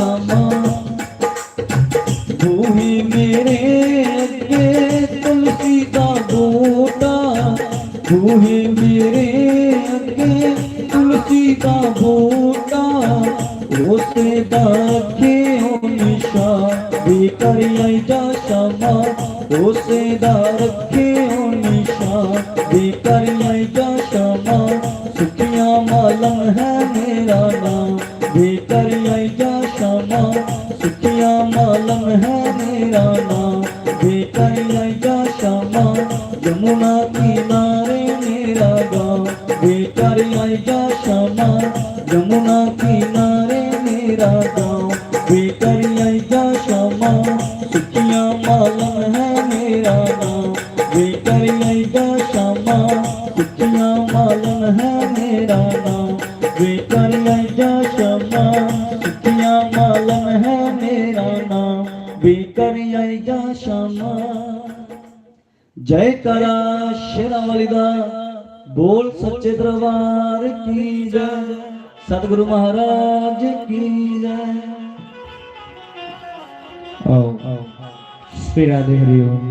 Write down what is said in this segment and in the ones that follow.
क्षमा बूहे मेरे अगे तुलसी का बूटा बूहे मेरे अगे तुलसी का बूटा उसे दाखे हो निशा भी कर जा क्षमा उसे रखे हो निशा भी कर जा क्षमा सुखिया मालम है मेरा नाम भी कर जा क्षमा सुखिया मालम है मेरा नाम भी कर जा क्षमा यमुना किनारे मेरा गाँव भी कर जा क्षमा यमुना किनारे मेरा गाँव भी कर जा क्षमा सुखिया मालम है मेरा नाम भी कर जा क्षमा सुखिया मालम है मेरा नाम भी कर जा क्षमा सुखिया मालम है मेरा नाम भी कर जा क्षमा। जय करा शेरावाली दा बोल सच्चे दरबार की जय सतगुरु महाराज की जय। आओ श्री राधे हरि ओम।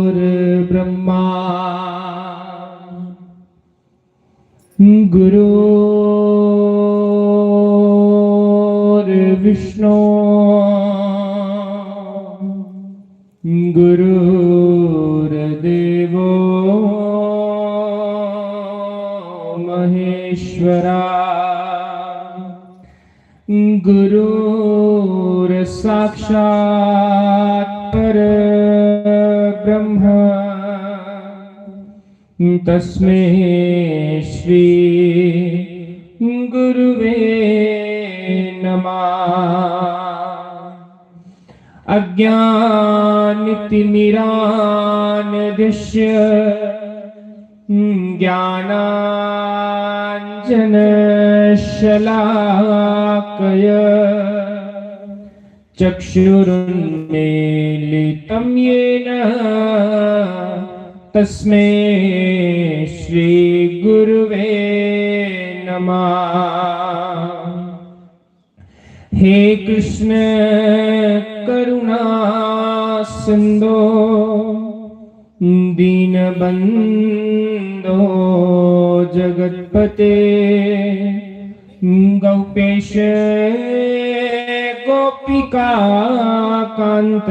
गुरुर्ब्रह्मा गुरुर्विष्णु गुरुर्देवो महेश्वरा गुरुर्साक्षात् परब्रह्म तस्मै श्री गुरुवे नमः। अज्ञानतिमिरान्धस्य ज्ञानाञ्जनशलाकय चक्षुरुन्मीलितं येन तस्मै श्री गुरुवे नमः। हे कृष्ण करुणा सिंधो दीनबंधो जगत्पते गोपेश गोपिका कांत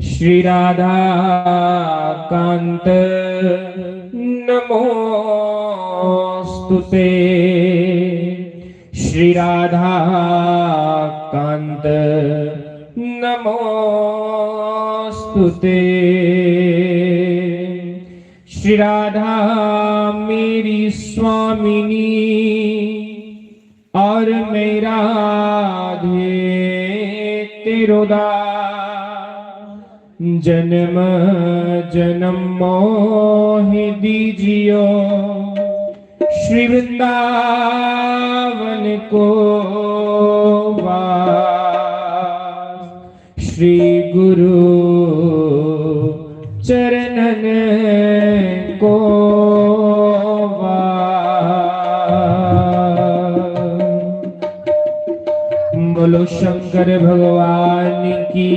श्री राधा कांत नमोस्तुते श्री राधा कांत नमोस्तुते। श्री राधा मेरी स्वामिनी और मेरा राधे तेरो दास जन्म जन्म मोहि दीजियो श्री वृंदावन को वास श्री गुरु चरणन को वास। बोलो शंकर भगवान की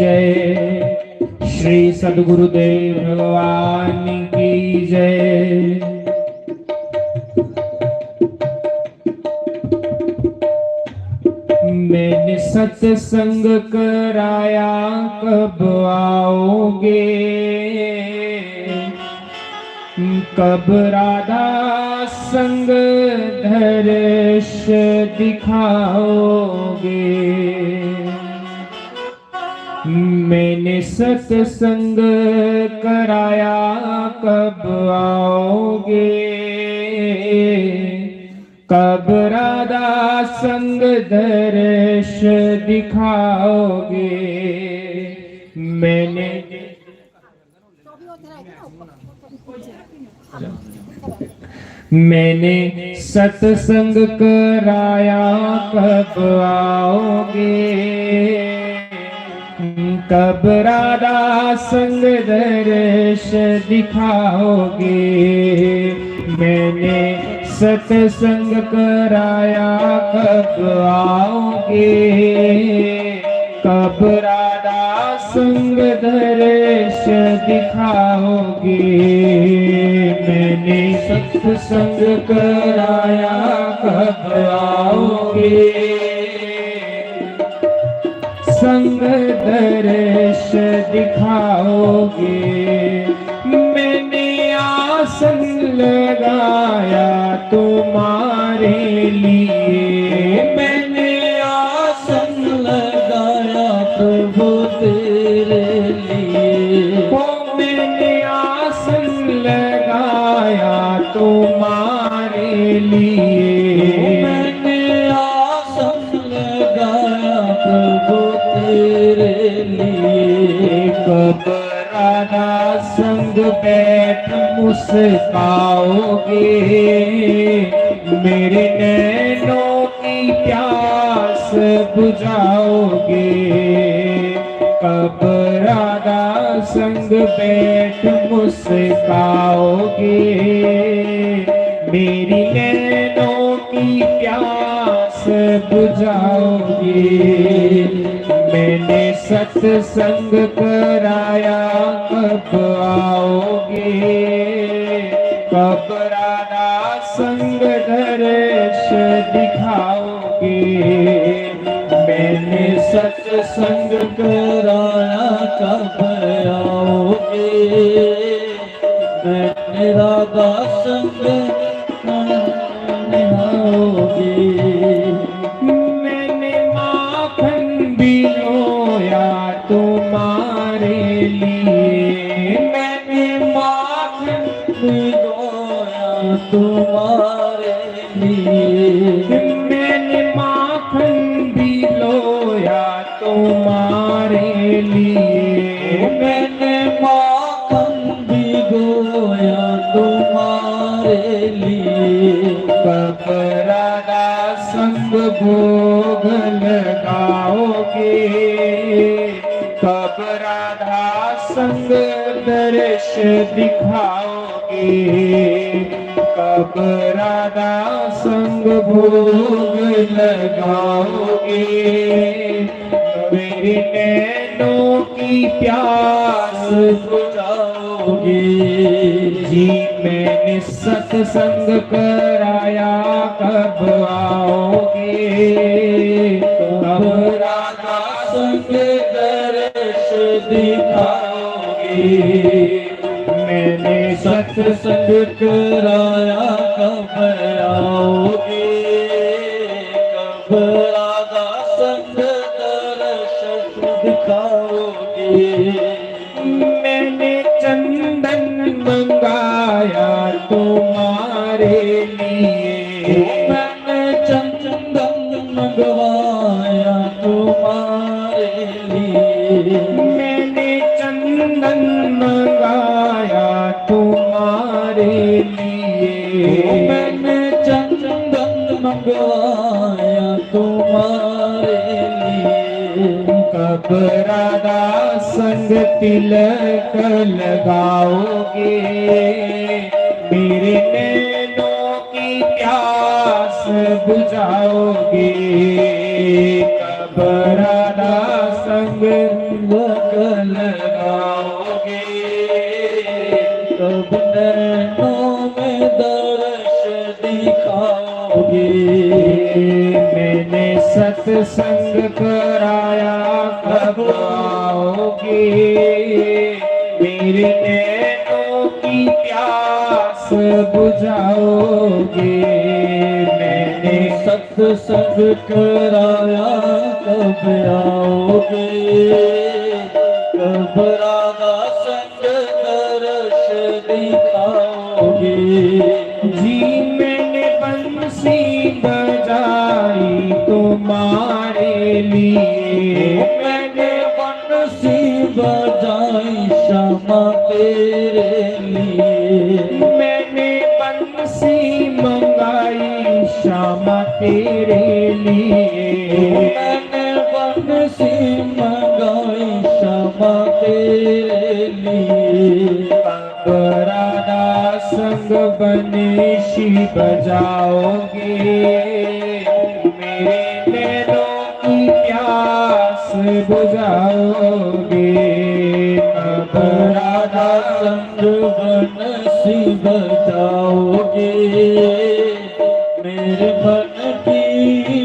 जय श्री सद्गुरुदेव भगवान की जय। मैंने सत्संग कराया कब आओगे कब राधा संग धर्ष दिखाओगे। मैंने सत्संग कराया कब आओगे कब राधा संग दर्श दिखाओगे। मैंने मैंने सत्संग कराया कब आओगे, कब राधा संग दर्श दिखाओगे। मैंने सत्संग कराया कब आओगे, कब राधा संग दर्श दिखाओगे। मैंने सत्संग कराया कब आओगे, संग दर्श दिखाओगे। मैंने आसन लगाया तुम्हारे लिए, मैंने आसन लगाया प्रभु तेरे लिए। ओ मैंने आसन लगाया तुम्हारे लिए। मैंने आसन लगाया प्रभु तेरे लिए। कब राधा संग बैठ मुस्काओगे, मेरे नैनों की प्यास बुझाओगे। कब राधा संग बैठ मुस्काओगे, मेरी नैनों की प्यास बुझाओगे। मैंने सत्संग कराया कब आओगे, कब राधा संग दर्श दिखाओगे। मैंने सत्संग कराया कब आओगे, मैंने राधा संग आओगे। मैंने माखन भिगोया तुम्हारे लिए, मैंने माखन भिगोया तुम्हारे लिए। मैंने माखन भिगोया तुम्हारे लिए। मैंने माखन भिगोया तुम्हारे लिए। कब राधा संग भोग लगाओगे, कब राधा संग दर्श दिखाओगे। कब राधा संग भोग लगाओगे, मेरी नैनों की प्यास बुझाओगे। जी मैंने सत्संग कराया कब आओगे, कब राधा संग दर्श दिखाओगे। मैंने सत्संग कराया कब आओगे, कब राधा संग दर्श दिखाओगे। मैंने चंदन मंगाया तुम्हारे लिए, मैंने चंदन मंगवाया तुम्हारे लिए। मैंने चंदन मंगाया तुम्हारे लिए। मैंने चंदन मंगवाया तुम्हारे लिए। कब राधा संग तिलक लगाओगे, मेरे नैनों की प्यास बुझाओगे। कब राधा संग तिलक लगाओगे, कब नैनों में दर्श दिखाओगे। मैंने सत्संग कराया कब आओगे, मेरे नैनों की प्यास बुझाओगे। मैंने सत्संग कराया कब आओगे, कब राधा संग दर्श दिखाओगे। जी मैंने बंसी बजाई तुम्हारे लिए, मैंने बंसी बजाई श्यामा तेरे लिए। मैंने बंसी तेरे लिए। मैंने बंसी मंगाई क्षमा तेरे लिए। कब राधा संग बंसी बजाओगे, मेरे नैनों की प्यास बुझाओगे। कब राधा संग बंसी बजाओगे, मेरे मन की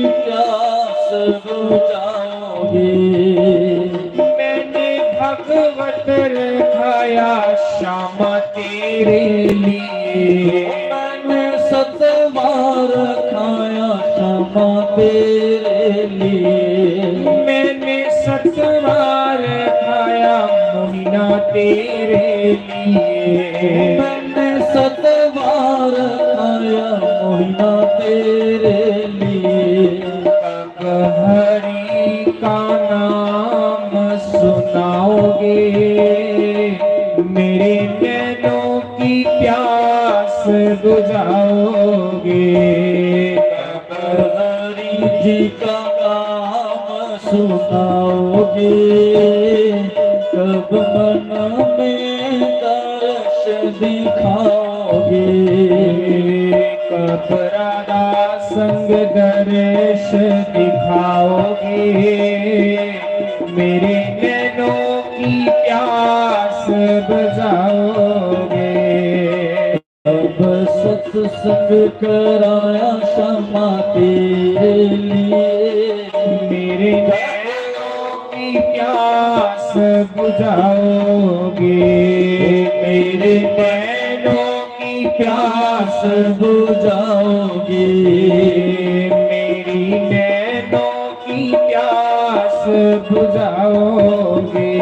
प्यास बुझाओगे। मैंने भगवत रखाया श्यामा तेरे लिए। मैंने सतवार खाया क्षमा तेरे लिए। मैंने सतवार खाया मोहिना तेरे लिए। मैंने सतवार खाया मोहिना तेरे लिए। कब हरि का नाम सुनाओगे, मेरे नैनों की प्यास बुझाओगे। कब हरि जी का नाम सुनाओगे, कब मन में दर्श दिखाओगे। कब राधा संग दर्श दिखाओगे, मेरे नैनों की प्यास बुझाओगे। अब सत्संग कराया क्षमा तेरे लिए। मेरे नैनों की प्यास बुझाओगे। मेरे नैनों की प्यास बुझाओगे। मेरी नैनों की प्यास बुझाओगे।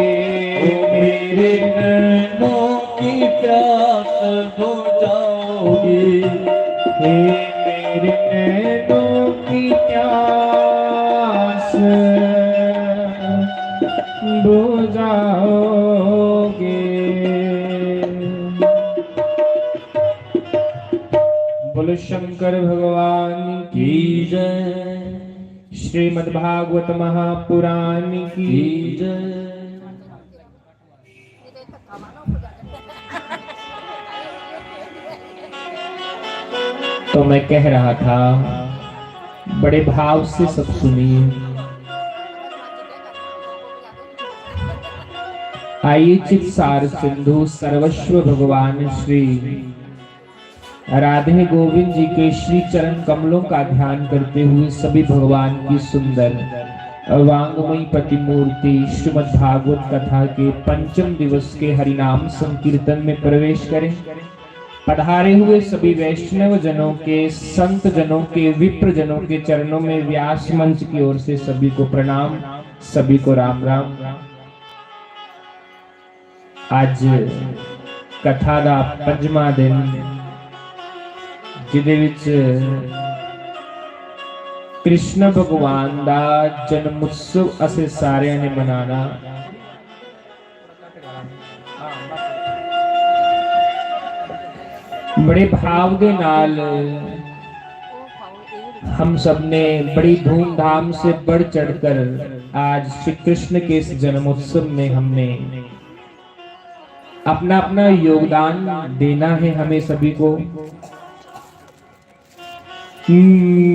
मेरे नैनों की प्यास बुझाओगे। हे मेरे नैनों की प्यास बुझाओगे। बोलो शंकर भगवान की की जय, श्रीमद्भागवत महापुराण की की जय। तो मैं कह रहा था, बड़े भाव से सब सुनिए। आइए चित सार सिंधु सर्वस्व भगवान श्री राधे गोविंद जी के श्री चरण कमलों का ध्यान करते हुए सभी भगवान की सुंदर वांगमयी प्रतिमूर्ति श्रीमद् भागवत कथा के पंचम दिवस के हरिनाम संकीर्तन में प्रवेश करें। पधारे हुए सभी वैष्णव जनों के, संत जनों के, विप्र जनों के चरणों में व्यास मंच की ओर से सभी को प्रणाम, सभी को राम राम। आज कथा ਦਾ पंजवा दिन, जिदे विच कृष्ण भगवान ਦਾ जन्म उत्सव असे सारिਆਂ ने मनाना। बड़े भाव के नाल हम सब ने बड़ी धूमधाम से बढ़ चढ़कर आज श्री कृष्ण के इस जन्मोत्सव में हमने अपना अपना योगदान देना है हमें सभी को।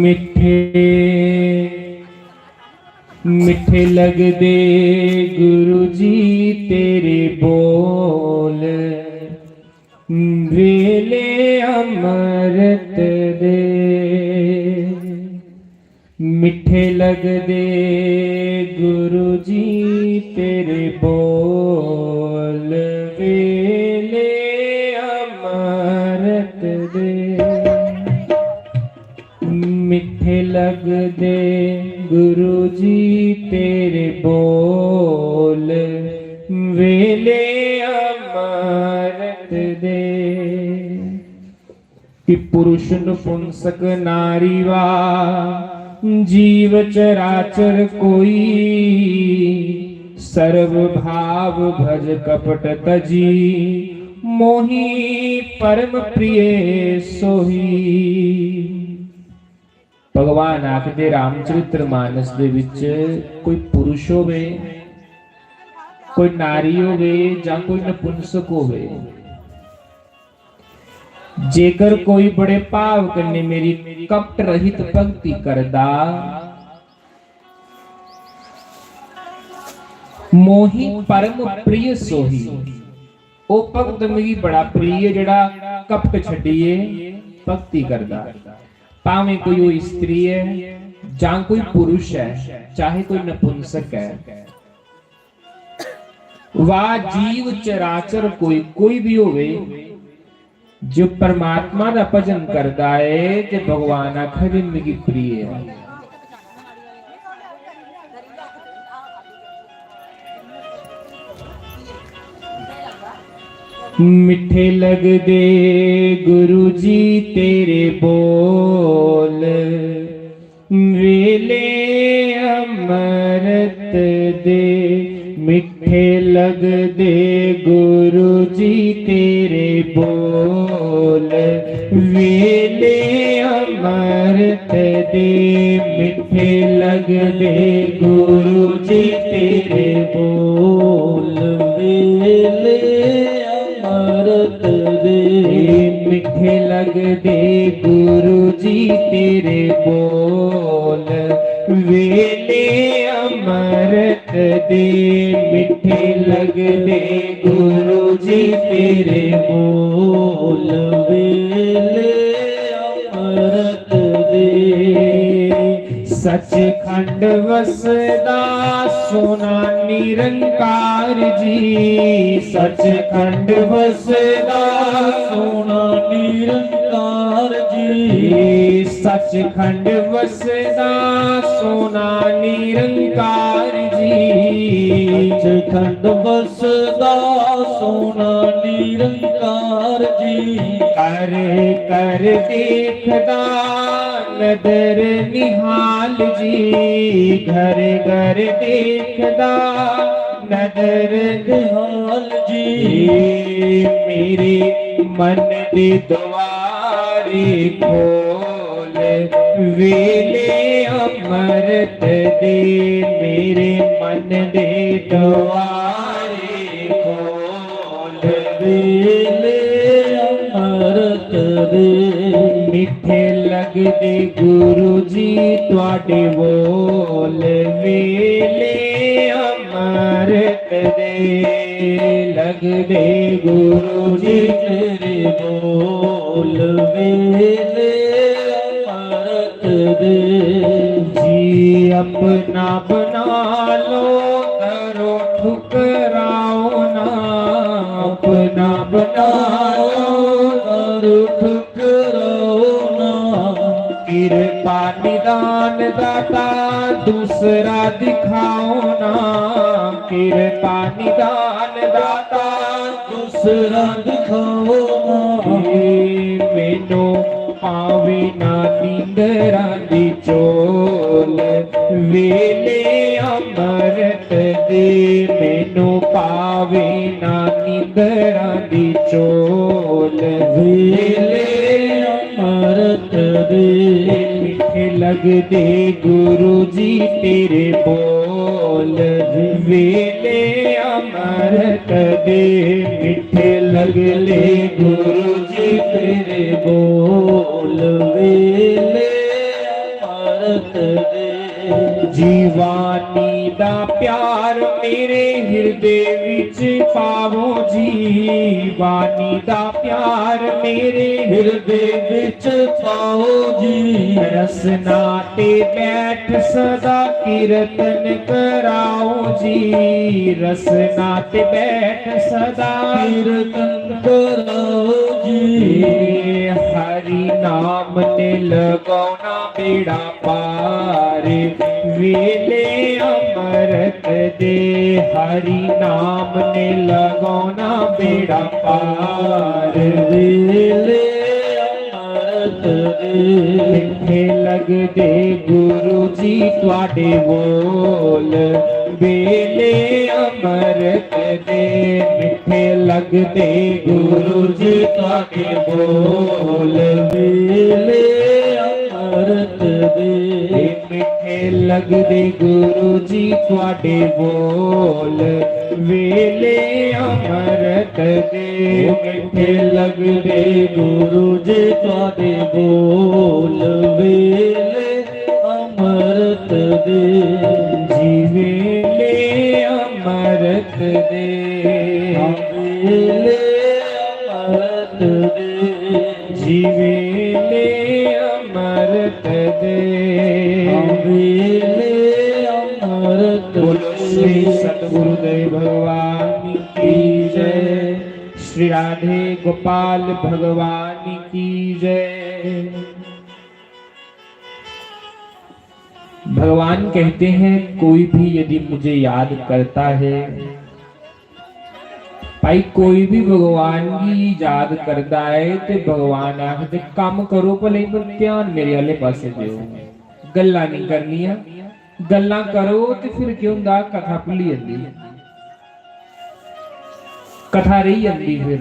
मिठे मिठे लग दे गुरु जी तेरे बोल, वेले अमृत दे। मिठे लग दे गुरु जी तेरे बोल, वेले अमृत दे। मिठे लग दे गुरु जी तेरे बोल, वेले अमृत दे। कि पुरुष नपुंसक नारी वा जीव चराचर कोई, सर्व भाव भज कपट तजी, मोही परम प्रिय सोही। ਭਗਵਾਨ ਆਖਦੇ ਰਾਮਚਰਿਤ੍ਰ ਮਾਨਸ ਦੇ ਵਿੱਚ ਕੋਈ ਪੁਰਸ਼ ਹੋਵੇ, ਕੋਈ ਨਾਰੀ ਹੋਵੇ ਜਾਂ ਕੋਈ ਨਪੁੰਸਕ ਹੋਵੇ, जेकर कोई बड़े भाव कन्ने मेरी कपट रहित भक्ति करदा, मोही परम प्रिय सोही। ओ भगत मेरी बड़ा प्रिय जेड़ा कपट छड्डिए भक्ति करदा। भावें कोई वो स्त्री है जां कोई पुरुष है, चाहे कोई नपुंसक है, वाह जीव चराचर कोई भी होवे, जो परमात्मा का भजन करता है ते भगवान आखर मेरी प्रिय है। मिठे लग दे गुरु जी तेरे बोल, वेले अमृत दे। मिठे लग दे गुरु जी तेरे बोल, वेले अमृत दे। मिठे लग दे गुरु जी तेरे बोल, वेले अमृत दे। मिठे लग दे गुरु जी तेरे बोल, वेले अमृत दे। मिठे लग दे गुरु जी तेरे बोल, वेले अमृत दे। सचखंड वसदा सोना निरंकार जी, सचखंड वसदा सोना निरंकार जी। सचखंड वसदा सोना निरंकार जी। सचखंड वसदा सोना निरंकार जी। कर कर देखदा नदर निहाल जी, घर घर देखदा नदर निहाल जी। मेरे मन दे द्वारे खोल, वेले अमृत दे। मेरे मन दे द्वारे खोल, वेले अमृत दे। मिठे लगदे गुरु जी तुहाडे बोल, वेले अमृत दे। लगदे गुरु जी तेरे बोल, वेले अमृत दे। जी अपना बना लो करो ठुकराओ ना, अपना बना लो करो ठुकराओ ना। कृपा निदान दाता दूसरा दिखाओ ना, कृपा निदान दाता दूसरा दिखाओ ना। मैनू पावे ना नींदरा दी चोल, वेले अमृत दे। मैनू पावे ना नींदरा दी चोल, वेले अमृत दे। मिठे लगदे गुरु जी तेरे बोल, वेले अमृत दे। मिठे लगदे गुरु जी तेरे बोल, वेले अमृत दे। जीवानी दा प्यार मेरे हृदय विच पावो जी, वानी दा प्यार मेरे हृदय विच पाओ जी। रसना ते बैठ सदा कीर्तन कराओ जी, रसना ते बैठ सदा कीर्तन कराओ जी। हरि नाम ने लगाना बेड़ा पार, वेले अमृत दे। हरि नाम ने लगाना बेड़ा पार, वेले अमृत दे। मिठे लगदे गुरु जी तुहाडे बोल, वेले अमृत दे। मिठे लगदे गुरु जी तुहाडे बोल, वेले अमृत अमृत दे। मिठे लगदे गुरु जी तुहाडे बोल वेले अमृत दे। मिठे लगदे गुरु जी तुहाडे बोल वेले अमृत दे। जी वेले अमृत दे। वेले अमृत दे। जी वेले अमृत दे। वेले अमृत बोलो श्री सतगुरुदेव भगवान की जय। श्री राधे गोपाल भगवान की जय। भगवान कहते हैं कोई भी यदि मुझे याद करता है, भाई कोई भी भगवान की याद करता है तो भगवान आखते काम करो भले पर ध्यान मेरे वाले पासे दो। गल्ला नहीं करनिया, गल्ला करो तो फिर क्यों होंदा कथा भुली जाती, कथा रही जाती। फिर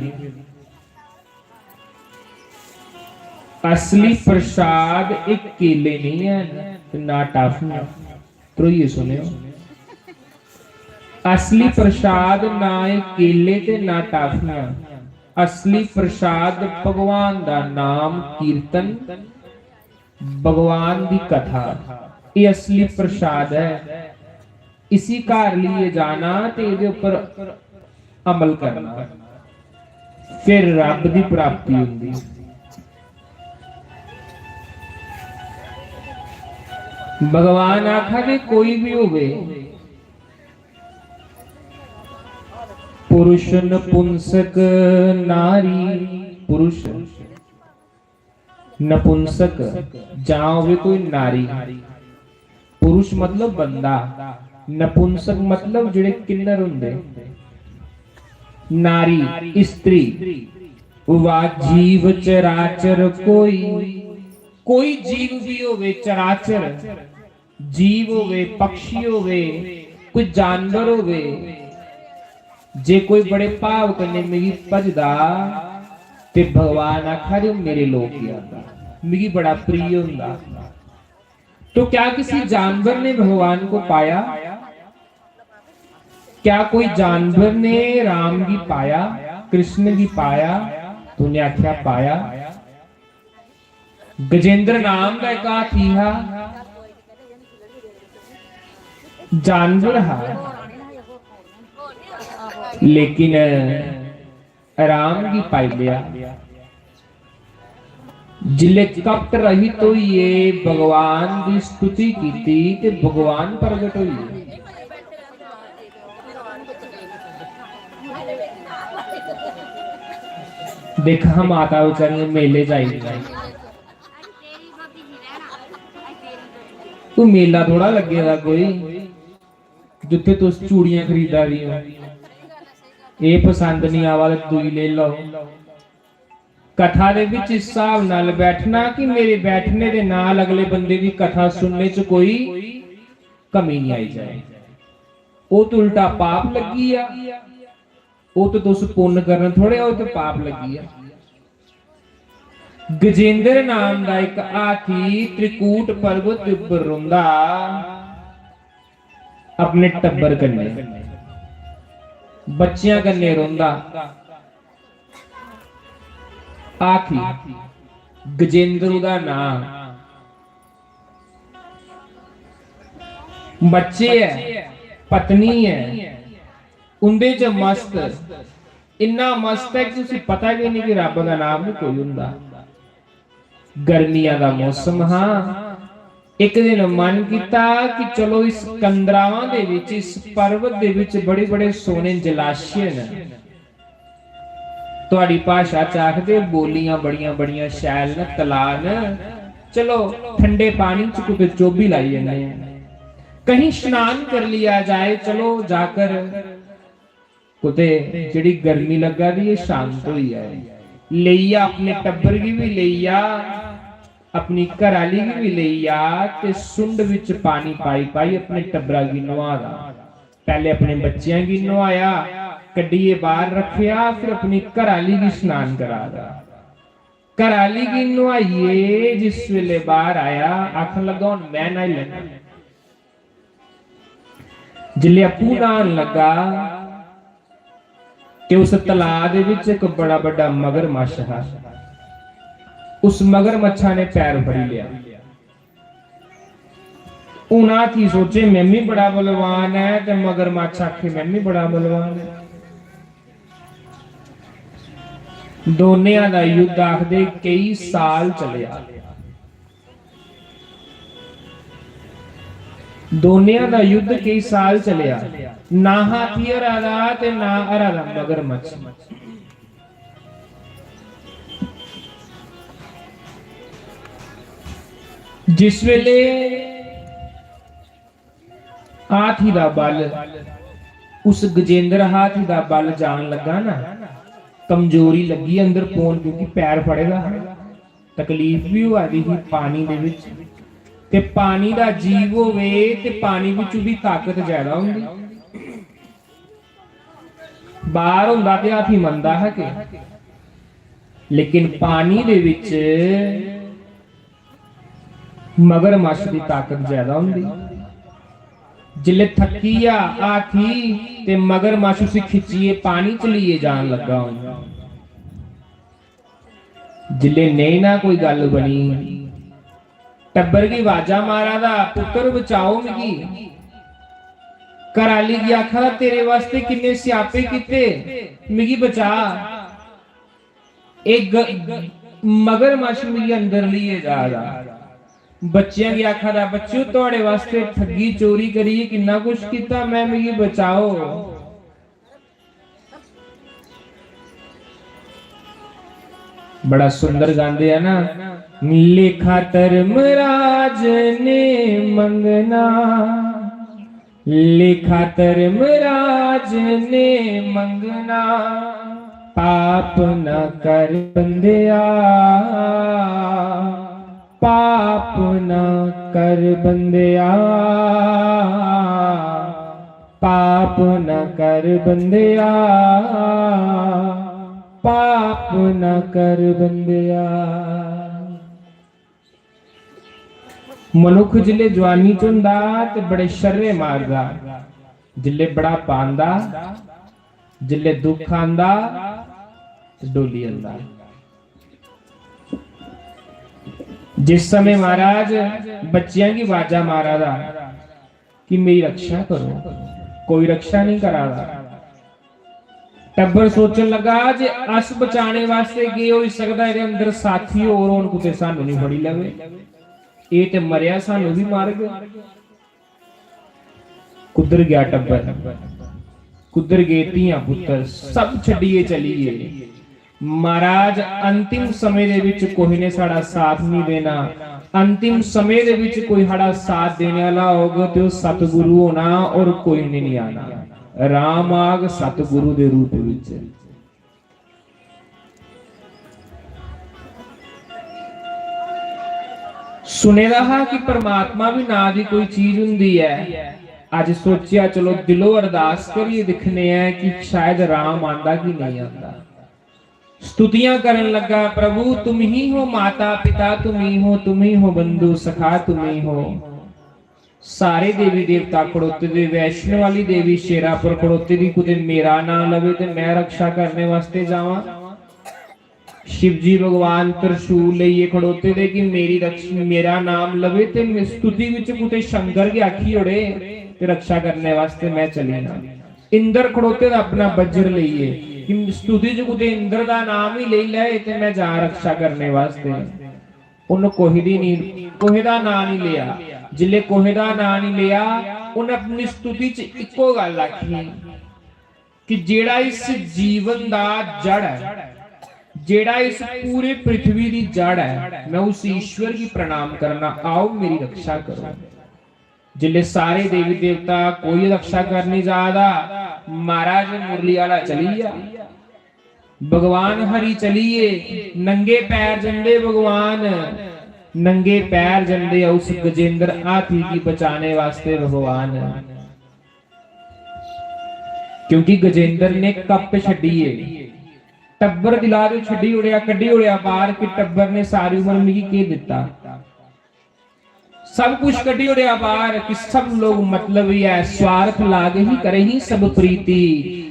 असली प्रसाद एक केले नहीं है ना टाफियां। तो ये सुनियो, असली प्रसाद ना एक केले ते ना टाफियां। असली प्रसाद भगवान दा नाम कीर्तन, भगवान दी कथा, ये असली प्रसाद है। इसी घर लिए जाना ते इहदे उपर अमल करना, फिर रब दी प्राप्ति होंदी। भगवान आखा ने कोई भी होवे, पुरुष नपुंसक नारी, पुरुष नपुंसक जहां होवे कोई नारी, पुरुष मतलब बंदा, नपुंसक मतलब जिहड़े किन्नर हुंदे, नारी स्त्री, वा जीव चराचर कोई जीव भी होवे, चराचर जीव होवे, पक्षी होवे, कोई जानवर होवे, जे कोई बड़े भाव कन्ने मिगी भजदा ते भगवान आखा दे मेरे लोक आंदा, मिगी बड़ा प्रिय हुंदा। तो क्या किसी जानवर ने भगवान को पाया? क्या कोई जानवर ने राम की पाया, कृष्ण की पाया? तूने आख्या पाया। गजेंद्र नाम का एक हाथी हा, जानवर हा, लेकिन राम की पाई लिया। जिले कपट रही तो ये भगवान की स्तुति की थी ते भगवान प्रगट हुई। देखा माता बेचारी मेले जाई, तू मेला थोड़ा लगेगा कोई जिथे तू चूड़ियां खरीदा रही हो, ये पसंद नहीं आवा तू ही ले लो। कथा दे विच इस हिसाब नाल बैठना कि मेरे बैठने दे नाल अगले बंदे की कथा सुनने च कोई कमी नहीं आई जाए। वो तो उल्टा पाप लगी आ, वो तो तुस पुण्य करन थोड़े, वो तो पाप लगी आ। गजेंद्र नाम का एक हाथी त्रिकूट पर्वत पर रोंदा अपने टब्बर कन्ने, बच्चियां कन्ने रोंदा। हाथी गजेंद्र दा नाम, बच्चे है, पत्नी है, उंदे च मस्त, इन्ना मस्त है कि उसे पता भी नहीं कि रब का नाम नहीं कोई हुंदा। गर्मियां का मौसम, हाँ एक दिन मन किया कि चलो इस कंदरावां दे विच, इस पर्वत दे विच बड़े बड़े सोने जलाशय ने, तुहाडी भाषा च आखदे बोलियां बड़ियां बड़ियां शैल न, तलाऽ न, चलो ठंडे पानी च कुछ चोबी लाई जन्ने, कहीं स्नान कर लिया जाए, चलो जाकर कुते जिहड़ी गर्मी लगा दी है शांत होई जाए। लेइया अपने टब्बर की भी लेइया, अपनी घराली की भी लेइया ते सुंड विच पानी पाई पाई अपने टब्बरा की नवादा। पहले अपने बच्चियां की नवाया, कड्डिए बाहर रखिया, फिर अपनी घराली की स्नान करा दा। कराली की नुआइए जिस वेले बाहर आया आखन लगा हुण मैं नहाई लैना। जिले अप्पू नहान लगा कि उस तलाब दे विच एक बड़ा बड़ा मगरमच्छ है। उस मगरमच्छा ने पैर फड़ी लिया। उना थी सोचे मैं भी बड़ा बलवान है ते मगरमच्छ आखे मैं भी बड़ा बलवान है। दोनिया दा युद्ध आखदे कई साल चलिया। दोनिया दा युद्ध कई साल चलिया। ना हाथी हरा दा ते ना हरा दा मगरमच्छ। जिस वेले हाथी दा बल उस गजेंद्र हाथी दा बल जान लगा ना, कमजोरी लगी अंदर पौन क्योंकि पैर फड़ेगा, तकलीफ भी हुआ दी ही पानी दे विच ते पानी दा जीव होवे ते पानी विच भी ताकत ज्यादा हुंदी। बाहर हुंदा ते हाथी मंदा है कि लेकिन पानी दे विच मगरमच्छ दी ताकत ज्यादा हुंदी। जिले थकिया हाथी ते मगरमच्छ उसे खिंचिए पानी च लिए जान लगा। जिले नहीं ना कोई गल बनी, टब्बर की आवाजा मारा दा पुत्र बचाओ मिगी। कराली की आखा तेरे वास्ते किन्ने स्यापे किते, मिगी बचा। एक मगरमच्छ मिगी अंदर लिए जा रहा। बच्चियां की आखा दा बच्चों तोड़े वास्ते ठगी चोरी करिए किन्ना कुछ किता, मैं मिगी बचाओ। बड़ा सुंदर गांदे है ना, लेखा धर्मराज ने मंगना, लेखा धर्मराज ने मंगना, पाप न कर बंदिया, पाप न कर बंदिया, पाप न कर बंदिया, पाप न कर बंदिया। मनुख जिले जवानी च हुंदा ते बड़े शर्रे मारदा, जिले बड़ा पांदा, जिले दुख आंदा ते डोली आंदा। जिस समय महाराज बच्चियां की आवाजा मारा दा कि मेरी रक्षा करो, कोई रक्षा नहीं करा दा। टब्बर सोचन लगा जे अस बचाने वास्ते गए हो सकदा इहदे अंदर साथी होर होण कुते सानू नहीं फड़ी लवे, ये ते मरिया सानू भी मार गया। कुदर गया टब्बर, कुदर गए धीआं पुत्तर सब छड्डिए चलीए। महाराज अंतिम समय दे विच कोई ने साड़ा साथ नहीं देना, अंतिम समय दे विच कोई साड़ा साथ देने वाला होगा तो सतगुरु होना और कोई नहीं आना। राम आग सतगुरु दे रूप विच। सुने रहा कि परमात्मा भी ना दी कोई चीज हुंदी है। अज सोचिया चलो दिलों अरदास करिए दिखने हैं कि शायद राम आंदा कि नहीं आंदा। स्तुतियां करन लगा, प्रभु तुम ही हो माता पिता, तुम ही हो बंधु सखा, तुम ही हो। सारे देवी देवता खड़ोते दे, वैष्णो वाली देवी शेरापुर खड़ोते दी, कुते मेरा नाम लवे ते मैं रक्षा करने वास्ते जावां। शिव जी भगवान त्रिशूल लेइए खड़ोते दे कि मेरी रक्षा, मेरा नाम लवे ते स्तुति विच कुते शंकर की आखी उड़े ते रक्षा करने वास्ते मैं चली ना। इंद्र खड़ोते दा अपना वज्र लेइए कि स्तुति च कुते इंद्र दा नाम ही ले ले ते मैं जा रक्षा करने वास्ते। उन कोहे दी नहीं, कोहे दा नाम नहीं लिया। जिले कोहे दा नाम नहीं लिया उन अपनी स्तुति च इको गल आखी कि जेड़ा इस जीवन दा जड़ है, जेड़ा इस पूरे पृथ्वी दी जड़ है, मैं उस ईश्वर की प्रणाम करना, आओ मेरी रक्षा करो। जिले सारे देवी देवता कोई रक्षा करनी ज्यादा, महाराज मुरली वाला चलिया, भगवान हरि चलिए, नंगे पैर जंदे भगवान, नंगे पैर जंदे उस गजेंद्र हाथी की बचाने वास्ते भगवान। क्योंकि गजेंद्र ने कप छड़िए, टब्बर दिला दो छड़ी उड़िया कड्डी उड़िया बाहर कि टब्बर ने सारी उम्र मिगी के दिता सब कुछ कड्डी उड़िया बाहर कि सब लोग मतलब ही है स्वार्थ लागे ही करे ही सब प्रीति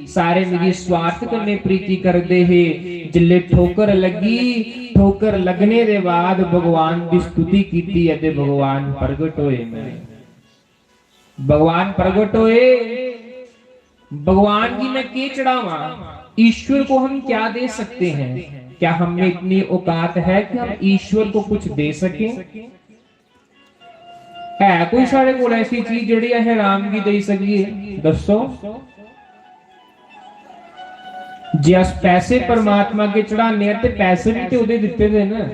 सारे मिगी स्वार्थ करने प्रीति कर दे है जिले ठोकर लगी ठोकर लगने दे बाद भगवान की स्तुति कीती है ते भगवान प्रगट होए भगवान प्रगट होए भगवान की मैं के चढ़ावा ईश्वर को हम क्या दे सकते हैं क्या हम में इतनी औकात है कि हम ईश्वर को कुछ दे सकें है कोई सारे को ऐसी चीज जड़ी है राम की दे सकी दसो जिस पैसे परमात्मा के चढ़ाने ते पैसे भी तो उदे दिते दे ना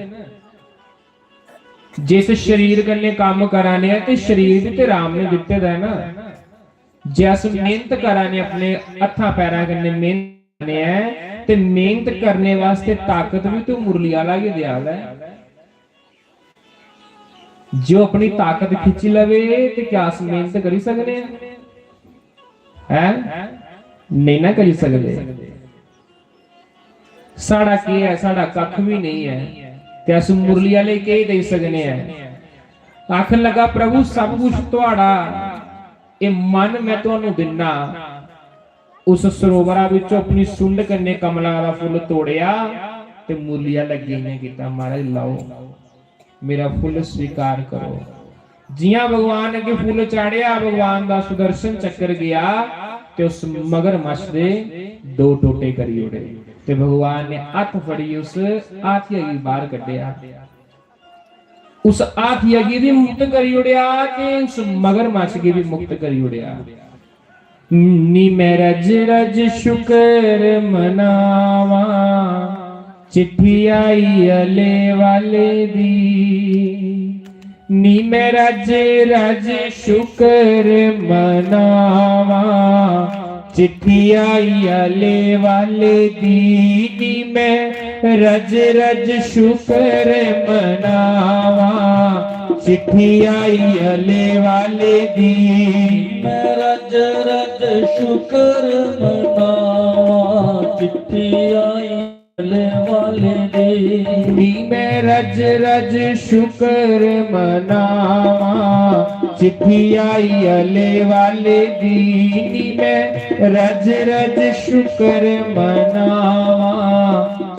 जिस शरीर कन्ने काम कराने ते शरीर भी ते राम ने दिते दे ना जिस मेहनत कराने अपने हथा पैरा कन्ने मेहनत है ते मेहनत करने वास्ते ताकत भी तो मुरली वाला के दिया है जो अपनी ताकत खिंची लवे तो क्या मेहनत करी सकते हैं नहीं ना करी सकते साड़ा की है साड़ा कख भी नहीं है ते अस मुरली वाले के ही दे सकने हैं आखन लगा प्रभु सब कुछ तुहाड़ा ये मन मैं तुहानू दिना उस सरोवरा विचों अपनी सुंड कन्ने कमला दा फुल तोड़िया ते मुरलिया लगी ने कीता महाराज लाओ मेरा फुल स्वीकार करो जिया भगवान अगे फुल चाड़िया भगवान दा सुदर्शन चक्कर गया ते उस मगरमच्छ दे दो टोटे करी उड़े ते भगवान ने हथ फड़ी उस हाथिया की बाहर कढ़िया उस हाथिया की भी मुक्त करी उड़िया ते उस मगरमच्छ की भी मुक्त करी उड़िया नी मैं रज रज शुक्र मनावा चिट्ठी आई अले वाले दी नी मैं रज रज शुक्र मनावा चिट्ठी आई अले वाले दी नी मैं रज रज शुक्र मनावा चिट्ठी आई अले वाले दी मैं रज रज शुक्र मनावा चिट्ठी आई वाले दी मैं रज रज शुक्र मनावा चिट्ठी आई अले वाले दी मैं रज रज शुक्र मनावा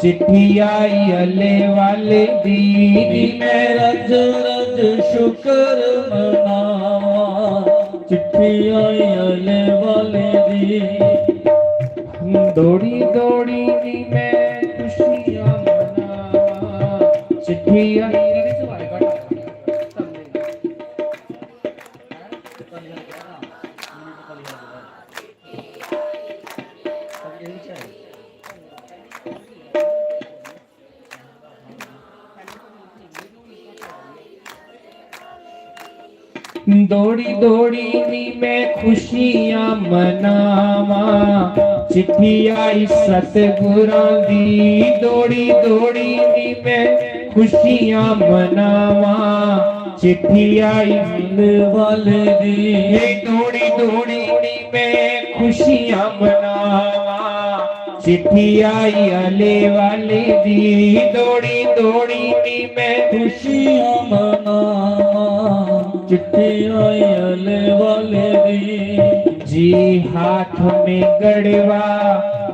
चिट्ठी आई अले वाले दी मैं रज रज शुक्र मनावा चिट्ठी आई अले वाले दी दौड़ी दौड़ी मैं खुशियां मनावा चिट्ठी आई दौड़ी दौड़ी नी मैं खुशियां मनावा चिट्ठी आई सतगुरां दी दौड़ी दौड़ी नी मैं खुशियां मनावा चिट्ठी आई वाले दी दौड़ी दौड़ी नी मैं खुशियां मनावा चिट्ठी आई अले वाले दी दौड़ी दौड़ी नी मैं खुशियां मनावा चिट्ठी आई अले वाले दी जी हाथ में गड़वा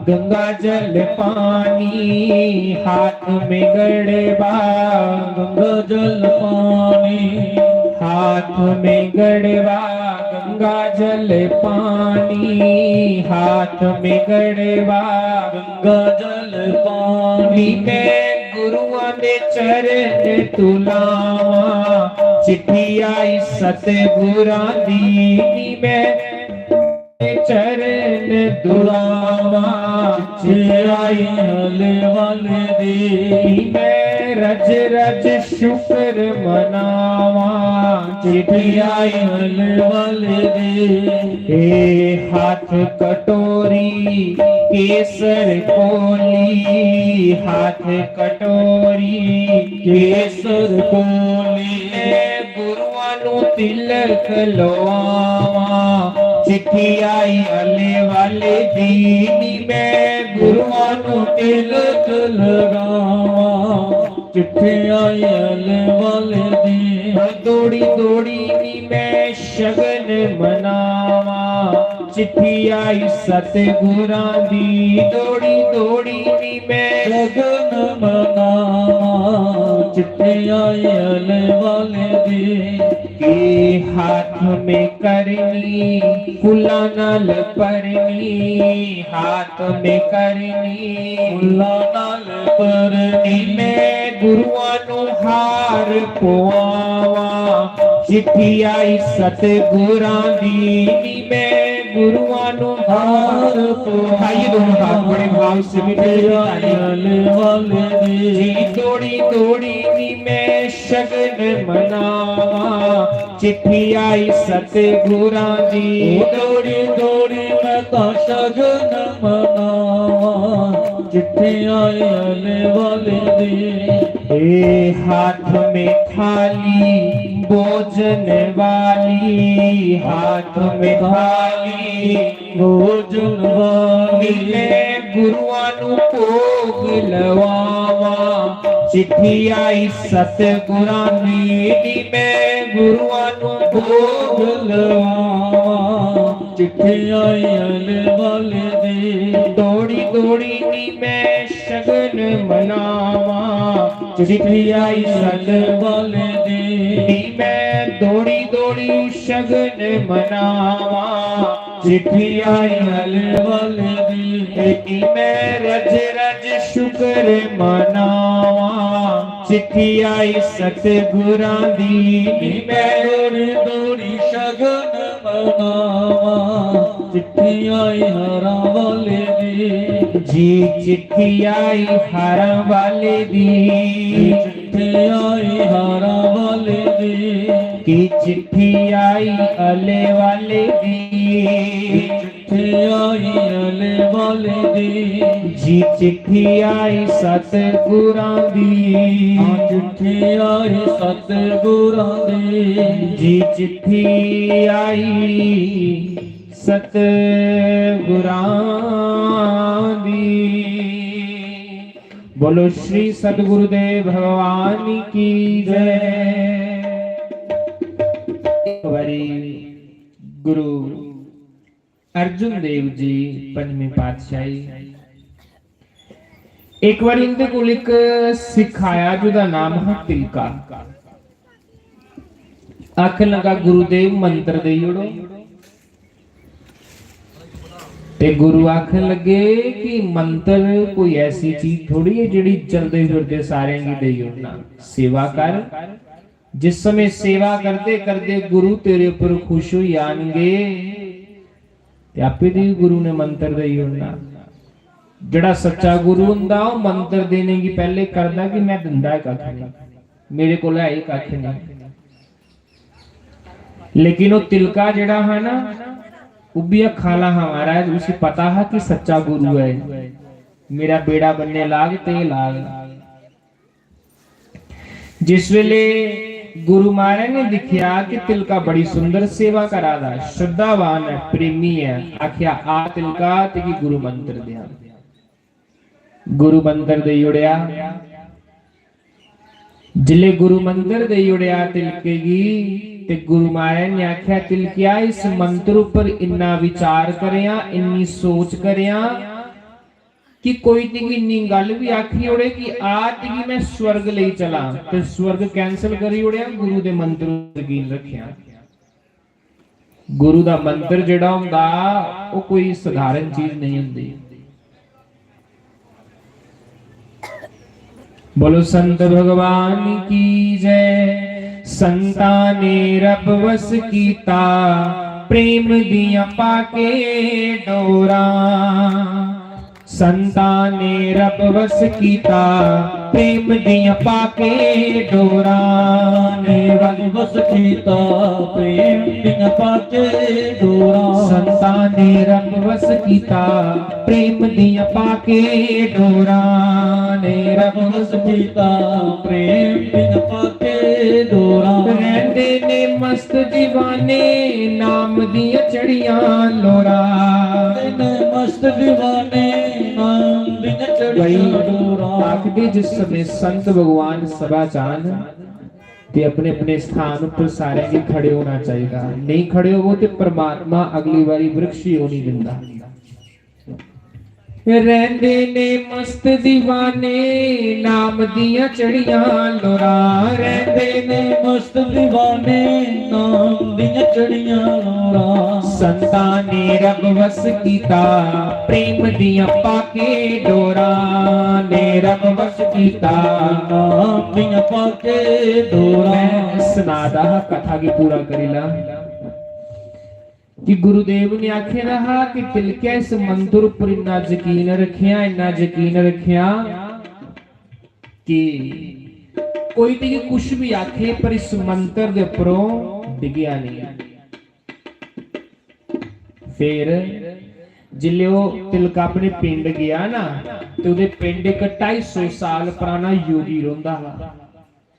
गंगा जल पानी हाथ में गड़वा गंगा जल पानी हाथ में गड़वा गंगा जल पानी हाथ में गड़वा गंगा जल पानी मैं गुरुआं दे चरण तुलावा चिट्ठी आई सतगुरां दी मैं चरण दुलावा चिट्ठी आई अले वाले दी मैं रज रज शुक्र मनावा चिट्ठी आई अले वाले दी ए हाथ कटोरी केसर कोली हाथ कटोरी केसर कोली गुरुआं नू तिलक लवावा चिट्ठी आई अले वाले दीनी मैं गुरुआं नूं तिलक लगावा चिट्ठी आई अले वाले दी दौड़ी दौड़ी नी मैं शगन मनावा चिट्ठी आई सतगुरां दी दौड़ी दौड़ी नी मैं शगन मनावा चिट्ठी आई अले वाले दी के हाथ में करनी फुला नाल परनी हाथ में करनी फुला नाल परनी मैं गुरुआं नूं हार पवावा चिट्ठी आई सतगुरां दी मैं गुरुआं नूं हार पवाइए दोनों हाथ बड़े भाव से चिट्ठी आई अले वाले दी जी दौड़ी दौड़ी नी मैं शगन मनावा चिट्ठी आई सतगुरां दी दौड़ी दौड़ी मैं तो शगन मनावा चिट्ठी आई अले वाले दी ए हाथ में थाली भोजन वाली हाथ में थाली भोजन वाली मैं गुरुआं नूं भोग लवावा चिट्ठी आई सतगुरां दी मैं गुरुआं नूं भोग लवावा चिट्ठी आई अले वाले दी दौड़ी दौड़ी नी मैं शगन मनावा चिट्ठी आई सतगुरां वाले दी मैं दौड़ी दौड़ी शगन मनावा चिट्ठी आई अले वाले दी मैं रज रज शुक्र मनावा चिट्ठी आई सतगुरां दी मैं दौड़ी दौड़ी शगन मनावा चिट्ठी आई हरा वाले दी जी चिट्ठी आई हरा वाले दी चिट्ठी आई हरा वाले दी की चिट्ठी आई अले वाले दी चिट्ठी आई अले वाले दी जी चिट्ठी आई सतगुरां दी चिट्ठी आई सतगुरां दी जी चिट्ठी आई सतगुरां दी बोलो श्री सतगुरुदेव भगवान की जय। हमारी गुरु अर्जुन देव जी पंजवीं पातशाही एक बार इनके कोल एक सिख आया जिहदा नाम है तिलका आखन लगा गुरुदेव मंत्र दे ओड़ो ते गुरु आखन लगे कि मंत्र कोई ऐसी चीज थोड़ी है जिहड़ी चलते फिरते सारे की दे ओड़ना सेवा कर जिस समय सेवा करते करते गुरु तेरे ऊपर खुश हो जाएंगे ते आपे दी गुरु ने मंत्र दे ओड़ना जड़ा सच्चा गुरु हुंदा ओ मंत्र देने की पहले करदा कि मैं दिंदा है कख नहीं मेरे को है कख नहीं लेकिन वो तिलका जड़ा है ना उबिया खाला हमारा है उसे पता है कि सच्चा गुरु है मेरा बेड़ा बनने लाग ते लाग जिस वेले गुरु महाराज ने दिखिया कि तिलका बड़ी सुंदर सेवा करा दा श्रद्धावान है प्रेमी है आख्या आ तिलका ते की गुरु मंत्र दिया गुरु मंत्र दे उड़िया जिले गुरु मंत्र दे उड़िया तिलके गी ते गुरु महाराज ने आख्या तिलकिया इस मंत्र ऊपर इन्ना विचार करिया इन्नी सोच करिया कि कोई तिगी इन्नी गल भी आखी ओड़े कि आ तिगी मैं स्वर्ग ले चला ते स्वर्ग कैंसल करी ओड़िया गुरु दे मंत्र यकीन रखिया गुरु दा मंत्र जेड़ा हुंदा ओ कोई साधारण चीज नहीं हुंदी बोलो संत भगवान की जय संताने रब वस कीता प्रेम दिया पाके डोरा संताने रब वस कीता प्रेम दिया पाके डोरा ने रब बस कीता प्रेम बिन पाके डोरा संतां ने रब वस कीता प्रेम दिया पाके डोरा ने रब वस कीता प्रेम बिन पाके डोरा रहंदे ने मस्त दीवाने नाम दिया चढ़ियां लोरा ने मस्त दीवाने नाम बिन चढ़िया डोरा आखदे जिस समय संत भगवान सभा चान ते अपने अपने स्थान पर सारे ही खड़े होना चाहिए नहीं खड़े हो ते परमात्मा अगली बारी वृक्ष ही नहीं दिंदा रहंदे ने मस्त दीवाने नाम दिया चढ़ियां लोरा रहंदे ने मस्त दीवाने नाम दिया चढ़िया लोरा संतां ने रब वस कीता प्रेम दिया पाके डोरा ने रब वस कीता नाम दिया पाके डोरा मैं सुनादा कथा की पूरा करीला कि गुरुदेव ने आखे रहा कि तिलके इस मंदिर पर इन्ना यकीन रखिया कि कोई तो कुछ भी आखे पर इस मंत्र दे उपरों डिगया नहीं फिर जिले वो तिलका अपने पिंड गया ना तो उहदे पिंड एक 250 साल पुराना योगी रोंदा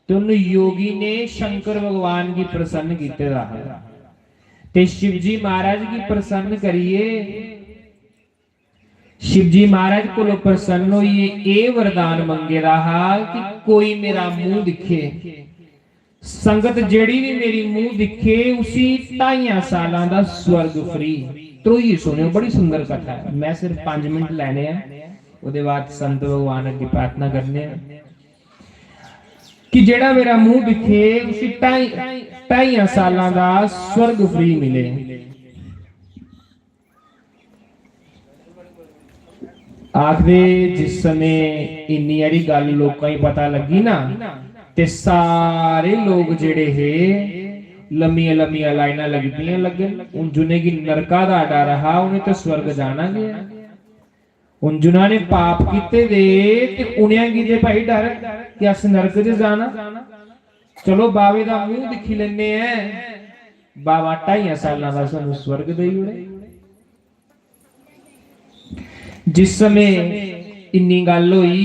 तो उन योगी ने शंकर भगवान की प्रसन्न कीते रहा ते शिवजी महाराज की प्रसन्न करिए शिवजी महाराज को प्रसन्न होइए ए वरदान मंगे रहा कि कोई मेरा मुंह दिखे संगत जेड़ी भी मेरी मुंह दिखे उसी 2.5 सालां दा स्वर्ग फ्री तो ही सुनियो बड़ी सुंदर कथा है मैं सिर्फ 5 मिनट लेने हैं उसके बाद संत भगवान की प्रार्थना करने हैं कि जेड़ा मेरा मुंह दिखे उसी 2.5 सालां दा स्वर्ग फ्री मिले आखदे जिस समय इन्नी यारी गल लोकां ही पता लगी ना ते सारे लोग जेड़े है लम्मियां लम्मियां लाइनां लगदियां लगन उन जुने की नरका दा डर रहा उन्हें तो स्वर्ग जाना गया उन जुना ने पाप कीते दे ते उन्हें की दे भाई डर कि अस नरक च जाना चलो बावे दा मुंह दिखी लेने हैं बाबा 2.5 सालां दा सानू स्वर्ग देई उड़े जिस समय इन्नी गल होई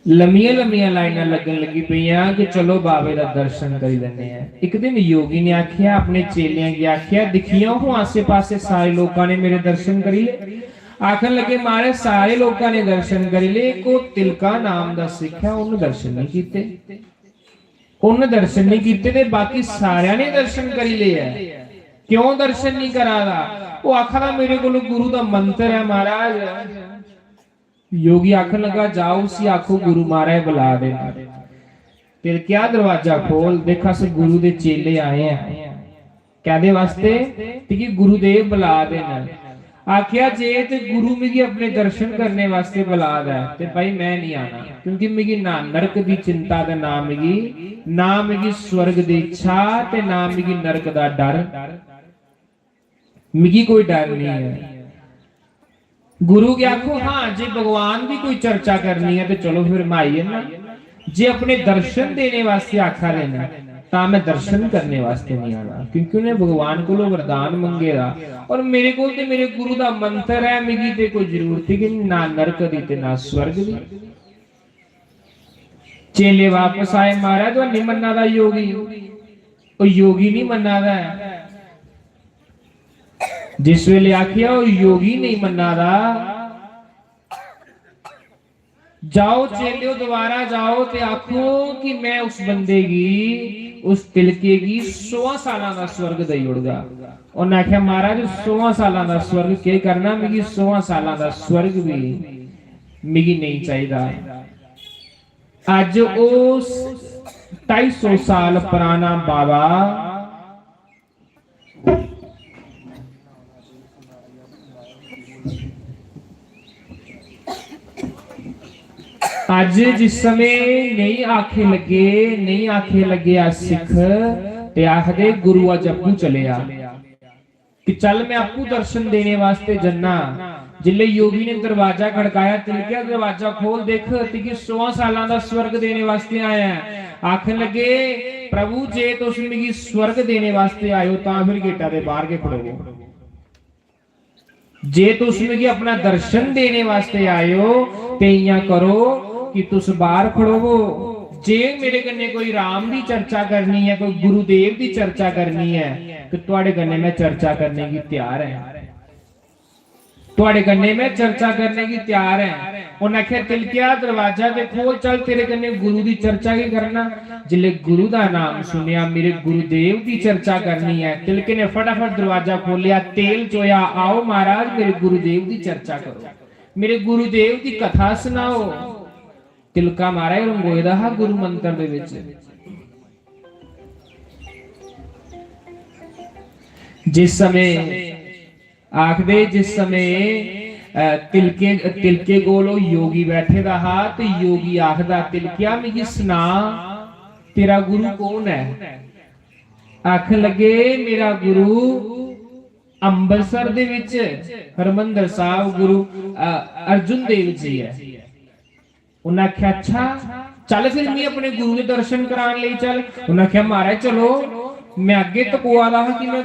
लम्मियां लम्मियां लाइनां लगन लगी पईयां कि चलो बाबे दा दर्शन करी लेने हैं एक दिन योगी ने आखिया अपने चेलियां की आखिया दिखियो हूं आसे पासे सारे लोगों ने मेरे दर्शन करी ले आखन लगे मारे सारे लोगों ने दर्शन करी ले को तिलका नाम दा सिखा उन्हें दर्शन नहीं कीते उन्हें दर्शन नहीं कीते ते बाकी सारियां ने दर्शन करी ले है क्यों दर्शन नहीं करादा वो आखदा मेरे को गुरु दा मंत्र है महाराज योगी आखन लगा जाओ उसी आखो गुरु महाराज बुला दे फिर क्या दरवाजा खोल देखा से गुरु दे चेले आए हैं कहदे वास्ते कि गुरुदेव बुला देना आखिया जे ते गुरु मिगी अपने दर्शन करने वास्ते बुला दे ते भाई मैं नहीं आना क्योंकि मिगी ना नरक दी चिंता ते ना मिगी स्वर्ग दी इच्छा ते ना मिगी नरक दा डर मिगी कोई डर नहीं है गुरु के आखो हाँ जे भगवान की कोई चर्चा करनी है तो चलो फिर माइए ना जे अपने दर्शन देने वास्ते आखा लेना ता मैं दर्शन करने वास्ते नहीं आना क्योंकि उन्हें भगवान को वरदान मंगेगा और मेरे को ते मेरे गुरु दा मंत्र है मिगी ते कोई जरूरत ही ना नरक दी ते ना स्वर्ग दी चेले वापस आए महाराज तो नहीं मन्ना दा योगी ओ योगी नहीं मन्ना दा जिस वेले आखिया वो योगी नहीं मन्ना दा जाओ चेलियो दोबारा जाओ ते आखो कि मैं उस बंदे की उस तिलके की 16 साल का स्वर्ग दई उड़गा उन्हें आख्या महाराज 16 साल का स्वर्ग के करना मिगी 16 साल का स्वर्ग भी मिगी नहीं चाहिए अज उस 250 साल पुराना बाबा आज जिस समय नहीं आखे लगे आ सिख ते आखदे गुरु अज आपू चले आ कि चल मैं आपू दर्शन देने वास्ते जन्ना जिले योगी ने दरवाजा खड़काया, तिलकिया दरवाजा खोल, देख तिकी 100 साल का स्वर्ग देने वास्ते आया है। आखन लगे प्रभु जे तुस मिगी स्वर्ग देने वास्ते आयो तां फिर गेटा दे बाहर के खड़ोवो, जे तुस मिगी अपना दर्शन देने वास्ते आयो ते इयां करो कि तुस बाहर खड़ोवो। जे मेरे कन्ने कोई राम की चर्चा करनी है, कोई गुरुदेव की चर्चा करनी है, तो तुहाडे कन्ने मैं चर्चा करने की तैयार है, तुहाडे कन्ने मैं चर्चा करने की तैयार है। उन्हें आख्या तिलकिया दरवाजा ते खोल, चल तेरे कन्ने गुरु की चर्चा की करना। जिले गुरु का नाम सुनिया, मेरे गुरुदेव की चर्चा करनी है, तिलके ने फटाफट दरवाजा खोलिया, तेल चोया, आओ महाराज मेरे गुरुदेव की चर्चा करो, मेरे गुरुदेव की कथा सुनाओ। तिलका महाराज रंगोए दा गुरु मंत्र दे विच। जिस समय आखदे, जिस समय तिलके कोल योगी बैठे दा हा ते योगी आखदा तिलकिया मिगी सुना तेरा गुरु कौन है। आखन लगे मेरा गुरु अंबरसर दे विच हरमंदर साहब गुरु अर्जुन देव जी है। उन्हें आख्या अच्छा चल फिर मैं अपने गुरु के दर्शन कराने लिए चल। उन्हें आख्या महाराज चलो, मैं अगे तकुआ दा कि मैं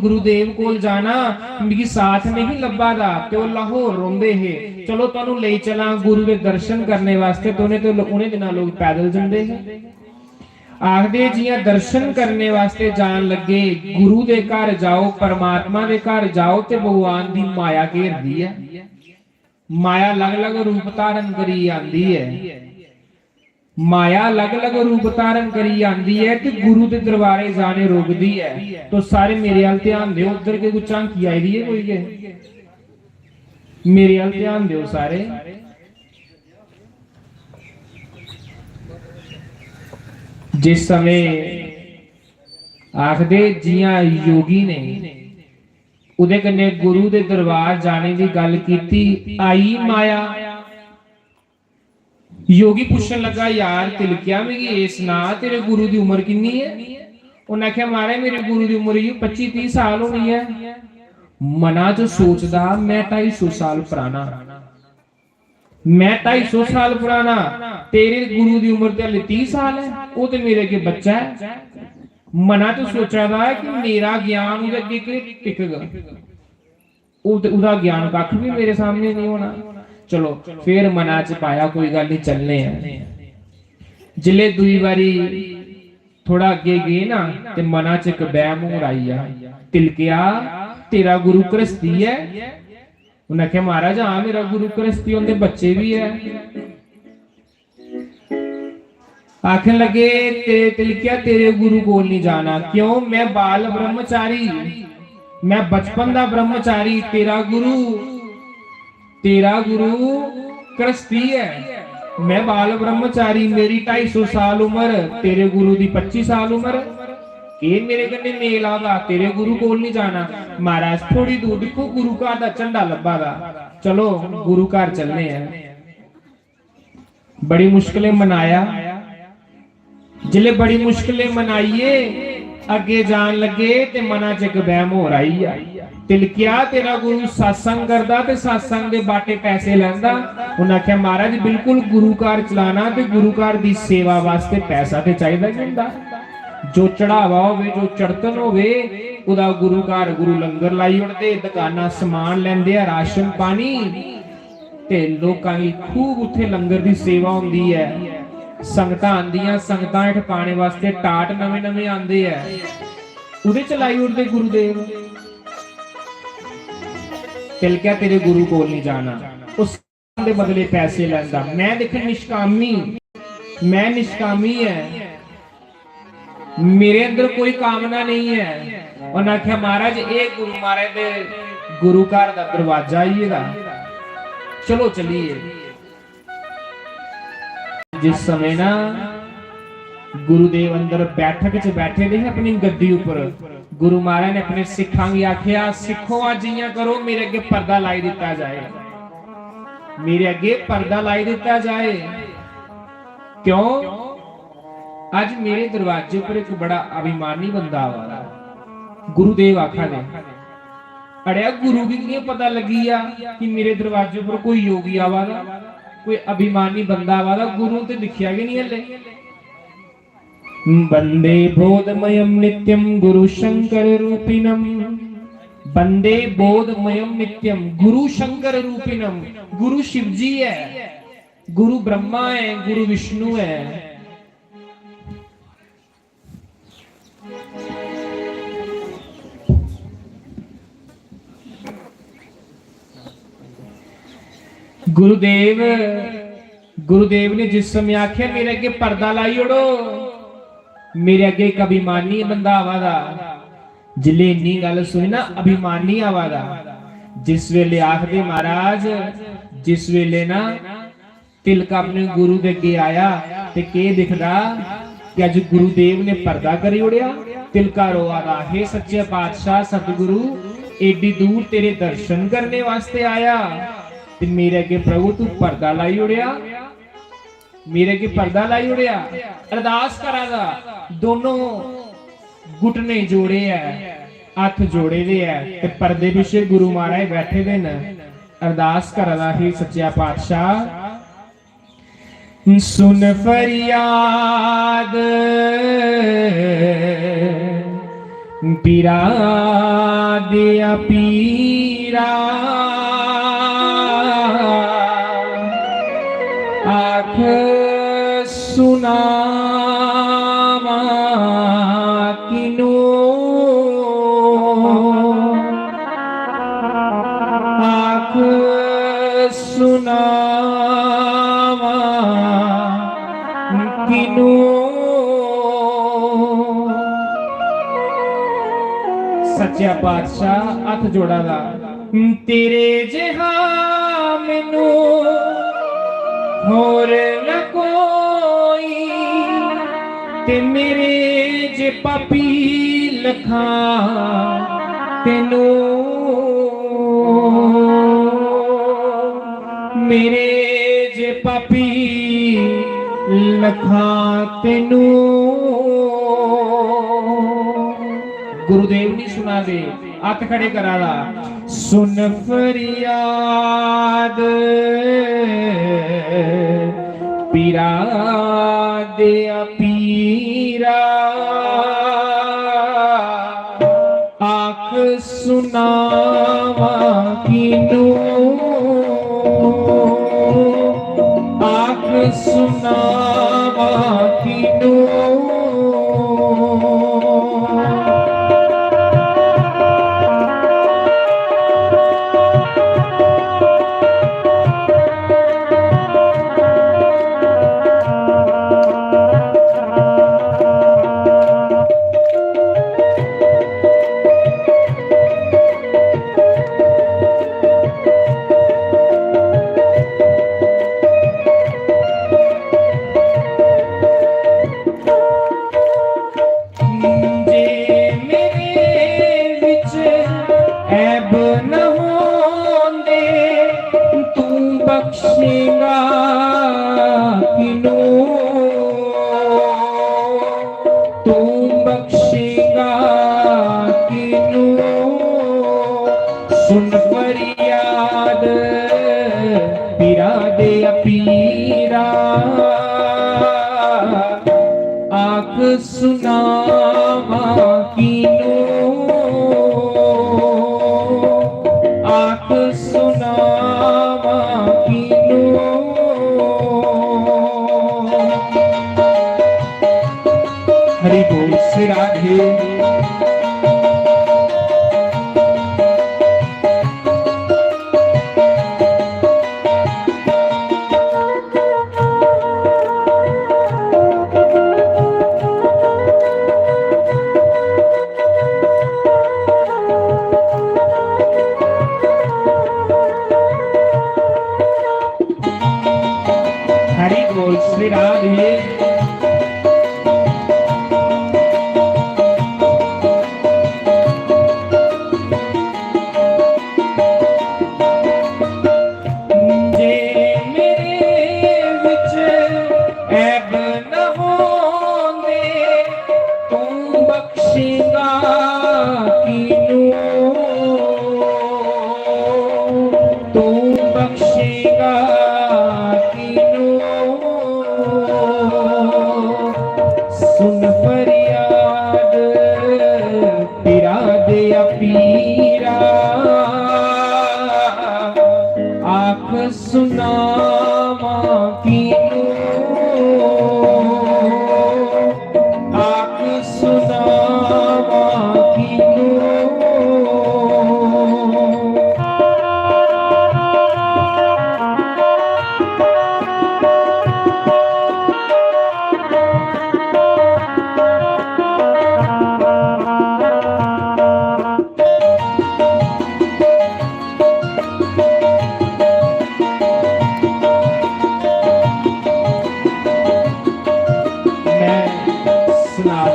गुरुदेव कोल जाना, मिगी साथ नहीं लब्भा दा ते ओ लाहौर रोंदे हे, चलो तुहानू ले चला गुरु के दर्शन करने वास्ते। तो उन्हें दिना लोग पैदल जांदे हे। आखदे जियां दर्शन करने वास्ते जान लगे, गुरु दे घर जाओ, परमात्मा दे घर जाओ ते भगवान दी माया घेरदी है। माया अलग अलग रूप धारण करी आंदी है, माया अलग अलग रूप धारण करी आंदी है कि गुरु के दरबारे जाने रोकदी है। तो सारे मेरे हाल ध्यान दो, उधर के कुछ झांकी आई दी है कोई के, मेरे हाल ध्यान दो सारे। जिस समय आखदे जियां योगी ने उदे कन्ने गुरु दे दरबार जाने की गल कीती, आई माया। योगी पूछन लगा यार तिलकिया मिगी ये सुना तेरे गुरु की उम्र कितनी है। उन्हें आख्या महाराज मेरे गुरु की उम्र 25-30 साल होनी है। मना च सोचदा मैं 250 साल पुराना, मैं 250 साल पुराना, तेरे गुरु की उम्र तो 30 साल है, वो तो मेरे के बच्चा है। मना तो सोचा था कि मेरा ज्ञान उधर टिकेगा, उदा ज्ञान कख भी मेरे सामने नहीं होना। चलो फिर मना च पाया कोई गल नहीं चलने हैं। जिले दुई बारी थोड़ा अगे गए ना ते मना च एक बैम हो आई आ, तिलकिया तेरा गुरु कृस्ती है। उन्हें आख्या महाराज हाँ मेरा गुरु कृस्ती, उनके बच्चे भी है। आखन लगे तिलकिया तेरे गुरु कोल नहीं जाना, क्यों मैं बाल ब्रह्मचारी, मैं बचपन दा ब्रह्मचारी, तेरा गुरु कृस्ती है, मैं बाल ब्रह्मचारी, मेरी 250 साल उम्र, तेरे गुरु दी 25 साल उम्र, ये मेरे कन्ने मेल आदा, तेरे गुरु कोल नहीं जाना। महाराज थोड़ी दूर देखो गुरु घर दा झंडा लब्भा दा, चलो गुरु घर चलने हैं। बड़ी मुश्किलें मनाया, जिले बड़ी मुश्किलें मनाइए अगे जान लगे ते मना च एक बहम हो रही है। तिलकिया तेरा गुरु सत्संग करदा ते सत्संग दे बाटे पैसे लैंदा। उन्हें आख्या महाराज बिल्कुल गुरु घर चलाना ते गुरु घर दी सेवा वास्ते पैसा ते चाहिदा ही हुंदा, जो चढ़ावा होवे जो चढ़तन होवे उदा गुरु घर गुरु लंगर लाई उड़दे, दुकाना समान लैंदे आ, राशन पानी ते लोकां दी खूब उत्थे लंगर दी सेवा हुंदी है। संगतां आंदियां, संगतां हेठ पाने वास्ते टाट नवे नवे आंदे है, उहदे च लाई उड़दे गुरुदेव। तिलकिया तेरे गुरु कोल नहीं जाना, उस दे बदले पैसे लैंदा। मैं देख निष्कामी, मैं निष्कामी है, मेरे अंदर कोई कामना नहीं है। उन्हें आख्या महाराज ये गुरु महाराज दे गुरु घर दा दरवाजा ही है, चलो चलिए। जिस समय ना गुरुदेव अंदर बैठक च बैठे थे अपनी गद्दी ऊपर, गुरु महाराज ने अपने सिखां की आख्या सिखो अज इयां करो मेरे अगे पर्दा लाई दिता जाए, मेरे अगे पर्दा लाई दिता जाए। क्यों? आज मेरे दरवाजे पर एक बड़ा अभिमानी बंदा आ, गुरुदेव आखा ने अड़िया गुरु की नहीं पता लगी आ कि मेरे दरवाजे पर कोई योगी आवागा, कोई अभिमानी बंदा आवागा, गुरु तो दिखिया कि नहीं हले। वंदे बोधमयम नित्यम गुरु शंकर रूपिणम, वंदे बोधमयम नित्यम गुरु शंकर रूपिणम। गुरु शिव जी है, गुरु ब्रह्मा है, गुरु विष्णु है। गुरुदेव गुरुदेव ने जिस समय आख्या मेरे अगे पर्दा लाई ओड़ो, मेरे अगे एक अभिमानी बंदा आवादा, जिले इन्नी गल सुनी ना अभिमानी आवादा, जिस वेले आखदे महाराज जिस वेले ना तिलका अपने गुरु दे अगे आया ते के दिखदा कि अज गुरुदेव ने पर्दा करी ओड़िया। तिलका रोआदा, हे सच्चे पातशाह सतगुरु एडी दूर तेरे दर्शन करने वास्ते आया ते मेरे अगे प्रभु तू पर्दा लाई उड़िया, मेरे अगे पर्दा लाई उड़िया। अरदास करादा, दोनों घुटने जोड़े है, हथ जोड़े दे है ते पर्दे पिछे गुरु महाराज बैठे दे न। अरदास करादा, हे सच्चा पातशाह सुन फरियाद पीरा दिया पीरा, आँख सुनावा किनो, आँख सुनावा किनो। सच्चा पातशाह हथ जोड़ा दा, तेरे जिहा मैनू होर न कोई, ते मेरे जे पापी लखा तेनू, मेरे जे पापी लखा तेनू। गुरुदेव नहीं सुना दे, हथ खड़े करा दा, सुन फरियाद पीरा दिया पीरा, आँख सुनावा किनू, आँख सुनावा किनू। बख्शेगा किनू, तू बख्शेगा किनू। सुन फरियाद पीरा दे पीरा, आँख सुनावा किनू, आँख सुनावा किनू। हरि बोल श्री राधे। हरि बोल श्री राधे। बख्शेगा किनू,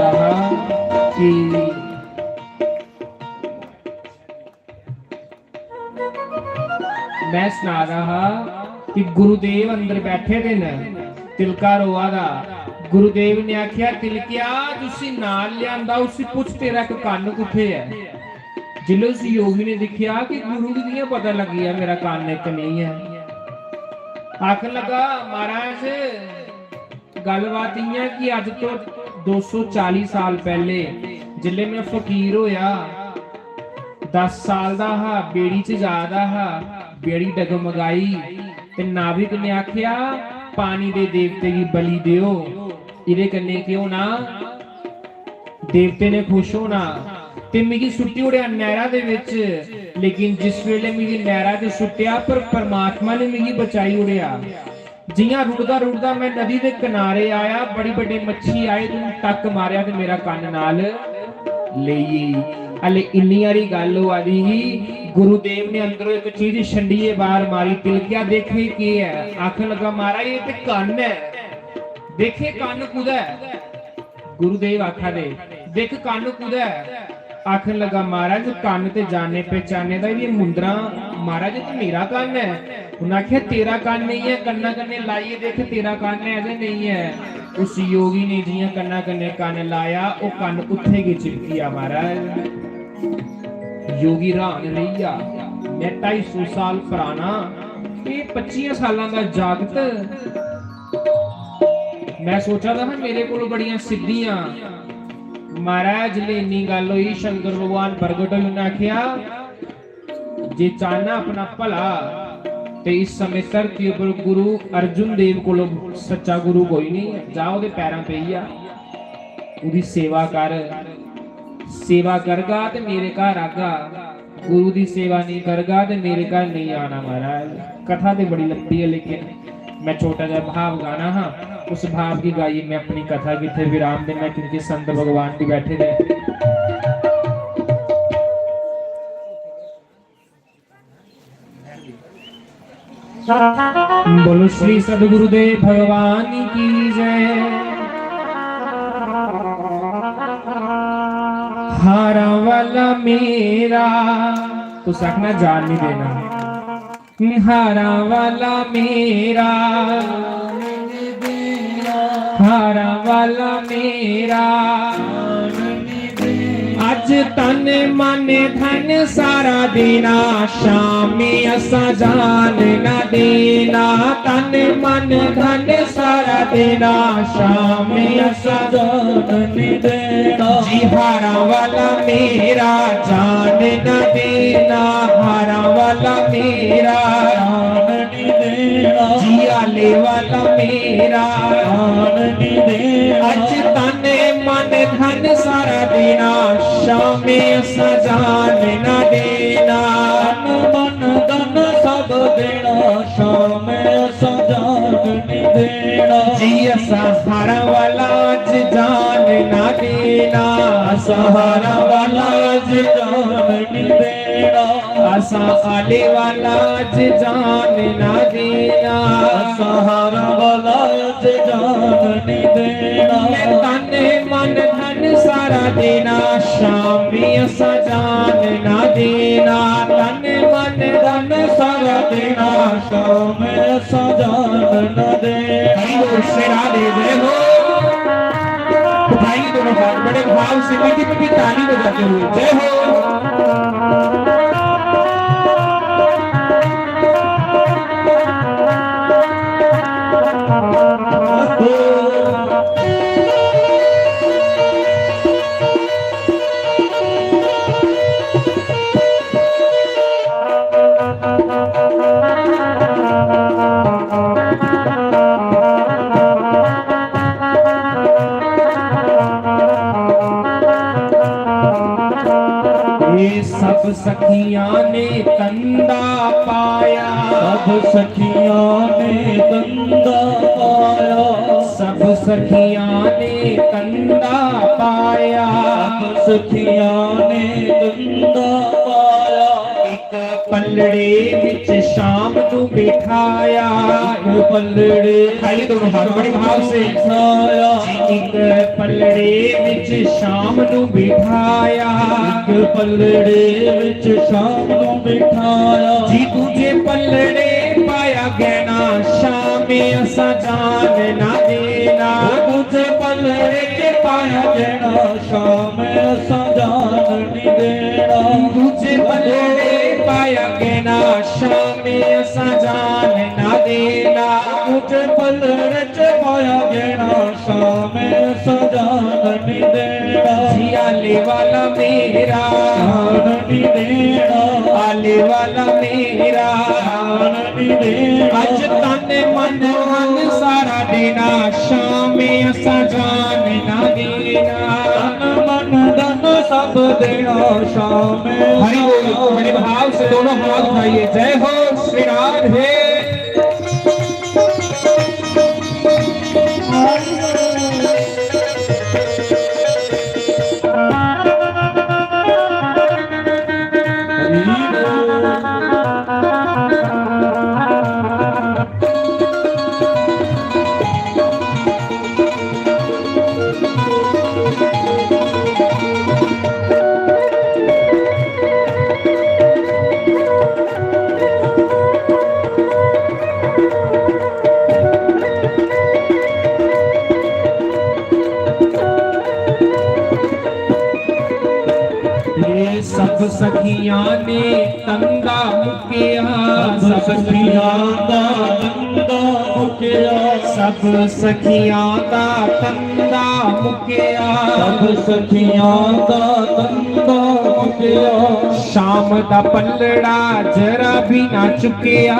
रहा कि मैं सुना रहा कि गुरुदेव अंदर बैठे थे न, तिलका रोआ दा। गुरुदेव ने आख्या तिलकिया तुसी नाल लियांदा उसी पुछ तेरा एक कन्न कुत्थे है। जिल्ले उस योगी ने देखा कि गुरु की कियां पता लग गया मेरा कन्न एक नहीं है। आखन लगा महाराज गलबात इयां कि अज तो 240 साल पहले जिल्ले मैं फकीर होया 10 साल दा हा, बेड़ी च जादा हा, बेड़ी डगमगाई ते नाविक ने आख्या पानी दे देवते की बलि दियो, इहदे कन्ने क्यों ना देवते ने खुश होना। ते मिगी सुट्टी उड़िया नहरा दे विच, लेकिन जिस वेले मिगी नहरा ते सुट्टिया पर परमात्मा ने मिगी बचाई उड़िया। जियां रुड़दा रुड़दा मैं नदी दे किनारे आया, बड़ी बड़ी मच्छी आए तुम टक मारिया ते मेरा कन्न नाल लेई। हले इन्नी हारी गल होआ दी ही, गुरुदेव ने अंदरों एक चीज छंडिए बाहर मारी। तिलकिया देखे की है? आखन लगा महाराज ये ते कन्न है, देखे कन्न कुदा है। गुरुदेव आखा दे देख कन्न कुदा है। आखन लगा महाराज कन्न ते जाने पहचाने दा ये मुंदरा महाराज ते मेरा कन्न है। उन्हें आख्या तेरा कन्न नहीं है, कन्ना कन्ने लाइए देख तेरा कन्न है ऐसे नहीं है। उस योगी ने जियां कन्ना कन्ने कन्न लाया वो कन्न उत्थे गए चिपकिया। महाराज योगी रान रहिया, मैं 250 साल पुराना ये 25 सालों का जागत। मैं सोचा था मेरे को बड़ियां सिद्धियां। महाराज ले इन्नी गल हुई, शंकर भगवान प्रगट होए, उन्हें आख्या जे चाहना अपना भला ते इस समय धरती पर गुरु अर्जुन देव को सच्चा गुरु कोई नहीं, जा ओदे पैरां पे ही आ, ओदी सेवा कर। सेवा करगा ते मेरे घर आगा, गुरु दी सेवा नहीं करगा ते मेरे घर नहीं आना। महाराज कथा तो बड़ी लंबी है, लेकिन मैं छोटा सा भाव गाना हाँ, उस भाव की गाई मैं अपनी कथा किथे विराम देना, क्योंकि संत भगवान भी बैठे थे। बोलो श्री सद्गुरुदेव भगवान की जय। हारा वाला मेरा तो सकना जान नहीं देना। हारा वाला मेरा, हारा वाला मेरा, अज तन मन धन सारा देना, शामी असा जान न देना। तन मन धन सारा देना, शामी असा जान न देना। जी हारा वाला मेरा जान न देना, हारा वाला मेरा जान न देना। जी आले वाला मेरा जान न देना। अज तन मन धन सारा देना, शामे सजान न देना। मन धन सब देना, शामे सजान न देना। जी सहारा वाला अज जान न देना, सहारा वाला अज जान न देना। असा आले वाला अज जान न देना, सहारा वाला अज जान न देना। तन मन धन सारा देना, शामी असा जान न देना। तन मन धन सारा देना, शामी असा जान न देना। शेरा दे दे हो भाई, दोनों बड़े भाव से मीठी मीठी ताली बजाते हुए जय हो। सब सखियां ने कंदा पाया, सब सखियां ने कंदा पाया। सब सखियां ने कंदा पाया, सब सखियां ने कंदा पाया। एक पल्लड़े विच शाम नू बिठाया, पल्लड़े खाली दोनों हाथ बड़े भाव से बिठाया, एक पल्लड़े विच शाम नू बिठाया, एक पल्लड़े विच शाम नू बिठाया, जी तुझे पल्लड़े पाया गहना शामे असा जान ना देना, तुझे पल्लड़े च पाया गहना शाम असा जान नहीं देना, तुझे पल्लड़े पाया गहना शामे असा जान ना देना, तुझे पल्लड़े च पाया गहना शाम असा जान नहीं देना, जी आले वाला मेरा जान नहीं देना, आले वाला मेरा जान नहीं देना, अज तन मन मन सारा देना शामे असा जान ना देना, तन मन धन सब देना शाम हरि बोल बड़े भाव से दोनों हाथ उठाइए, जय हो श्री राधे। ये सब सखियां ने तंगा मुकिया, सब सखियां दा तंदा मुकिया, सब सखियां दा तंदा मुकिया, सब सखियां दा तंदा मुकिया, शाम दा पल्लड़ा जरा भी ना चुकिया,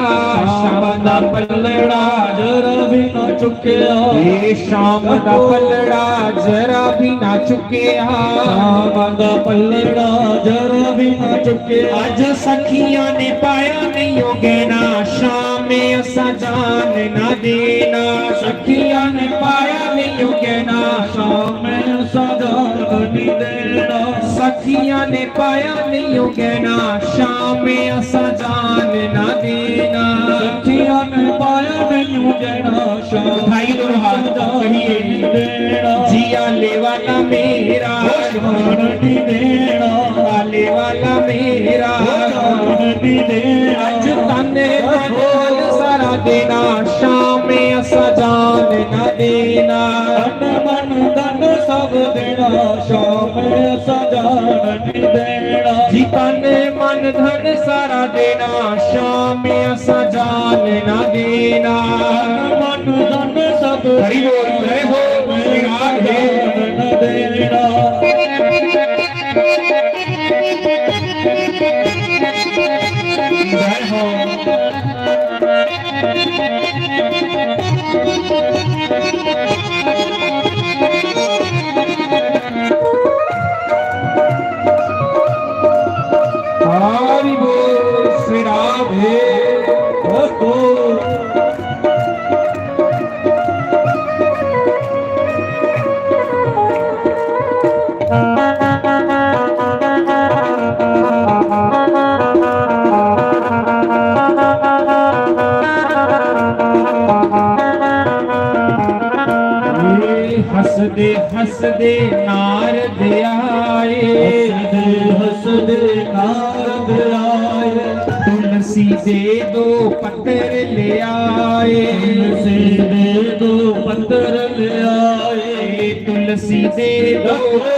शाम दा पल्लड़ा जरा भी ना चुकिया, ये शाम दा पल्लड़ा जरा भी ना चुकिया, शाम दा पल्लड़ा जरा भी ना चुकिया, अज सखियां ने पाया नहीं हो गहना शामे असा जान ना देना, सखियां ने पाया नहीं हो गहना शाम असा जान नहीं देना, सखियां ने पाया नहीं हो गहना शामे असा जान ना देना, सखियां ने पाया नहीं हो गहना शाम भाई दोनों हाथ कहिए, देना, जी आले वाला मेरा जान नहीं देना, आले वाला मेरा जान नहीं देना, अज तने मन सारा देना शामे असा जान ना देना, तन मन धन सब देना शाम असा जान नहीं देना, जी तने मन धन सारा देना शामे असा जान ना देना, मन धन सब हरि बोल जय हो श्री राधे। न देना, जय हो हरि बोल श्री राधे। हसदे हसदे नारद आए, हसदे नारद आए, तुलसी दे दो पत्थर ले आए, तुलसी दे दो पत्थर ले आए, तुलसी दे दो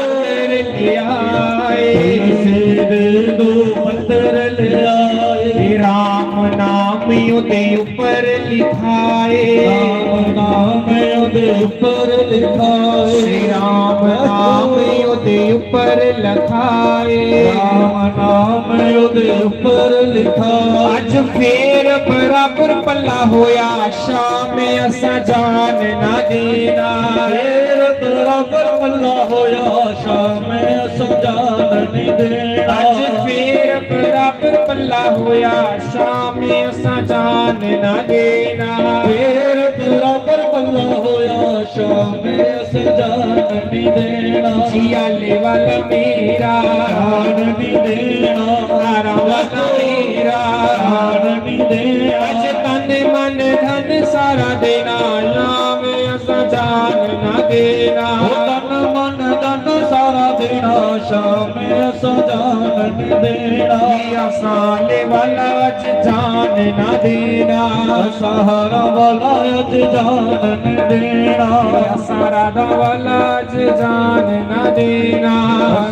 पत्थर ले आए, तुलसी दे दो पत्थर ले आए, राम नाम उदे ऊपर लिखाए, राम नाम उदे ऊपर लिखाए, श्री राम नाम उदे ऊपर लिखाए, राम नाम उदे ऊपर लिखाए, अज फेर बराबर पल्ला होया शाम असा जान ना देना, फेर बराबर पल्ला होया शाम असा जान नहीं देना, अज फेर बराबर पल्ला होया शाम असा जान ना देना, फेर बराबर पल्ला होया शाम असा जान नहीं देना, जी आले वाला मेरा जान नहीं देना, हारा वाला मेरा मेरा जान नहीं देना अज तन मन धन सारा देना नाम असा जान ना देना तन मन धन सारा देना शाम असा जान नहीं देना साले वाला अज जान ना देना सहारा वाला अज जान नहीं देना सारा वाला अज जान ना देना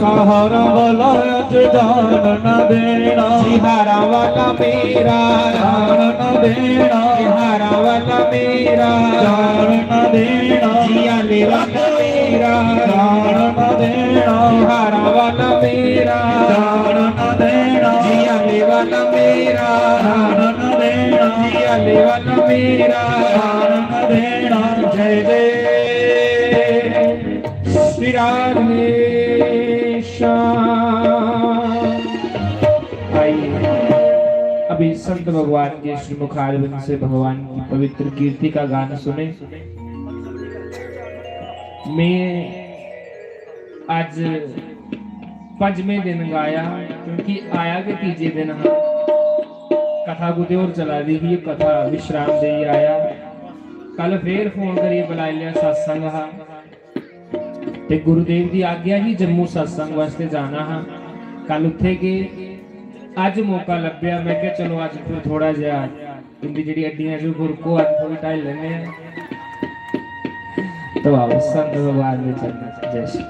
सहारा वाला अज जान न देना सिहारा वाला मेरा जान न देना सिहारा वाला मेरा जान न देना जिया ले वाला मेरा जान न देना सिहारा वाला मेरा जान न देना जिया ले वाला मेरा जान न देना जिया ले वाला मेरा जान न देना जय जय श्री राधे श्याम। आइए अभी संत भगवान के श्री मुखारविंद से भगवान की पवित्र कीर्ति का गान सुने। मैं आज पंजवें दिन गाया क्योंकि आया के तीजे दिन हाँ कथा कुछ और चला दी ही कथा विश्राम दे आया कल फिर फोन करिए बुला लिया सत्संग हा ते गुरुदेव की आज्ञा ही जम्मू सत्संग वास्ते जाना हा कल उत्थे के अज मौका लभ्या मैं क्या चलो अज फिर थोड़ा जिहा इनकी जी अड्डियां जो गुरको अज थोड़ी ढाई लेने तो आओ संत भगवान में चलना। जय श्री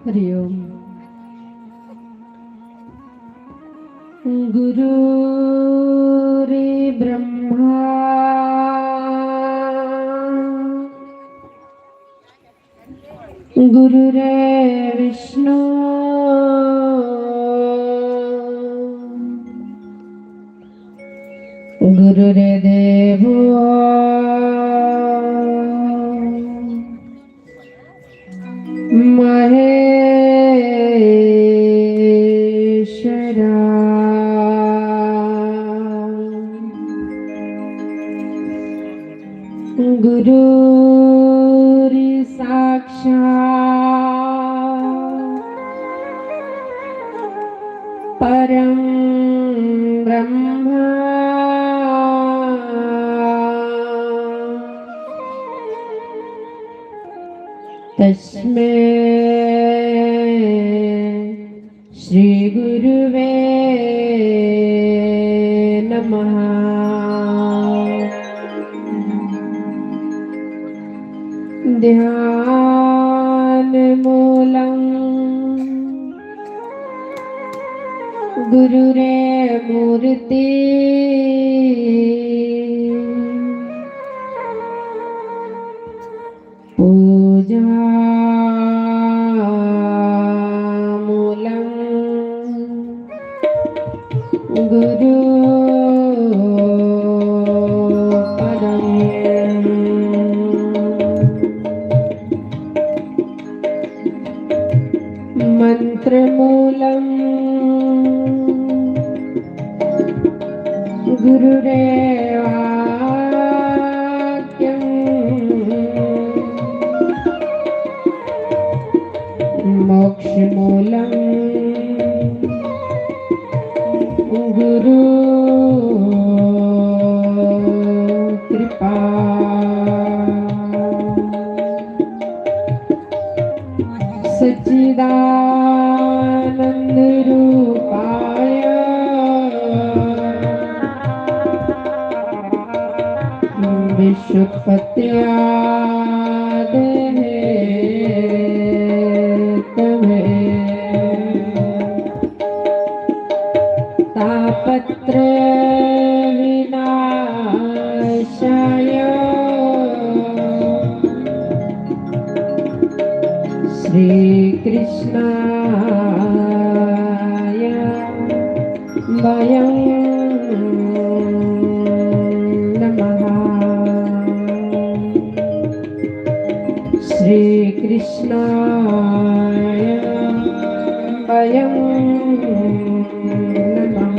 हरिओम। गुरु रे ब्रह्मा गुरु रे विष्णु गुरु रे देवो महेश्वरा गुरु साक्षात् परम ब्रह्म तस्मै श्री गुरुवे नमः। ध्यान मूलम गुरुरे मूर्ति पूजा मूलम गुरु मंत्रमूलम गुरुरेवाक्यं मोक्षमूलम गुरु कृपा सच्चिदानंद रूपाय विश्वोत्पत्त्यादि हेतवे तापत्रय विनाशाय श्री कृष्णाय वयं नमः। श्री कृष्णाय वयं नमः।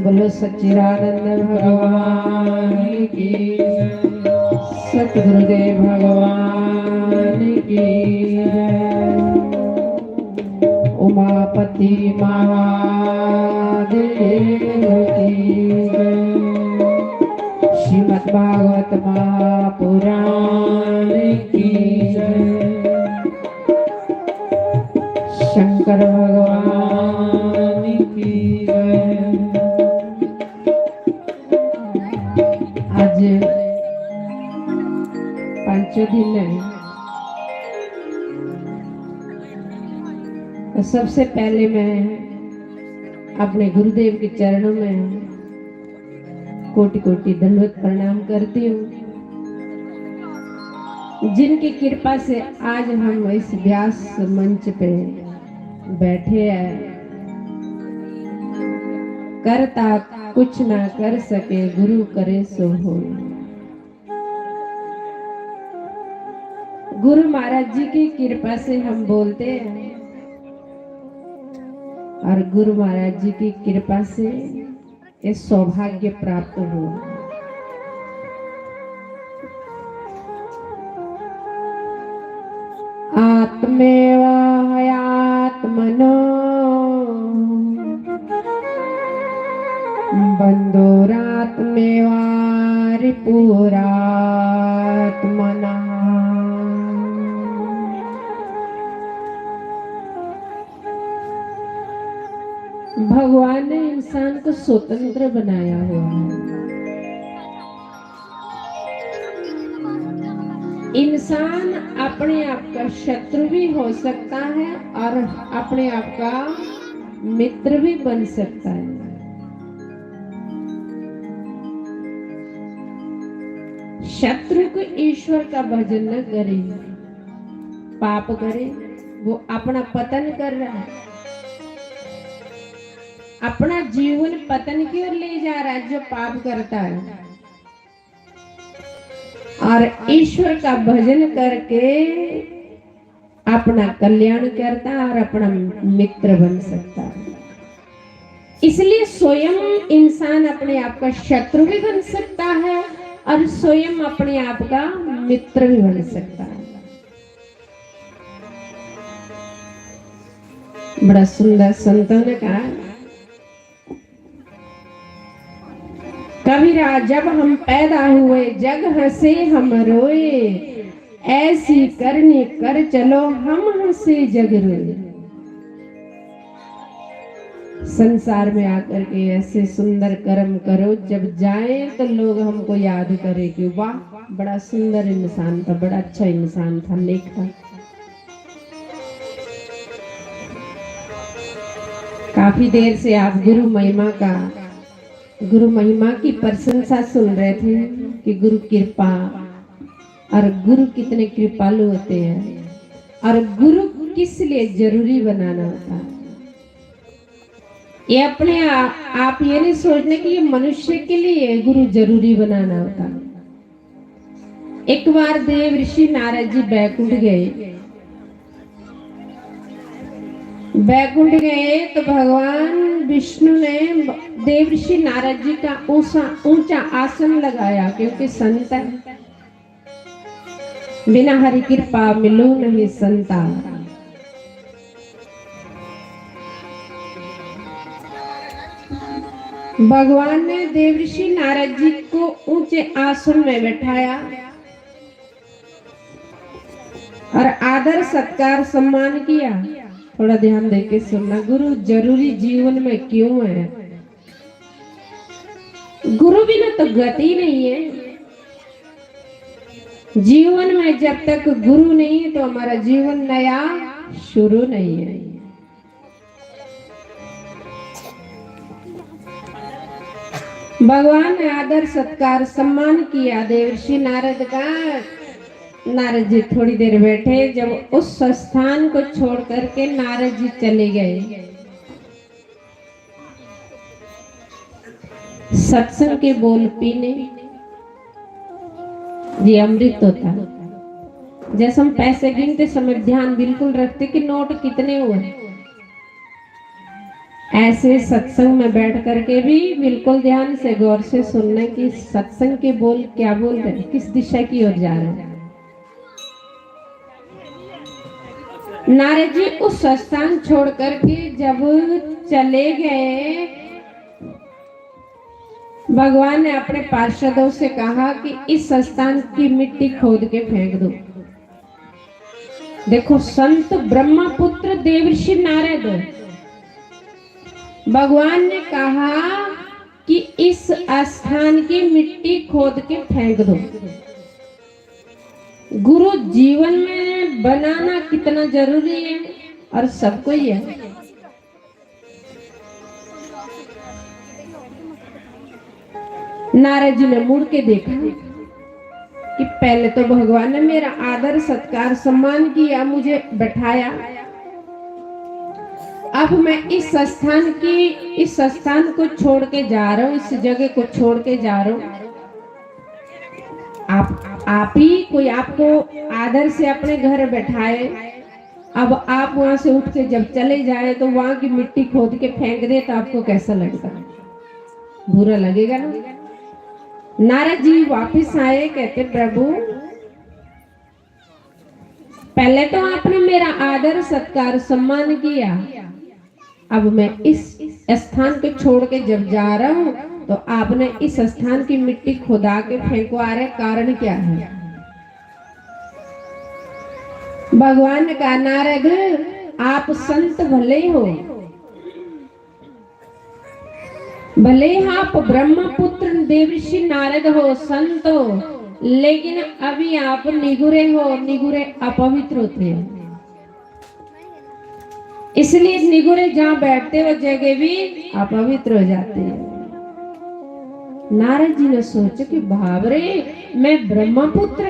बोलो सच्चिदानंद भगवान की, सतगुरुदेव भगवान की उमापति महादेव की श्रीमद् भागवत महापुराण की शंकर भगवान की आज पांचों दिन है। तो सबसे पहले मैं अपने गुरुदेव के चरणों में कोटि कोटि दंडवत प्रणाम करती हूँ, जिनकी कृपा से आज हम इस व्यास मंच पे बैठे हैं। करता कुछ ना कर सके गुरु करे सो हो। गुरु महाराज जी की कृपा से हम बोलते हैं और गुरु महाराज जी की कृपा से ये सौभाग्य प्राप्त हुआ। आत्मेव हयात्मनो बंधुरात्मेव रिपुरात्मनः। भगवान ने इंसान को स्वतंत्र बनाया हुआ है। इंसान अपने आप का शत्रु भी हो सकता है और अपने आप का मित्र भी बन सकता है। शत्रु को ईश्वर का भजन न करे, पाप करे, वो अपना पतन कर रहा है, अपना जीवन पतन की ओर ले जा रहा है जो पाप करता है। और ईश्वर का भजन करके अपना कल्याण करता है और अपना मित्र बन सकता है। इसलिए स्वयं इंसान अपने आप का शत्रु भी बन सकता है और स्वयं अपने आप का मित्र भी बन सकता है। बड़ा सुंदर संतों ने कहा, कबीरा जब हम पैदा हुए जग हंसे हम रोए, ऐसी करनी कर चलो हम हंसे जग रोए। संसार में आकर के ऐसे सुंदर कर्म करो, जब जाए तो लोग हमको याद करें कि वाह बड़ा सुंदर इंसान था, बड़ा अच्छा इंसान था, नेक था। काफी देर से आप गुरु महिमा की प्रशंसा सुन रहे थे कि गुरु कृपा और गुरु कितने कृपालु होते हैं और गुरु किस लिए जरूरी बनाना होता है। ये अपने आप ये नहीं सोचने कि ये मनुष्य के लिए गुरु जरूरी बनाना होता। एक बार देव ऋषि नारद जी बैकुंठ गए तो भगवान विष्णु ने देव ऋषि नारद जी का ऊंचा आसन लगाया, क्योंकि संत है, बिना हरि कृपा मिलो नहीं संता। भगवान ने देवर्षि नारद जी को ऊंचे आसन में बैठाया और आदर सत्कार सम्मान किया। थोड़ा ध्यान देके सुनना, गुरु जरूरी जीवन में क्यों है। गुरु बिना तो गति नहीं है। जीवन में जब तक गुरु नहीं है तो हमारा जीवन नया शुरू नहीं है। भगवान ने आदर सत्कार सम्मान किया देवर्षि नारद का। नारद जी थोड़ी देर बैठे, जब उस स्थान को छोड़ करके नारद जी चले गए, सत्संग के बोल पीने, ये अमृत होता है। जैसे हम पैसे गिनते समय ध्यान बिल्कुल रखते कि नोट कितने हुए, ऐसे सत्संग में बैठ करके भी बिल्कुल ध्यान से गौर से सुनना कि सत्संग के बोल क्या बोल रहे हैं, किस दिशा की ओर जा रहे हैं। नारद जी उस स्थान छोड़ करके जब चले गए, भगवान ने अपने पार्षदों से कहा कि इस स्थान की मिट्टी खोद के फेंक दो। देखो, संत ब्रह्मपुत्र देवर्षि नारद, भगवान ने कहा कि इस स्थान की मिट्टी खोद के फेंक दो। गुरु जीवन में बनाना कितना जरूरी है, और सबको ही है। नारद जी ने मुड़ के देखा कि पहले तो भगवान ने मेरा आदर सत्कार सम्मान किया, मुझे बैठाया, अब मैं इस स्थान को छोड़ के जा रहा हूँ, इस जगह को छोड़ के जा रहा हूँ। आप ही कोई आपको आदर से अपने घर बैठाए, अब आप वहां से उठ के जब चले जाए तो वहां की मिट्टी खोद के फेंक दे, तो आपको कैसा लगता? बुरा लगेगा ना। नारद जी वापस आए, कहते प्रभु पहले तो आपने मेरा आदर सत्कार सम्मान किया, अब मैं इस स्थान को छोड़ के जब जा रहा हूँ तो आपने इस स्थान की मिट्टी खुदा के फेंकवा रहे, कारण क्या है? भगवान ने कहा नारद आप संत भले हो, भले आप ब्रह्मपुत्र देवर्षि नारद हो, संत हो, लेकिन अभी आप निगुरे हो, निगुरे अपवित्र होते हो। इसलिए निगुरे जहां बैठते वो जगह भी अपवित्र हो जाते हैं। नारद जी ने सोचा कि बाबरे, मैं ब्रह्मपुत्र।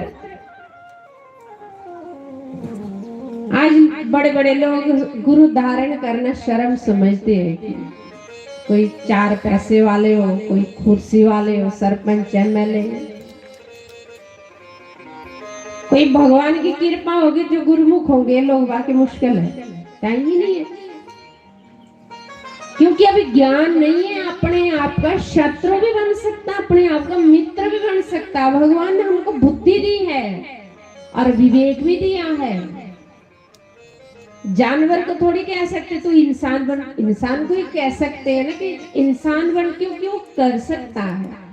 आज बड़े बड़े लोग गुरु धारण करना शर्म समझते हैं। कोई 4 पैसे वाले हो, कोई कुर्सी वाले हो, सरपंच एमएलए, कोई भगवान की कृपा होगी जो गुरुमुख होंगे लोग, बाकी मुश्किल है, टाइम ही नहीं है। क्योंकि अभी ज्ञान नहीं है, अपने आप का शत्रु भी बन सकता, अपने आप का मित्र भी बन सकता। भगवान ने हमको बुद्धि दी है और विवेक भी दिया है। जानवर को थोड़ी कह सकते तू इंसान बन, इंसान को ही कह सकते हैं ना कि इंसान बन क्यों कर सकता है।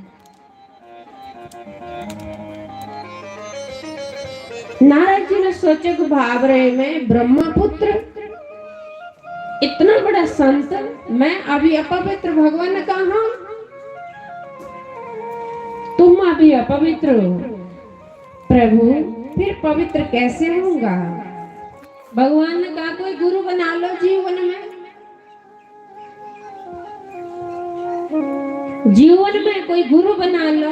नारद जी ने सोचा कि भाव रहे मैं ब्रह्मपुत्र, इतना बड़ा संत, मैं अभी अपवित्र। भगवान ने कहा तुम अभी अपवित्र हो। प्रभु फिर पवित्र कैसे होगा? भगवान ने कहा कोई गुरु बना लो जीवन में, जीवन में कोई गुरु बना लो,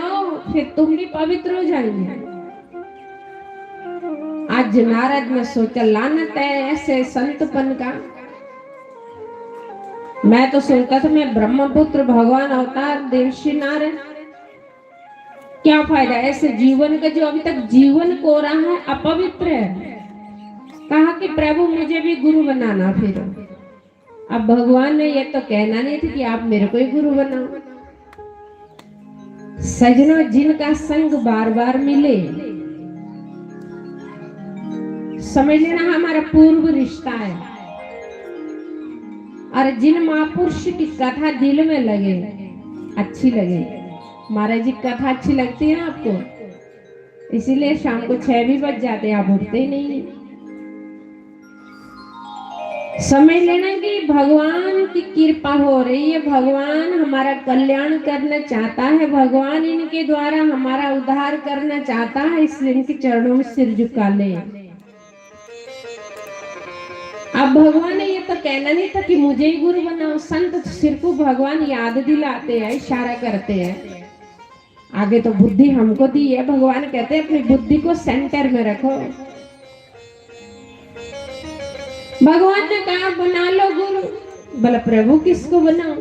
फिर तुम भी पवित्र हो जाएंगे। आज नारद ने सोचा लानत है ऐसे संतपन का। मैं तो सोचता था मैं ब्रह्मपुत्र भगवान अवतार देवर्षि नारद, क्या फायदा ऐसे जीवन का जो अभी तक जीवन को रहा है अपवित्र है। कहा कि प्रभु मुझे भी गुरु बनाना। फिर अब भगवान ने ये तो कहना नहीं था कि आप मेरे को ही गुरु बनाओ। सजनों, जिनका संग बार बार मिले, समझ लेना हमारा पूर्व रिश्ता है। और जिन महापुरुष की कथा दिल में लगे, अच्छी लगे, महाराज जी कथा अच्छी लगती है ना आपको, इसीलिए शाम को 6 भी बज जाते हैं, आप उठते ही नहीं। समझ लेना कि भगवान की कृपा हो रही है, भगवान हमारा कल्याण करना चाहता है, भगवान इनके द्वारा हमारा उद्धार करना चाहता है, इसलिए इनके चरणों में सिर झुका ले। अब भगवान ने ये तो कहना नहीं था कि मुझे ही गुरु बनाओ। संत सिर को भगवान याद दिलाते हैं, इशारा करते हैं। आगे तो बुद्धि हमको दी है, भगवान कहते हैं अपनी बुद्धि को सेंटर में रखो। भगवान ने कहा बना लो गुरु। बोला प्रभु किसको बनाओ?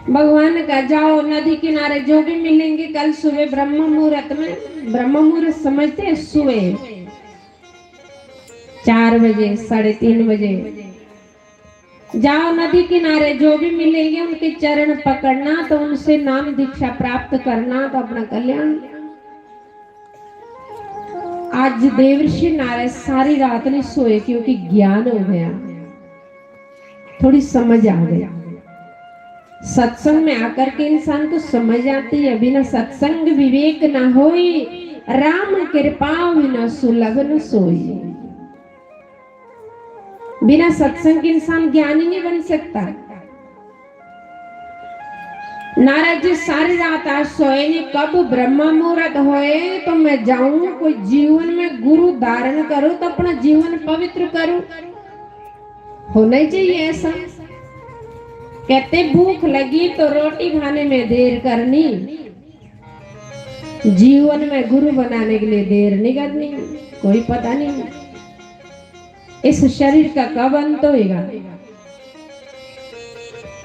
भगवान ने कहा जाओ नदी किनारे जो भी मिलेंगे कल सुबह ब्रह्म मुहूर्त में, ब्रह्म मुहूर्त समझते हैं सुबह 4 बजे 3:30 बजे, जाओ नदी किनारे जो भी मिलेंगे उनके चरण पकड़ना, तो उनसे नाम दीक्षा प्राप्त करना, तो अपना कल्याण। आज देवर्षि नारद सारी रात नहीं सोए क्योंकि ज्ञान हो गया, थोड़ी समझ आ गई। सत्संग में आकर के इंसान को समझ आती है, बिना सत्संग विवेक ना होई, राम कृपा बिना सुलभ न सोई। बिना सत्संग इंसान ज्ञानी नहीं बन सकता। नारद जी सारी रात आज सोए नहीं, कब ब्रह्मा मुहूर्त होए तो मैं जाऊं कोई जीवन में गुरु धारण करूं तो अपना जीवन पवित्र करूं, होना ही चाहिए ऐसा। कहते भूख लगी तो रोटी खाने में देर करनी, जीवन में गुरु बनाने के लिए देर नहीं करनी। कोई पता नहीं इस शरीर का कब अंत होएगा।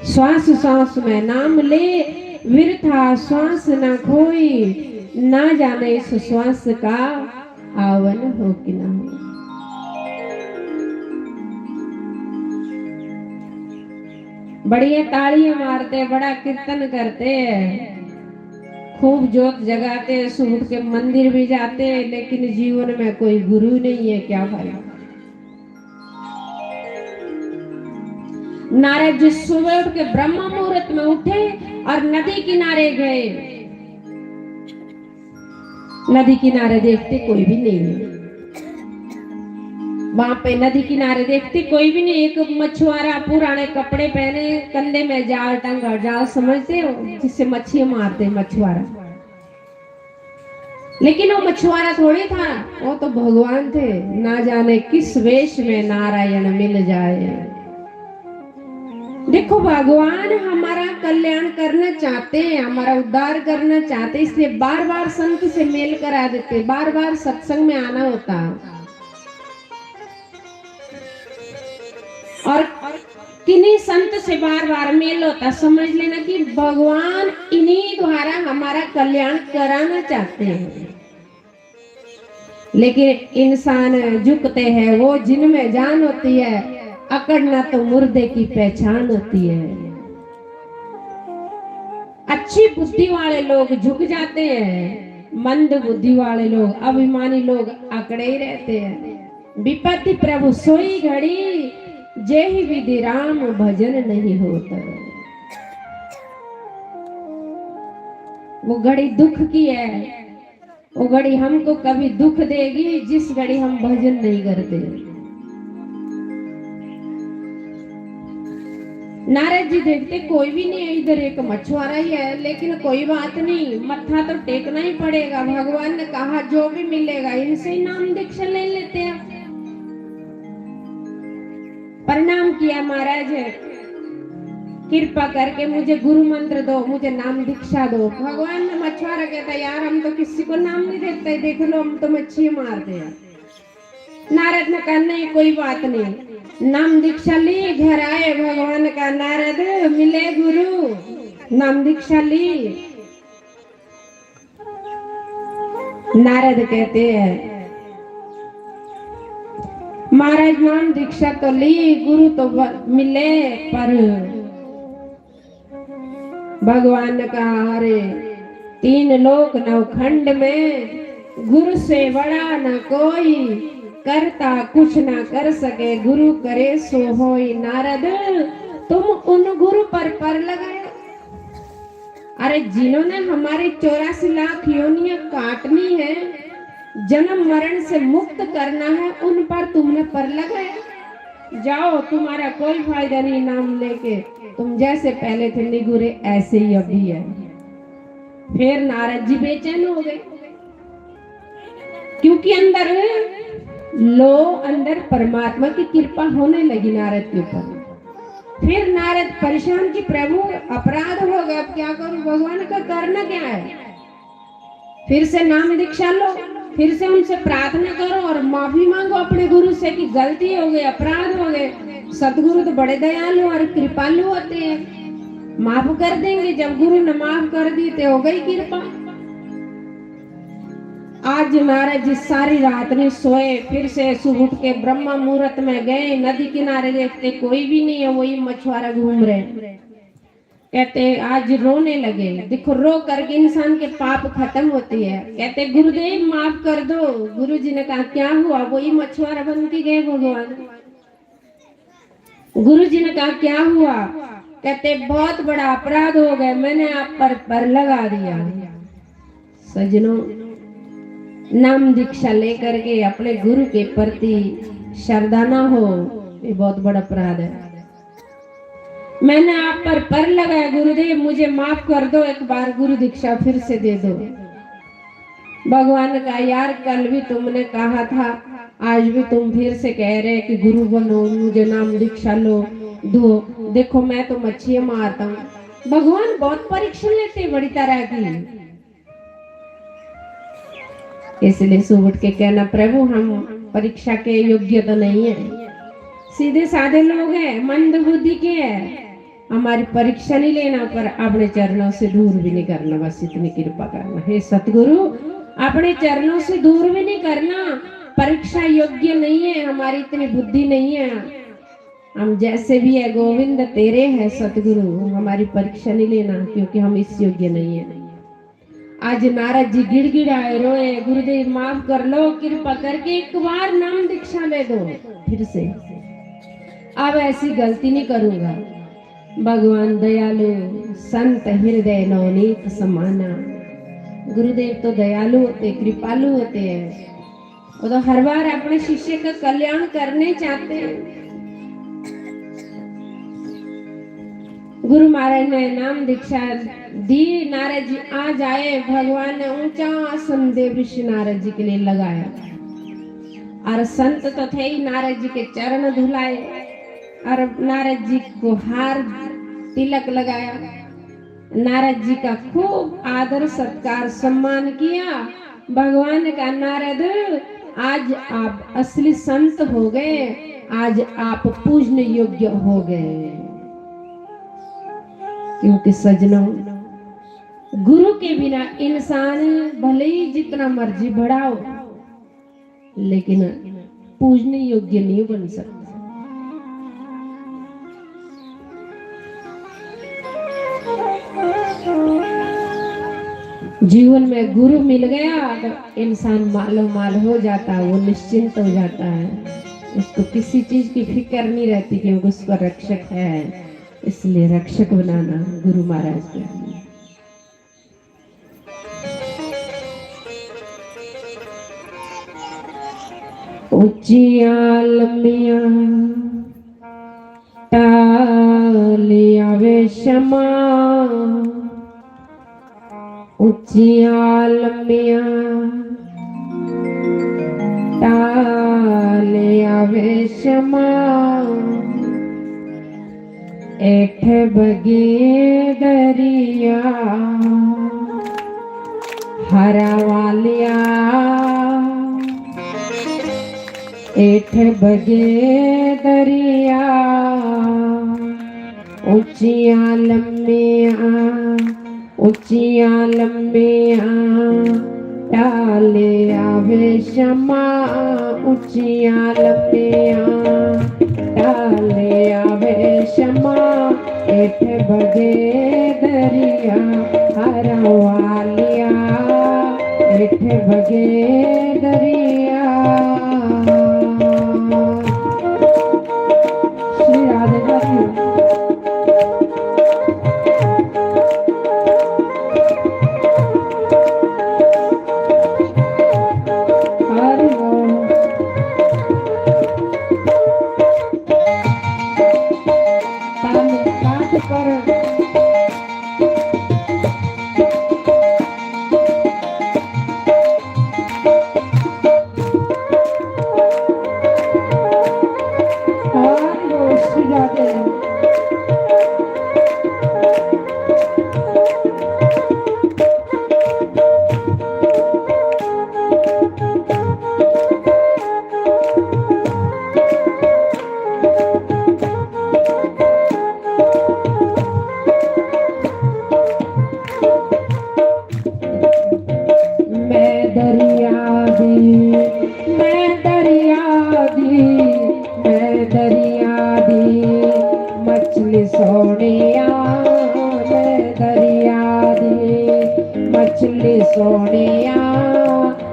श्वास श्वास में नाम ले, वृथा श्वास न खोई, ना जाने इस श्वास का आवन हो कि ना हो। बढ़िया तालियां मारते, बड़ा कीर्तन करते, खूब जोत जगाते, सुबह के मंदिर भी जाते, लेकिन जीवन में कोई गुरु नहीं है, क्या फायदा। नारद जी सुबह उठ के ब्रह्म मुहूर्त में उठे और नदी किनारे गए। नदी किनारे देखते कोई भी नहीं है, वहां पे नदी किनारे देखते कोई भी नहीं। एक मछुआरा पुराने कपड़े पहने, कंधे में जाल टंगा, जाल समझते हो जिससे मच्छी मारते मछुआरा, लेकिन वो मछुआरा थोड़ी था, वो तो भगवान थे। ना जाने किस वेश में नारायण मिल जाए। देखो भगवान हमारा कल्याण करना चाहते हैं, हमारा उद्धार करना चाहते, इसलिए बार बार संत से मेल करा देते, बार बार सत्संग में आना होता। और किन्हीं संत से बार बार मेल होता, समझ लेना कि भगवान इन्हीं द्वारा हमारा कल्याण कराना चाहते हैं। लेकिन इंसान झुकते हैं, वो जिनमें जान होती है, अकड़ना तो मुर्दे की पहचान होती है। अच्छी बुद्धि वाले लोग झुक जाते हैं, मंद बुद्धि वाले लोग, अभिमानी लोग अकड़े ही रहते हैं। विपत्ति प्रभु सोई घड़ी, जेहि विधि राम भजन नहीं होता। वो घड़ी दुख की है, वो घड़ी हमको कभी दुख देगी जिस घड़ी हम भजन नहीं करते। नारद जी देखते कोई भी नहीं है, इधर एक मछुआरा ही है, लेकिन कोई बात नहीं, मत्था तो टेकना ही पड़ेगा। भगवान ने कहा जो भी मिलेगा इनसे ही नाम दीक्षा ले लेते हैं। प्रणाम किया, महाराज कृपा करके मुझे गुरु मंत्र दो, मुझे नाम दीक्षा दो। भगवान ने मछुआरा कहता यार हम तो किसी को नाम नहीं देते, देख लो हम तो मच्छी मारते हैं। नारद ने कहा नहीं कोई बात नहीं, नाम दीक्षा ली, घर आए, भगवान का नारद मिले गुरु, नाम दीक्षा ली। नारद कहते हैं महाराज नाम दीक्षा तो ली, गुरु तो मिले, पर भगवान ने कहा अरे 3 लोक 9 खंड में गुरु से बड़ा न कोई, करता कुछ ना कर सके, गुरु करे सो होई। नारद तुम उन गुरु पर लगाए। अरे जिन्होंने हमारे 84 लाख योनियां काटनी है, जन्म मरण से मुक्त करना है, उन पर तुमने पर लगाया। जाओ तुम्हारा कोई फायदा नहीं, नाम लेके तुम जैसे पहले थे निगुरे ऐसे ही अभी है। फिर नारद जी बेचैन हो गए, क्योंकि अंदर परमात्मा की कृपा होने लगी नारद के ऊपर। फिर नारद परेशान कि प्रभु अपराध हो गया, अब क्या करूं, भगवान का करना क्या है। फिर से नाम दीक्षा लो, फिर से उनसे प्रार्थना करो और माफी मांगो अपने गुरु से कि गलती हो गई, अपराध हो गए। सतगुरु तो बड़े दयालु और कृपालु होते हैं, माफ कर देंगे। जब गुरु ने माफ कर दी तो हो गई कृपा। आज नारद जी सारी रात नहीं सोए, फिर से सुबह उठ के ब्रह्मा मुहूर्त में गए। नदी किनारे देखते कोई भी नहीं है, वही मछुआरा घूम रहे। कहते आज रोने लगे। देखो रो करके इंसान के पाप खत्म होती है। कहते गुरुदेव माफ कर दो। गुरु जी ने कहा क्या हुआ? वही मछुआरा बन के गए भगवान। गुरु जी ने कहा क्या हुआ? कहते बहुत बड़ा अपराध हो गया, मैंने आप पर लगा दिया। सजनों, नाम दीक्षा लेकर के अपने गुरु के प्रति श्रद्धा ना हो, ये बहुत बड़ा अपराध है। मैंने आप पर लगाया, गुरुदेव मुझे माफ कर दो, एक बार गुरु दीक्षा फिर से दे दो। भगवान का यार कल भी तुमने कहा था, आज भी तुम फिर से कह रहे कि गुरु बनो, मुझे नाम दीक्षा लो दो। देखो मैं तो मच्छियां मारता हूँ। भगवान बहुत परीक्षा लेते बड़ी तरह की। इसलिए सुबह उठ के कहना प्रभु हम परीक्षा के योग्य तो नहीं है, सीधे साधे लोग हैं, मंद बुद्धि के हैं, हमारी परीक्षा नहीं लेना, पर अपने चरणों से दूर भी नहीं करना, बस इतनी कृपा करना। हे सतगुरु अपने चरणों से दूर भी नहीं करना, परीक्षा योग्य नहीं है, हमारी इतनी बुद्धि नहीं है, हम जैसे भी है गोविंद तेरे है सतगुरु, हमारी परीक्षा नहीं लेना क्योंकि हम इस योग्य नहीं है। आज नारद जी गिड़गिड़ाए रोए, गुरुदेव माफ कर लो, कृपा करके एक बार नाम दीक्षा ले दो फिर से, अब ऐसी गलती नहीं करूंगा। भगवान दयालु संत हृदय नवनीत समाना। गुरुदेव तो दयालु होते, कृपालु होते हैं, वो तो हर बार अपने शिष्य का कल्याण करने चाहते हैं। गुरु महाराज ने नाम दीक्षा दी, नारद जी आज आए, भगवान ने ऊंचा आसन देव ऋषि नारद जी के लिए लगाया, और संत तो थे ही, नारद जी के चरण धुलाए और नारद जी को हार तिलक लगाया, नारद जी का खूब आदर सत्कार सम्मान किया। भगवान का नारद आज आप असली संत हो गए, आज आप पूजने योग्य हो गए। क्योंकि सजनों, गुरु के बिना इंसान भले ही जितना मर्जी बढ़ाओ, लेकिन पूजने योग्य नहीं बन सकता। जीवन में गुरु मिल गया तो इंसान मालो माल हो जाता है, वो निश्चिंत हो जाता है, उसको किसी चीज की फिक्र नहीं रहती क्योंकि उसका रक्षक है। इसलिए रक्षक बनाना गुरु महाराज के लिए। ऊंचियां लंबियां टालियां वे क्षमा, ऊंचियां लंबियां टालियां वे क्षमा, एठ बगे दरिया हरा वालिया, एठ बगे दरिया ऊंचियां लंबियां, ऊंचियां लंबियां टाले आवे क्षमा, ऊंचियां लंबियां टाले आवे क्षमा, एठ बगे दरिया हरा वालिया, एठ बगे दरिया। श्री राधे राधे। श्री राधे।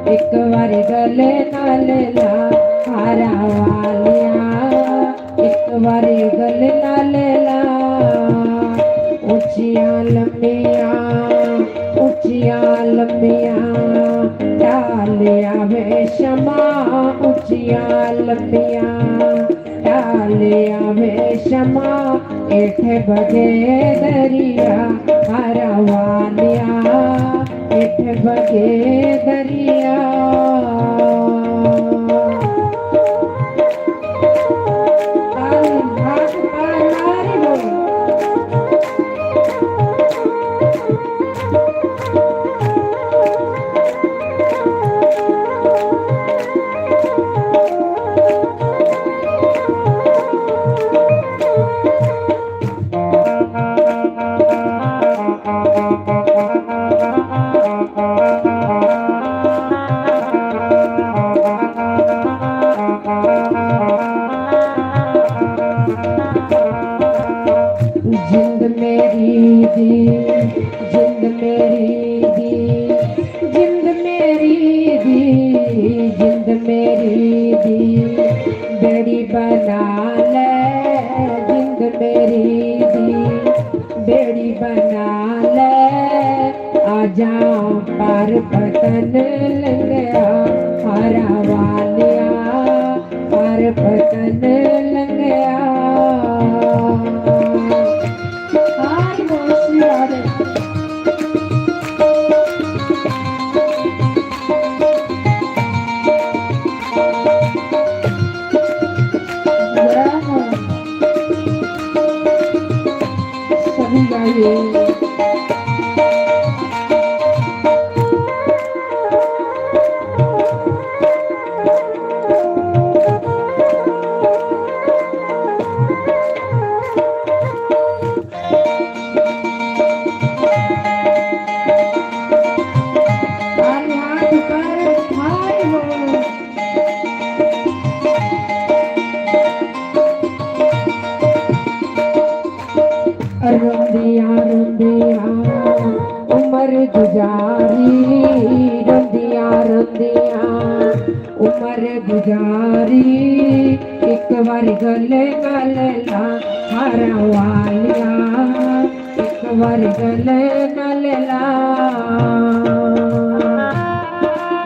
एक बार गले नाल ला हारा वालिया, एक बार गले नाल ला। ऊंचियां लंबियां डालिया वे शमा, ऊंचियां लंबियां डालिया वे शमा। एठे बगे दरिया हारा वालिया, एठे बगे दरिया। जिंद मेरी दी, जिंद मेरी दी, जिंद मेरी दी, जिंद मेरी दी। बेड़ी बना ले जिंद मेरी दी, बेड़ी बना ले। आ जाओ पार पतन लंघया हारा वालिया, पार पतन लंघया। सभी गाइए। रोंदिया रोंदिया उम्र गुजारी, रोंदिया रोंदिया उम्र गुजारी। एक बार गले नाल ला हारा वालिया, एक बार गले नाल ला।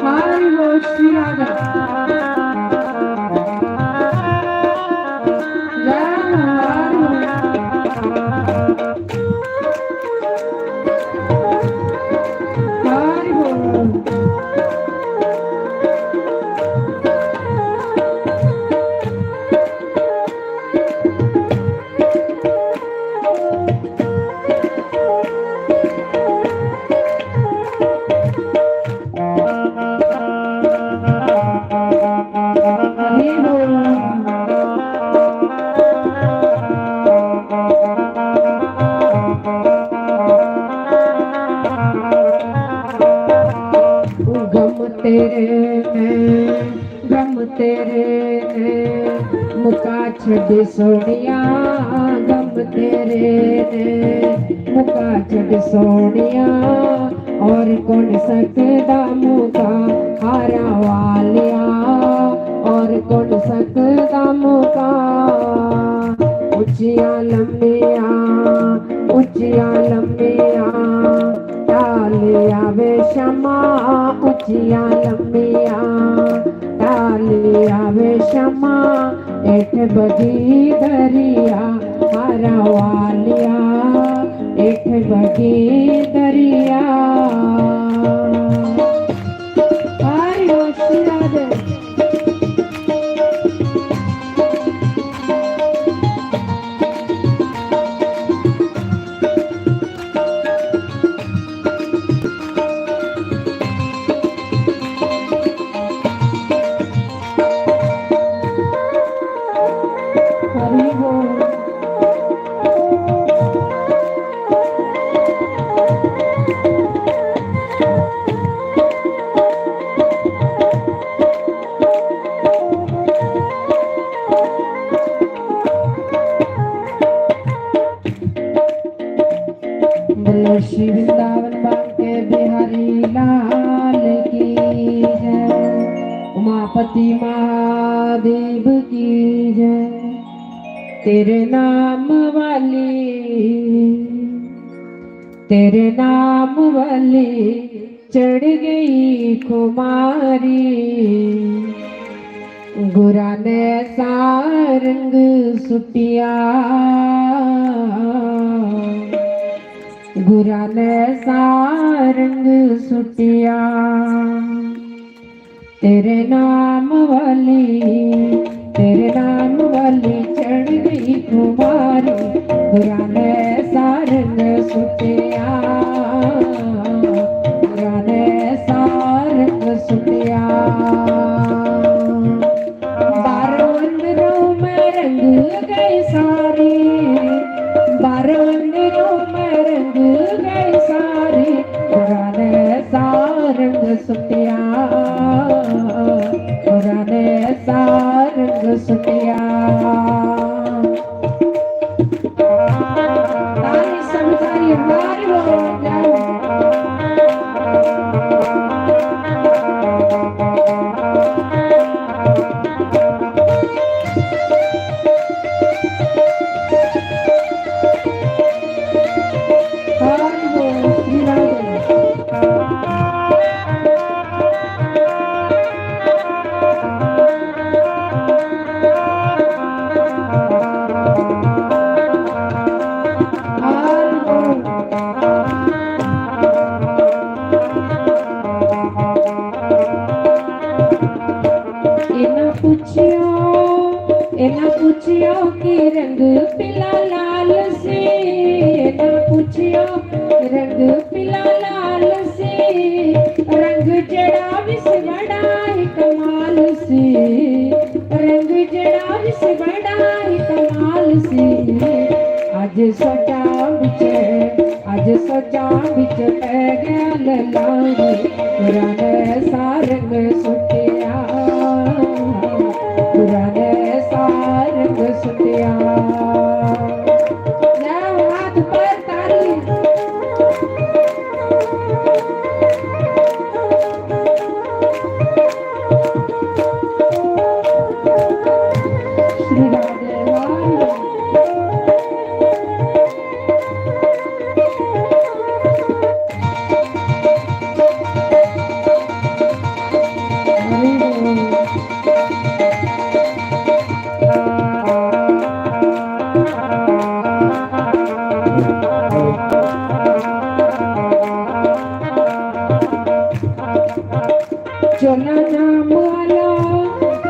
हारी होशियार गम तेरे ने मुका छड़ सोनिया, गम तेरे ने मुका छड़ सोनिया। और कौन सकदा मुका हारा वालिया, और कौन सकदा मुका। ऊंचियां लंबियां डालिया वे शमा, ऊंचियां लंबियां डालिया वे शमा। एठ बगी दरिया हारा वालिया, एठ बगी दरिया। हारी होशियार उमापति महादेव की जय। तेरे नाम वाली चढ़ गई खुमारी। गुरा ने सारंग सुटिया, गुरा ने सारंग सुटिया। तेरे नाम वाली चढ़ गई खुमारी। गुरा ने सारंग सुटिया, गुरा ने सारंग सुटिया। बारवंदरों में रंग गई सारी, बारवंदरों में रंग गई सारी। गुरा ने सारंग सुटिया, गुरा ने सारंग सुटिया। तारी समझाई हमारी बोल जाओ। इना पूछियो कि रंग पिला लाल से, इना पूछियो रंग पिला लाल से। रंग जड़ा विस बड़ा ही कमाल से, रंग जड़ा विस बड़ा ही कमाल से। आज सोचा बिच पै गया ललारी। गुरा ने सारंग सुटिया, गुरा ने सारंग सुटिया। जाओ हाथ पर ताली। श्री राधे वाली।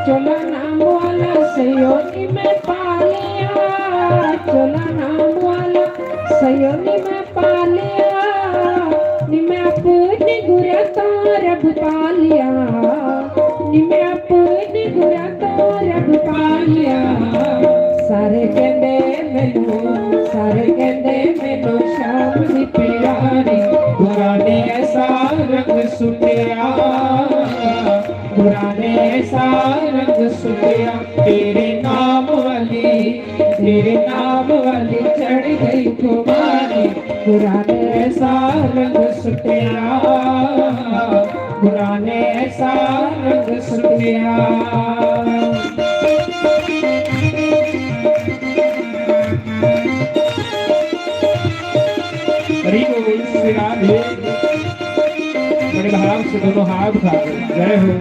चोला नाम वाला सयोनी में पालिया, चोला नाम वाला सयोनी में पालिया। निमे अपने गुरा तो रब पालिया, निमे अपने गुरा तो रब पालिया। सारे कहंदे मैनू शाम दी प्यारी। गुरा ने सारंग सुटिया, गुरा ने सारंग सुटिया। तेरे नाम वाली चढ़ गई खुमारी। गुरा ने सारंग सुटिया, गुरा ने सारंग सुटिया। हरि बोल श्री राधे। बड़े भाव से दोनों हाथ उठा दो। जय हो।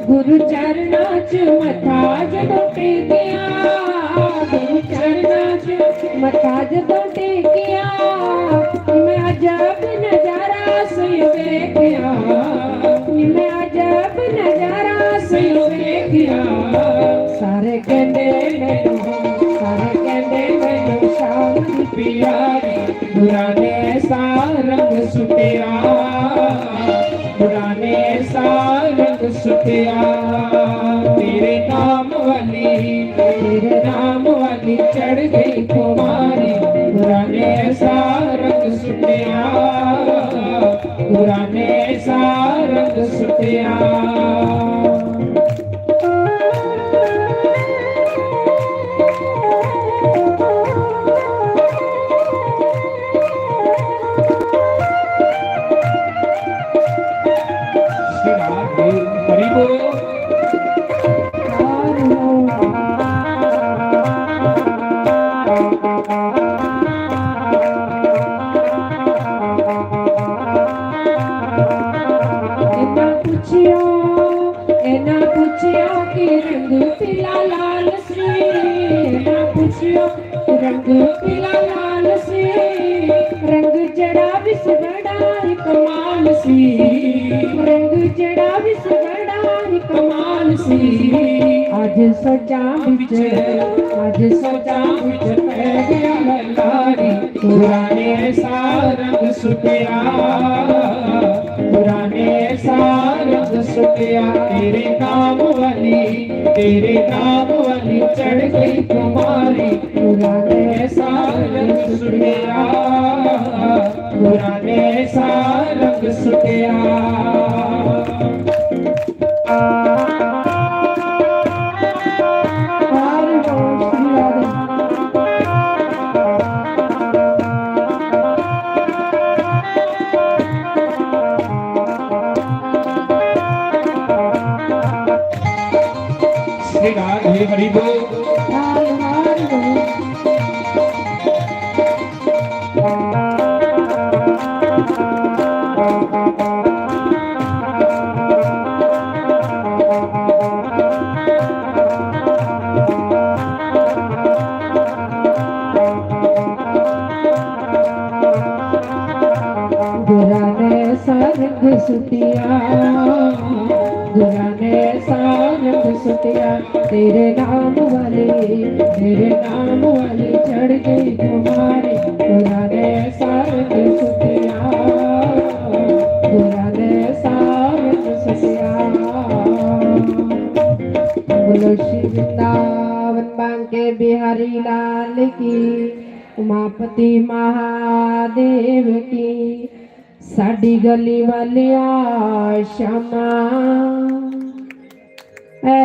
गुरु चरणा च मथा जदों टेकिया, गुरु चरणा च मथा जदों टेकिया। मैं अजब नजारा सही वेखिया, मैं अजब नजारा सही वेखिया। सारे कहंदे मैनू शाम दी प्यारी। गुरा ने सारंग सुटिया, गुरा ने सारंग सुटिया। तेरे नाम वाली तेरे नाम वाली चढ़ गई कुमारी पुराने ऐसा रंग सुटिया पुराने ऐसा रंग सुटिया हरि बोल रंग पीला लाल से रंग जड़ा विस बड़ा कमाल सी रंग जड़ा विस बड़ा कमाल सी आज सजा बिच पै गया लारी पुराने सा रंग सुटिया पुराने सा रंग सुटिया तेरे नाम वाली चढ़ गई कुमारी पुराने सा रंग सुटिया पुराने सा रंग सुटिया हरि बोल गुराने सारंग सुटिया गुराने सारंग सुटिया तेरे नाम वाले चढ़ गई कुमारी गुराने सारंग सुटिया गुराने सारंग सुटिया बोलो श्री वृंदावन बांके बिहारी लाल की उमापति महादेव की साडी गली वालिया शमा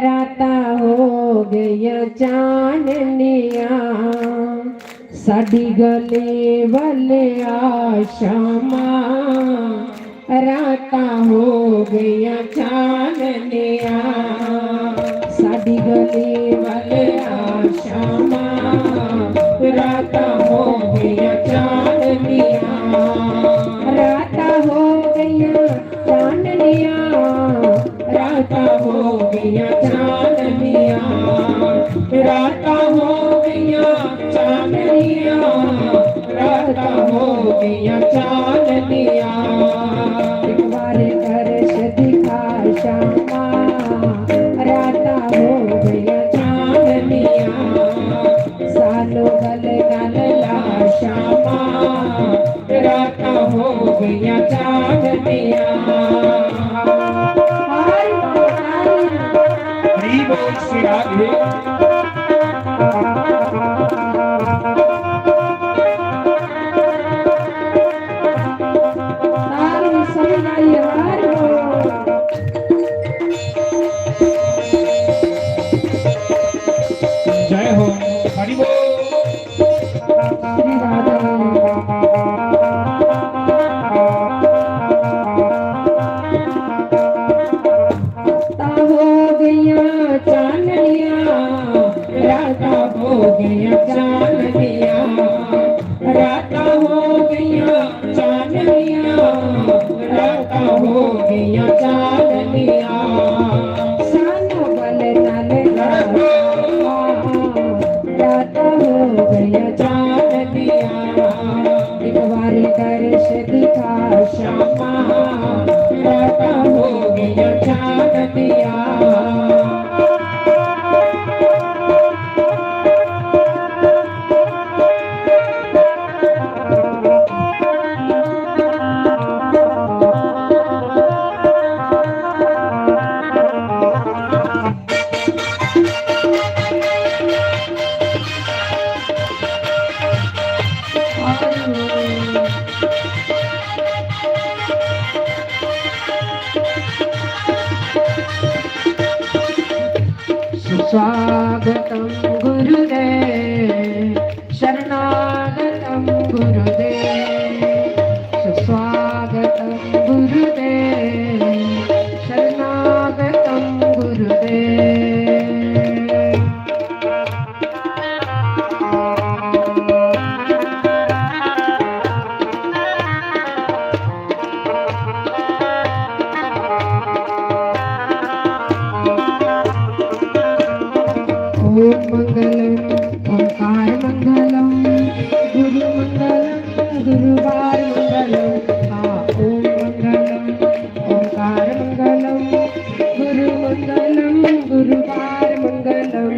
राता हो गया चांदनिया साडी गली वालिया शमा राता हो गया चांदनिया साडी गली वालिया शमा राता हो गया चांदनिया राता हो गया चांदनिया राता हो गया चांदनिया राता हो गया चांदनिया राता हो गया चांदनिया एक बार दर्श दिखा श्यामा राता हो गया चांदनिया सालो गल गल ला श्यामा राता हो गया चांदनिया हरि बोल श्री राधे जय हो हरि बोल श्री राधा हो गया चांदनिया राता हो गया चांदनिया राता हो गया चांदनिया राता हो गया चांदनिया सानो बल नल राता हो गया चांदनिया एक बार दर्श दिखा श्यामा राता हो गया चांदनिया सुस्वागतम गुरुदेव शरणागतम गुरुदेव सुस्वागतम गुरुदेव शरणागतम गुरुदेव। ओम मंगलम ओंकार मंगलम गुरु मंगलम गुरुवार मंगलम। ओम मंगलम ओंकार मंगलम गुरु मंगलम गुरुवार मंगलम।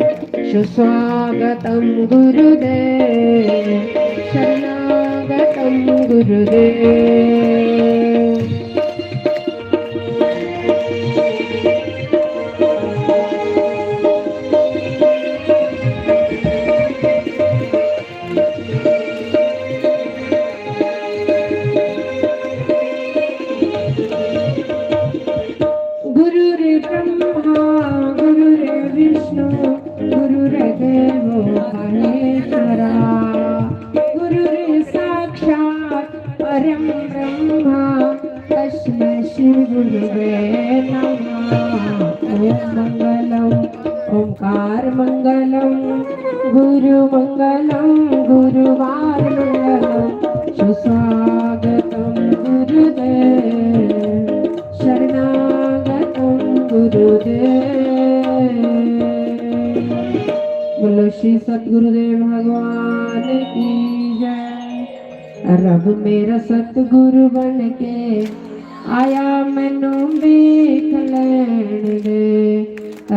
सुस्वागतम गुरुदेव शरणागतम गुरुदेव। गुरुर्ब्रह्मा गुरुर्विष्णु गुरुर्देवो महेश्वरा गुरुर्साक्षात् परं ब्रह्मा तस्मै श्री गुरुवे नमः। ओम मंगलम ओंकार मंगलम गुरु मंगलम गुरुवार मंगलम। सुस्वागतम गुरुदेव शरणागतम गुरुदेव। बोलो श्री सतगुरुदेव भगवान की जय। रब मेरा सतगुरु बन के आया मैनू वेख लैण दे।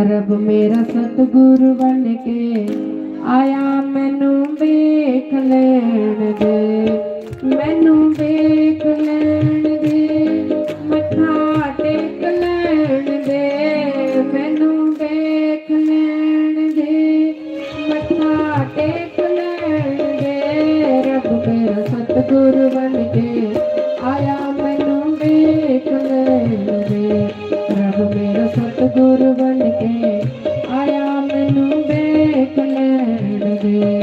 रब मेरा सतगुरु बन के आया मैनू वेख लैण दे। मैनू वेख लैण दे मथा टेक लैण दे। मैनू वेख लैण दे मथा टेक लैण दे। रब मेरा सतगुरु बन के आया मैनू वेख लैण दे। रब मेरा सतगुरु बन के आया मैनू वेख लैण दे।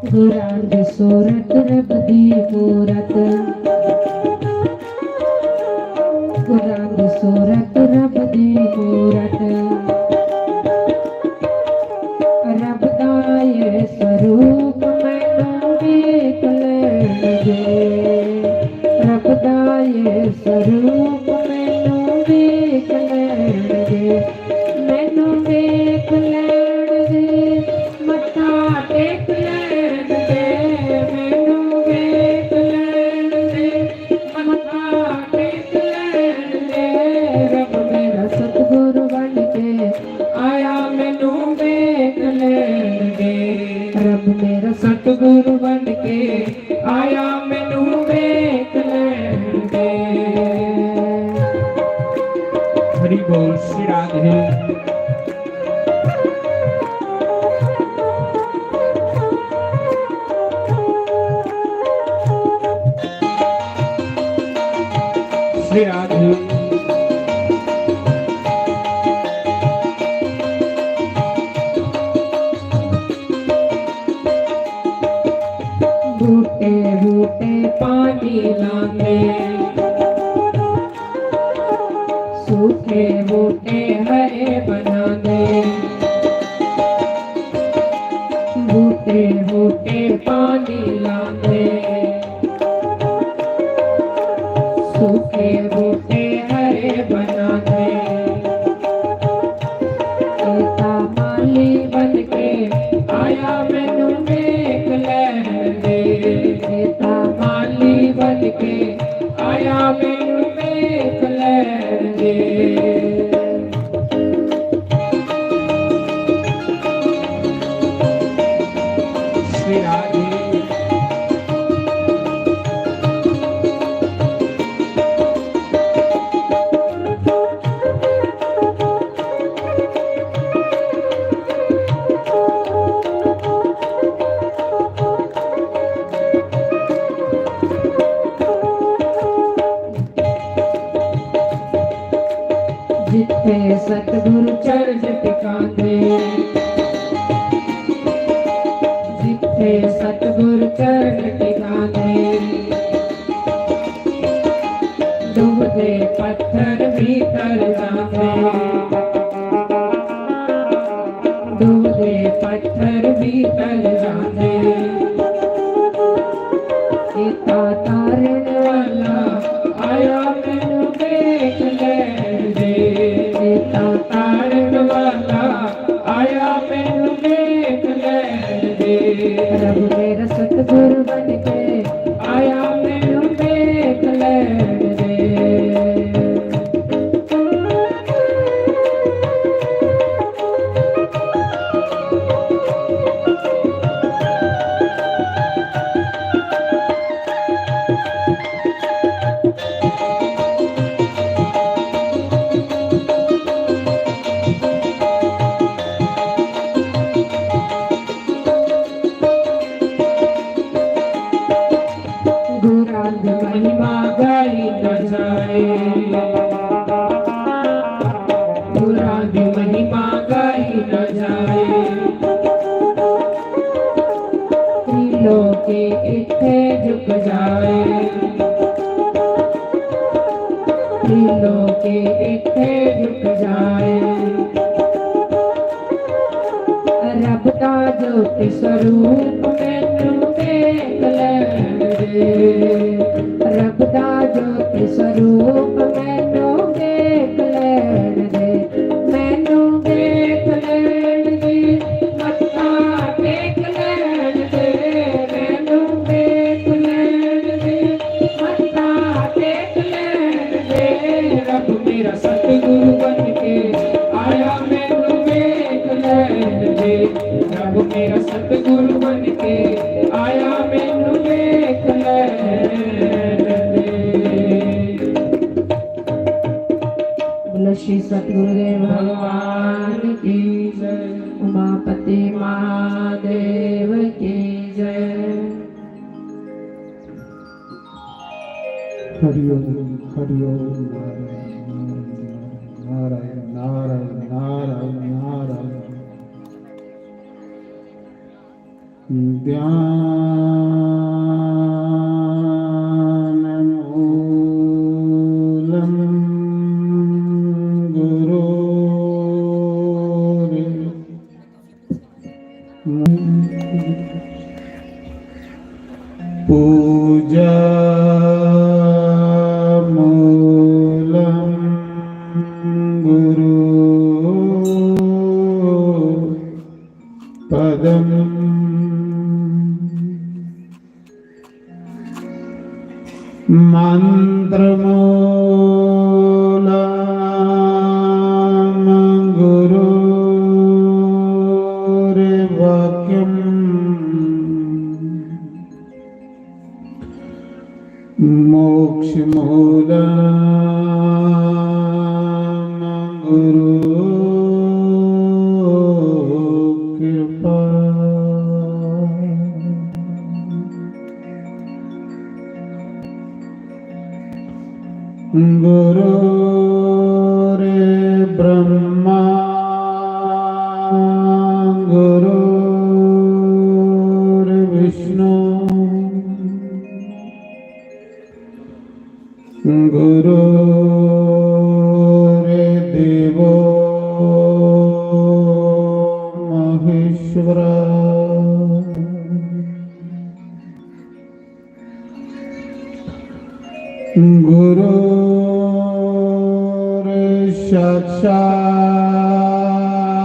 गुरां दी सूरत रब दी मूरत। गुरां दी सूरत रब दी मूरत। रब दा ये स्वरूप मैनू वेख लैण दे। रब दा ये स्वरूप मैनू वेख लैण दे। मैनू वेख लैण दे मथा टेक लैण दे। मैनू वेख लैण दे मथा टेक लैण दे। रब मेरा सतगुरु बन के आया मैनू वेख लैण दे। रब मेरा सतगुरु बन के आया मैनू वेख लैण दे। हरि बोल श्री राधे। श्री राधे। बूटे बूटे पानी लांदे। सूखे बूटे हरे बनांदे। बूटे बूटे पानी लांदे। सूखे बूटे हरे बनांदे। एता माली बन के आया मैनू वेख लैण दे। एता माली बन के आया मैनू वेख लैण दे। सतगुर चरण टिकाने, डूबते पत्थर भीतर जाते, डूबते पत्थर भीतर जाते, सीता तारण वाला आया मैनू देख लैण दे, सीता तारण वाला आया मैनू देख लैण दे, रब मेरा सतगुरु बन के आया मैनू देख लैण दे। गुरांग महिमा गाई न जाए, गुरांग महिमा गाई न जाए, त्रिलोकी इत्थे झुक जाए, त्रिलोकी इत्थे झुक जाए, रब दा ज्योति स्वरूप मैनू देख लैण दे, रब दा ज्योति स्वरूप मैनू देख लैण दे, मैनू देख लैण दे, मत्था टेक लैण दे, मैनू देख लैण दे, मत्था टेक लैण दे, रब मेरा सतगुरु बन के आया मैनू देख लैण दे, रब मेरा सतगुरु बन के आया मैनू देख लैण दे। बोलो श्री सतगुरुदेव भगवान की जय, उमापति महादेव की जय। हरिओम हरिओम नारायण नारायण नारायण नारायण। ध्यान मूलम गुरोर् पूजा मूलम गुरु पदम मंत्रमूलम गुरुर्वाक्यम् मोक्षमूलम गुरु कृपा। गुरुरे ब्रह्मा गुरुर्विष्णु गुरुर्देवो महेश्वरा।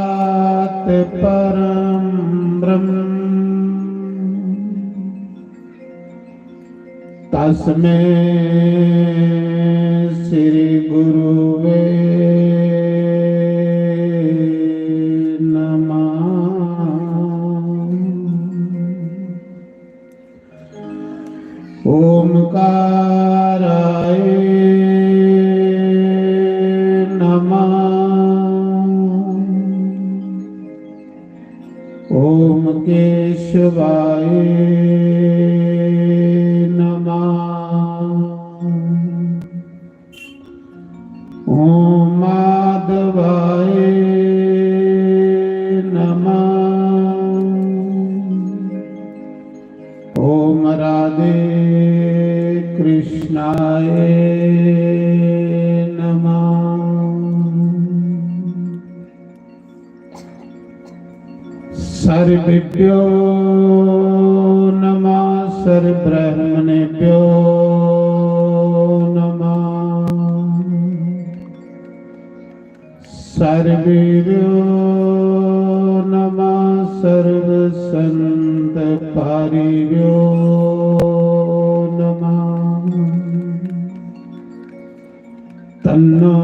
गुरुर्साक्षात् परं ब्रह्म तस्मै श्री गुरुवे नमः। ओमकाराय नमः। ओम केशवाय ओम माधवाय नमः। ओम राधे कृष्णाय नमः। सर्वेभ्यो नमः, सर्वब्रह्मणेभ्यो नमः। सर्वेभ्यो नमः, सर्वसंत पारिभ्यो नमः। तन्नो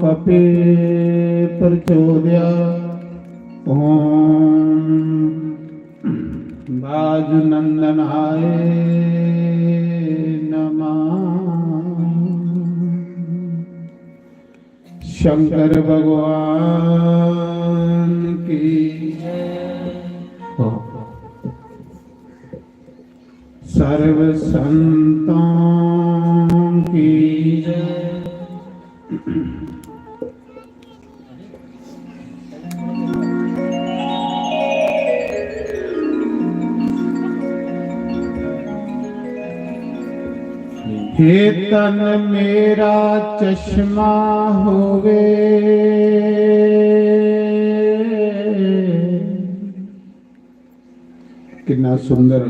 कपि प्रचोदयात्। ओम वाजुनंदनाय नमः। शंकर भगवान की सर्व संतों की हे तन मेरा चश्मा होवे, कितना सुंदर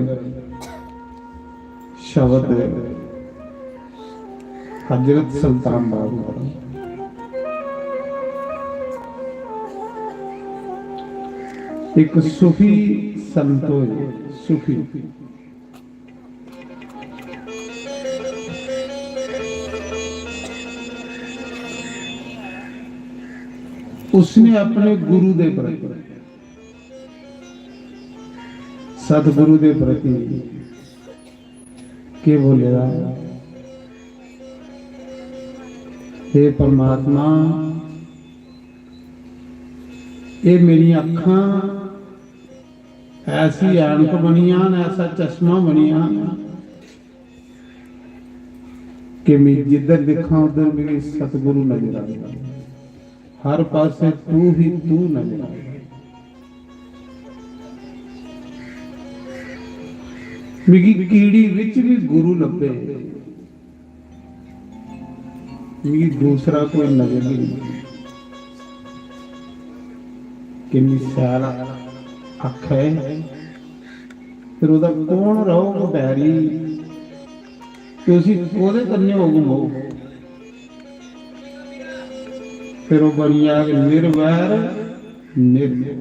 शब्द है हजरत सुल्तान बाबू। एक सूफी संतो सूफी उसने अपने गुरु दे प्रति सतगुरु दे प्रति के बोलेगा, हे परमात्मा ये मेरी अखा ऐसी ऐनक बनिया, ऐसा चश्मा बनिया कि मैं जिधर देखा उधर मेरी सतगुरु नजर आ गया। हर पासे तू ही तू नजर आ गया। मेरी कीड़ी विच भी गुरु लभे, मेरी दूसरा कोई नजर ही नहीं। किन्नी सैल अख है, फिर ओदा कौन रहो बैरी, तुसी ओदे कन्ने हो घुमो, फिर वो बनिया निर्वैर निर्भय।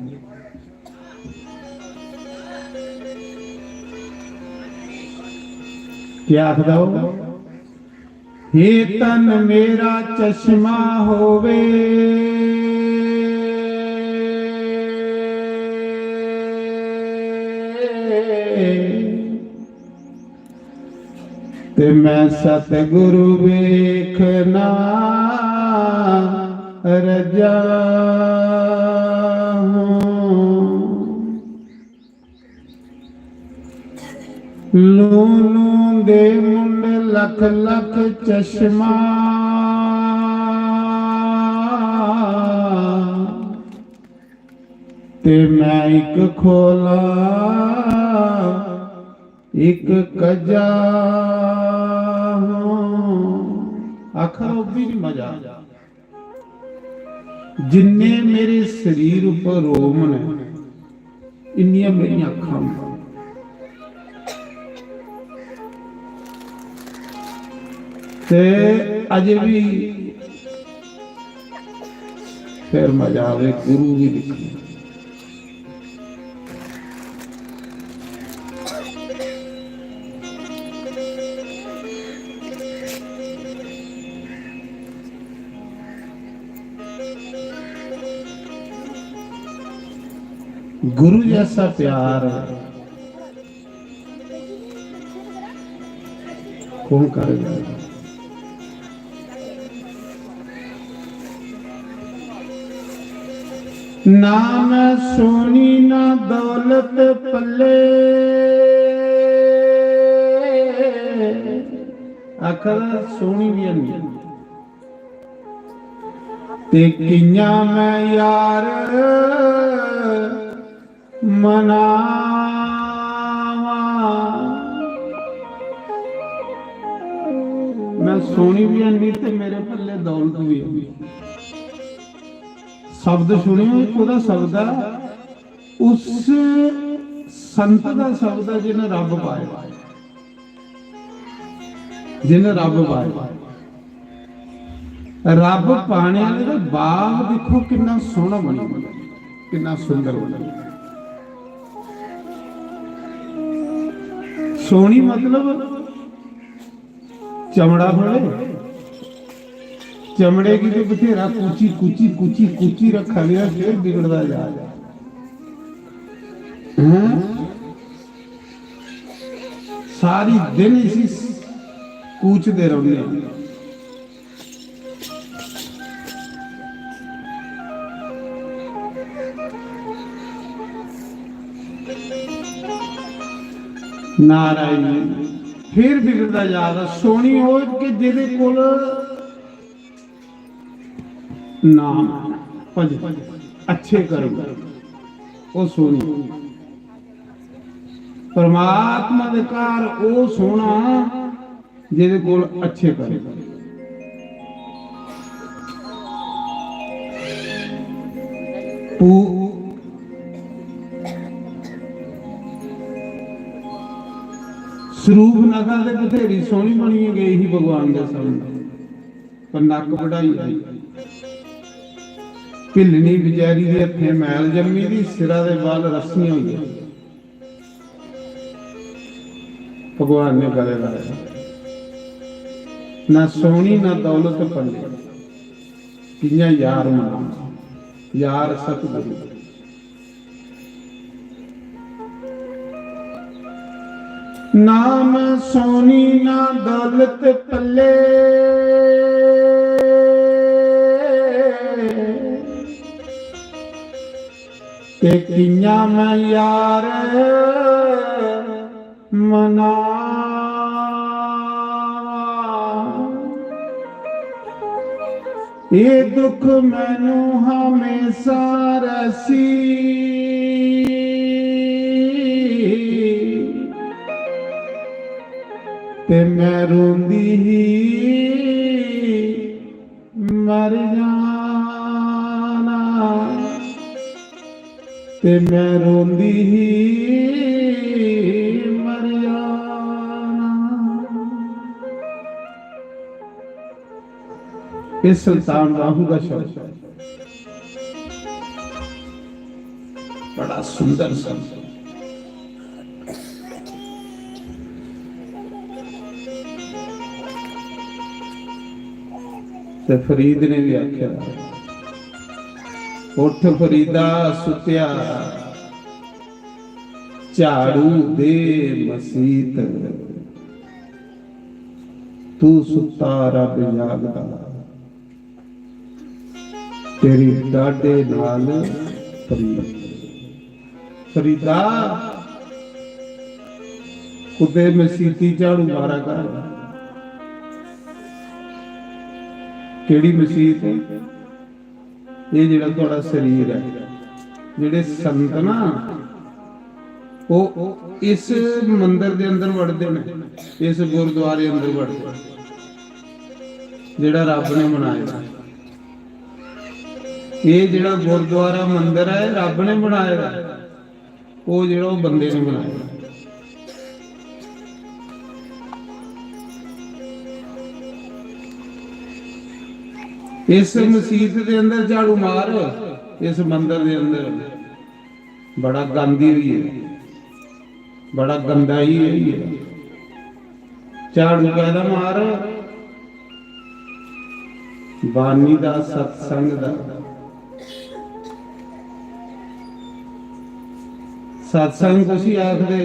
क्या आखदा हो, हे तन मेरा चश्मा होवे, ते मैं सतगुरु वेखना रजा लू लू दे मुंड लख लख चश्मा, ते मैं एक खोला एक कजा आखर भी नहीं मजा। जिन्ने मेरे शरीर उपर रोम ने इन्निया मेरी अखा, ते अजे भी फिर मजा आवे गुरु भी दिखने। गुरु जैसा प्यार कौन करेगा। ना मैं सोनी ना दौलत पल्ले, अकल सोनी भी नहीं, ते किया मैं यार मनावा सोनी भी अन्नी ते मेरे पल्ले दौलत भी है। शब्द सुनियो ਉਹਦਾ शब्द है उस संत का शब्द है जिन्हें रब पाया, जिन्हें रब पाया। रब पाने वाले का बाग देखो कितना सोहना बना, कितना सुंदर बना। सोनी मतलब चमड़ा बड़े, चमड़े की तो बथेरा कूची कूची कूची कूची रखा गया, फिर बिगड़ता जा रहा। सारी दिन इसी कूचते रहते हैं। नारायण फिर बिगड़ता जा रहा। सोनी हो कि जिहदे कोल नाम भज अच्छे कर्म वो सोनी। परमात्मा दे कार वो सोना जिहदे कोल अच्छे कर्म। ਸਰੂਪ ਨਗਰ ਦੇ ਬਥੇਰੀ ਸੋਹਣੀ ਬਣੀ ਗਈ ਹੀ ਭਗਵਾਨ ਦੇ ਸਾਹਮਣੇ, ਪਰ ਨੱਕ ਵਢਾਈ ਆਈ। ਢਿੱਲਣੀ ਵਿਚਾਰੀ ਦੇ ਹੱਥੇ ਮੈਲ ਜੰਮੀ ਦੀ, ਸਿਰਾਂ ਦੇ ਵਾਲ ਰੱਸੀਆਂ ਹੋਈਆਂ। ਭਗਵਾਨ ਨੇ ਗਲੇ ਲਾਇਆ, ਨਾ ਸੋਹਣੀ ਨਾ ਦੌਲਤ ਪੱਲੇ, ਕਿੰਨਾ ਯਾਰ ਮਾਂ ਯਾਰ ਸਤਿਗੁਰੂ। नाम सोनी ना दौलत पल्ले, ते किया मैं यार मना। ये दुख मैनू हमेशा रसी, ते मैं रोंदी ही मर जाना, ते मैं रोंदी ही मर जाना। ये सुल्तान बाहू का शब्द बड़ा सुंदर शब्द। ते फरीद ने भी आख्या, उठ फरीदा सुत्या झाड़ू दे मसीत, तू सुता रब जागदा, तेरी डाडे नाल फरीद। फरीदा खुदे मसीती झाड़ू मारा कर। केड़ी मसीत? ये जिहड़ा तुहाडा शरीर है, जिहड़े संत ना वो इस मंदिर दे अंदर वड़दे ने, इस गुरुद्वारे अंदर वड़दे, जिहड़ा रब ने बनाया। ये जिहड़ा गुरुद्वारा मंदिर है रब ने बनाया, वो जिहड़ा वो बंदे ने बनाया। इस मसीत के अंदर झाड़ू मार, इस मंदिर के अंदर बड़ा गंदी भी है, बड़ा गंदा ही है। झाड़ू कहदा मार बानी दा, सत्संग दा। सत्संग तुसी आखदे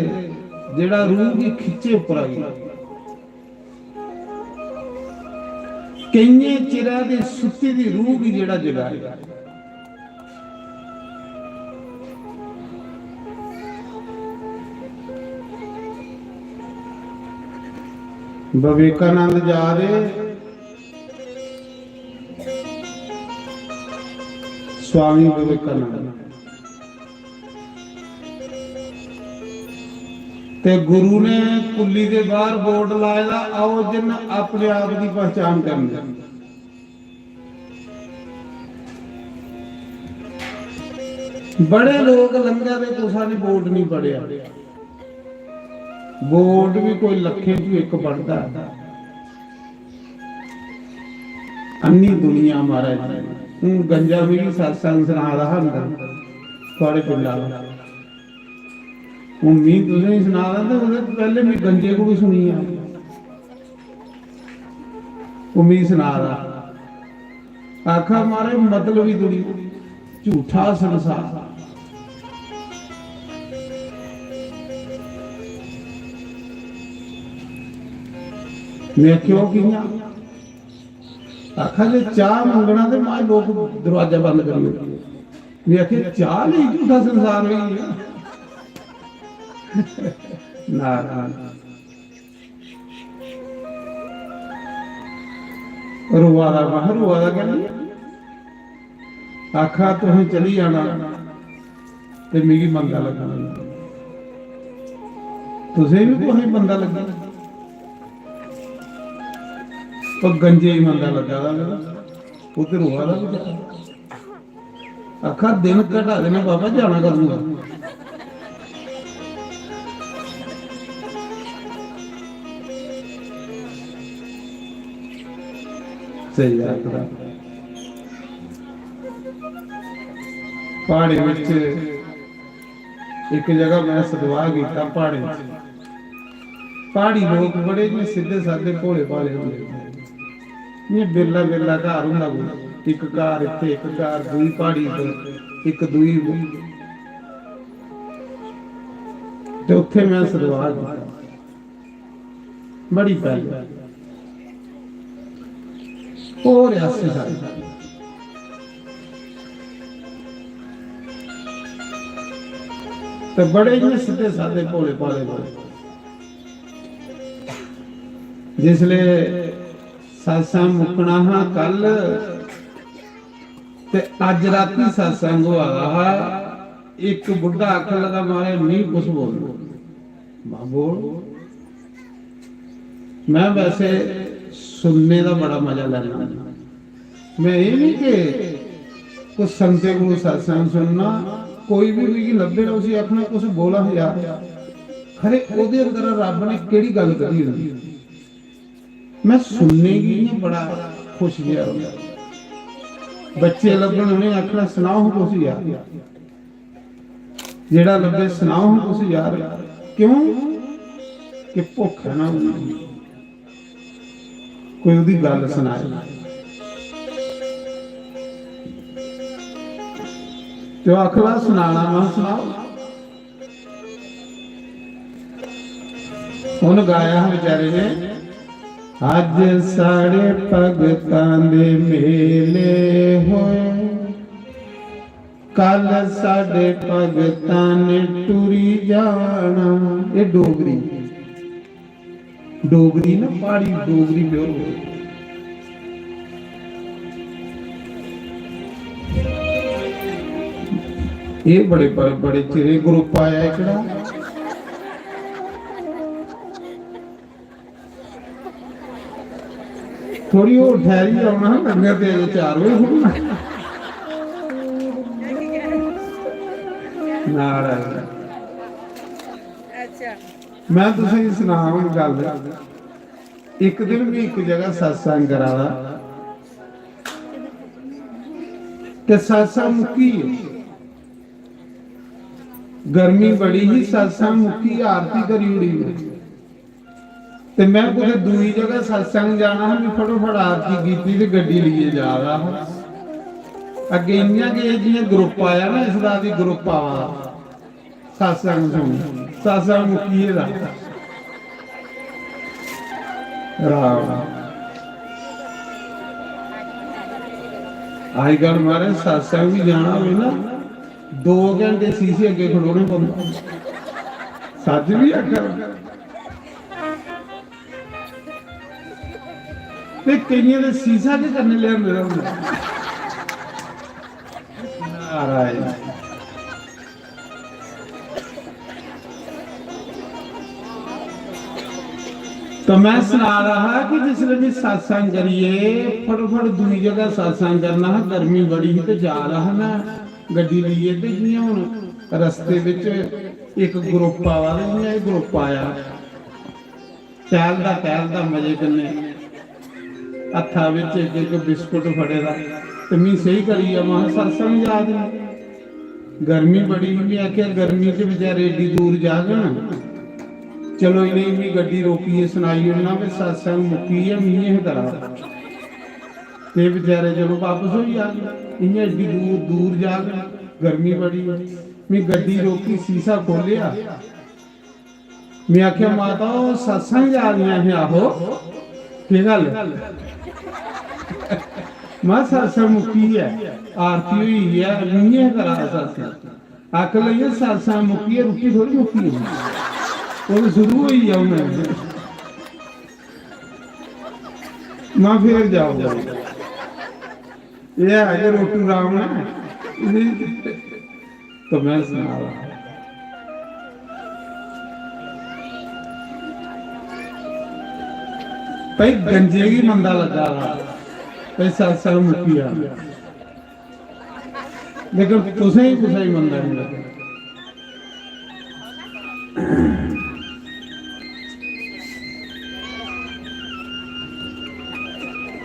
जेड़ा रूह की खिच्चे उपर आई, कई चिरा दी सुत्ती दी रूह की जेड़ा जगाए। विवेकानंद जा रहे, स्वामी विवेकानंद ਤੇ ਗੁਰੂ ਨੇ ਕੁੱਲੀ ਦੇ ਬਾਹਰ ਬੋਰਡ ਲਾਇਆ, ਆਓ ਜਿਨ ਆਪਣੇ ਆਪ ਦੀ ਪਛਾਣ ਕਰਨੀ। ਬੜੇ ਲੋਕ ਲੰਘਿਆ ਤੇ ਤੁਸਾਂ ਨੇ ਬੋਰਡ ਨਹੀਂ ਪੜਿਆ। ਬੋਰਡ ਵੀ ਕੋਈ ਲੱਖੇ ਚੋਂ ਇੱਕ ਪੜਦਾ। ਅੰਨੀ ਦੁਨੀਆ ਮਹਾਰਾਜ ਹੁਣ ਗੰਜਾ ਵੀ ਸਤਸੰਗ ਸੁਣਾ ਰਹਾ ਹੁੰਦਾ ਤੁਹਾਡੇ ਪਿੰਡਾਂ ਦਾ। ਮੀਂਹ ਤੁਸੀਂ ਸੁਣਾ ਦਿੰਦੇ, ਉਹਦੇ ਪਹਿਲੇ ਵੀ ਗੰਜੇ को भी सुनी है। उम्मीद सुना रहा आखा मारे मतलब ही दुड़ी झूठा संसार। मैं क्यों किया आखा जे चाह मंगना तो मैं लोग दरवाजा बंद कर ले। मैं आखे चाह नहीं झूठा संसार हुई ना रुवादा बाहर रुवादा कहना आखा तुम चली जाना ते मेरी मंदा लगना तुझे भी कोई बंदा लगा तो गंजे ही मंदा लगा उधर रुवादा आखा दिन घटा देना बाबा जाना करूंगा। सही आखदा पहाड़ी विच एक जगह मैं सदवा कीता। पहाड़ी लोग बड़े जी सीधे साधे भोले भाले होंदे। ये बेला बेला घर हुंदा कोई एक घर इत्थे एक घर दूई पहाड़ी ते एक दूई ते उत्थे मैं सदवा कीता बड़ी पहले और ऐसे तो बड़े ही सीधे साधे भोले भाले लोग जिसले सत्संग मुकना हा कल ते अज राती सत्संग हुआ हा। एक बुढ़ा आखन लगा मारे नहीं कुछ बोल बोल। मैं वैसे सुनने का बड़ा मजा लेना। मैं ये नहीं कि कुछ संते को सत्संग सुनना कोई भी लभे उसी आखना कुछ बोला यार खरे ओदे अंदर रब ने केड़ी गल कही होंदी। मैं सुनने की बड़ा खुश गया। बच्चे लभन उन्हें आखना सुनाओ कुछ यार जेड़ा लभे सुनाओ कुछ यार क्यों कि भुख है ना कोई उदी गल सुनाए तो आखला सुनाना मैं सुनाओ। उन गाया बेचारे ने अज साढ़े भगतां दे मेले होए कल साढ़े भगतां ने टुरी जाना। ये डोगरी डोगरी ना पहाड़ी डोगरी प्योर ये बड़े बड़े चिरे ग्रुप आया एकड़ा थोड़ी और ठहरी आना लंगर ते 4 बजे होना नारायण। अच्छा मैं तुसें सुनाऊं गल। एक दिन भी एक जगह सत्संग कराया ते सत्संग मुक्की गर्मी बड़ी ही सत्संग मुक्की आरती करी उड़ी ते मैं कुछ दूई जगह सत्संग जाना है फटोफट आरती की ते गड्डी लिए जा रहा अगे इन्नियां के जियां ग्रुप आया ना इसदा भी ग्रुप आवा सत्संग सुन सत्संग मुक्की दा राम आईगढ़ मारे सत्संग भी जाना हो ना 2 घंटे शीशे अगे खड़ोने पौंदा सच भी आखर ते कईयां दे शीशा के करने ले मेरा नारायण। तो मैं सुना रहा कि जिसले भी सत्संग करिए फटोफट दूसरी जगह सत्संग करना है। गर्मी बड़ी ही तो जा रहा मैं गड्डी लीए ते जियां हुण रस्ते विच एक ग्रुप आवा ते जियां इह ग्रुप आया टहलदा मजे कन्नै हत्था विच एक बिस्कुट फड़े दा ते मैं सही करी जावां सत्संग याद नहीं। गर्मी बड़ी ही मैं आख्या गर्मी च बेचारे एडी दूर जागन चलो इन्हें भी गड्डी रोकी है सुनाई उन्ना भी सत्संग मुक्की है मीह करा ते बेचारे चलो वापस हो गए इन्हें एडी दूर दूर जाके गर्मी बड़ी है। मैं गड्डी रोकी शीशा खोलिया मैं आख्या माता सत्संग आ गया है आहो की गल मैं सत्संग मुक्की है आरती हुई है मीह करा सत्संग आख लइए सत्संग मुक्की है रुकी थोड़ी मुक्की है वो शुरू हुई है उन्हें मैं फिर जाऊंगा ये आगे रोटू राम है तो मैं सुना रहा भाई गंजे की मंदा लगा रहा भाई सत्संग मुक्किया लेकिन तुसे ही मंदा नहीं लगा।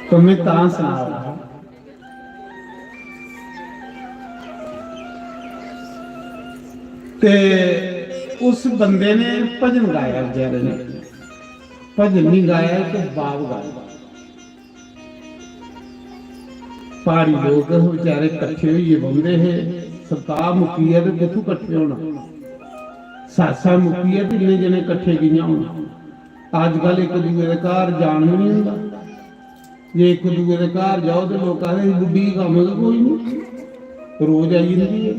तो मैं तां सुना रहा ते उस बंदे ने भजन गाया बेचारे ने भजन नहीं गाया तो बाब गाया पहाड़ी लोग बेचारे कट्ठे होइए बंदे है सप्ताह मुक्की है तो कित्थों कट्ठे होना सासा मुक्की है तो इन्ने जने कट्ठे कियां होना। अजकल एक दूसरे के घर जान भी नहीं हुंदा जे एक दूसरे के घर जाओ तो लोग कहते बुढ़ी काम कोई नहीं रोज आई जाती है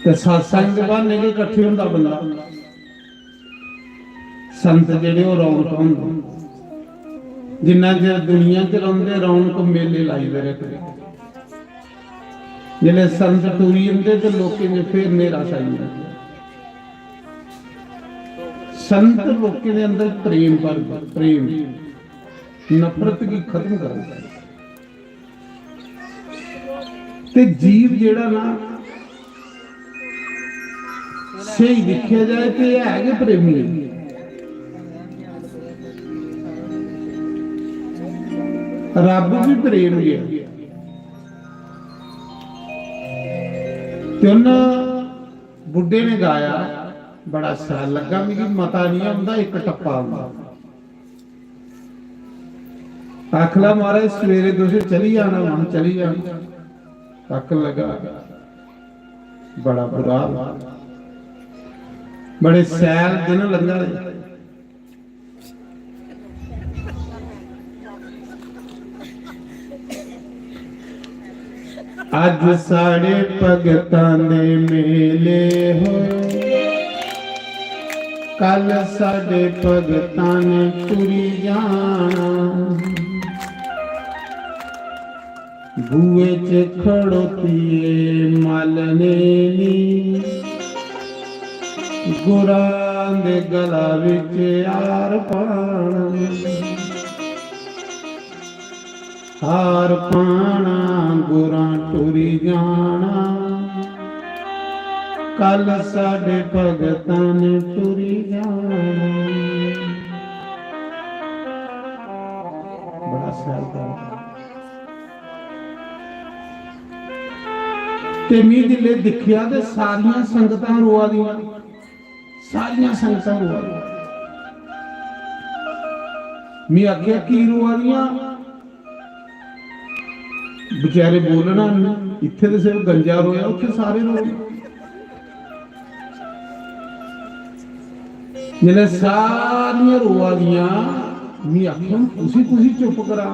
तो सत्संग के बहाने के इकट्ठे होंदा बंदा संत जेडे वो रौनक होंदे जिन्ना चਿਰ दुनिया च रहिंदे रौनक मेले लाइदे रखदे जिले संत टुरी जंदे ते लोकें दे फिर नेरा छाई जांदा। संत लोकें दे अंदर प्रेम पर प्रेम नफरत की खत्म करता है ते जीव जेड़ा ना सही दिखा जाए तो यह है कि प्रेमी रब भी प्रेम गया बुढ़े ने गाया बड़ा सर लगा मुझे मता नहीं आता एक टप्पा आखला महाराज सवेरे तुझे चली जाना वहां चली जाना तक लगा बड़ा बुरा बड़े सैल दिन लंघा अज साढ़े भगतां दे मेले होए कल साढ़े भगतां ने तुरी जाना बूए च खड़ोतीए मालने नी गुरां दे गला विच यार पाना हार पाना गुरां टुरी जाना कल साढ़े भगतां ने टुरी जाना। बड़ा सैल ते मी जिले दिखिया ते सारियां संगतां रोआ दियां सारियां संगतां रोआ दियां मैं आख्या की रोआ दियां बेचारे बोलना इत्थे तो सिर्फ गंजा रोया उत्थे सारे रोए जिले सारियां रोआ दियां मैं आख्या तुसी चुप करा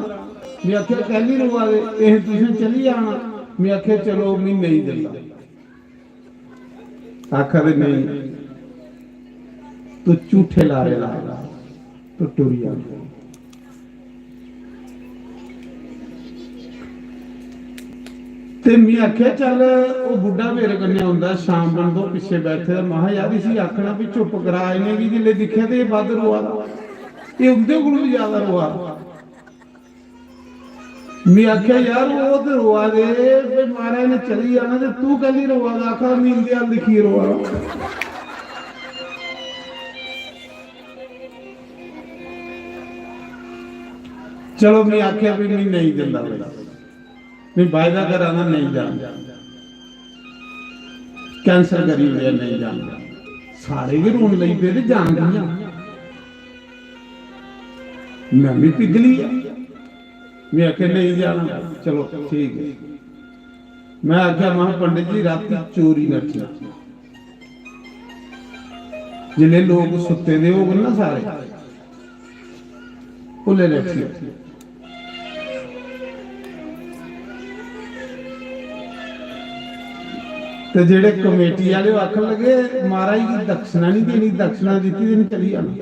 मैं आख्या कहली रोआ दे ये तुसें चली जाना मैं आख्या चलो मैं नहीं दिता आखा नहीं तो झूठे लारे ला तो टुरिया ਤੇ ਮੈਂ ਆਖਿਆ ਚੱਲ ਉਹ ਬੁੱਢਾ ਮੇਰੇ ਕੰਨੇ ਆਉਂਦਾ ਸ਼ਾਮ ਬਣ ਤੋਂ ਪਿੱਛੇ ਬੈਠੇ ਮਹਾ ਯਾਰ ਇਸੀ ਆਖਣਾ ਵੀ ਚੁੱਪ ਕਰਾ ਇਹਨੇ ਵੀ ਜਿੱਲੇ ਦਿਖਿਆ ਤੇ ਇਹ ਵੱਧ ਰੋਆ ਇਹ ਉਹਦੇ ਕੋਲ ਵੀ ਜ਼ਿਆਦਾ ਰੋਆ ਮੈਂ ਆਖਿਆ ਯਾਰ ਉਹ ਤੇ ਰੋਆ ਦੇ ਵੀ ਮਹਾਰਾਜ ਨੇ ਚਲੀ ਜਾਣਾ ਤੇ ਤੂੰ ਕੱਲੀ ਰੋਆ ਦਾ ਆਖਾ ਨੀਂਦ ਵਾਲ ਲਿਖੀ ਰੋਆ ਚਲੋ ਮੈਂ ਆਖਿਆ ਵੀ ਮੈਂ ਨਹੀਂ ਦਿੰਦਾ मैं वायदा कराना नहीं जाना कैंसल करी हुए नहीं जाना सारे भी रोन लई पे ते जान दिया मैं भी पिघली मैं आखे नहीं जाना चलो ठीक है मैं आख्या महा पंडित जी रात चोरी नठी जिले लोग सुते दे हो ना सारे भुले नठी ਤੇ ਜਿਹੜੇ ਕਮੇਟੀ ਵਾਲੇ ਆਖਣ ਲੱਗੇ ਮਹਾਰਾਜ ਦੀ ਦਕਸ਼ਨਾ ਨਹੀਂ ਦੇਣੀ ਦਕਸ਼ਨਾ ਦਿੱਤੀ ਤੇ ਨਹੀਂ ਚਲੀ ਜਾਣੀ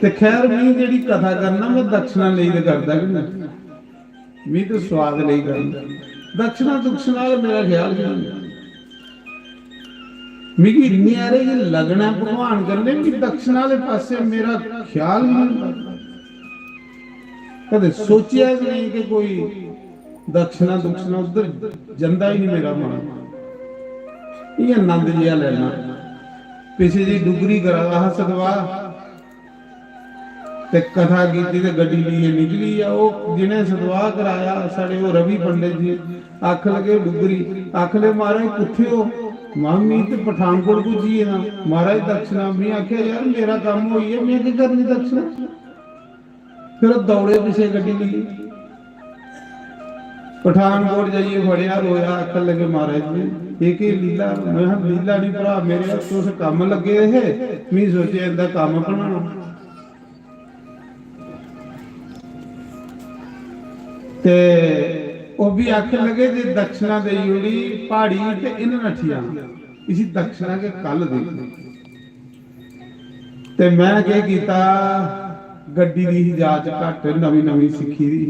ਤੇ ਖੈਰ ਮੈਂ ਜਿਹੜੀ ਕਥਾ ਕਰਨਾ ਮੈਂ ਦਕਸ਼ਨਾ ਲਈ ਤੇ ਕਰਦਾ ਕਿ ਨਹੀਂ ਮੈਂ ਤਾਂ ਸਵਾਦ ਲਈ ਕਰਦਾ ਦਕਸ਼ਨਾ ਦੁਕਸ਼ਨਾ ਵਾਲਾ ਮੇਰਾ ਖਿਆਲ ਨਹੀਂ ਮੈਂ ਕਿ ਇੰਨੀ ਆ ਰਹੀ ਲੱਗਣਾ ਭਗਵਾਨ ਕਰਨੇ ਕਿ ਦਕਸ਼ਨਾ ਵਾਲੇ ਪਾਸੇ ਮੇਰਾ ਖਿਆਲ ਨਹੀਂ ਕਦੇ ਸੋਚਿਆ ਨਹੀਂ ਕਿ ਕੋਈ दक्षिणा दुक्षिणा उधर जंदा ही नहीं मेरा मन ये आनंद जिहा लेना पिछे जी डुगरी करा सदवा ते कथा कीती ते गड्डी लिए निकली आ वो जिन्हें सदवा कराया साडे वो रवि पंडित जी आख लगे डुगरी आख ले महाराज किथे हो मामी ते पठानकोट पुजी है ना महाराज दक्षिणा मैं आख्या यार मेरा काम होई है मैं की करनी दक्षिणा फिर दौड़े पिछे गड्डी लिए पठानकोट जाइए फड़िया रोया आखन लगे महाराज जी एक ही लीला मैं लीला नहीं भरा मेरे तुस काम लगे है मैं सोचे इंदा काम बनाना ते वो भी आखन लगे जे दक्षिणा दे उड़ी पहाड़ी ते इन नठिया इसी दक्षिणा के कल दे ते मैं क्या कीता गड्डी दी जांच घट नवी नवी सीखी दी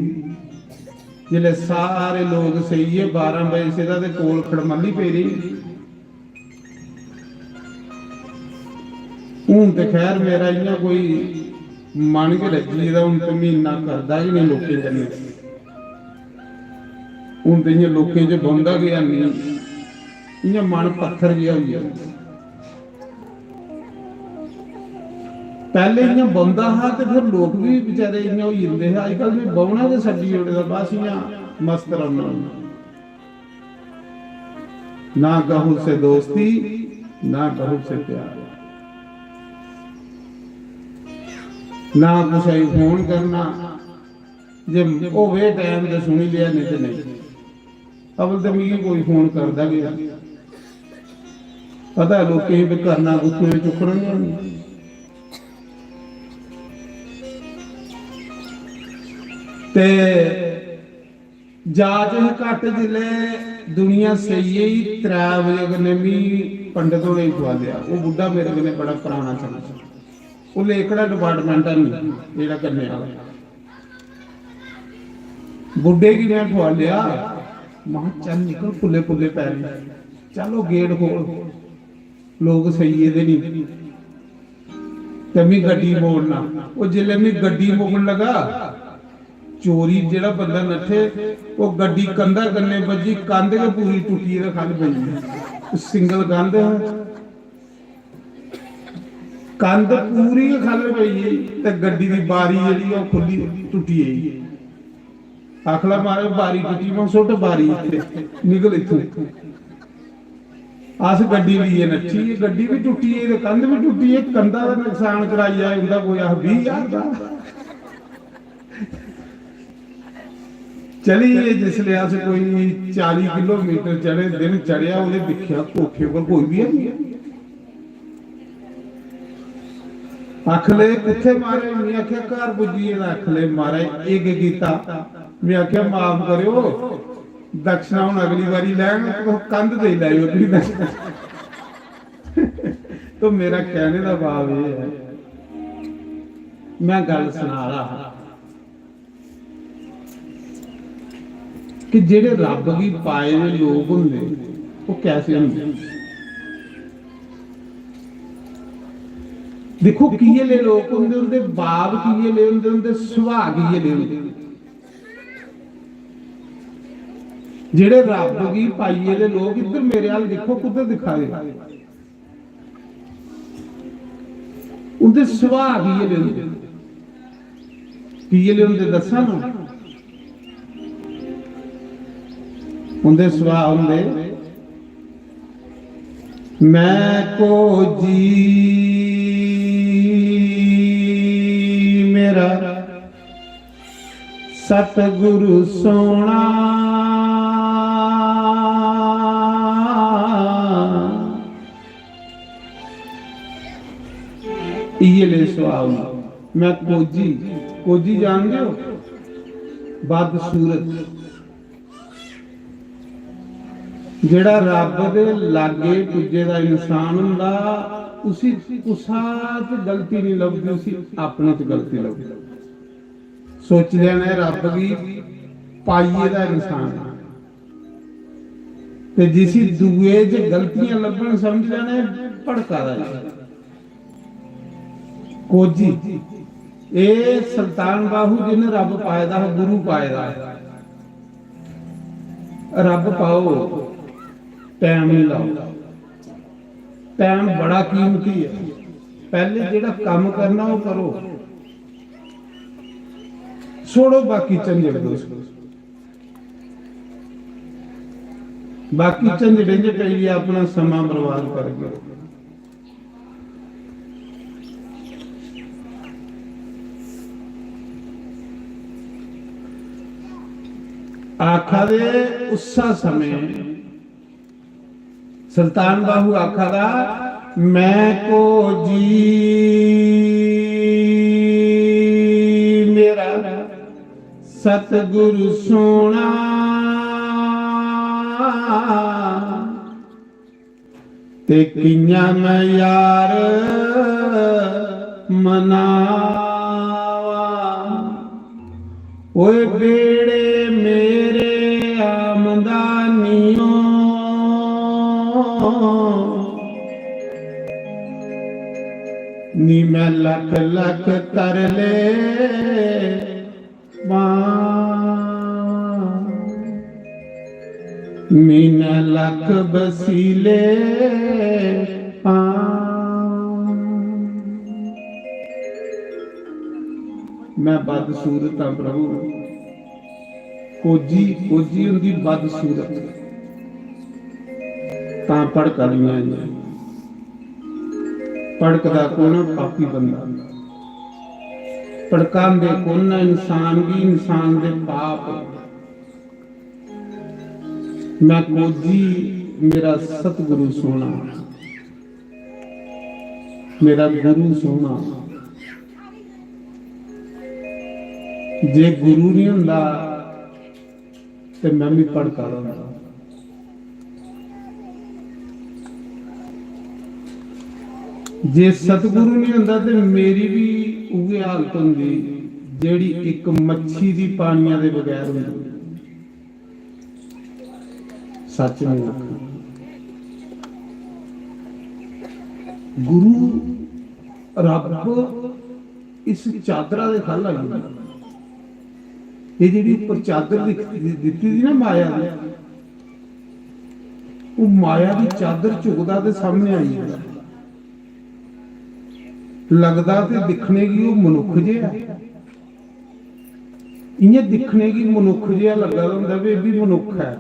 जिले सारे लोग सही है 12 बजे से दा ते कोल खड़मली पे रही हूं ते खैर मेरा इना कोई मन के लगी दा हूं ते महीना करदा ही नहीं लोके जने हूं ते इना लोके च बंदा गया नहीं इना मन पत्थर गया हो गया पहले इं बंदा हा ते फिर लोग भी बेचारे इं हो जाते हैं अजकल भी बवना तो सड्डी जोड़े का बस इं मस्त रहना ना कहूं से दोस्ती ना कहूं से प्यार ना कुछ फोन करना जे होवे टाइम तो सुनी लिया नहीं तो नहीं अवल तो मिगी कोई फोन करता गया पता है लोग कहीं पे करना गुस्से चुकना नहीं ते जात घट जिले दुनिया सही ही 3 बजे कने भी पंडित होने खवा दिया वो बुढ़ा मेरे कने बड़ा पुराना चला वो लेकड़ा डिपार्टमेंट है नहीं जेड़ा करने वाला बुढ़े की मैं खवा लिया मां चल निकल फुले फुले पैर चलो गेट खोल लोग सही है नहीं ते मैं गड्डी मोड़ना वो जिले मैं गड्डी मोड़न लगा चोरी जेड़ा बंदा नठे वो गड्डी कंधा करने बजी कंध के पूरी टूटी है खल पई सिंगल कंध कंध पूरी खल पई ते गड्डी दी बारी जेड़ी ओ खुली टूटी है आखला मारे बारी टूटी मैं सुट बारी निकल इथों आस गड्डी लिए नठी गड्डी भी टूटी है ते कंध भी टूटी है कंधा दा नुकसान कराई है उनका कोई 20,000 दा चलिए जिसले अस कोई 40 किलोमीटर चढ़े दिन चढ़िया उन्हें दिखा कोखे पर कोई भी है आखले किथे मारे मैं आख्या घर पुजिए आखले मारे एक कीता मैं आख्या माफ करियो दक्षिणा हुन अगली बारी लैन तो कंध दे लाइयो अगली दक्षिणा तो मेरा कहने का भाव ये है मैं गल सुना रहा कि जेड़े रब की पाए हुए लोग होंगे वो कैसे होंगे। देखो किए ले लोग होंगे, उनके बाप किए ले होंगे, उनके सुभाव किए ले होंगे। जेड़े रब की पाइए दे लोग इधर मेरे हाल देखो, कुदर दिखाए उनके सुभाव किए ले होंगे, किए ले होंगे दसा ना। उनके सुभाव होंगे मैं को जी मेरा सतगुरु सोना, ये ले सुभाव। मैं कोजी, कोजी जानते हो बद सूरत, जेड़ा रब दे लागे पुजे दा इंसान हुंदा उसी उसात गलती नहीं लभदी, उसी अपने च गलती लभदी। सोच लेना रब की पाइए दा इंसान ते जिसी दुए च गलतियां लभण समझ लेना भड़का दा। कोजी ए सुल्तान बाहू जिन्हें रब पाए दा, गुरु पाए दा। रब पाओ टाइम नहीं लाओ, टाइम बड़ा कीमती है। पहले जेड़ा काम करना वो करो, छोड़ो बाकी झंझट दोस्तों, बाकी झंझटें च कई अपना समा बर्बाद कर गए। आखा दे उसा समय सुल्तान बाहू आखा दा मैं को जी मेरा सतगुरु सोना, ते कियां मैं यार मनावा। ओए बेड़े मेरे आमदानियों, नी मैं लख लख कर ले मीन लख बसीले मैं बदसूरत हाँ प्रभु। कोजी कोजी उनकी बदसूरत ता भड़का लिया। भड़कदा कौन पापी बंदा, भड़कांदे कौन इंसान भी इंसान दे पाप। मैं कोजी मेरा सतगुरु सोना, मेरा गुरु सोना। जे गुरु नहीं हुंदा ते मैं भी भड़का रहा। जे सतगुरु नहीं हुंदा ते मेरी भी उहे हालत हुंदी जेड़ी एक मच्छी दी पानियां दे बगैर हुंदी। सच नहीं आखना। गुरु रब इस चादरा दे खल आई, ये जेड़ी ऊपर चादर दित्ती थी ना माया दी, वो माया दी चादर झुकदा ते सामने आई है। लगदा ते दिखने की वो मनुख जिहा, इयां दिखने की मनुख जिहा लगा हुंदा वे भी मनुख है।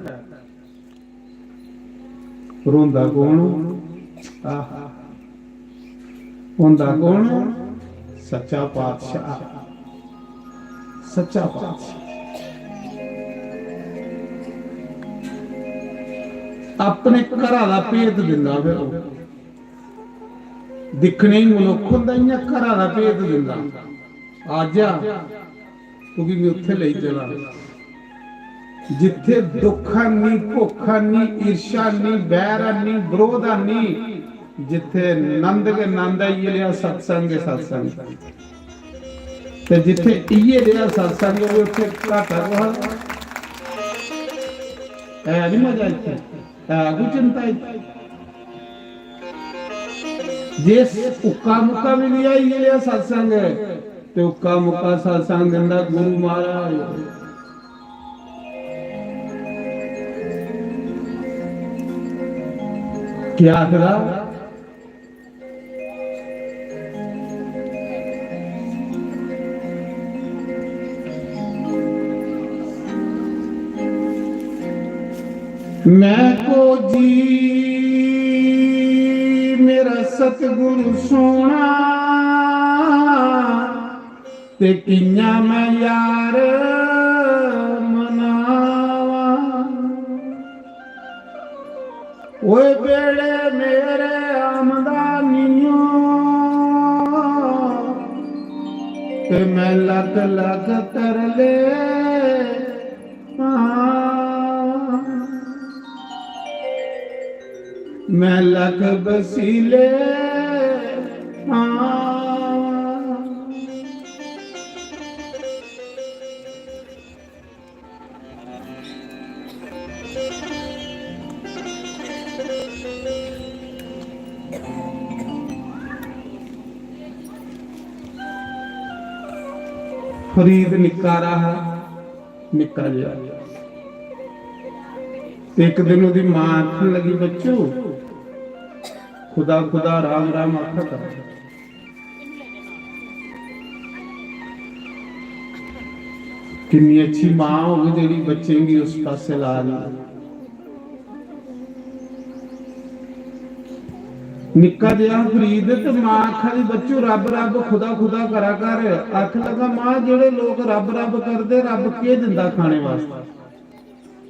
रोंदा कौन? आहा होंदा कौन? सच्चा पातशाह, सच्चा पातशाह। अपने घरा दा भेद दिंदा, फिर दिखने ही मनुख हुंदा, इयां घरा दा भेद दिंदा। आजा क्योंकि मैं उत्थे ले चला जिथे दुख नहीं, भुख नहीं, ईर्षा नहीं, बैर नहीं, विरोध नहीं, जिथे नंद के नंद आइए लिया सत्संग के सत्संग, ते जिथे इये लिया सत्संग उत्थे घाटा रहा। है नहीं मजा इत्थे, है कोई चिंता इत्थे? जे उक्का मुक्का भी लिया ही लिया सत्संग ते उक्का मुक्का सत्संग दिंदा गुरु महाराज। क्या आखदा? मैं को जी मेरा सतगुरु सोना ते किया मैं यार मनावा, ओए बेड़े मेरे आमदानियों ते मैं लग लग तरले मैं लख बसीले फरीद निक्का रहा, निक्का जिहा। एक दिन उसकी मां आखन लगी, बच्चों खुदा खुदा राम राम आखा कर। कितनी अच्छी मां होगी जी बच्चे की उस पासे ला दी। निक्का जिहा फरीद ते मां आखा दी, बच्चों रब रब खुदा खुदा करा कर। आख लगा, मां जेड़े लोग रब रब करते रब के दिंदा खाने वास्ते?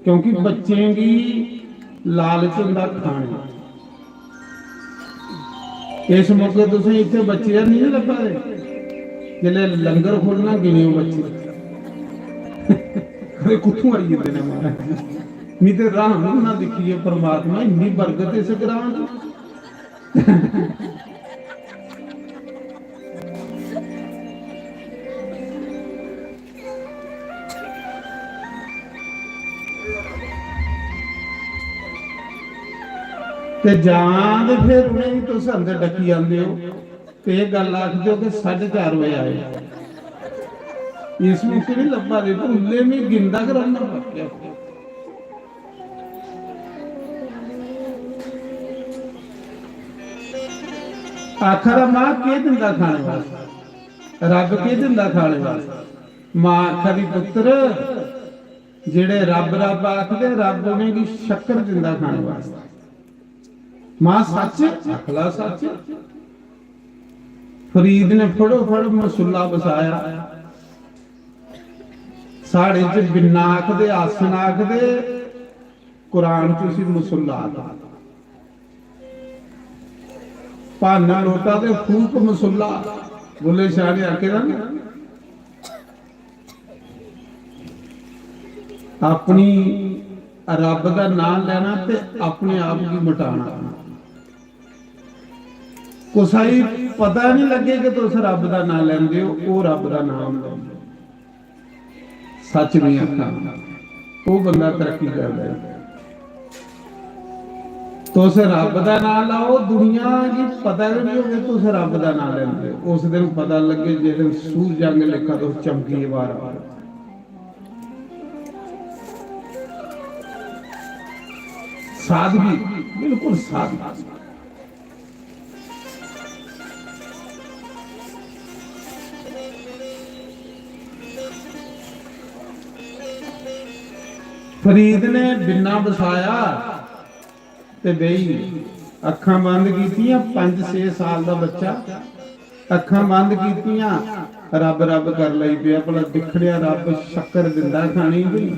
क्योंकि बच्चे की लालच हुंदा खाने। इस मौके तुम इतने बच्चे नहीं लभा दे, जिले लंगर खोलना गिनियो बच्चे कुत्थों आई जाते हैं महाराज। नहीं तो राह ना दिखिए परमात्मा, इन्नी बरकत इस ग्रां ते जान फिर नहीं तो अंदर डकी आते हो ते गल आखते हो कि 4:30 बजे आए। इस मौके नहीं लभा दे, भुल्ले में गिनदा कराना पड़ता। आखर मां के दिंदा खाने वास्ते? रब के दिंदा खाने वास्ते? मां आखरी पुत्र जेड़े रब रब आखदे रब उन्हें की शक्कर दिंदा खाने वास्ते। मां सच अखला सच। फरीद ने फड़ो मसुल्ला बसाया। साढ़े च बिन्ना आखदे, आसन आखदे, कुरान च उसी मसुल्ला आखदे। भाना लोटा ते फूक मसुल्ला, बुल्ले शाह ने आखे ना अपनी रब का नाम लेना ते अपने आप की मिटाना। कुसाई पता नहीं लगे कि तुस रब का नाम लेंदे हो, वो रब का नाम लेंदे हो। सच नहीं आखा वो बंदा तरक्की कर रहा। तुस रब का नाम लाओ, दुनिया की पता भी नहीं होगी तुस रब का नाम लेंदे हो। उस दिन पता लगे जिस दिन सूरज जंग लिखा तो चमकी बार बार। सादगी, बिल्कुल सादगी। फरीद ने बिन्ना बसाया ते बेई अखां बंद कीतियां। 5-6 साल का बच्चा अखां बंद कीतियां, रब रब कर लई पिया। भला दिखड़िया रब शक्कर दिंदा खानी नहीं।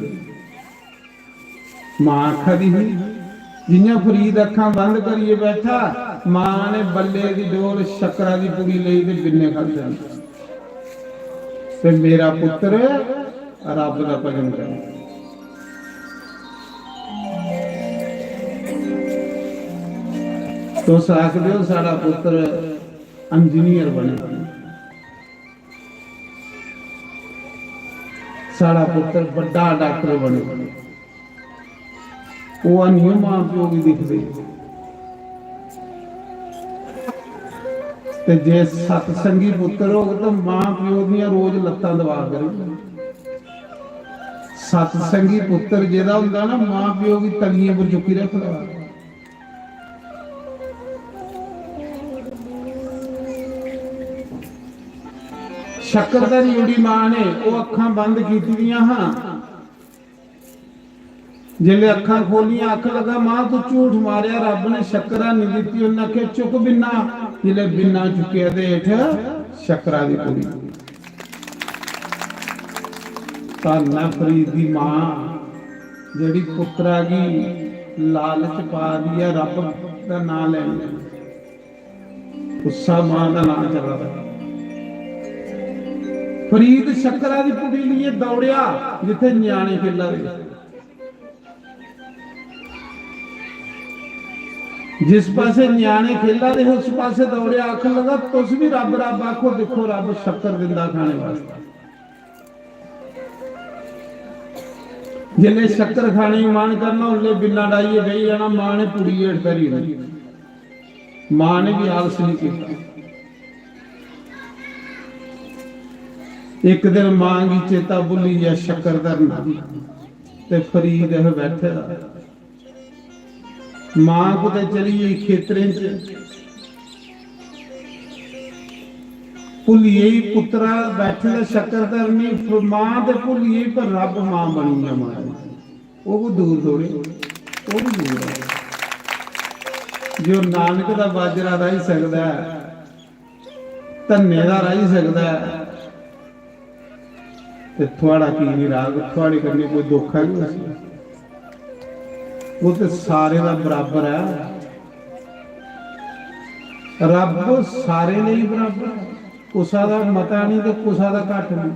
मां आखा दी जियां फरीद अखां बंद करिए बैठा, मां ने बल्ले की डोल शक्करा की पुड़ी लई ते बिन्ने खाधे ते मेरा पुत्र रब का भजन करे। तो आखदे हो साड़ा पुत्र इंजीनियर बने, साड़ा पुत्र बड़ा डॉक्टर बने। ਉਹ ਨਹੀਂ ਮਾਂ ਪਿਓ ਵੀ ਦਿਖਦੇ। ਤੇ ਜੇ ਸਤਸੰਗੀ ਪੁੱਤਰ ਹੋਵੇ ਤਾਂ ਮਾਂ ਪਿਓ ਦੀਆਂ ਰੋਜ਼ ਲੱਤਾਂ ਦਬਾ ਕਰੇ। ਸਤਸੰਗੀ ਪੁੱਤਰ ਜਿਹਦਾ ਹੁੰਦਾ ਨਾ, ਮਾਂ ਪਿਓ ਦੀ ਤਲੀਆਂ ਪਰ ਚੁੱਕੀ ਰੱਖਦਾ। ਸ਼ੱਕਰ ਦੀ ਜਿਹੜੀ ਮਾਂ ਨੇ ਉਹ ਅੱਖਾਂ ਬੰਦ ਕੀਤੀਆਂ ਹਾਂ। ਜਿਲੇ ਅੱਖਾਂ ਖੋਲੀਆਂ, ਅੱਖ ਲਗਾ ਮਾਂ ਤੂੰ ਝੂਠ ਮਾਰਿਆ, ਰੱਬ ਨੇ ਸ਼ੱਕਰਾਂ ਨਹੀਂ ਦਿੱਤੀ। ਉਹਨਾਂ ਆਖਿਆ ਚੁੱਕ ਬਿੰਨਾ। ਜਿਲੇ ਬਿੰਨਾ ਚੁੱਕਿਆ ਤੇ ਹੇਠ ਸ਼ੱਕਰਾਂ ਦੀ ਕੁੜੀ। ਧੰਨ ਫਰੀਦ ਦੀ ਮਾਂ ਜਿਹੜੀ ਪੁੱਤਰਾ ਦੀ ਲਾਲਚ ਪਾ ਦੀ ਆ, ਰੱਬ ਦਾ ਨਾਮ ਲੈਣ। ਉਸਾ ਮਾਂ ਦਾ ਨਾਮ ਚੱਲਦਾ। ਫਰੀਦ ਸ਼ੱਕਰਾਂ ਦੀ ਕੁੜੀ ਲਈ ਦੌੜਿਆ ਜਿੱਥੇ ਨਿਆਣੇ ਖੇਲਦੇ। जिस पासे न्याणे खेला दे उस पासे दौड़े। आख लगा तुस भी रब रब आखो, देखो रब शक्कर दिंदा खाने वास्ते। जिले शक्कर खाने मान करना उले बिना डाइए बही जाना। मां ने पूरी हेठ करी, मां ने भी आलस नहीं किया। एक दिन मां की चेता भुली या शक्कर धरना ते फरीद बैठे दा। मां को तो चली गई खेतरें च, भुलिए ही पुत्रा बैठे शक्कर धरनी। मां तो भुलिए पर रब मां बनी है। मां वो भी दूर दौड़े, वो भी दूर है। जो नानक का बाजरा रही सकता है, धन्ने का रही सकता है, तो थोड़ा की नहीं राग थोड़े करने कोई दुख है नहीं। वो तो सारे का बराबर है। रब सारे नहीं बराबर, कुसा का मता नहीं तो कुसा का घट नहीं।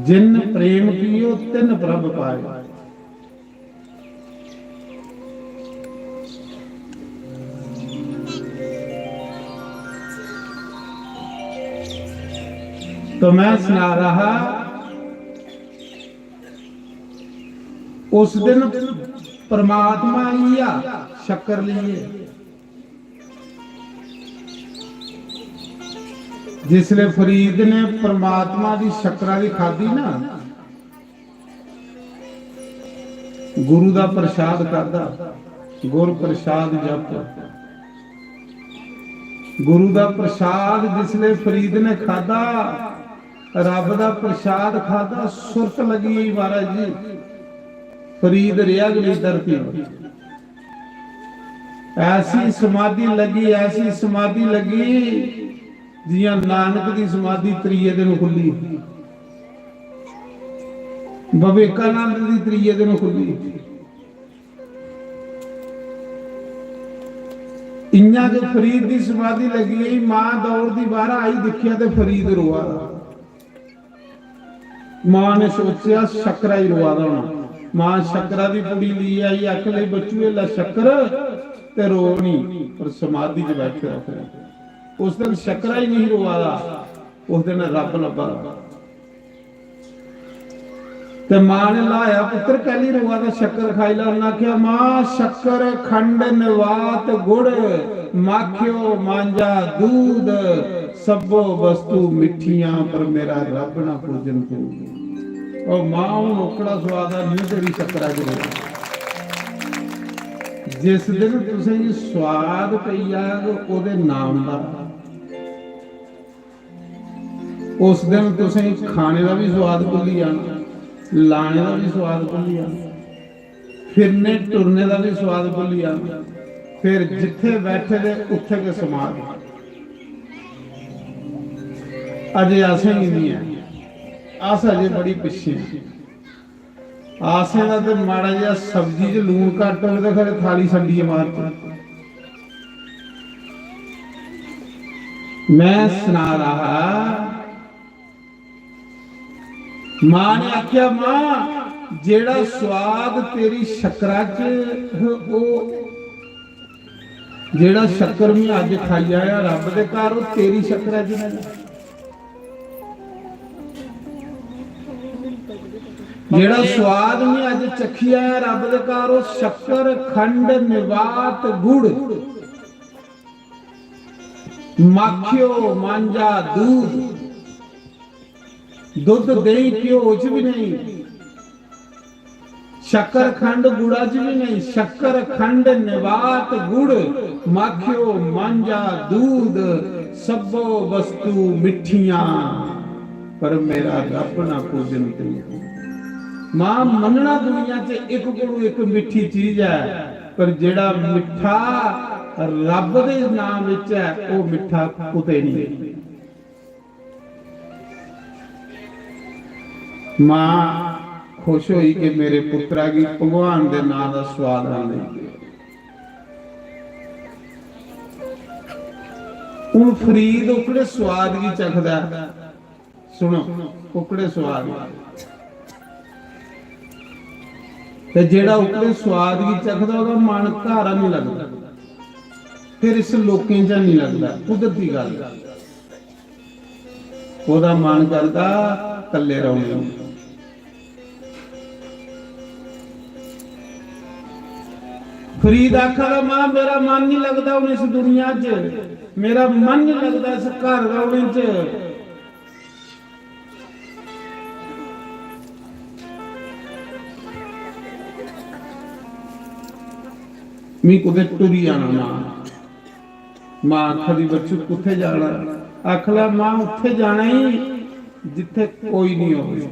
जिन प्रेम कियो तिन प्रभ पाए। तो मैं सुना रहा, उस दिन परमात्मा आईया शक्कर लिए। जिसले फरीद ने परमात्मा की शक्करा की खाधी ना, गुरु का प्रसाद खादा। गुर प्रसाद जप, गुरु का प्रसाद जिसले फरीद ने खादा, रब का प्रसाद खादा, सुरत लगी महाराज जी। फरीद रिया गई धरती। ऐसी समाधि लगी, ऐसी समाधि लगी जियां नानक की समाधि त्रीए दिन खुली, विवेकानंद की त्रीए दिन खुली। इन्ना जो फरीद की समाधि लगी, मां दौड़ती बाहर आई, दिखिया तो फरीद रोआ। मां ने सोचा शक्करा ही रोआ दा होना। मां शक्करा की कुड़ी ली आई, अख ले बच्चूए ला शक्कर ते रोनी, पर समाधि च बैठे रखे। उस दिन शक्करा ही नहीं रोआ, उस दिन रब लभा। ते मां ने लाया, पुत्र कहली रोआ तो शक्कर खाई ला। उन्हें आख्या मां शक्कर खंड नवात गुड़, माखियो मांजा दूध, सबो वस्तु मिठियां, पर मेरा रब ना पूजन को। और मां ओकड़ा स्वाद नहीं तेरी शक्करा च। जिस दिन तुसें स्वाद पईया ओदे नाम दा, उस दिन तुसें खाने का भी स्वाद भुली जाना, लाने का भी स्वाद भुली जाना, फिरने टुरने का भी स्वाद भुली जाना। फिर जिथे बैठे दे उत्थे के समाध। अजे आसे ही नहीं है, आस अजे बड़ी पिछे। आसे का तो माड़ा जिहा सब्जी च लून घट हो तो खरे थाली संडी मारती। मैं सुना रहा, मां ने आख्या मां जेड़ा स्वाद तेरी शक्करा च, जेड़ा शक्कर मैं अज खाई आया रब दे घर, वो तेरी शक्करा च नहीं। ਜਿਹੜਾ ਸਵਾਦ ਨਹੀਂ ਅੱਜ ਚਖਿਆ ਹੈ ਰੱਬ ਦੇ ਘਰ, ਉਹ ਸ਼ੱਕਰ ਖੰਡ ਨਿਵਾਤ ਗੁੜ ਮਾਖਿਓ ਮਾਂਜਾ दूध ਦੁੱਧ ਦਹੀਂ ਘਿਓ ਚ ਵੀ ਨਹੀਂ, शक्कर खंड गुड़ा च भी नहीं, शक्कर खंड निवात गुड़ माखियो मांजा दूध सबो वस्तु मिठियां पर मेरा रब ना पूजन तू। मां मनना दुनिया च एक कोलों एक मिठी चीज है, पर जेड़ा मिठा रब दे नाम विच है वो मिठा कुते नहीं। मां खुश होई कि मेरे पुत्रा की भगवान दे नाम दा स्वाद आने। हुण फरीद उकड़े स्वाद की चखदा, सुनो उकड़े स्वाद ते जेड़ा उकड़े स्वाद की चखदा ओदा मन घारा नहीं लगदा, फिर इस लोकें च नहीं लगदा। कुदरती गल ओदा मन करदा कल्ले रहो। फरीद आखा मां मेरा मन नहीं लगता हूं इस दुनिया च, मेरा मन नहीं लगता इस घर रौने च। मी कुदे टुरी आना मां। मां आखदी बच्चू कुत्थे जाना? आखला मां उत्थे जाना ही जिथे कोई नहीं होवे,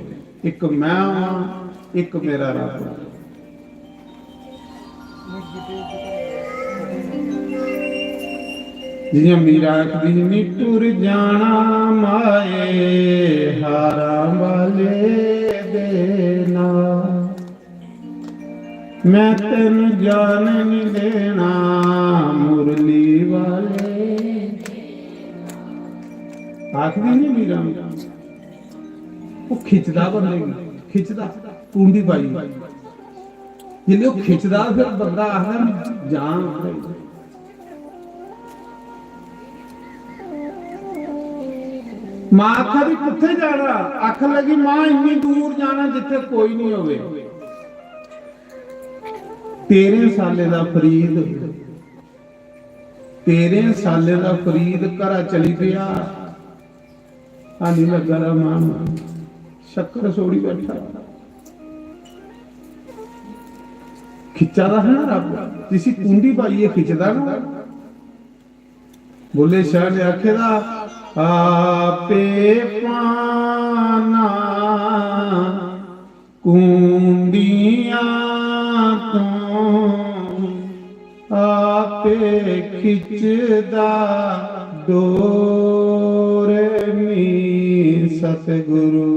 एक मैं हां एक मेरा रब। जियां मीरा आखदी नी टुर जाना माए हारा वाले देना, मैं तेन जान नहीं देना मुरली वाले। आखदी नहीं मीरा, वो खिचदा बंदे खिचदा कुंडी पाई, जिल्ले वो खिचदा फिर बंदा आखदा जान। मां आखदी किथे जाना? आख लगी मां इन्नी दूर जाना जिथे कोई नहीं होवे। 13 साले दा फरीद, 13 साले दा फरीद घरा चली पिया। आनी लगा रहा मां शक्कर सोड़ी बैठा। खिच्चा दा है ना रब, जिसी कुंडी पाइए खिचदा ना। बोले शाह ने आखेदा आपे पाना कुंडियां तो आपे खिचदा डोर नी सतगुरु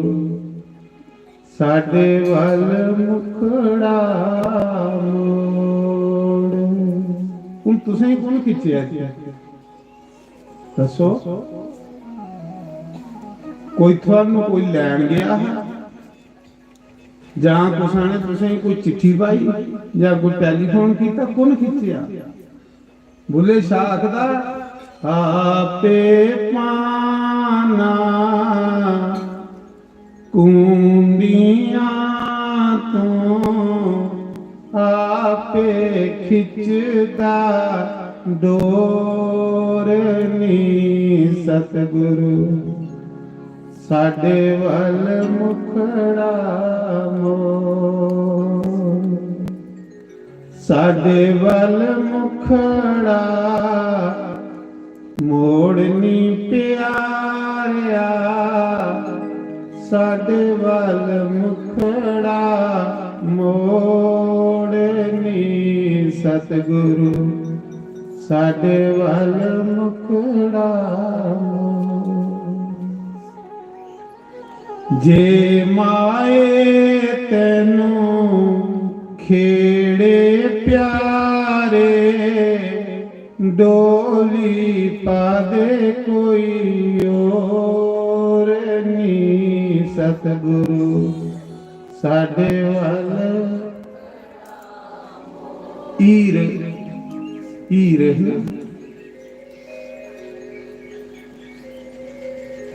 साडे वल मुखड़ा मोड़। हुण तुसें कौन खिच्चिया दसो? कोई थानू कोई लैन गया जां कुसा ने तुसें कोई चिट्ठी पाई या कोई टेलीफोन किया? कौन खिच्चिया? बुले शाह आखदा आपे पाना कुंडियां तो आपे खिचदा डोर नी सतगुरु साडे वल मुखड़ा मोड़। साडे वल मुखड़ा मोड़नी प्यारिया, साडे वल मुखड़ा मोड़नी सतगुरु साडे वल मुखड़ा मोड़। जे माए तेनू खेड़े प्यारे डोली पादे कोई और नी सतगुरु साडे वल ईर ईर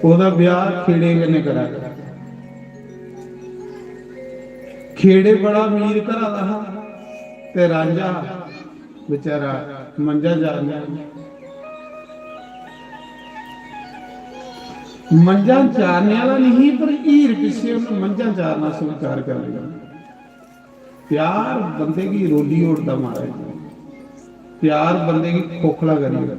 ओदा ब्याह खेड़े कन्नै करा। खेड़े बड़ा अमीर घरा दा हा ते रांझा बेचारा मंजा जाने मंजा चारने वाला नहीं पर हीर पिछे उन्हें मंजा चारना स्वीकार कर लिया। प्यार बंदे की रोली ओढ़ता मारा, प्यार बंदे की खोखला करेगा।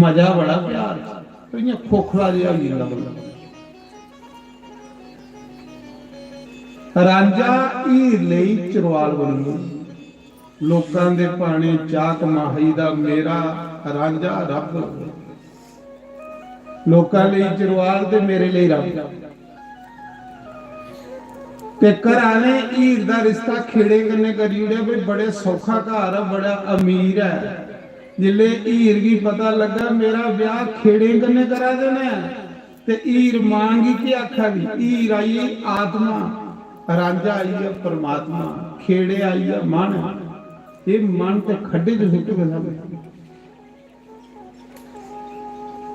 मजा बड़ा प्यार तो इयां खोखला जिहा होई जंदा बंदा। रांझा हीर लई चरवाल बन गया, लोकां दे पाने चाक माही दा मेरा रांझा रब, लोकां लई चरवाल ते मेरे लई रब। ते घरा ने हीर दा रिश्ता खेड़े कन्नै करी ओड़ेआ भी बड़े सौखा घर है, बड़ा अमीर है। जिले हीर की पता लगा मेरा ब्याह खेड़े कन्नै करा देना ते हीर मांगी के आखागी। हीर आई आत्मा, रांझा आई है परमात्मा, खेड़े आई है मन। ये मन ते खड्डे च सुट गया।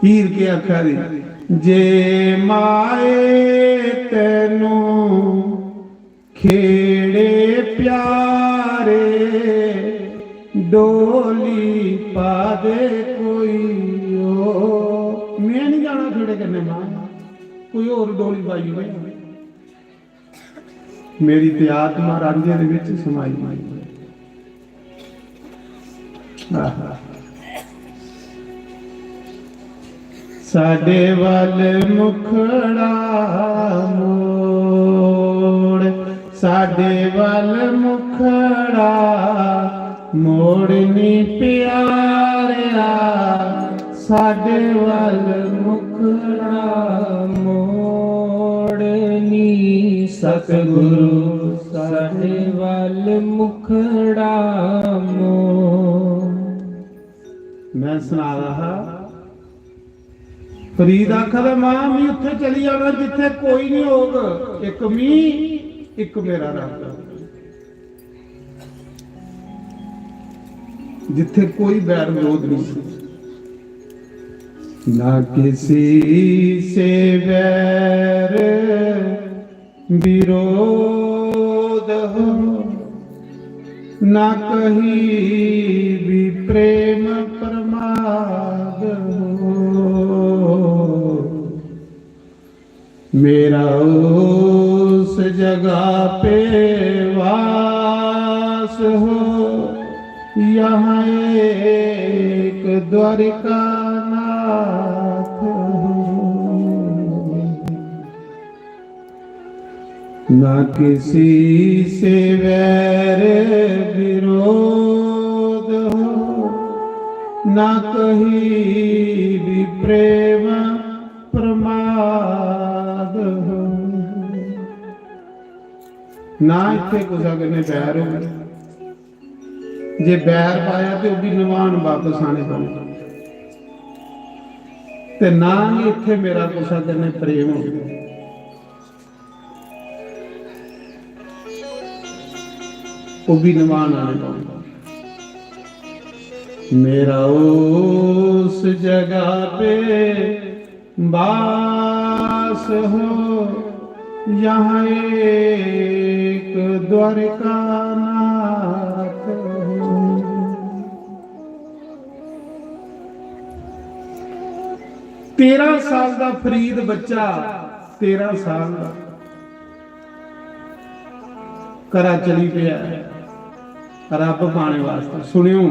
हीर के आखा दी जे माए तेनू खेड़े प्यारे डोली पा दे कोई ओ। मैं नहीं जाना खेड़े करने मां, कोई और डोली पाई हुई मेरी ते आत्मा रांझे दे विच समाई हुई। साडे वल मुखड़ा मोड़, साडे वल मुखड़ा मोड़नी प्यारिया, साडे वल मुखड़ा मोड़नी सतगुरु, साडे वल मुखड़ा मोड़। मैं सुना रहा फरीद आखदा मां मैं उत्थे चली जाना जिथे कोई नहीं होगा, एक मी एक मेरा रब, जिथे कोई बैर विरोध नहीं, ना किसी से बैर विरोध हो, ना कहीं भी प्रेम प्रमाद हो। मेरा उस जगह पे वास हो, यहाँ एक द्वारिका नाथ हो। ना किसी से वैर विरोध हो, ना कहीं भी प्रेम प्रमाद हो, ना इत्थे कुसा कन्नै बैर हो। जे बैर पाया तो भी निभाण वापस आने पौने, ते ना ही इत्थे मेरा कुसा कन्नै प्रेम हो, वो भी निभाण आने पौने। मेरा उस जगह पे वास हो, यहाँ एक द्वारिका नाथ हो। 13 साल का फरीद बच्चा, 13 साल का घरा चली पिया रब पाने वास्ते। सुनियो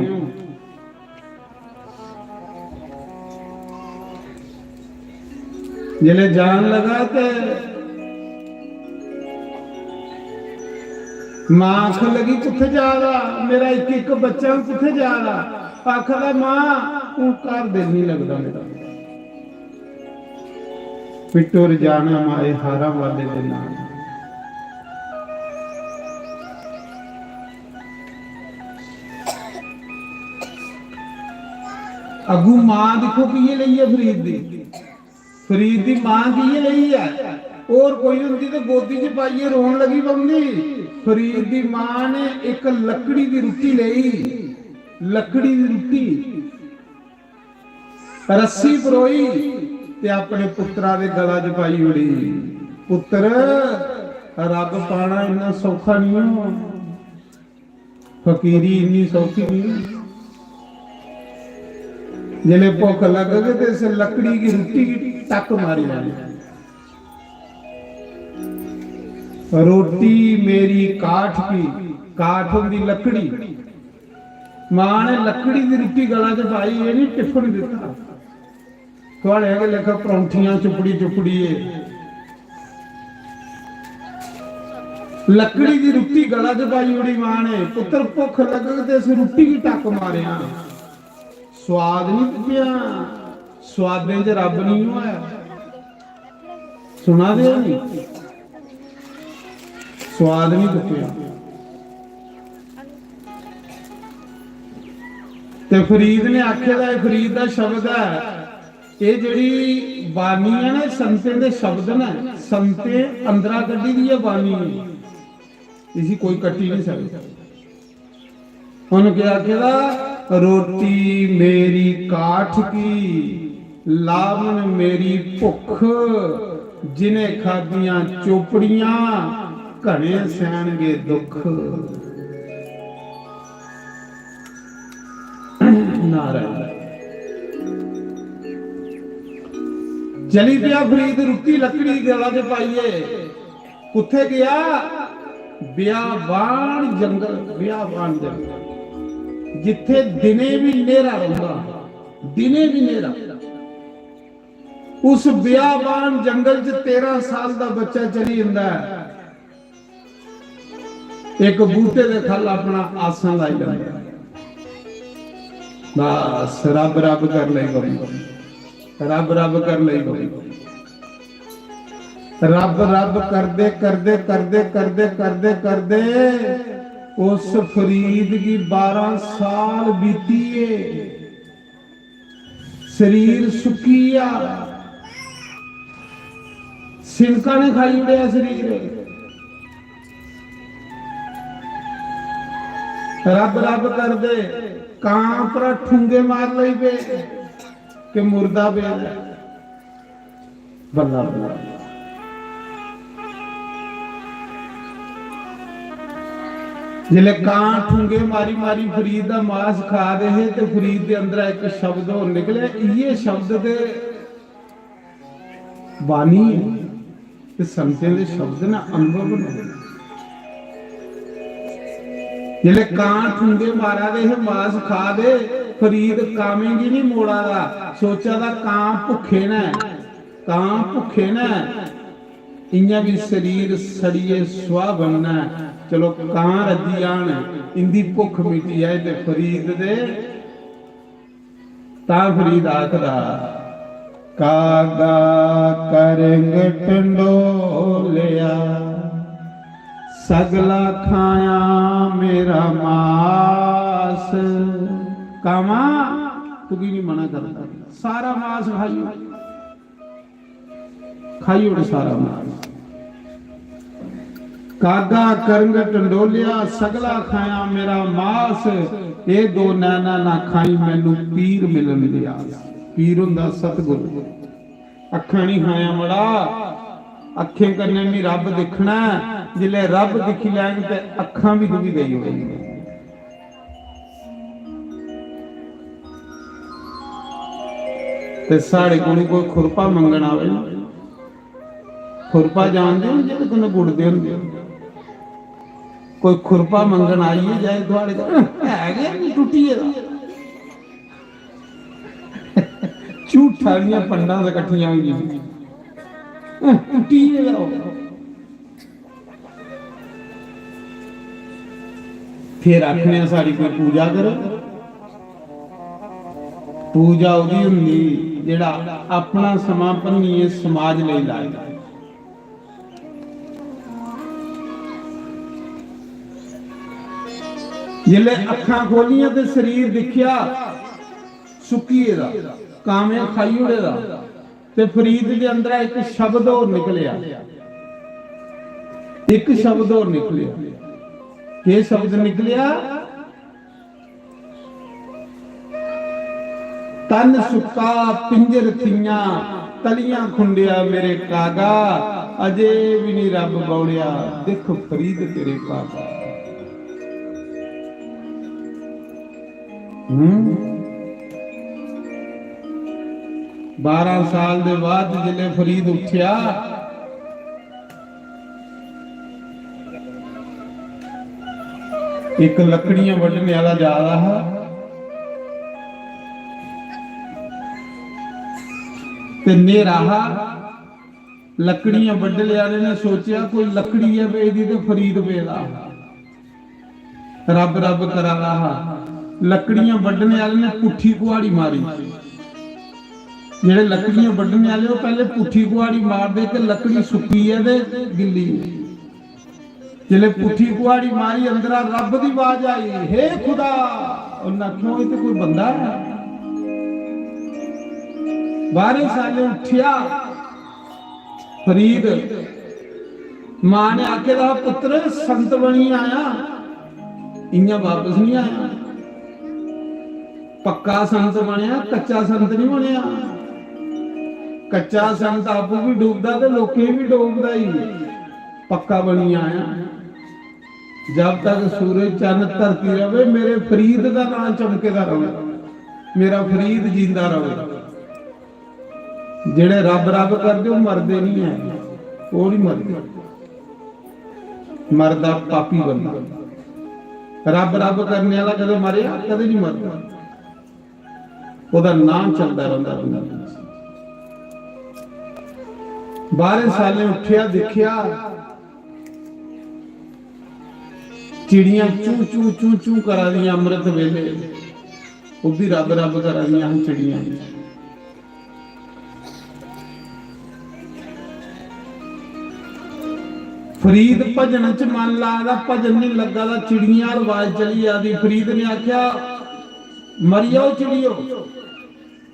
जिले जान लगा ते मां आख लगी किथे जा रहा, मेरा एक एक बच्चा किथे जा रहा। आखदा मां तू घर दिल नहीं लगता मेरा, पिटोर जाना माए हारा वाले दे नाल। अगू मां देखो कि ये लई है फरीद दी, फरीद दी मां की ये लई है। और कोई होंदी तो गोदी च पाइए रोन लगी पौंदी। फरीद दी मां ने एक लकड़ी दी रुट्टी लई, लकड़ी दी रुट्टी रस्सी परोई ते अपने पुत्रा दे गला च पाई उड़ी। पुत्र रब पाना इन्ना सौखा नहीं हो, फकीरी इन्नी सौखी नहीं। जिले भुख लग गए तो इस लकड़ी की रोटी की टक मारी जानी। रोटी मेरी काठ की, काठ होंदी लकड़ी, मां ने लकड़ी की रोटी गला च पाई, ये नहीं टिफन दिता। थोड़े अगे लिखा परौंठियां चुपड़ी चुपड़ी है, लकड़ी की रोटी गला च पाई उड़ी मां ने। पुत्र भुख लग गई तो इस रोटी की टक मारिया, स्वाद नहीं पिया, स्वादे च रब नहीं होया। सुना दे नहीं, स्वाद नहीं पिया। ते फरीद ने आखेदा, फरीद का शब्द है ये, जिहड़ी बानी है ना संते दे शब्द ने, संते अंदरा कड्डी दी है बानी, इसी कोई कट्टी नहीं सकता। उन्होंने क्या आखेदा, रोटी मेरी काठ की, लावन मेरी भुख, जिन्हें खादियां चोपड़ियां घने सहणगे दुख। नारायण चली पिया फरीद, रुकी लकड़ी गला च पाइए, कुत्थे गया, बियाबान जंगल, बियाबान जंगल जिथे दिने भी नेरा रहंदा, दिने भी नेरा। उस बियाबान जंगल च 13 साल का बच्चा चली जांदा है, एक बूटे दे थल अपना आसन लाई जांदा, बस रब रब कर ले, रब रब कर ले, रब रब करदे करदे करदे करदे करदे करदे उस फरीद की 12 साल बीतीए, शरीर सुकिया, सिनका ने खाई उड़िया शरीर। रब रब कर दे, कां पर ठूंगे मार लई पे कि मुर्दा पे बल्ला बल्ला। जिले कां ठूंगे मारी मारी फरीद का मांस खा रहे, तो फरीद के अंदर एक शब्द और निकले, ये शब्द दे बानी ते संते दे शब्द ना अनुभव बनाए। जिले कां ठूंगे मारा दे मांस खा दे, फरीद कामेंगी नहीं मोड़ा दा, सोचा दा कां भुखे ना, कां भुखे ना, इयां भी शरीर सड़िए सुहा बनना। चलो कां रजी आन, इंदी भुख मिटी है, ते फरीद दे ता फरीद आखदा, कागा करंग टंडोलिया, सगला खाया मेरा मास। कामा तू की नहीं मना करता, सारा मांस खाई उड़ सारा मांस। कागा करंग टंडोलिया, सगला खाया मेरा मास, ये दो नैना ना खाई मैनू पीर मिलन दी आस। पीर हुंदा सतगुरु, अखां नहीं खाया मड़ा, अखें करने भी रब दिखना, जिले रब दिखी लैन ते अखां भी डुबी गई होगी। ते साढ़े कोल कोई खुरपा मंगण आवे, खुरपा जानते हो जिहदे कोल गुड़दे हुंदे, कोई खुरपा मंगण आइए जाए थोड़े है टुटिए झूठा दियां पंडां इकट्ठियां होई टुटिए फिर आखने साड़ी कोई पूजा करो। पूजा उदी हुंदी जेड़ा अपना समा भन्नीए समाज लई लाए। जिले अखां खोलियां ते शरीर दिखिया सुकिए दा, कामे खाई उड़े दा, ते फरीद दे अंदर एक शब्द और निकलिया, एक शब्द और निकलिया। के शब्द निकलिया? तन सुक्का पिंजर थियां तलियां खुंडिया मेरे कागा, अजे भी नहीं रब बौड़िया, देख फरीद तेरे पास। 12 साल दे बाद जिले फरीद उठिया, एक लकड़ियां वड्ढने वाला जा रहा, ते नेरा लकड़ियां वड्ढने वाले ने सोचा कोई लकड़ी है बेदी तो फरीद पेदा, रब रब करा रहा। लकड़ियां वड्ढने वाले ने पुठी कुहाड़ी मारी, जेड़े लकड़ियां वड्ढने वाले वो पहले पुठी कुहाड़ी मार दे कि लकड़ी सुक्की है ते गिल्ली, जिले पुठी कुहाड़ी मारी अंदरा रब दी आवाज आई, हे खुदा। उन्हें क्यों इत्थे कोई बंदा है? 12 साल उठिया फरीद, मां ने आखे दा पुत्र संत बनी आया, इयां वापस नहीं आया। पक्का संत बनया, कच्चा संत नहीं बनया। कच्चा संत आपू भी डूबदा ते लोके भी डूबदा ही, पक्का बनी आया। जब तक सूरज चंद धरती रहे मेरे फरीद का नाम चमकेदा रहे, मेरा फरीद जींदा रहे। जेड़े रब रब करते वो मरदे नहीं है, वो नहीं मरदे, मरदा पापी बंदा। रब रब करने वाला कदे मरिया कदे नहीं मरदा, ओदा नाम चलता रहता। 12 साल उठिया, देखिया चिड़ियां चू चू चू चू करा दी अमृत वेले, वो भी रब रब करा दी चिड़ियां। फरीद भजन च मन ला, भजन नहीं लगा, चिड़ियां आवाज चली आती। फरीद ने आख्या मरी जाओ चिड़ियो,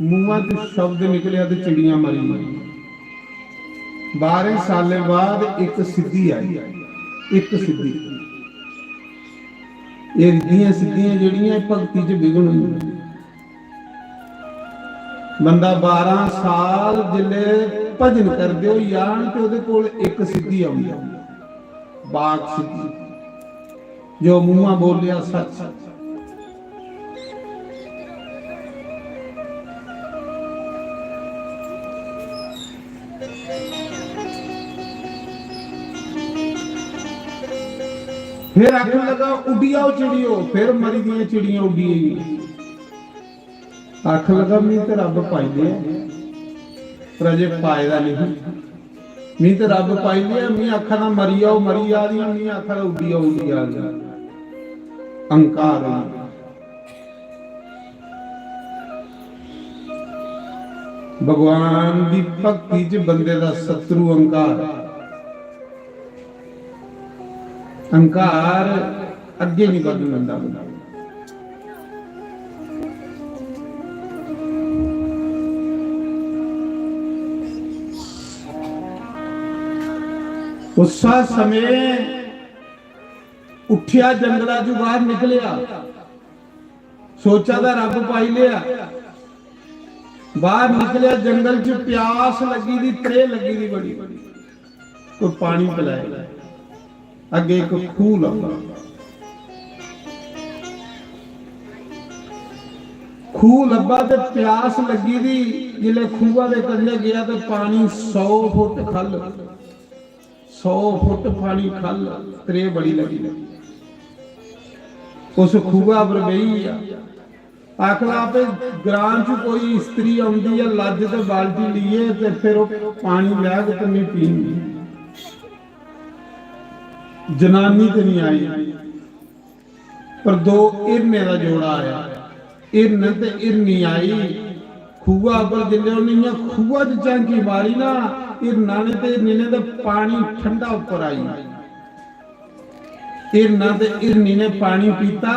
मुंह तो शब्द निकलिया तो चिड़ियां मरी। 12 साल बाद एक सिद्धि आई, एक सिद्धि। ये रिद्धियां सिद्धियां जड़ियां भगती च विघन हुई। बंदा 12 साल जिले भजन करदे हो यान ते ओदे कोल एक सिद्धि आउंदी, बाक सिद्धि, जो मुंह बोलिया सच। फिर आखन लगा उड़ियाओ चिड़ियो, फिर मरी दी चिड़ियां उड़ी। आख लगा मी तो रब पाई लिया, पर अजे पाएदा नहीं। मी तो रब पाई लिया, मी आखा ना मरी आओ मरी आ रही, मी आखा ना उड़ी आओ उड़ी आ रही। अहंकार भगवान की भक्ति च बंदे दा शत्रु अहंकार। अहंकार अगे नहीं बढ़न दिंदा बंदा। उस समय उठिया जंगला चो बाहर निकलिया, सोचा था रब पाई लिया। बाहर निकलिया जंगल च, प्यास लगी दी, त्रे लगी दी बड़ी, कोई पानी पिलाए। अगे एक खूह लगा, खूह लब्बा ते प्यास लगी दी। जिले खूहा दे कंढे गया तो पानी 100 फुट खल, 100 फुट पानी खल, त्रे बड़ी लगी। उस खूहा पर बही आखला आपे ग्रां च कोई स्त्री आउंदी है, लज ते बाल्टी लिए ते फिर पानी लै के मैं पींदी। जनानी तो नहीं आई, पर 2 इरने का जोड़ा आया। इरन ते इरनी आई खूहा पर, जिले उन्हें खूहा च झांकी मारी ना, इरना ने ते इरनी ने तो पानी ठंडा ऊपर आई। इरना ते इरनी ने पानी पीता,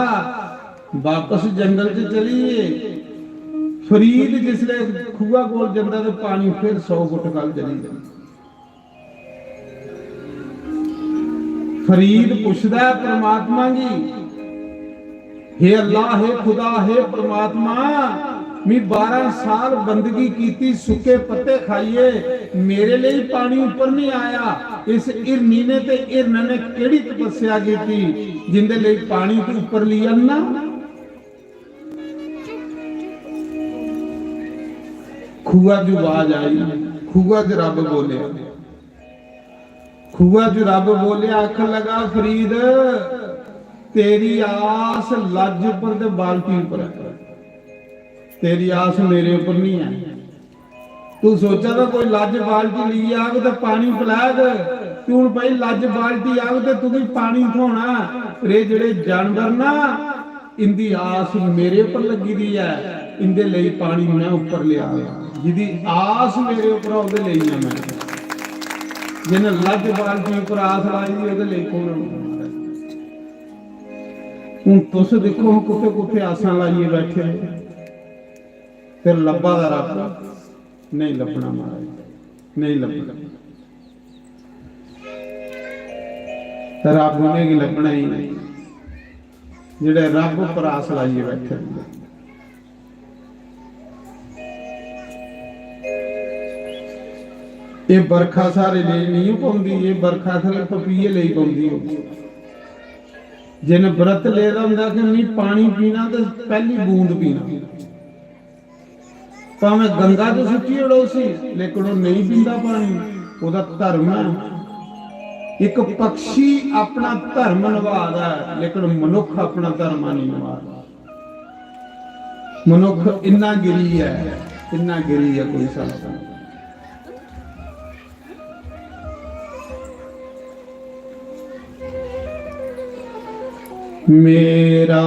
वापस जंगल च चली। फरीद जिसले खूहा कोल जांदा ते पानी फिर 100 फुट कल चली जांदा। फरीद पुछदा परमात्मा जी, हे अल्लाह, हे खुदा, हे परमात्मा, मैं 12 साल बंदगी की, सुके पत्ते खाइए, मेरे लिए पानी ऊपर नहीं आया। इस हिरनी ने ते हिरन ने केड़ी तपस्या की जिंदे लिए पानी तो ऊपर लिया ना। खूआ जो आवाज आई, खूआ च रब बोले, खूआ च रब बोले, आख लगा फरीद तेरी आस लज पर ते बाल्टी पर है, तेरी आस मेरे ऊपर नहीं है। तू सोचा था कोई लज बाल्टी ली आग तो पानी पिलाएगा, तू हूं भाई लज बाल्टी आग तो तू भी पानी थोना। रे जेड़े जानवर ना इंदी आस मेरे ऊपर लगी दी है, इंदे लिए पानी मैं ऊपर ले आया। जिदी आस मेरे ऊपर ਉਹਦੇ ਲਈ ਆ मैं, जिन्हें लज बाल्टी ऊपर आस लाई ਉਹਦੇ ਲਈ कौन हूं। तुस देखो कुत्ते कुत्ते आसां लाइए बैठे, फिर लब्बा दा रब नहीं लभना, महाराज नहीं लभना। रब ने की लभना ही नहीं, जेड़े रब पर आस लाइए बैठे। ये बरखा सारे लिए नहीं पाउंदी, ये बरखा थले पपीए ले पाउंदी होगी। जिन्हें व्रत ले रहा कि नहीं पानी पीना तो पहली बूंद पीना, भावें गंगा तो सुची उड़ोसी लेकिन वो नहीं पींदा पानी, ਉਹਦਾ धर्म है। एक पक्षी अपना धर्म निभादा है लेकिन मनुख अपना धर्म नहीं निभादा। मनुख इन्ना गिरी है, इन्ना गिरी है कोई साल। मेरा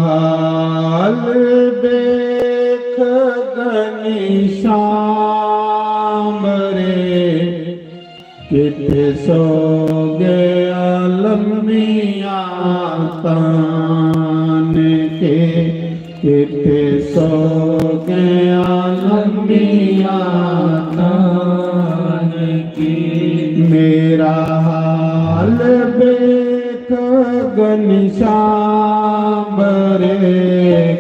हाल देख घनश्याम रे, किते सो गया लम्मिया तान के, किते सो गया लम्मिया तान की। मेरा हाल देख घनश्याम रे,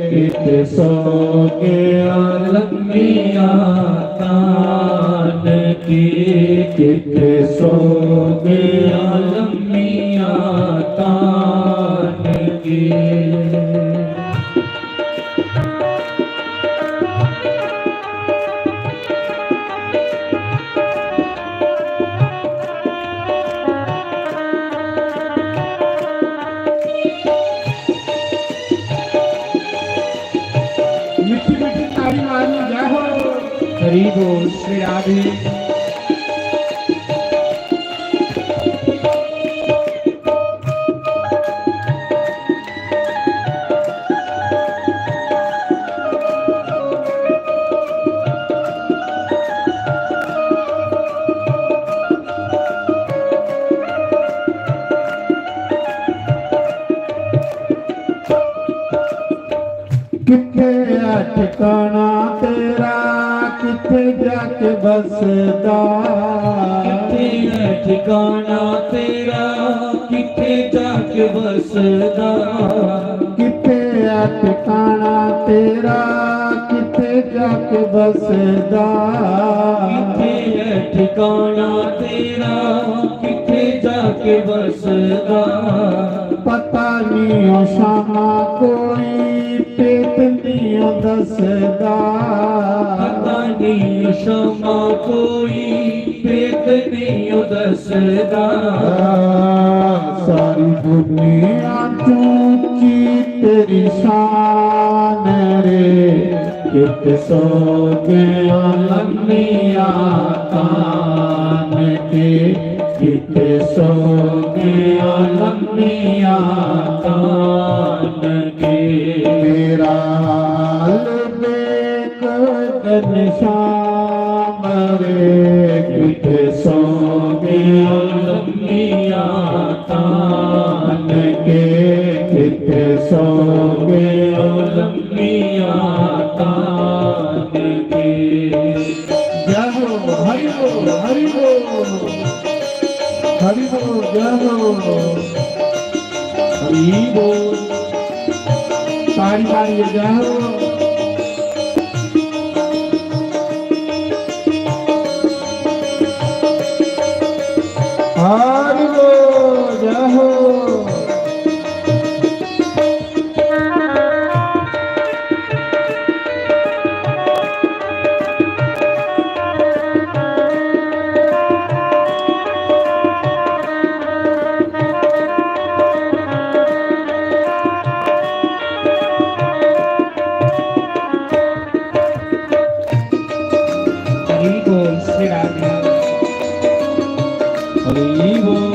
किते सो गया लम्मिया तान की, किते सो गया लम्मिया तान की। हरि बोल श्री राधे। किथे ठिकाना तेरा, किथे जाके बसदा, किथे ठिकाना तेरा, किथे जाके बसदा, किथे ठिकाना तेरा, किथे जाके बसदा, किथे ठिकाना तेरा, किथे जाके बसदा। पता नहीं शामा कोई पेट नहीं दसदा, पता नहीं शमा कोई पेट नहीं दसदा। सारी दुनिया चूची तेरी शान रे, कित सो गया लम्मिया तान के, कित सो गया लम्मिया तान के। मेरा हाल देख घनश्याम रे, कित सो गया लम्मिया तान के, कित सो गया लम्मिया तान के। जय हो हरि बोल, हरि बोल, हरि बोल, जय हो हरि बोल। तारी तारी जय हो। हरि बोल जय हो। हरि बोल श्री राधे। हरि बोल।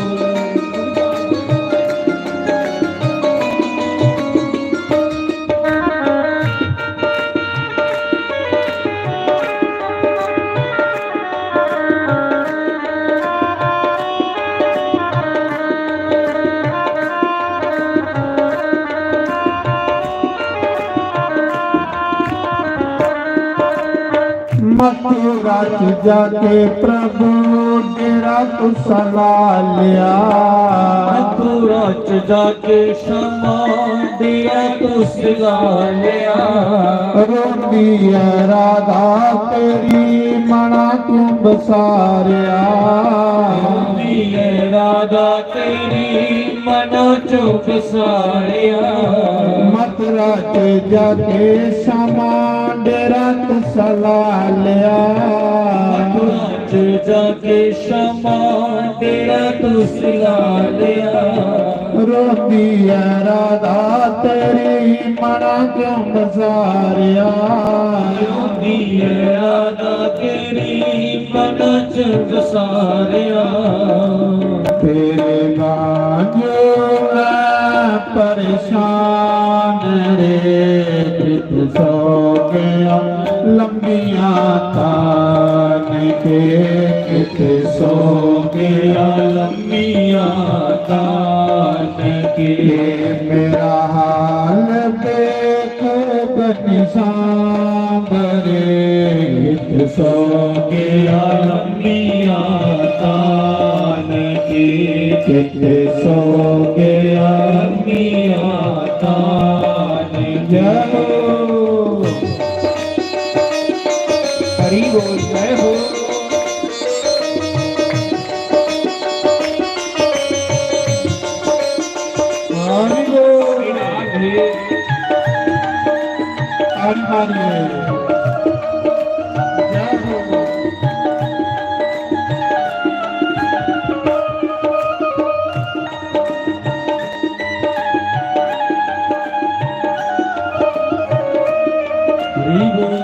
मथुरा च जाके प्रभु डेरा तू सला लिया। मथुरा च जाके क्षमा दिया तो सिला लिया। रोंदी है राधा तेरी मना तू बसारिया। रोंदी है राधा तेरी मना चुप सारिया। मथुरा च जाके क्षमा डेरा तू सला लिया। मथुरा च जाके क्षमा दिया तो सिला लिया। रोंदी है राधा तेरी मना क्यों बसारिया। रोंदी है राधा तेरी मना चुप सारिया। तेरे बाजू मैं परेशान रे चित सो गया लंबिया तान के। चित सो गया लंबिया तान के। मेरा हाल देख बनिशान रे चित सो गया लंबिया तान के। चित सो गया लंबिया तान के। जय हो। हरि बोल जय हो। हरि बोल। श्री राधे। हरि हरि जय हो। हरि बोल।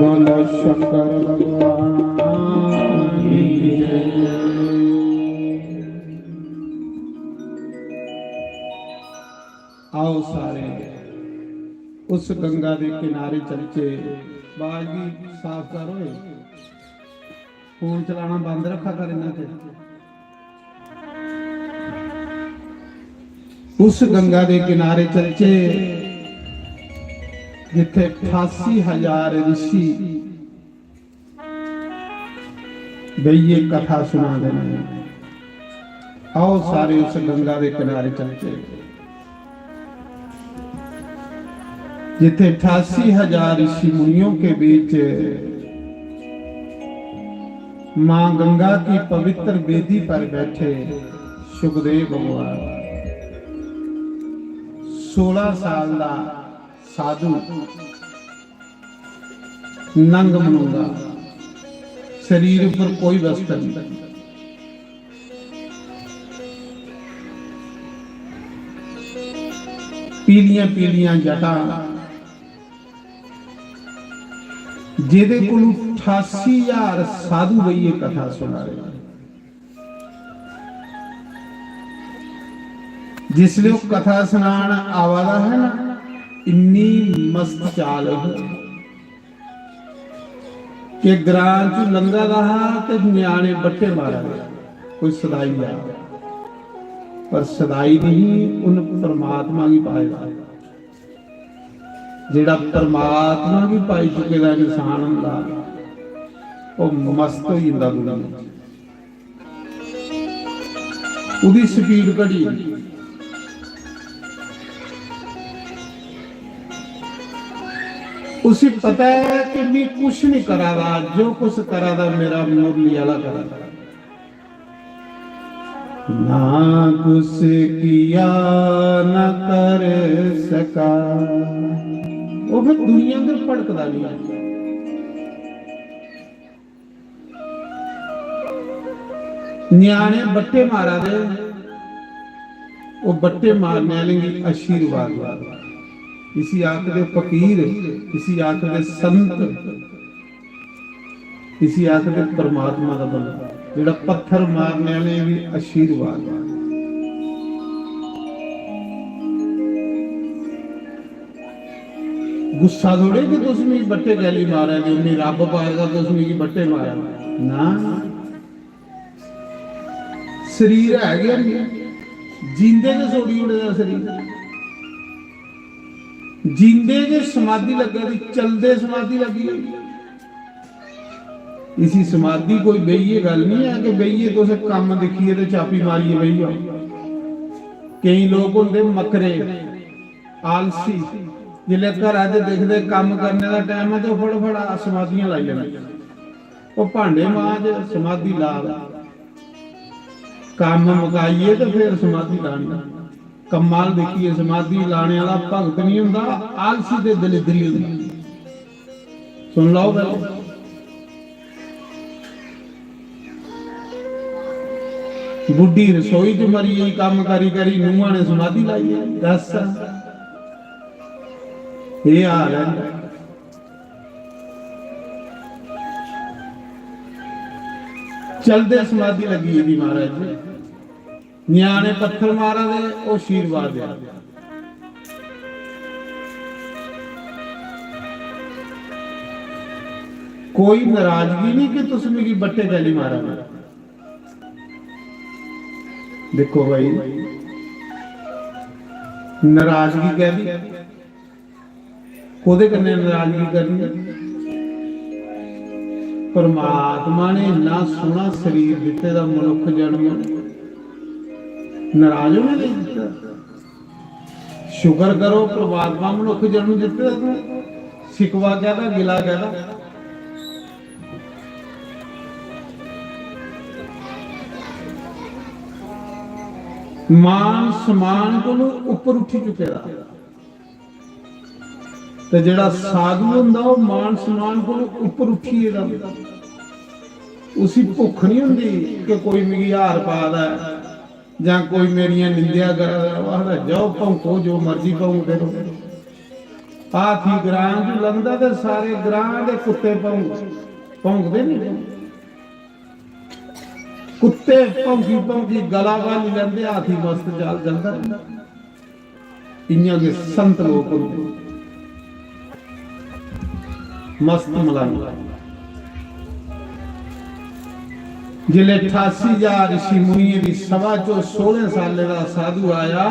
बोलो शंकर भगवान की जय। आओ सारे उस गंगा के किनारे चलचे। बागी साफ करो। फोन चलाना बंद रखा कर इन्हां ते। उस गंगा के किनारे चलचे जिथे 88,000 ऋषि बइये कथा सुना देने। आओ सारे उस गंगा के किनारे चलते जिथे 88,000 ऋषि मुनियों के बीच मां गंगा की पवित्र वेदी पर बैठे सुखदेव भगवान 16 साल का साधु नंग मनूंगा। शरीर पर कोई वस्त्र नहीं। पीलियां पीलियां जटा ਜਿਹਦੇ ਕੋਲ 88,000 साधु बइये कथा सुना रहे। जिसलिए वो कथा सुनान आवादा है ना इन्नी मस्त चाल कि ग्रां च लंगा रहा ते न्याणे बट्टे मारा कोई सदाई आ पर सदाई नहीं उन परमात्मा की पाएगा। जेड़ा परमात्मा भी पाई चुके दा इंसान हुंदा वो मस्त हो जांदा दुनिया उदी स्पीड घड़ी। उसे पता है कि मैं कुछ नहीं करा रहा, जो कुछ करा था मेरा मुरली वाला करा था। ना कुछ किया न कर सका, वो फिर दुनिया अंदर भड़कदा नहीं है। न्याणे बट्टे मारा दे, वो बट्टे मारने वाले की आशीर्वाद, इसी आखदे फकीर, इसी आखदे संत, इसी आखदे परमात्मा का बंदा, जेड़ा पत्थर मारने वाले भी आशीर्वाद। गुस्सा थोड़े कि तुम बट्टे गैली मारा कि उन्हें रब पाएगा तो उसमें की बट्टे मारा ना। शरीर है गया जींदे के सोड़ी उड़े शरीर, जींदे के समाधि लगे थी, चलदे समाधि लगी। इसी समाधि कोई बेइये गल नहीं है कि बेइये तुस काम देखिए तो चापी मारिए बेइयो। कई लोग होंगे मकरे आलसी, जिले घर आते देखते काम करने का टाइम है तो फटाफट समाधियां लाई लेना, वो भांडे मांज समाधि ला, काम मुकाइए तो फिर समाधि लानी। कमाल देखिए समाधि लाने वाला भगत नहीं होंदा, आलसी ते दलिदरी होंदा। सुन लो पहले, बुढ़ी रसोई च मरी गई काम करी करी, नूंहां ने समाधि लाई है। दस ये हाल है। चलते समाधि लगी थी महाराज जी, न्याणे पत्थर मारा दे वो आशीर्वाद है। कोई नाराजगी नहीं कि तुसमें की बट्टे गैली मारा। देखो भाई नाराजगी कह दी, कोदे कन्ने नाराजगी करनी। परमात्मा ने इन्ना सोहना शरीर दिते दा मनुख जन्म नाराज होने नहीं दिता। शुक्र करो परमात्मा मनुख जन्म दिते दा, शिकवा कहदा गिला कहदा। मान समान को ऊपर उठी चुके दा, ते जेड़ा साधु हुंदा वो मान सम्मान को ऊपर उठिए दा। उसी भुख नहीं हुंदी कि कोई मिगी हार पा दा जां कोई मेरियां निंदिया करा दा। जाओ भौंको जो मर्जी भौंकदे रहो। हाथी ग्रां च लंघदा ते सारे ग्रां दे कुत्ते भौंकदे नहीं। कुत्ते भौंकी भौंकी गला वाली लैंदे, हाथी मस्त चाल चलदा। इयां के संत लोग होंदे मस्त मलाना। जिले 88,000 ऋषि मुनिए की सभा चो 16 साले का साधु आया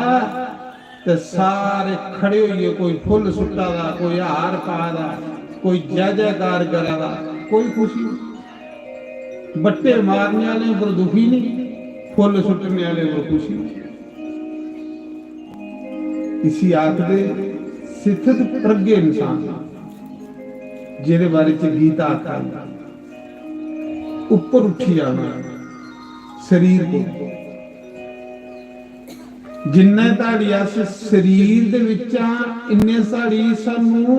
ते सारे खड़े होइए, कोई फुल सुट्टा दा, कोई हार पा दा, कोई जय जयकार करा दा, कोई खुशी। बट्टे मारने वाले पर दुखी नहीं, फुल सुटने वाले पर खुशी। इसी आखदे सिद्ध प्रज्ञ इंसान जेरे बारे च गीता आखा ऊपर उठी जाना शरीर को। जिन्ने ताड़ी अस शरीर दे विचां इन्ने साड़ी सानू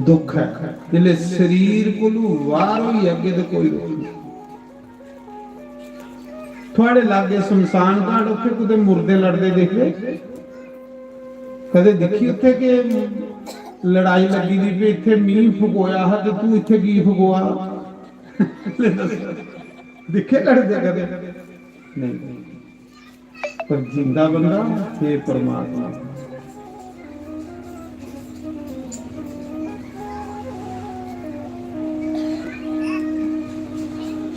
दुख है। जिले शरीर को वार होई अगे तो कोई रोक नहीं। थोड़े लागे शमशान घाट उत्थे कुते मुर्दे लड़दे देखे कदे देखी उत्थे के लड़ाई लगी दी पे इत्थे मींह फुकोया है ते तू इत्थे की फुकोआ दिखे लड़दे कदे नहीं। पर जिंदा बंदा हे परमात्मा।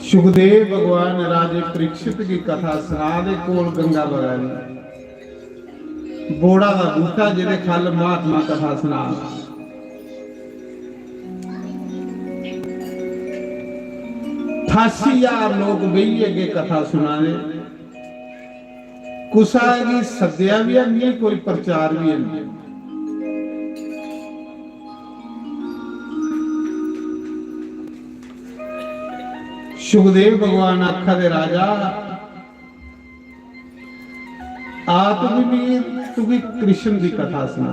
सुखदेव भगवान राजे परीक्षित की कथा सुना दे कोल गंगा बगानी बोड़ा का बूटा जिहदे खल महात्मा कथा सुना। 88,000 लोग बही अगे कथा सुनाने। कुसा की सद्या भी है, कोई प्रचार भी है। सुखदेव भगवान आखा दे राजा आत्मवीर तू भी कृष्ण की कथा सुना।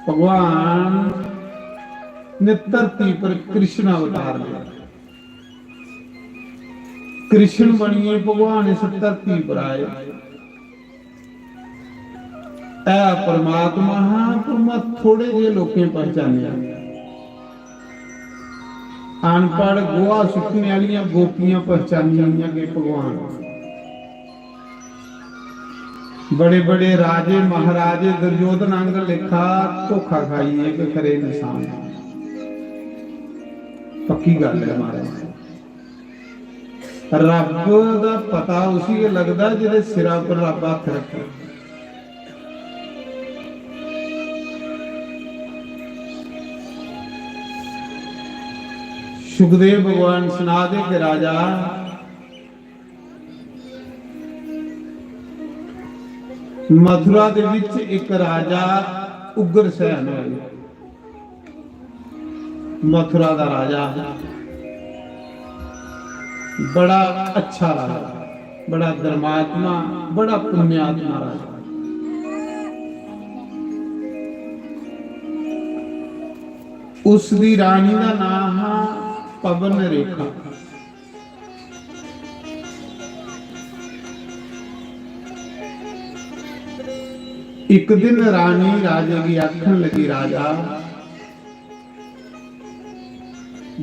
भगवान ने धरती पर कृष्ण अवतार लिया, कृष्ण बनिए भगवान इस धरती पर आए। ऐ परमात्मा हाँ पर मैं थोड़े जे लोकें पहचानिया। अनपढ़ गोहा सुटने वाली गोपियां पहचानिया कि भगवान। बड़े बड़े राजे महाराजे दुर्योधन अंग लिखा धोखा खाइए कि खरे इंसान। पक्की गल है हमारे रब दा पता उसी के लगता जिहदे सिरा पर रब हथ रखे। सुखदेव भगवान सुना दे कि राजा मथुरा दे विच एक राजा उग्रसेन होया। मथुरा दा राजा बड़ा अच्छा राजा, बड़ा धर्मात्मा, बड़ा पुण्यात्मा राजा। उसदी रानी का नाम है पवन रेखा। एक दिन रानी राजे की आखन लगी, राजा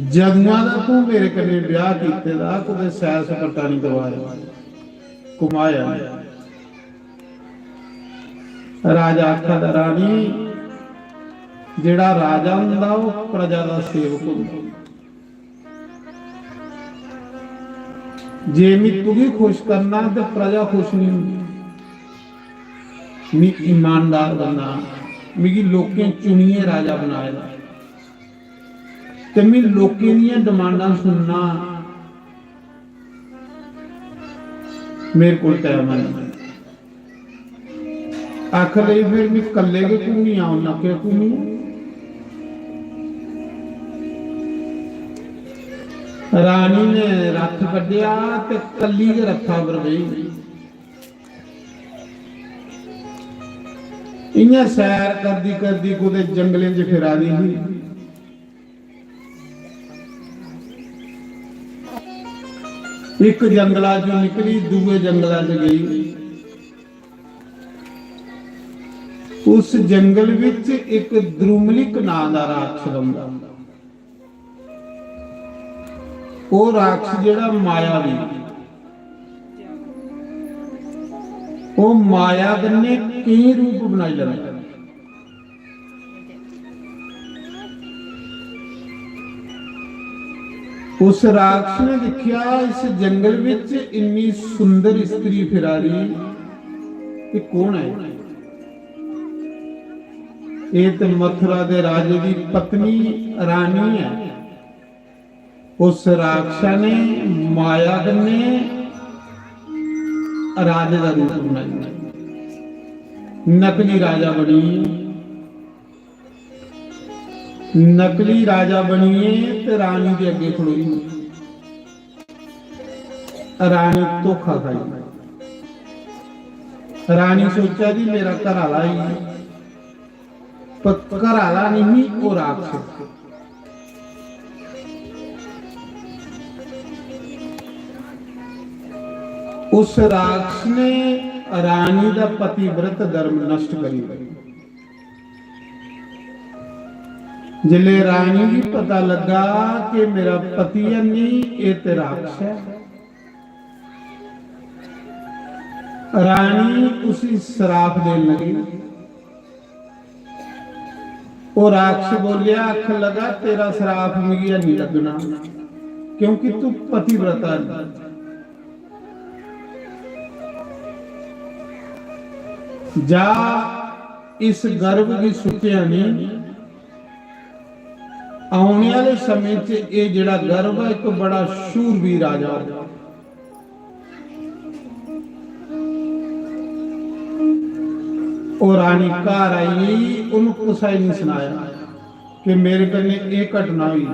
जदुआ दा तू मेरे कन्ने ब्याह कीते दा कदे सैर सपाटा नहीं करवाया घुमाया। राजा आखा दा रानी जेड़ा राजा हुंदा वो प्रजा दा सेवक हुंदा। जे मैं तुगी खुश करना तो प्रजा खुश नहीं होंगी। मैं ईमानदार बंदा, मिगी लोकें चुनिए राजा बनाया ते मैं लोकें दी डिमांडां सुनना मेरे को टाइम नहीं। आख लई फिर मैं कल्ले के घूमी आउना के घूमी। रानी ने रथ कढ़िया ते कली के रथा पर गई। इयां सैर करदी करदी कुदे जंगलें च फिरा दी ही। एक जंगला चो निकली दूए जंगला च गई। उस जंगल विच एक द्रुमलिक नाम दा राक्षस रहिंदा। वो राक्षस जेड़ा मायावी, वो माया कन्ने कई रूप बनाई लैंदा। उस राक्षस ने देखिया इस जंगल विच इन्नी सुंदर स्त्री फिरा रही, ये कौन है? ये तो मथुरा दे राजे की पत्नी रानी है। उस राक्षस ने माया कन्ने राजे का रूप बनाया, नकली राजा बनी। नकली राजा बनिए ते रानी के अगे खड़ोई। रानी धोखा खाई। रानी सोचा जी मेरा घर आला ही, पर घर आला नहीं वो राक्षस। उस राक्षस ने रानी का पतिव्रत धर्म नष्ट करी। जिले रानी भी पता लगा कि मेरा पति है नहीं ये तो राक्षस है। रानी उसी श्राप देने लगी। वो राक्षस बोलिया आख लगा तेरा श्राप मुझे नहीं लगना क्योंकि तू पतिव्रता है। जा इस गर्भ की सुखिया नहीं आने वाले समय च ये जिहड़ा गर्भ है एक बड़ा शूरवीर राजा होगा। और रानी घर आई, उन्होंने कुछ नहीं सुनाया कि मेरे कन्ने ये घटना हुई।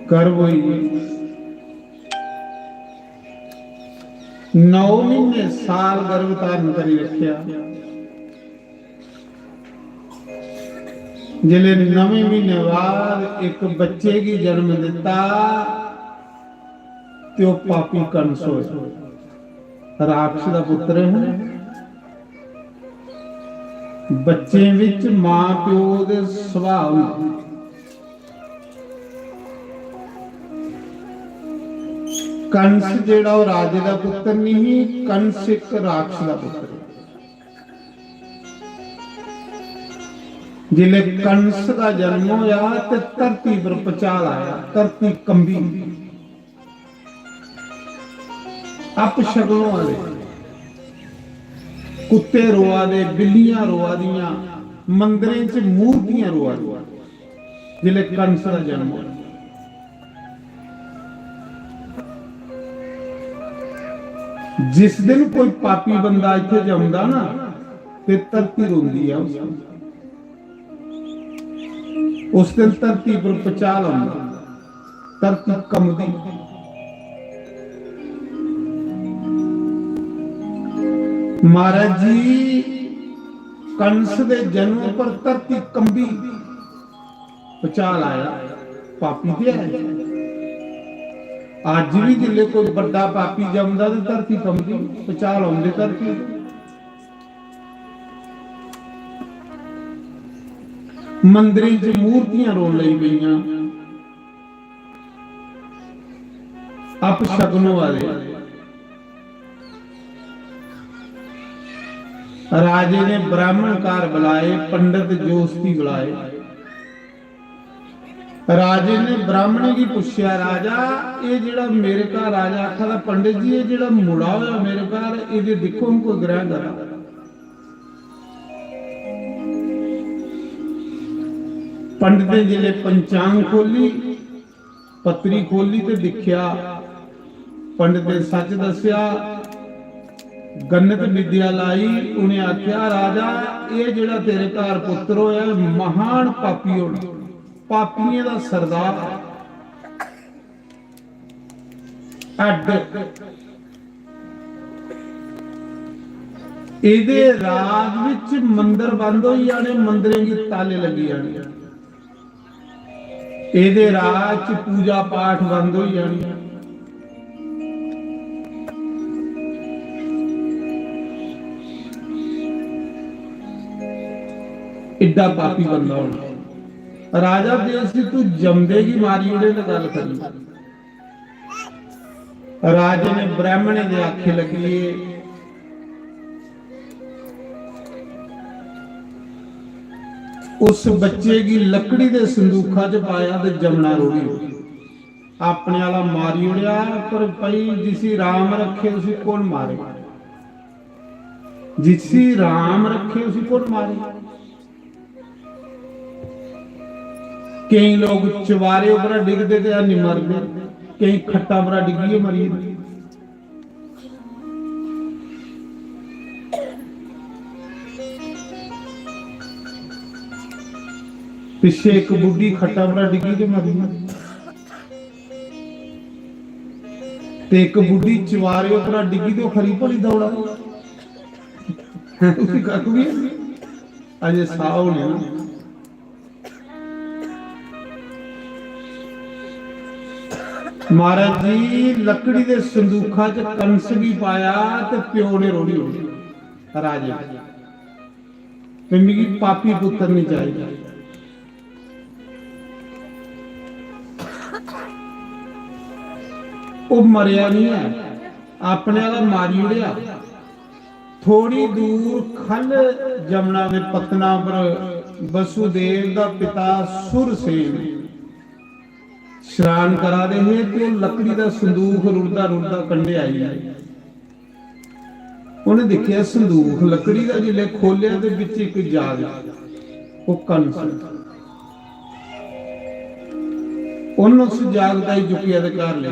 गर्भ हुई 9 महीने साल गर्भ धारण करी रखिया। जिले 9वें महीने बाद एक बच्चे की जन्म दिता तो पापी कंस होए, राक्षस का पुत्र है। बच्चे विच मां प्यो दे सुभाव कंस जेड़ा वो राजे का पुत्र नहीं, कंस एक राक्षस का पुत्र है। जिले कंस का जन्म होया ते धरती पर पचाल आया, धरती कंबी। अपशगनों वाले कुत्ते रोआ दे, बिल्लियां रोआ दियां, मंदिरें च मूर्तियां रोआ दियां जिले कंस का जन्म होया। जिस दिन कोई पापी बंदा इत्थे जमदा ना ते धरती रोंदी है उस दिन धरती पर पचाल आंदा, धरती कंबदी। महाराज जी कंस दे जन्म पर धरती कंबी, पचाल आया, पापी ते है। आज भी जिले कोई बड़ा पापी जमदा ते धरती कंबदी, पचाल आउंदे धरती। मंदिरें च मूर्तियां रोन लई पईयां, अपशगनों वाले। राजे ने ब्राह्मणकार बुलाए, पंडित जोस्ती बुलाए। राजे ने ब्राह्मण की पूछया, राजा ये जेड़ा मेरे घर राजा आखा पंडित जी ये जेड़ा मुड़ा होया मेरे घर ये देखो हमको ग्रह करा। पंडित ने जिले पंचांग खोली, पत्री खोली ते दिखया, पंडित ने सच दस्या, गन्नत विद्या लाई। उन्हें आख्या राजा ये जेड़ा तेरे घर पुत्र होया महान पापी होना, पापियों का सरदार अड। इहदे राज विच मंदिर बंद हो जाने, मंदिरें की ताले लगी जाने। इहदे राज च पूजा पाठ बंद हो जाने। इड्डा पापी बंदा होना। राजा देसी तू जमदे की मारी उड़े ना गल करी। राजे ने ब्राह्मण दे आखे लगिए, उस बच्चे की लकड़ी दे संदूखा च पाया ते जमना रोड़ी अपने वाला मारी उड़िया। पर भाई जिसी राम रखे उसी कौन मारे, जिसी राम रखे उसी कौन मारे। कई लोग चवारे उपर डिगते थे नहीं मरते, कई खट्टा पर डिगिए मरी। पिछे एक बुढ़ी खट्टा पर डिगी के मरी, एक बुढ़ी चवारे उपर डिगी तो खरी भली दौड़ा उसी कख भी अजे साव ने। महाराज जी लकड़ी दे संदूखा च कंस भी पाया ते प्यो ने रोड़ी होई राजे ते मिगी पापी पुत्र नहीं चाहिए। वो मरिया नहीं है, अपने वाला मारी उड़िया। थोड़ी दूर खल जमुना के पतना पर वसुदेव का पिता सुरसेन श्रान करा रहे हैं तो लकड़ी का संदूक रुड़दा रुड़दा कंडे आई है। उन्हें देखिया संदूक लकड़ी का जिले खोलिया ते विच एक जाग, वो कंस। उन्होंने उस जाग का ही चुकिया ते घर ले।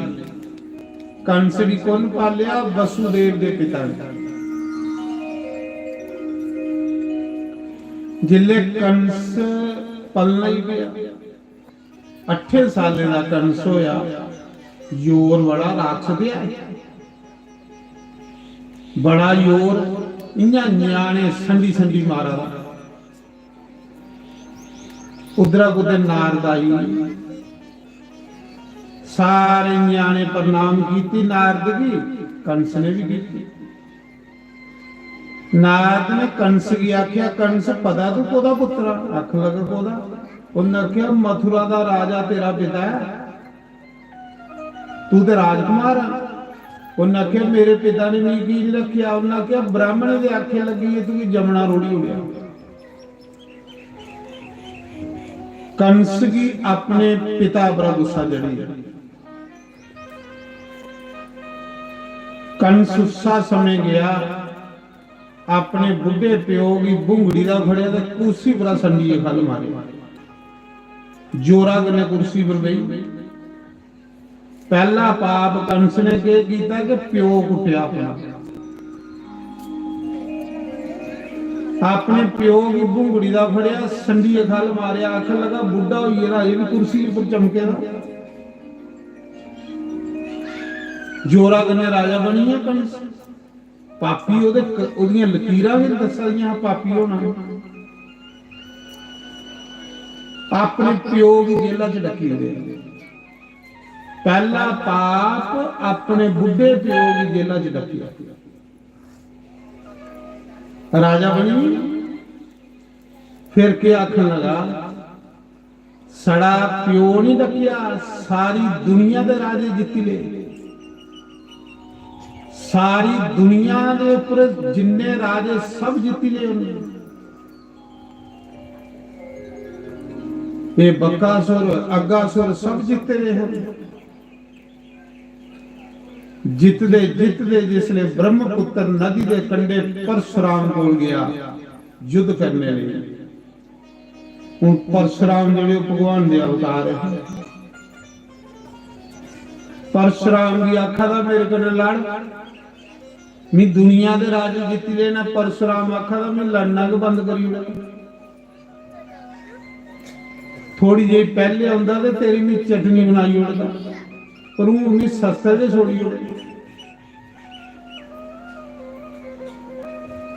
कंस भी कौन पालिया, वसुदेव दे पिता ने। जिले कंस पलना ही पिया 8 साले का कंस होया, जोर बड़ा राक्षस दिया, बड़ा जोर, इन्या न्याणे संडी संडी मारा। उधरा कुदे नारद आई, सारे न्याणे प्रणाम की, नारद की, कंस ने भी की। नारद ने कंस की आख्या, कंस पता तू कोदा पुत्रा? आख लगा कोदा? उन्हें आख्या मथुरा का राजा तेरा पिता है, तू तो राजकुमार है। उन्हें आख्या मेरे पिता ने नहीं की रखिया। उन्हें आख्या ब्राह्मण की आख्या लगी है, तू की जमना रोड़ी हो गया। कंस की अपने पिता पर गुस्सा चढ़ी। कंस उसा समय गया, अपने बुढ़े प्यो की बुंगड़ी का फड़िया तो कुर्सी पर संडी खल मारे, जोरा कने कुर्सी पर बही। पहला पाप कंस ने के कीता कि प्यो कुटिया अपने प्यो की बुंगड़ी का फड़िया, संडी खल मारिया। आखिर लगा बुढ़ा होइए ना, ये भी कुर्सी पर चमके ना। जोरा कने राजा बनी है कंस। पापी ओदियां लकीरां भी दसाइयां पापी होना। अपने प्यो की जेला च डकी दे। पहला पाप अपने बुढ़े प्यो की जेला च डकी, राजा बनी। फिर के आखन लगा, सड़ा प्यो नहीं डकिया, सारी दुनिया के राजे जीती ले। सारी दुनिया के ऊपर जिन्ने राजे सब जीती ले उन्हें। ये बकासुर अगासुर सब जीते रहे। जितदे जिसने ब्रह्मपुत्र नदी के कंडे परशुराम कोल गया युद्ध करने लिए। उन परशुराम जो भगवान दे अवतार है। परशुराम की आखा था मेरे को लड़, मैं दुनिया के राजे जीती लेना। परशुराम आखा था मैं लड़ना को बंद करी। थोड़ी जी पहले आंदा तो तेरी मैं चटनी बनाई उड़ता, पर मैं सस्ते से छोड़ी उड़े।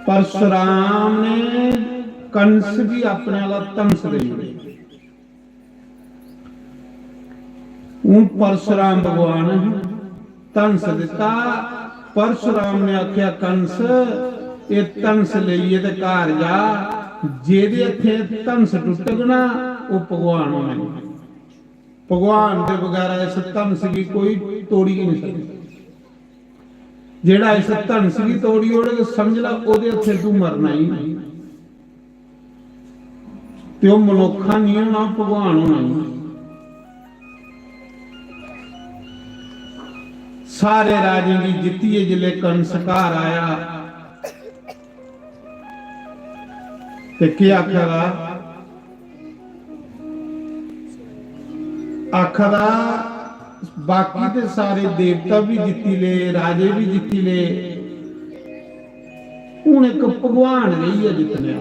परशुराम ने कंस भी अपने वाला तंस दे उड़े। परशुराम भगवान तंस दिता। परशुराम ने आख्या कंस ये तंस लेइए ते घर जा, जेदे इत्थे तंस टुटगना वो भगवान होना। भगवान के बगैर इस तंस की कोई तोड़ी नहीं सकती। जेड़ा इस तंस की तोड़ी ओड़े समझ ला ओदे हथे तू मरना ही नहीं। ते मनुखा नहीं होना, भगवान होना। सारे राजे की जितिए जिले कंस घर आया ते क्या आखरा बाकी ते सारे देवता भी जीती ले, राजे भी जीती ले। हूं एक भगवान रही है जितने।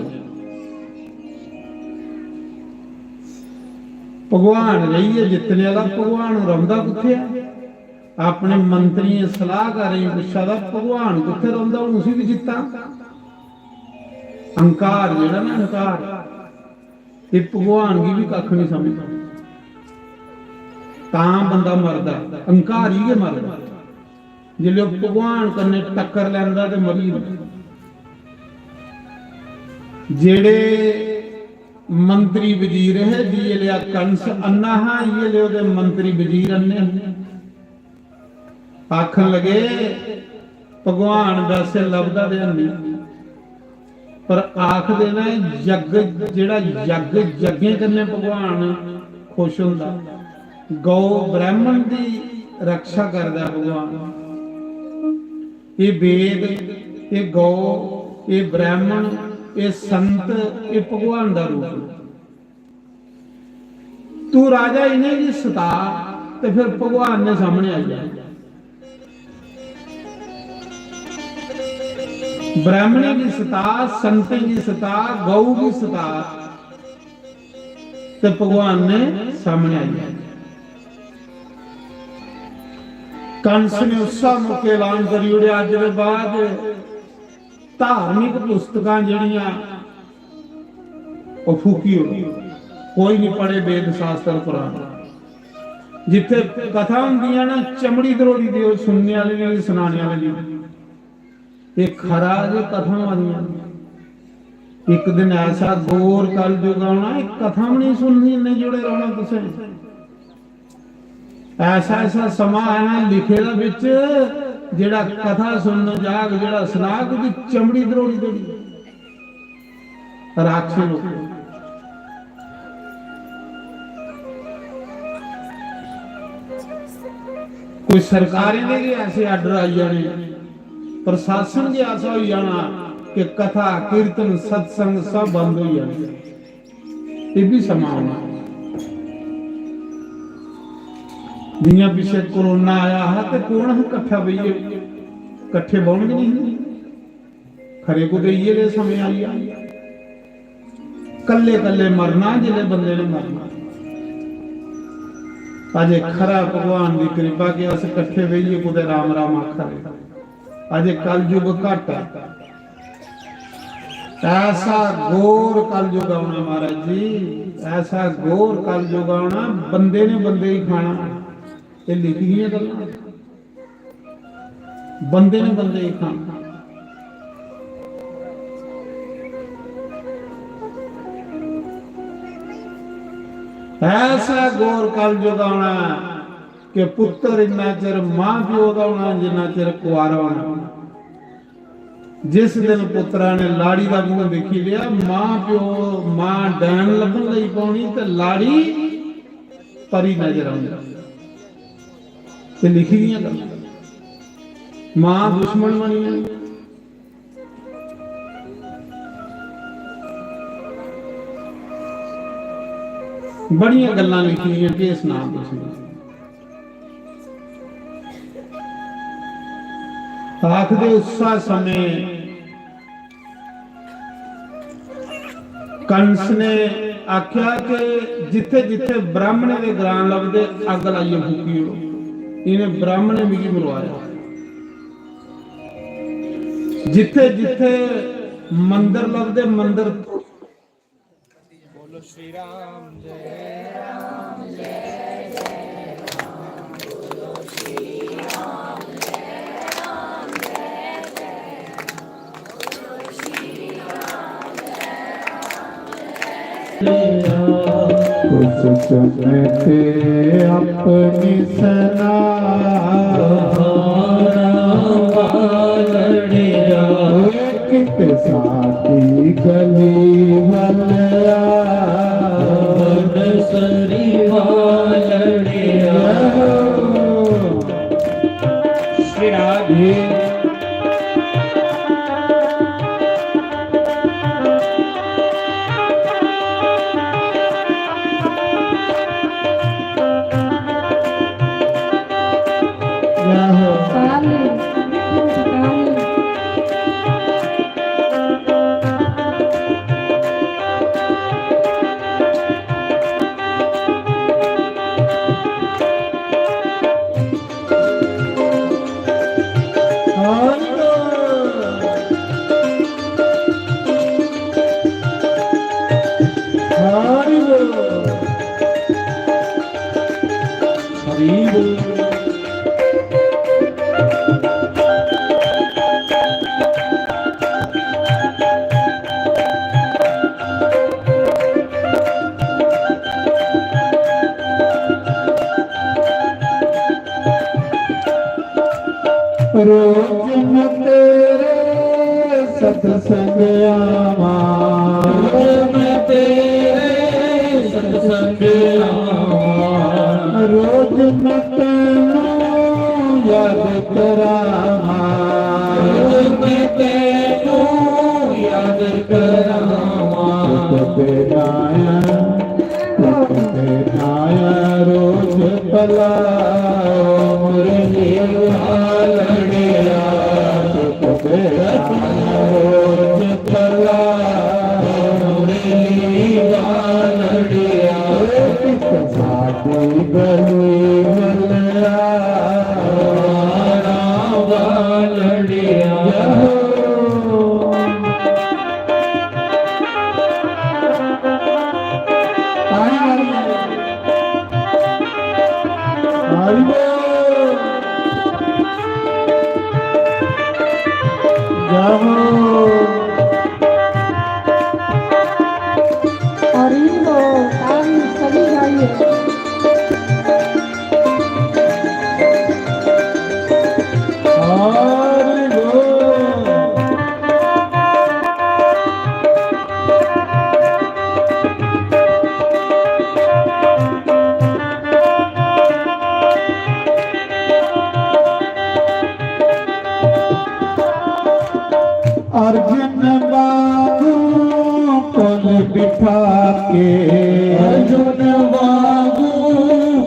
भगवान रही है जितने वाला। भगवान रौंदा किथे है? अपने मंत्री सलाह कर रही पूछा था भगवान किथे रौंदा, उसी भी जिता। अहंकार जेड़ा ना, अहंकार ये भगवान की भी कख नहीं समझता। बंदा मरदा, अहंकार ही के मरदा। जिले भगवान कन्ने टक्कर लैंदा ते मरी। जेड़े मंत्री वजीर है जी लिया कंस अन्ना, हाँ ये ले ओदे मंत्री वजीर अन्ने। आखन लगे भगवान वैसे लभदा दे नहीं, पर आख देना जग जेड़ा जग जगे करने भगवान खुश होंदा। गौ ब्राह्मण की रक्षा करदा भगवान। ये वेद, ये गौ, ये ब्राह्मण, ये संत, ये भगवान का रूप। तू राजा इन्हें की सता तो फिर भगवान ने सामने आ जाए। ब्राह्मणी की सता, संत की सता, गौ की सता, तो भगवान ने सामने आ जाए। कंस ने उसा मौके ऐलान करी उड़े अज के बाद धार्मिक पुस्तकां जड़ियां वो फूकी हो, कोई नहीं पढ़े वेद शास्त्र कुरान। जिथे कथा होंदियां ना चमड़ी दरोड़ी दी वो सुनने वाले ने सुनाने वाले ने, ये खरा जो कथा वालियां। एक दिन ऐसा घोर कल युग आना, एक कथा भी नहीं सुननी, इन्ने जुड़े रहना तुसें। ऐसा ऐसा समा आना लिखे दा विच जेड़ा कथा सुनन जाग जेड़ा सुनाग दी चमड़ी दरोड़ी दरोड़ी राक्षस लोग। कोई सरकारें दे ऐसे आर्डर आई जाने, प्रशासन के ऐसा हो जाना कि कथा कीर्तन सत्संग सब बंद हो जाने। ये भी समा आना। दुनिया पीछे कोरोना आया है तो कौन है कट्ठा बइए कट्ठे बन गए नहीं खरे को ये ले समय आई कल्ले कल्ले मरना जिले बंदे ने मरना। अजे खरा भगवान की कृपा के अस कट्ठे बइए कुछ राम राम आखा अजे कल युग घट ऐसा घोर कल युग आना महाराज जी, ऐसा घोर कल युग आना बंदे ने बंदे ही खाना। ये लिखी गई गल बंदे ने बंदे ही खाना। ऐसा घोर कल युग आना कि पुत्र इन्ना चिर मां प्यो का होना जिन्ना चिर कुआरा होना। जिस दिन पुत्रा ने लाड़ी का मुंह देखी लिया, मां प्यो मां डैन लभन लई पाउणी ते लाड़ी परी नजर आउंदी। ते लिखी गई गल मां दुश्मन बनी है। बड़िया गल्लां लिखी गई कि इस नाम आखदे उसा समय कंस ने आख्या कि जिथे जिथे ब्राह्मण के ग्रां लभदे अग लाइए फूकी हो। इन्हें ब्राह्मण ने भी मरवाया। जिथे जिथे मंदिर लभदे मंदिर बोलो श्री राम जय राम जय जय राम बोलो श्री राम जय राम जय जय बोलो श्री राम जय राम जय कुछ चमके अपनी सना कित साथी गली वालिया सरी वालिया श्री राधे रोज मैं तेरे सत्संग आवा, रोज मैं तेरे सत्संग आवा, रोज मैं तेनू याद करावा, रोज मैं तेनू याद करावा। रोज पलाओ मुरली हालड़िया, रोज पलाओ मुरली हालड़िया, साधी गली मलया हरि बोल जय हो और इनको ताली सभी गाइए। हरि बोल अर्जुन बाबू कोल बिठा के अर्जुन बाबू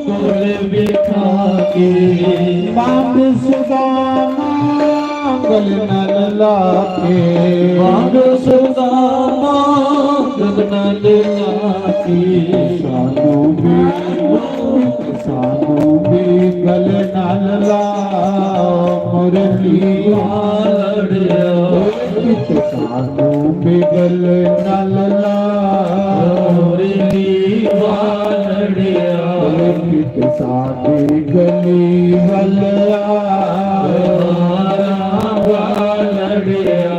कोल बिठा के बांध सुदामा गल नल लाके बांध सुदामा गगन लाके सानू भी गल नल ला मुरली लड़िया सानू भी गल नल ला मुरली लड़िया सादी गली वलिया लड़िया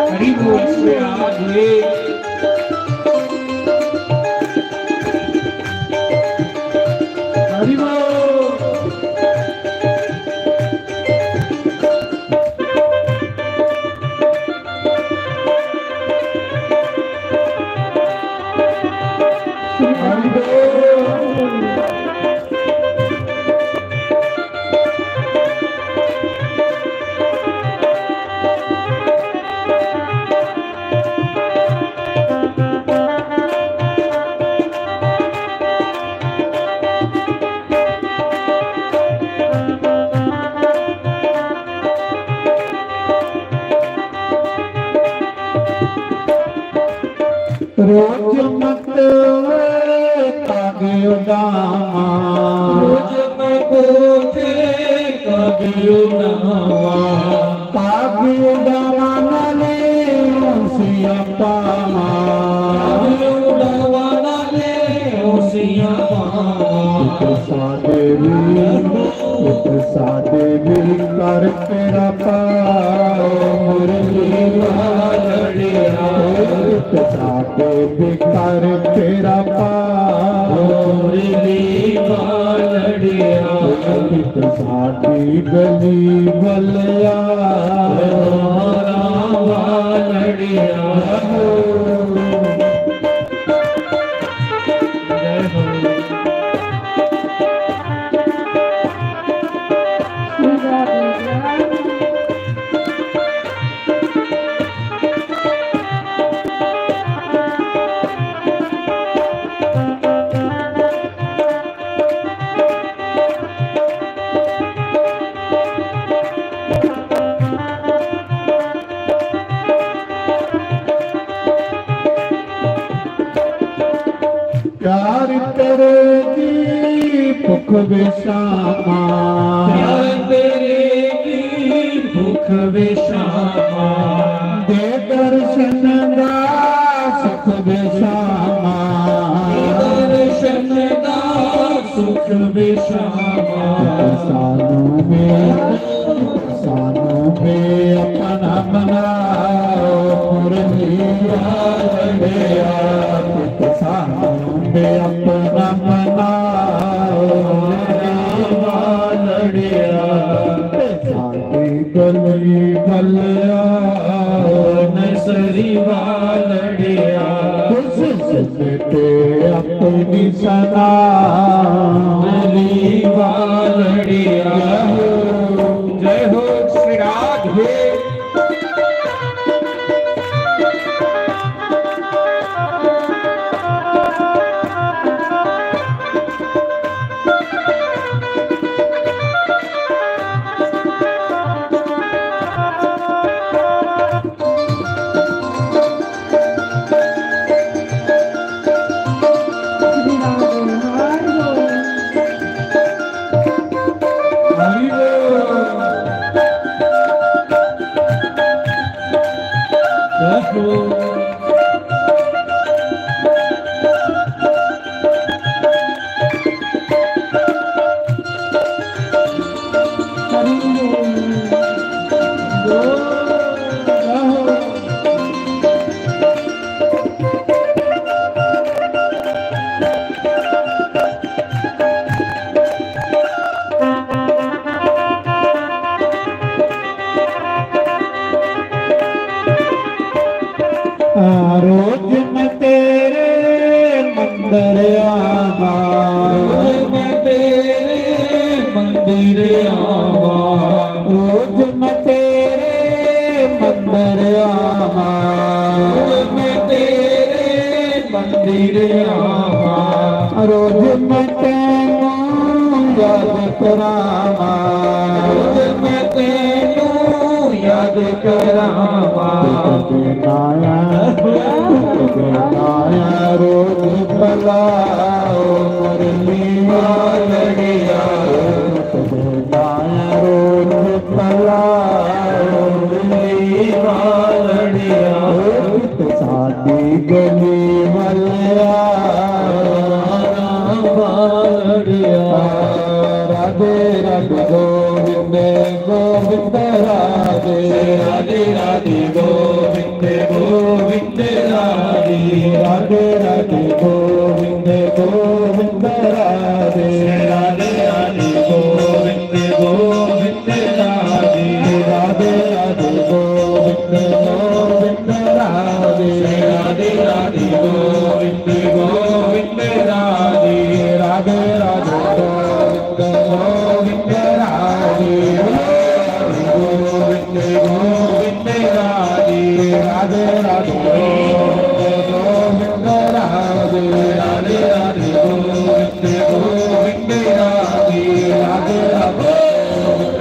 हरि बोल श्री राधे। हरि बोल हरि बोल रोज मत तागे उदामा रोज मैं कोठे कबियो नावा तागे उदामा नले सिया पामा कबियो नावा ले ओसिया सादे भी कर तेरा पाओ मुरली लड़िया सादे भी कर तेरा पाओ मुरली लड़िया सादी गली बलिया लड़िया जय हो प्यार तेरे दी भुख बेशामा प्यार तेरे की भूख बेशामा दे दर्शन दा सुख बेशामा दर्शन दा सुख बेशामा सानू में अपना बनाओ मुरली लड़िया सानू में अपना बनाओ लड़िया सादी गली बलिया नसरी लड़िया सुनते अपनी सना मुरली लड़िया जय हो श्री राधे। श्री राम हरि बोल। ਮੰਦਰ ਆਵਾ ਮੈਂ ਤੇਰੇ ਮੰਦਿਰ ਆਵਾ ਰੋਜ਼ ਮੈਂ ਤੇਰੇ ਮੰਦਰ ਆਵਾ ਮੈਂ ਤੇਰੇ ਮੰਦਿਰ ਆਵਾ ਰੋਜ਼ ਮੈਂ ਤੈਨੂੰ ਯਾਦ ਕਰਾਵਾ ਮੈਂ ਤੈਨੂੰ ਯਾਦ ਕਰਾਵਾਂ ਨਾਇਆ ਰੋਜ਼ ਬਲਾਓ ਮਰਨੀ ਵਾਲੜਿਆ ਨਾਇਆ ਰੋਜ਼ ਬਲਾਓ ਮਰਨੀ ਵਾਲੜਿਆ ਸਾਡੀ ਗਲੀ ਮਲਿਆ ਵਾਲੜਿਆ ਰਾਧੇ ਰਾਧੇ ਗੋਵਿੰਦ ਗੋਵਿੰਦ ਰਾਧੇ ਰਾਧੇ ਰਾਧੇ ਗੋਬਿੰਦ ਗੋਬਿੰਦ ਰਾਧੇ ਰਾਧੇ ਰਾਧੇ ਗੋਵਿੰਦ ਗੋਵਿੰਦ ਰਾਧੇ ਰਾਧੇ ਰਾਧੇ ਗੋਬਿੰਦ ਗੋਬਿੰਦ ਰਾਧੇ ਰਾਧੇ ਰਾਧੇ ਗੋਵਿੰਦ ਗੋਵਿੰਦ ਰਾਧੇ ਰਾਧੇ ਰਾਧੇ ਗੋਬਿੰਦ ਗੋਬਿੰਦ ਰਾਧੇ ਰਾਧੇ ਰਾਧੇ ਗੋਵਿੰਦ ਗੋਵਿੰਦ ਰਾਧੇ ਗੋਬਿੰਦ ਗੋਬਿੰਦ ਰਾਧੇ ਰਾਧੇ ਰਾਧੇ ਗੋਵਿੰਦ ਰਾਧੇ ਰਾਧੇ ਰਾਧੇ ਗੋਬਿੰਦ ਗੋਬਿੰਦ ਰਾਧੇ ਰਾਧੇ ਰਾਧੇ ਗੋਵਿੰਦ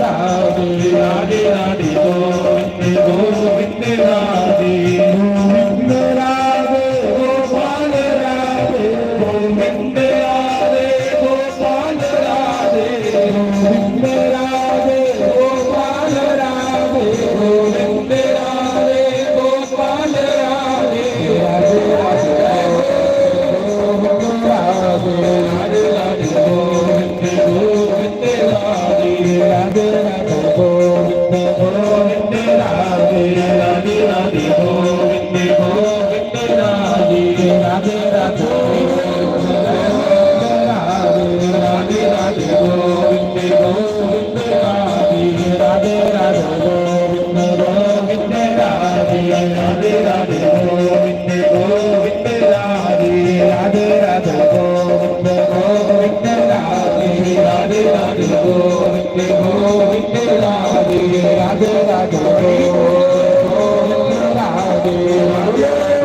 ਰਾਧੇ ਰਾਧੇ ਰਾਧੇ ਗੋਬਿੰਦ ਗੋਬਿੰਦ ਰਾਧੇ ਗੋਵਿੰਦ ਰਾਧੇ ਗੋਪਾਲ ਰਾਧੇ ਗੋਬਿੰਦ ਰਾਧੇ ਗੋਪਾਲ ਰਾਧੇ ਗੋਵਿੰਦ ਰਾਧੇ ਗੋਪਾਲ ਰਾਧੇ ਗੋਬਿੰਦ ਰਾਧੇ ਗੋਪਾਲ ਰਾਧੇ ਰਾਧੇ ਰਾਧੇ ਗੋਵਿੰਦ ਰਾਧੇ ਰਾਧੇ ਰਾਧੇ ਗੋਬਿੰਦ ਗੋਬਿੰਦ ਰਾਧੇ ਰਾਧੇ ਰਾਧੇ ਗੋਵਿੰਦ ਗੋਵਿੰਦ ਰਾਧੇ ਰਾਧੇ ਰਾਧੇ ਗੋਬਿੰਦ ਗੋਬਿੰਦ ਰਾਧੇ ਰਾਧੇ ਰਾਧੇ ਰਾਧੇ ਰਾਧੇ ਗੋਬਿੰਦ ਗੋਬਿੰਦ ਰਾਧੇ ਰਾਧੇ ਰਾਧੇ ਗੋਵਿੰਦ ਗੋਵਿੰਦ ਰਾਧੇ ਰਾਧੇ ਰਾਧੇ ਗੋਬਿੰਦ ਗੋਬਿੰਦ ਰਾਧੇ ਰਾਧੇ ਰਾਧੇ ਗੋਵਿੰਦ ਗੋਵਿੰਦ ਰਾਧੇ ਰਾਧੇ ਰਾਧੇ ਗੋਬਿੰਦ ਗੋਬਿੰਦ ਰਾਧੇ ਰਾਧੇ ਰਾਧੇ ਗੋਵਿੰਦ ਰਾਧੇ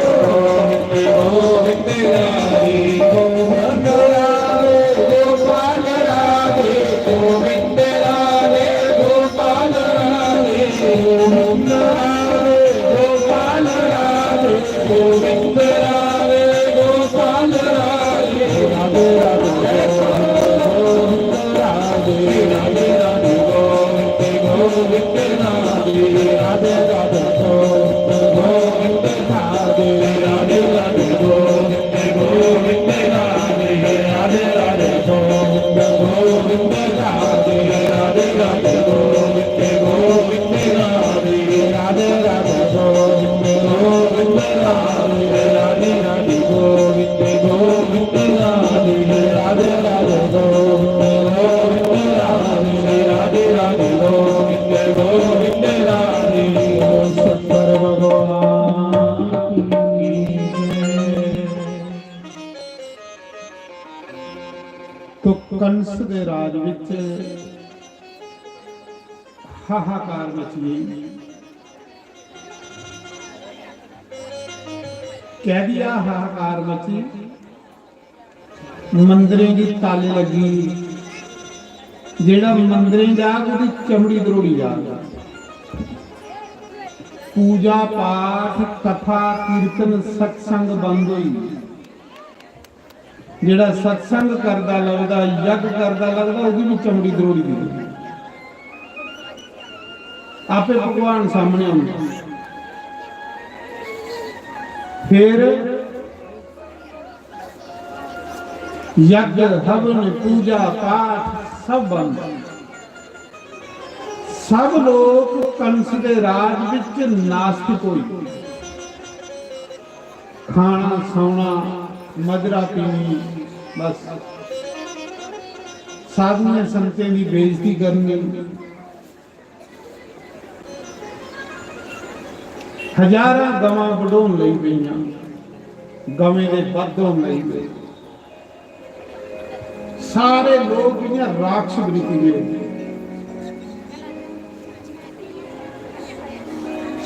ਗੋਬਿੰਦ ਗੋਬਿੰਦ ਰਾਧੇ ਗੋਵਿੰਦ ਰਾਧੇ ਗੋਪਾਲ ਰਾਧੇ ਗੋਬਿੰਦ ਰਾਧੇ ਗੋਪਾਲ ਰਾਧੇ ਗੋਵਿੰਦ ਰਾਧੇ ਗੋਪਾਲ ਰਾਧੇ ਗੋਬਿੰਦ ਰਾਧੇ ਗੋਪਾਲ ਰਾਧੇ ਰਾਧੇ ਰਾਧੇ ਗੋਵਿੰਦ ਰਾਧੇ ਰਾਧੇ ਰਾਧੇ ਗੋਬਿੰਦ ਗੋਬਿੰਦ ਰਾਧੇ ਰਾਧੇ ਰਾਧੇ ਗੋਵਿੰਦ ਰਾਧੇ ਰਾਧੇ ਰਾਧੇ ਗੋਬਿੰਦ ਗੋਬਿੰਦ ਰਾਧੇ ਰਾਧੇ ਰਾਧੇ ਗੋਵਿੰਦ ਗੋਵਿੰਦ ਰਾਧੇ ਰਾਧੇ ਰਾਧੇ ਗੋਬਿੰਦ ਗੋਬਿੰਦ ਰਾਧੇ ਰਾਧੇ ਰਾਧੇ ਗੋਵਿੰਦ ਗੋਵਿੰਦ ਰਾਧੇ ਰਾਧੇ ਰਾਧੇ ਗੋਬਿੰਦ ਗੋਬਿੰਦ ਰਾਧੇ ਰਾਧੇ ਰਾਧੇ ਗੋਵਿੰਦ ਗੋਵਿੰਦ ਰਾਧੇ ਰਾਧੇ ਰਾਧੇ ਗੋਬਿੰਦ ਗੋਬਿੰਦ ਰਾਧੇ ਸਤਿਗੁਰ ਭਗਵਾਨ ਕੀ ਤੋ ਕੰਸ ਦੇ ਰਾਜ ਵਿੱਚ ਹਾਹਾਕਾਰ ਮਚ ਗਈ। ਕਹਿ ਦਿਆ ਹਾਹਾਕਾਰ ਮਚੀ, ਮੰਦਰੇ ਦੀ ਤਾਲੇ ਲੱਗੀ, ਜਿਹੜਾ ਮੰਦਰੇ ਜਾ ਉਹਦੀ ਚਮੜੀ ਦਰੋੜੀ ਜਾ। ਪੂਜਾ ਪਾਠ ਕਥਾ ਕੀਰਤਨ ਸਤਸੰਗ ਬੰਦ ਹੋਈ। ਜਿਹੜਾ ਸਤਸੰਗ ਕਰਦਾ ਲੱਗਦਾ, ਯੱਗ ਕਰਦਾ ਲੱਗਦਾ, ਉਹਦੀ ਵੀ ਚਮੜੀ ਦਰੋੜੀ ਦੀ। ਆਪੇ ਭਗਵਾਨ ਸਾਹਮਣੇ ਆਉਂਦੇ। ਫਿਰ ਯੱਗ ਹਵਨ ਪੂਜਾ ਪਾਠ ਸਭ ਬੰਦ। ਸਭ ਲੋਕ ਕੰਸ ਦੇ ਰਾਜ ਵਿੱਚ ਨਾਸਤਿਕ ਹੋਏ। ਖਾਣਾ ਸੌਣਾ ਮਦਰਾ ਪੀਣੀ, ਬਸ ਸਾਧੂਆਂ ਸੰਤਾਂ ਦੀ ਬੇਇੱਜ਼ਤੀ ਕਰਨੀ। ਹਜ਼ਾਰਾਂ ਗਵਾਂ ਵਢਾਉਣ ਲਈ ਪਈਆਂ। ਗਵੇਂ ਦੇ ਵਾਧੋਂ ਲਈ ਗਏ। ਸਾਰੇ ਲੋਕ ਜਿਹੜੀਆਂ ਰਾਖਸ਼ ਬ੍ਰਿਤੀ ਦੇ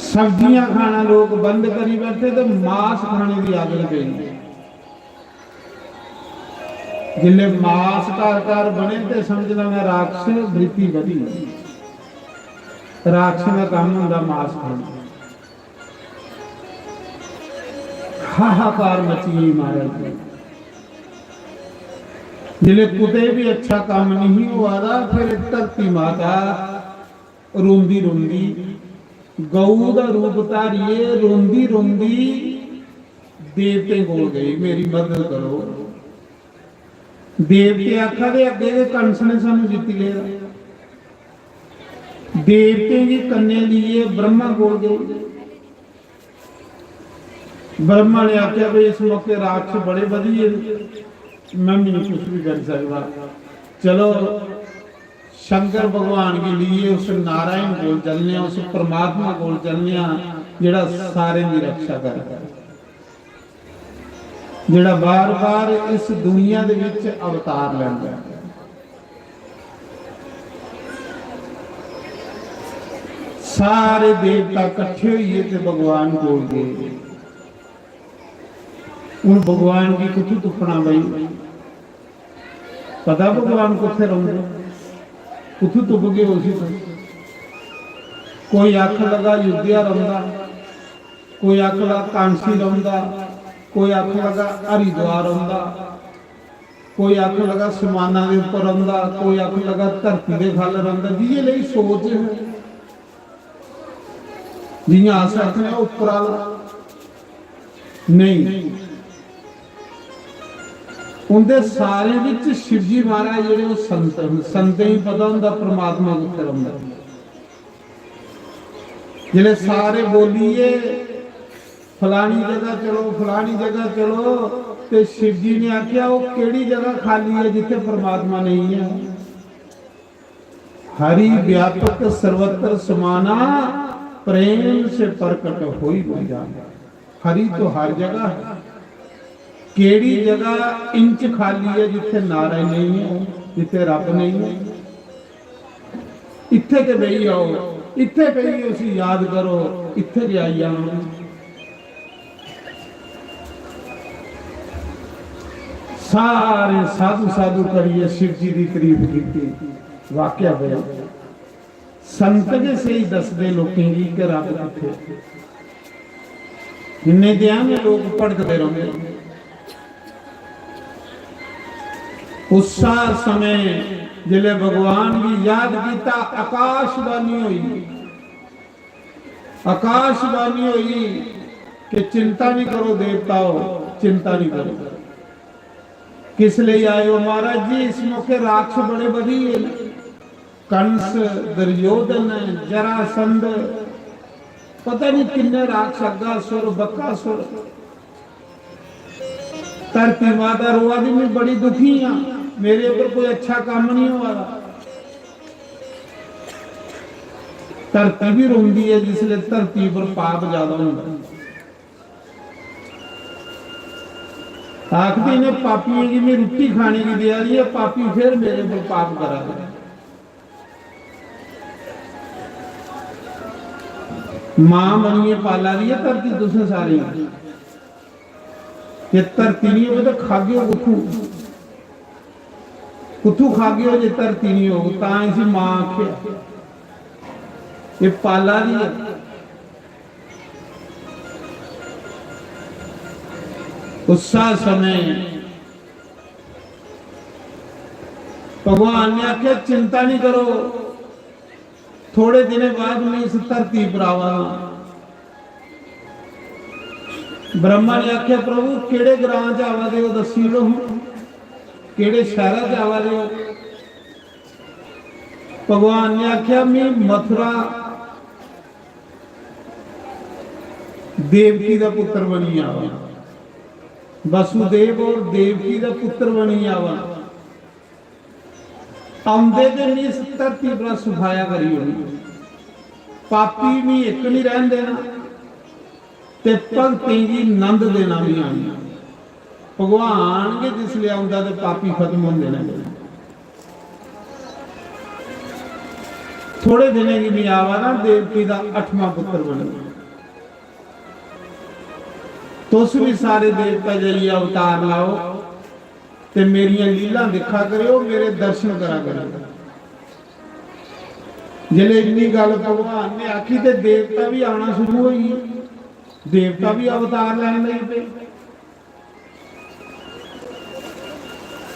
ਸਬਜ਼ੀਆਂ ਖਾਣਾ ਲੋਕ ਬੰਦ ਕਰੀ ਬੈਠੇ ਤੇ ਮਾਸ ਖਾਣੇ ਦੀ ਆਦਤ ਪਈ। ਜਿੱਲੇ ਮਾਸ ਘਰ ਬਣੇ ਤੇ ਸਮਝ ਲੈਣਾ ਰਾਖਸ਼ ਬ੍ਰਿਤੀ ਵਧੀ। ਰਾਖਸ਼ ਦਾ ਕੰਮ ਹੁੰਦਾ ਮਾਸ ਖਾਣਾ। ਹਾਹਾਕਾਰ ਮਚੀ ਮਹਾਰਾਜ। जिले कुते भी अच्छा काम नहीं हुआ था, फिर धरती माता रोंदी रोंदी गऊ का रूप धारिए रोंदी रोंदी देवते कोल गई, मेरी मदद करो। देवते आखा दे अगे दे कंस ने सानू जित लिया। देवते की कन्या लिए ब्रह्मा कोल गए। ब्रह्मा ने आख्या भाई इस मौके राक्षस बड़े वधिए, मैं नहीं कुछ भी कर सकता, चलो शंकर भगवान के लिए उस नारायण को चलने, उस परमात्मा को चलने जेड़ा सारे की रक्षा कर, जेड़ा बार बार इस दुनिया दे विच अवतार लैंदा। सारे देवता इकट्ठे होइए ते भगवान को गए। उन भगवान की कुछ तुपना बई पता भगवान कुत्थे रहोगे, कुछ तुप गए उसी तो। कोई आख लगा युद्धिया रहा, कोई आख लगा कांसी रहा, कोई आख लगा हरिद्वार रहा, कोई आख लगा समाना के उपर रहा, कोई आख लगा धरती के खल रहा। जिये लिए सोच है जियां आस रखने उपर नहीं। उनके सारे विच शिवजी महाराज जेडे संत संते ही पता हुंदा परमात्मा कित्थे रहिंदा। जेडे सारे बोलीए फलानी जगह चलो फलानी जगह चलो, ते शिवजी ने आख्या वो केड़ी जगह खाली है जिथे परमात्मा नहीं है। हरि व्यापक सर्वत्र समाना, प्रेम से प्रकट होई जाना। हरि तो हर जगह है, केड़ी जगह इंच खाली है जिथे नारायण नहीं है, जिथे रब नहीं है। इत्थे ते बही आओ, इत्थे बही उसी याद करो, इत्थे जे आई जाओ। सारे साधु साधु करिए शिव जी की तारीफ की। वाकया होया संत के से ही दसदे लोकें की कि रब किथे। इन्ने दियां में लोग भटकते रहंदे। उस समय जिले भगवान की याद किया आकाशवाणी हुई। आकाशवाणी हुई कि चिंता नहीं करो देवताओ, चिंता नहीं करो। किस लिए आए हो महाराज जी? इस मौके राक्षस बड़े बधी है, कंस, दुर्योधन, जरासंध, पता नहीं किन्ने राक्षस, अगासुर, बकासुर। धरती माता रोआ दी मैं बड़ी दुखी हाँ, मेरे ऊपर कोई अच्छा काम नहीं हुआ। धरती भी रोंदी है जिसले धरती पर पाप ज्यादा होता। आखती ने पापी की मैं रोटी खाने की दे रही है, पापी फिर मेरे पर पाप करा दे। मां बनिए पाला रही है धरती तुसे सारी। ये धरती नहीं हो तो खा गए कुथू, कुथू खा गए जो धरती नहीं हो, इसी मां आखे ये पाला रही है। उस समय भगवान ने आख्या चिंता नहीं करो, थोड़े दिन बाद मैं इस धरती पर आवा। ब्रह्मा ने आख्या प्रभु केड़े ग्रां च आवा दे हो दसी लो, केड़े शहर च आवा दे हो? भगवान ने आख्या मैं मथुरा देवकी का पुत्र बनी आवा, वसुदेव और देवकी का पुत्र बनी आवा। आंदे दिन इस धरती पर सुखाया करी होनी, पापी भी एक नहीं रहन देना ते भगती जी नंद देना भी आनी। ਭਗਵਾਨ ਕੇ ਜਿਸ ਲਈ ਆਉਂਦਾ ਤੇ ਪਾਪੀ ਖਤਮ ਹੁੰਦੇ ਨੇ। थोड़े दिन की भी आवा ना देवकी का 8वां पुत्र बने। तुस भी सारे देवता जाइए अवतार लाओ ते मेरियां लीला दिखा करो, मेरे दर्शन करा करो। जिले इन्नी गल भगवान ने आखी ते देवता भी आना शुरू हो गए, देवता भी अवतार लैन लग पे।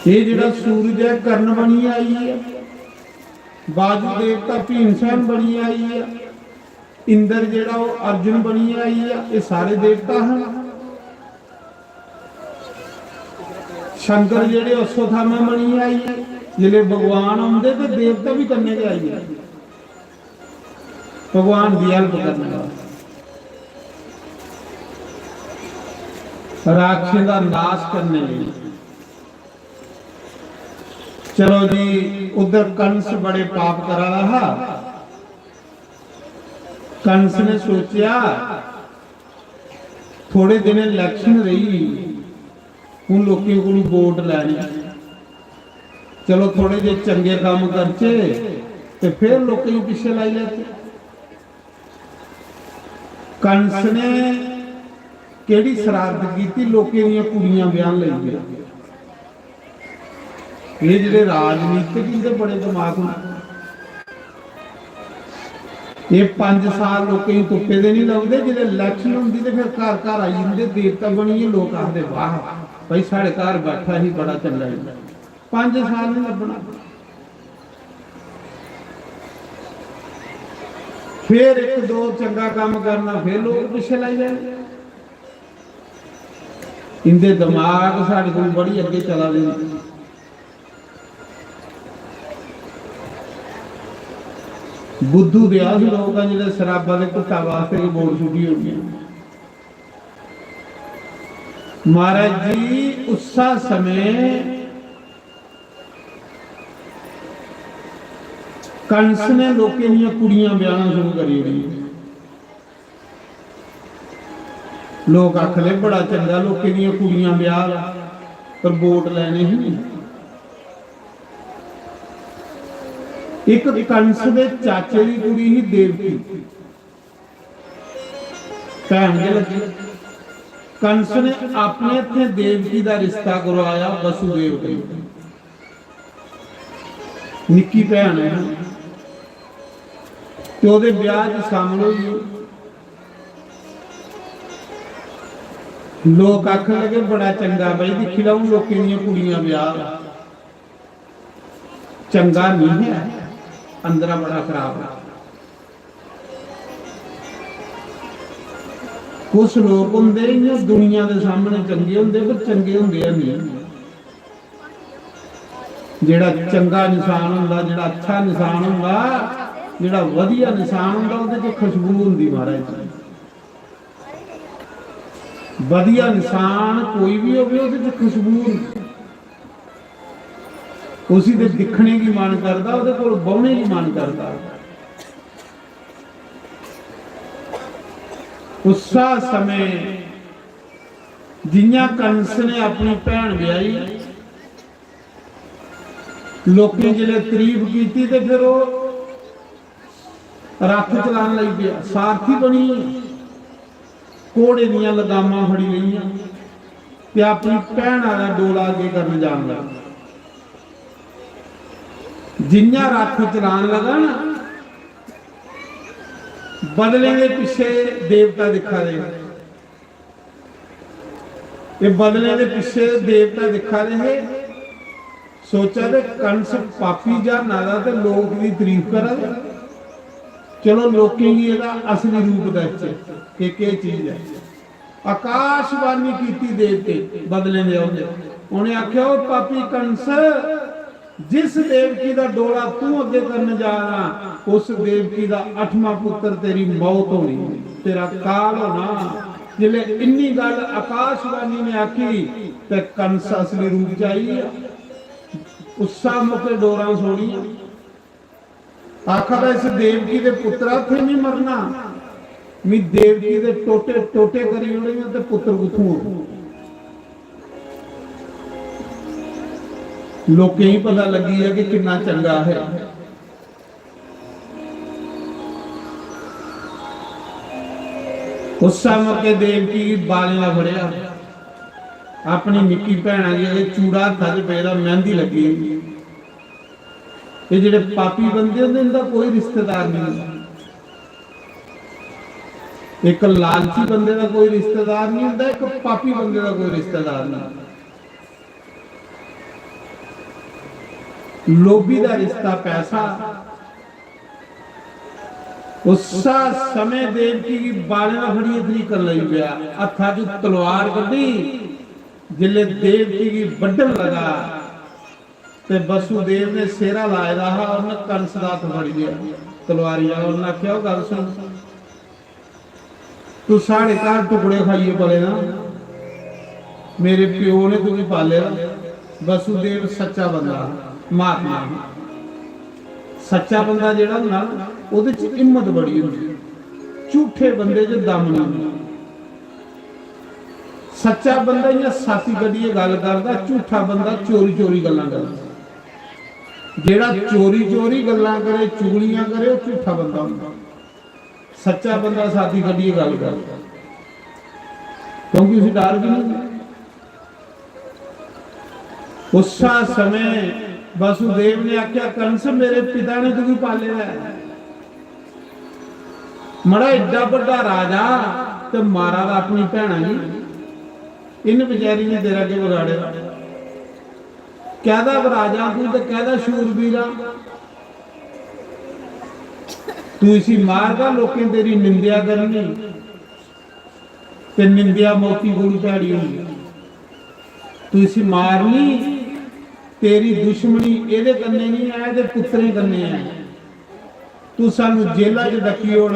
ये जिहड़ा सूरज है कर्ण बनी आई है, बाजू देवता भीमसेन बनी आई है, इंद्र जिहड़ा वो अर्जुन बनी आई है, ये सारे देवता हैं। शंकर जिहड़े अश्वत्थामा बनी आई है, जिले भगवान आउंदे ते देवता भी करने के आई है, भगवान दी हेल्प करने राक्षस का नाश करने लई। चलो जी, उधर कंस बड़े पाप करा रहा। कंस ने सोचा थोड़े दिन इलेक्शन रही, उन लोगों को वोट लैनी, चलो थोड़े जे चंगे काम करचे ते फिर लोगों को पिछे लाई लेते। कंस ने केड़ी शरारत की, लोगों दी कुड़ियां ब्याह लई गया। ये जिहड़े राजनीतिक इनके बड़े दिमाग ने, ये 5 साल लोगों तुप्पे दे नहीं लगते, जिहड़े इलेक्शन होंदी ते फिर घर घर आई जांदे, देवता बनिए, लोग आखदे वाह भाई साढ़े घर बैठा ही बड़ा चंगा है। 5 साल नहीं लगना, फिर 1-2 चंगा काम करना, फिर लोग पिछे लाई जाए। इनके दिमाग साढ़े को बड़ी अगे चला रही। बुद्धू दिया लोग जो शराबा के घुट्टा वास्ते वोट छुट्टी हो गई। महाराज जी उस समय कंस ने लोगों दी कुड़ियां ब्याहना शुरू करी दी। लोग आखले बड़ा चंगा लोगों दी कुड़ियां ब्याह, पर वोट लेने ही नहीं। एक कंस दे चाचे की कुड़ी ही देवकी भैन के लगी। कंस ने अपने हथे देवकी का रिश्ता करवाया वसुदेव के, निक्की भैन है तो ओदे ब्याह च शामिल हुई। लोग आखन लगे बड़ा चंगा बई, दिखी लाऊं लोगों दी कुड़ियां ब्याह, चंगा नहीं है, अंदर बड़ा खराब है। कुछ लोग होंगे दुनिया के सामने चंगे होंगे, पर चंगे होंगे नहीं। जेड़ा चंगा इंसान होंदा, जेड़ा अच्छा इंसान होंदा, जेड़ा वधिया इंसान होंदा, उहदे च खुशबू होंदी। महाराज वधिया इंसान कोई भी होवे, उहदे च खुशबू होंदी। उसी दे दिखने की मन करता, उहदे कोल बहने की मन करता। उस समय जिन्ना कंस ने अपनी भैन ब्याही, लोकें जिले तारीफ की, ते फिर वो रथ चलान लग गया, सारथी बनी, घोड़े दियां लगामां फड़ी रही ते अपनी भैन वाला डोला अगे करन जान लगा। जिन्ना रथ चलान लगा ना, बदले के पीछे देवता दिखा रहे, ये बदले के पीछे देवता दिखा रहे। सोचा थे कंस पापी जा नाला ते लोग की तारीफ करा, चलो लोगों की असली रूप दसचे कि चीज है। आकाशवाणी की देवते बदले ने उन्हें आख्या, पापी कंस, जिस देवकी का डोला तू अगे करने जा रहा, उस देवकी का 8वां पुत्र तेरी मौत होनी, तेरा काल होना। जिले इन्नी गल आकाशवाणी ने आखी ते कंस असली रूप चाहिए, उत्सा मुके डोरा सोड़ी, आखा इस देवकी के पुत्रा थे नहीं मरना, मी देवकी के टोटे टोटे करी उड़े ते पुत्र कुथों। लोकें ही पता लगी है कि कितना चंगा है। उस मौके देवकी बाल ना फड़िया, अपनी निक्की भैन जी चूड़ा हत्था च पेदा, मेहंदी लगी। ये जेडे पापी बंदे होंदे इनका कोई रिश्तेदार नहीं, एक लालची बंदे का कोई रिश्तेदार नहीं होंदा, एक पापी बंदे का कोई रिश्तेदार नहीं। लोभी का रिश्ता पैसा। उस समय देवकी की बालियां फड़ी इतनी कर ली पिया, हथा च तलवार कढ़ी, जिले देवकी की बढ़न लगा ते वसुदेव ने सेरा लाया रहा और ने कंस का हथ फड़ लिया तलवारिया और ने आख्या गल सुन, तू साढ़े घर टुकड़े खाइए पले ना, मेरे प्यो ने तुझे पाले। वसुदेव सच्चा बंदा महात्मा, सच्चा बंदा जेड़ा होंदा ना ओदे च हिम्मत बड़ी होंदी, झूठे बंदे च दम नहीं। सच्चा बंदा इयां साथी कड्ढिए गल करदा, झूठा बंदा चोरी चोरी गल्लां करदा। जेड़ा चोरी चोरी गल्लां करे, चुगलियां करे, वो झूठा बंदा होंदा। सच्चा बंदा साथी कड्ढिए गल करदा, क्योंकि उसे डर भी नहीं। उस समय वसुदेव ने आख्या कंस मेरे पिता ने तुझे पाले है, मड़ा एडा बड़ा राजा ते मारा दा अपनी भैणा जी, इन बेचारी ने तेरा के बिगाड़े। कहदा राजा तू ते कहदा शूरवीरा, तू इसी मारदा लोकें तेरी निंदिया करनी ते निंदिया मोती गोली पैड़ी होनी। तू इसी मारनी, तेरी दुश्मनी एदे कन्ने नहीं है, एदे पुत्रे कन्ने है। तू सानू जेला च डकी ओड़,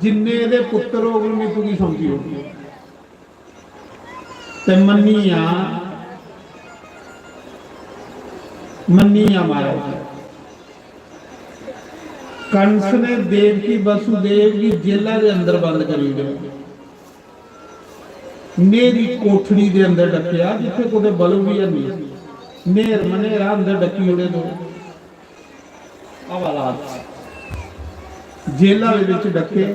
जिन्ने एदे पुत्र होगन मैं तुगी सौंपी होगी। ते मन्निया मारा। कंस ने देवकी वसुदेव की जेला के अंदर बंद करी गया, मेरी कोठड़ी के अंदर डकिया जिथे कोई बलू भी है नहीं, नेर मनेरा अंदर डकी उड़े दो जेला डके।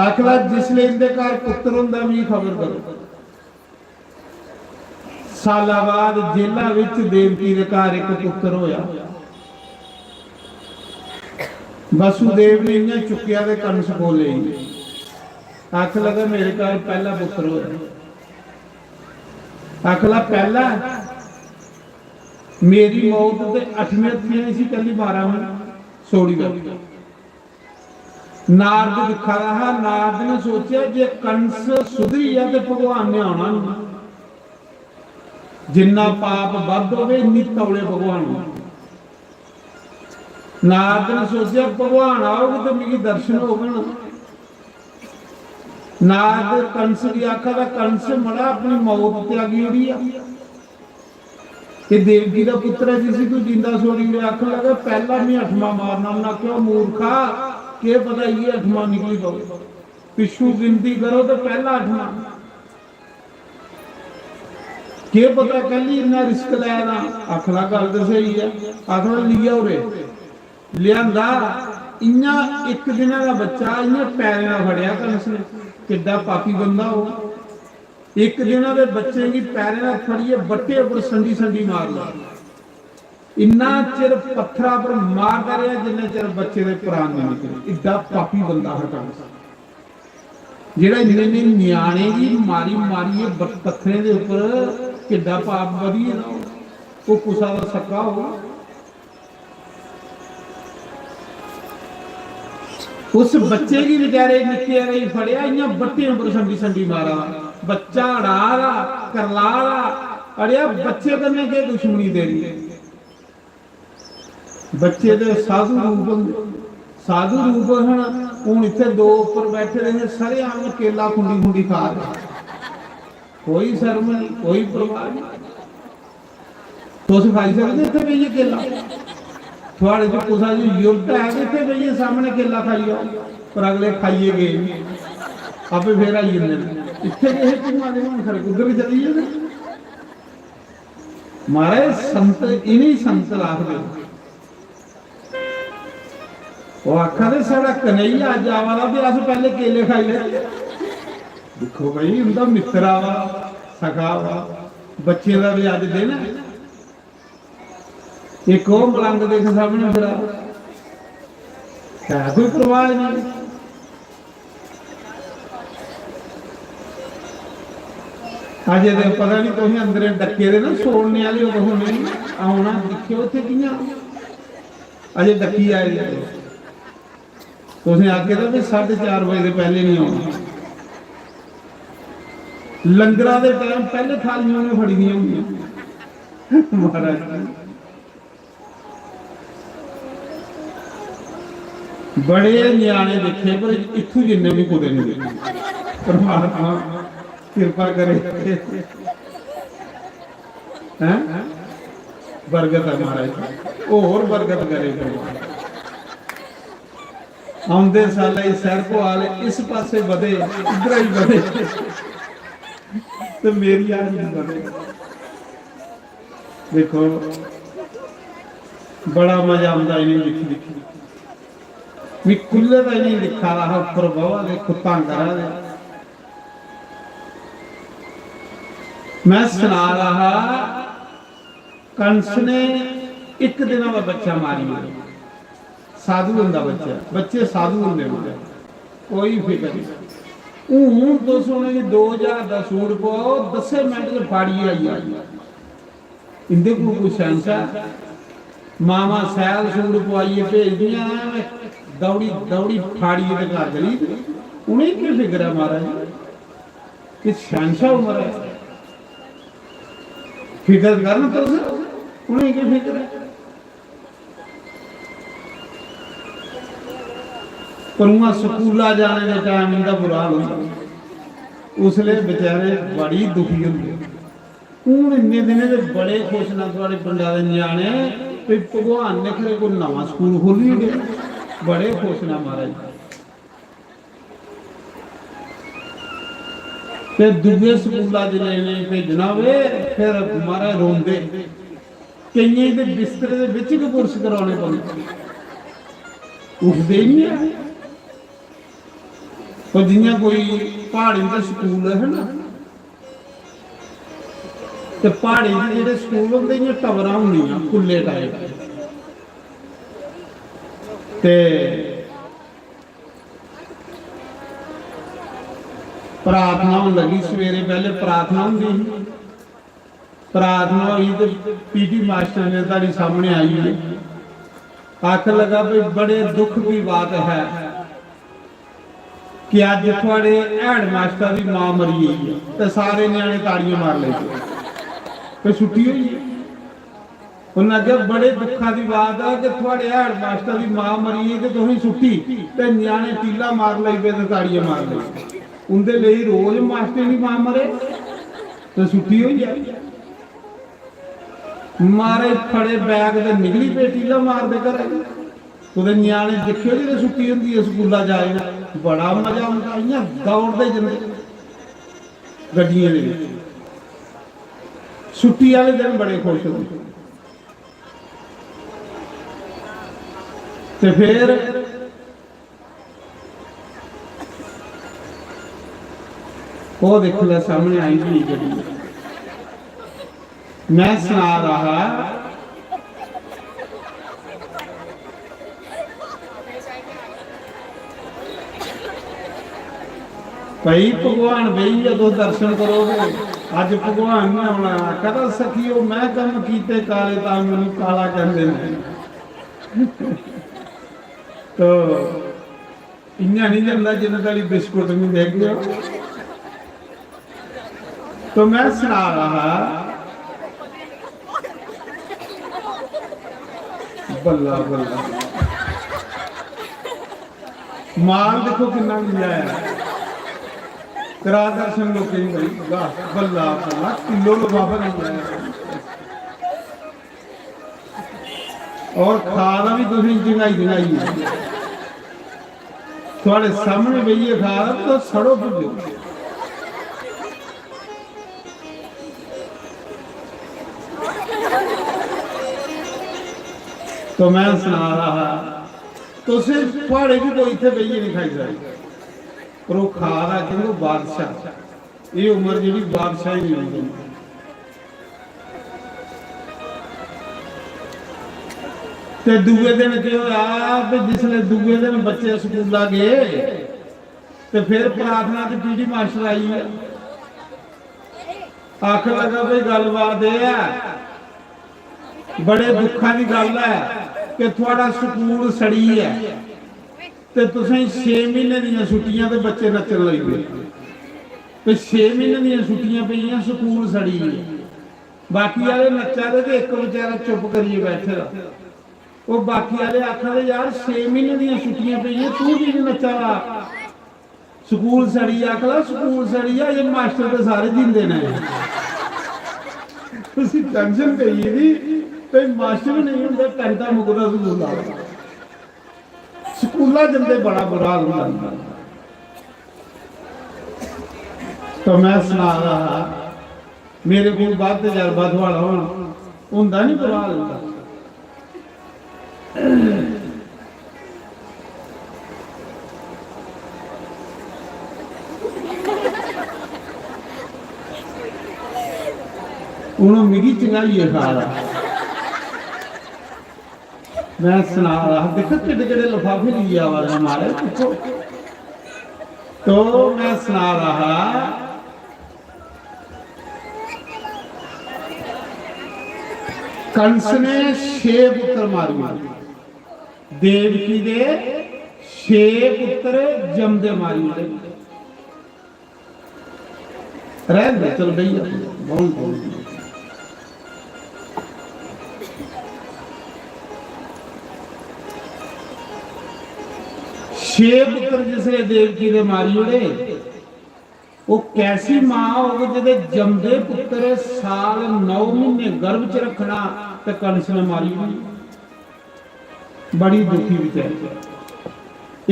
आखला जिसले इनके घर पुत्र होंदा भी खबर करो। साला बाद जेला विच देवकी के घर एक पुत्र होया। वसुदेव ने इन्हें चुकिया ते कंस कोल ले गए। आख लगा मेरे घर पहला पुत्र होया। आखला पहला मेरी मौत ते 8वें हत्थी सी कली 12 सोड़ी गई। नारद दिखा रहा, नारद ने सोचा जे कंस सुधरी है तो भगवान ने आना नहीं, जिन्ना पाप वध होवे इन्नी तौले भगवान। नारद ने सोचा भगवान आओगे तो मेरी दर्शन होगा ना। नारद कंस की आखा कंस मड़ा अपनी मौत त्यागी उड़ी ये देवकी का पुत्र है जिसे तू जिंदा छोड़ी उड़े। आखन लगा पहला मैं 8वां मारना ना, क्यों मूर्खा के पता ये 8वां निकली पाओ, पिछू गिनती करो तो पहला 8वां के पता कली इन्ना रिस्क लेना। आखला गल तो सही है। आखला लिया उरे लिया इन्ना एक दिन का बच्चा इन्ना पैर ना फड़िया कंस ने, किड्डा पापी बंदा हो। एक दिन के बच्चे की पैर ना फड़िए बट्टे पर संडी संडी मार ला। इन्ना चिर पत्थरा पर मारता रहा जिन्ना चिर बच्चे के प्राण नहीं निकले। इड्डा पापी बंदा है कंस, जेड़ा इन्ने न्याणे की मारी मारी पत्थरे के उपर किड्डा पाप बधी है ना, वो कुसा का सक्का हो। उस बच्चे की बेचारे निके रही फड़िया इं बट्टे पर संडी संडी मारा। बच्चा अड़ा करला अड़िया बच्चे कन्ने के दुश्मनी दे रही है। बच्चे दे साधु रूप हैं। हूँ इतने दो उपर बैठे रहे सारे आम केला खुंडी खुंडी खा रहे, कोई शर्म नहीं कोई परवाह नहीं। तुम खाई सकते इतने बेइए केला, थोड़े जो कुछ युद्ध है इतने बेइए सामने केला खाई आओ, पर अगले खाइए गए आपे फिर आई जाते इतने खरे उधर चली जाते। महाराज संत इन्हीं संत आखदे वो आखदे साडा कन्हैया अज आवा दा ते अस पहले केले खाई ले। देखो भाई उनका मित्र वा सखा वा बच्चे का भी अज दिन एक वो मलंग देख सामने फिरा है कोई परवाह नहीं। अजे तो पता नहीं तुम अंदर डके दे ना सोने वाले हो होने आना दिखे उत्थे कियां अजे डकी आए तुसें आके तो भी 4:30 बजे पहले नहीं आना। लंगरां दे टाइम पहले थालियां ने फड़ी दियां होंदियां महाराज बड़े न्याणे देखे पर इत्थू जिन्ने भी कुदे नहीं देखे। परमात्मा कृपा करे हैं बरगत है महाराज और बरगत करे। आंदे साल सैर को आले इस पासे बधे इधर ही बधे तो मेरी आज नहीं बधे। देखो बड़ा मजा आता इन्हें लिखी लिखी भी खुले का नहीं लिखा रहा उपर बवा दे कुत्ता करा दे। मैं सुना रहा कंस ने एक दिन का बच्चा मारी साधु होंदा बच्चा बच्चे साधु होंदे कोई फिक्र नहीं। हूं तो सोने 2000 का सूट पाओ 10 मिनट में फाड़ी आई इंदे को कुछ शहनशाह मामा सैल सूट पवाइए भेज दिया दौड़ी दौड़ी फाड़ी के घर गली उन्हें की फिक्र है महाराज कि शहनशाह उम्र है फिक्र करना तो उन्हें क्या फिक्र है। पर वहां स्कूला जाने का टाइम इनका बुरा हाल होता उसले बेचारे बड़ी दुखी होंगे। हूं इन्ने दिन बड़े खुश ना थोड़े पिंडा के न्याणे भी भगवान ने खरे कोई नवा स्कूल खोली गए बड़े खुश ना महाराज। फिर दूसरे स्कूलों जिले भेजना वे फिर महाराज रोंदे कई दे बिस्तरे दे विच भी पुरश कराने पौंदे उठदे ही नहीं। और जियां कोई पहाड़ी का स्कूल है ना तो पहाड़ी के जेडे स्कूल होंदे इयां टवरां होंदियां खुले टाइप ते प्रार्थना होने लगी सवेरे पहले प्रार्थना होंगी प्रार्थना हुई तो पीटी मास्टर ने तारी सामने आई है आख लगा भाई बड़े दुख की बात है कि अज थोड़े हैड मास्टर की मां मरी गई है तो सारे न्याणे ताड़ियां मार ले तो छुट्टी हुई है। उन्हें आख्या बड़े दुखा की बात है कि थोड़े हैड मास्टर की मां मरी है तो तुम छुट्टी तो न्याणे टीला मार लग पे तो ताड़ियां मार ले उनके लिए रोज मास्टर की मां मरे तो छुट्टी हुई है। मारे फड़े बैग तो निकली पे टीला मार दे कर तो न्याणे देखियो जो छुट्टी होंगी है स्कूला जाए बड़ा मजा आता इं दौड़ते जंदे गड्डियां छुट्टी वाले दिन बड़े खुश होते। तो फिर वो देख ला सामने आई थी गड्डी मैं सुना रहा भाई भगवान बही जो दर्शन करोगे अज भगवान ने आना कहता सखियो मैं कम कीते काले ता मैनू काला कहंदे ने तो इन्ना नहीं जाता जिन्हें ताली बिस्कुट नहीं देख लिया। तो मैं सुना रहा बल्ला बल्ला माल देखो कितना मिला है करा दर्शन लोग बल्ला बल्ला किलो लिफाफा मिला है और खाना भी तुम जगाई जगाई है थोड़े सामने बइए खा तो सड़ो भुजो तो मैं सुना रहा तो सिर्फ थोड़े भी कोई इतने बेइए नहीं खाई सकते पर वो खा रहा क्योंकि बादशाह ये उम्र जी बादशाह ही नहीं होती ते दूए दिन की होया भी जिसले दूए दिन बच्चे स्कूल गए ते फिर प्रार्थना की पीटी मास्टर आई है आख लगा भाई गलबात है बड़े दुखा की गल है कि थोड़ा स्कूल सड़ी है ते तुसें 6 महीने दी छुट्टियां ते बच्चे नचन लग गए ते 6 महीने दी छुट्टियां पईयां स्कूल सड़ी है बाकी वाले नचा दे ते एक बेचारा चुप करिए बैठे रहा वो बाकी वाले आखा यार 6 महीने दी छुट्टियां पईयां तू की नहीं नचा रहा स्कूल सड़ी आखला स्कूल सड़ी है ये मास्टर तो सारे जिंदे ने तुसी टेंशन करिए दी ते मास्टर नहीं हुंदे घंटा मुकदा स्कूल आ स्कूला जंदे बड़ा बुरा हाल हुंदा तो मैं सुना रहा मेरे को बात तजर्बा थोड़ा हुंदा नहीं बुरा हाल हुंदा उन्होंने मिगी चंगाई खा रहा मैं सुना रहा देखो किड़े किड़े लिफाफे लिए आवाज हमारे पूछो तो मैं सुना रहा कंस ने 6 पुत्र मारे देवकी दे 6 पुत्र जमदे मारे रह चल भैया बहुत छे पुत्र जिसने देवकी दे मारी उड़े वो कैसी मां होगी जिहदे जमदे पुत्र साल 9 महीने गर्भ च रखना ते कंस ने मारी बड़ी दुखी विचारी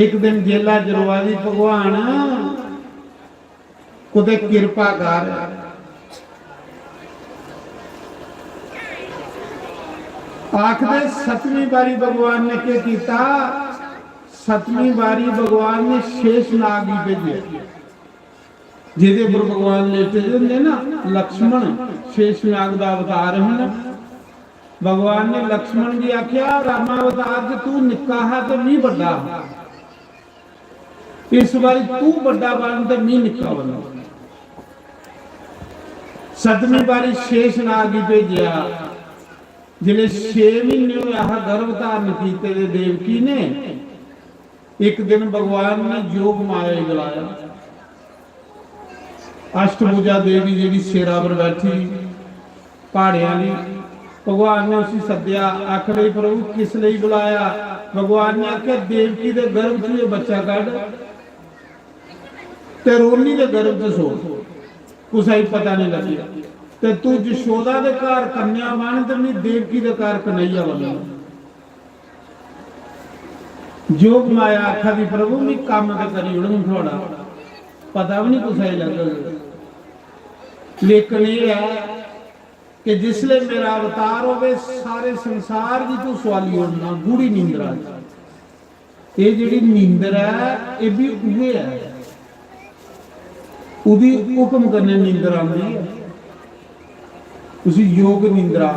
एक दिन जेला जरवादी भगवान कुते कृपा कर आखदे 7वीं बारी भगवान ने क्या किया 7वीं बारी भगवान ने शेषनाग ही भेजे जिहदे पर भगवान लेटे होंगे ना लक्ष्मण शेषनाग का अवतार है भगवान ने लक्ष्मण जी आख्या रामावतार च तू निक्का है तो मैं बड़ा इस बार तू बड़ा बन तो मैं निक्का बना 7वीं बारी शेषनाग ही भेजा जिले 6 महीने गर्भ धारण किए देवकी ने एक दिन भगवान ने योग माया बुलाया अष्टभुजा देवी जी शेरा पर बैठी पहाड़िया भगवान ने उसी सद्या आख रही प्रभु किस लिए बुलाया भगवान ने आख्या देवकी के गर्भ च बच्चा कढ़ ते रोनी के गर्भ च सो कुछ ही पता नहीं लगे ते तू यशोदा के घर कन्या बन ते मैं देवकी के घर कन्हैया बना जोग माया आखा भी प्रभु मैं काम तो करी उन्होंने थोड़ा पता भी नहीं कुछ ही लग लेकिन ये है कि जिसले मेरा अवतार होवे सारे संसार की तू सवाली होना गूढ़ी नींदरा ये जी नींदर है ये भी उहे है उदी हुक्म करने नींदर आती है उसी योग नींदरा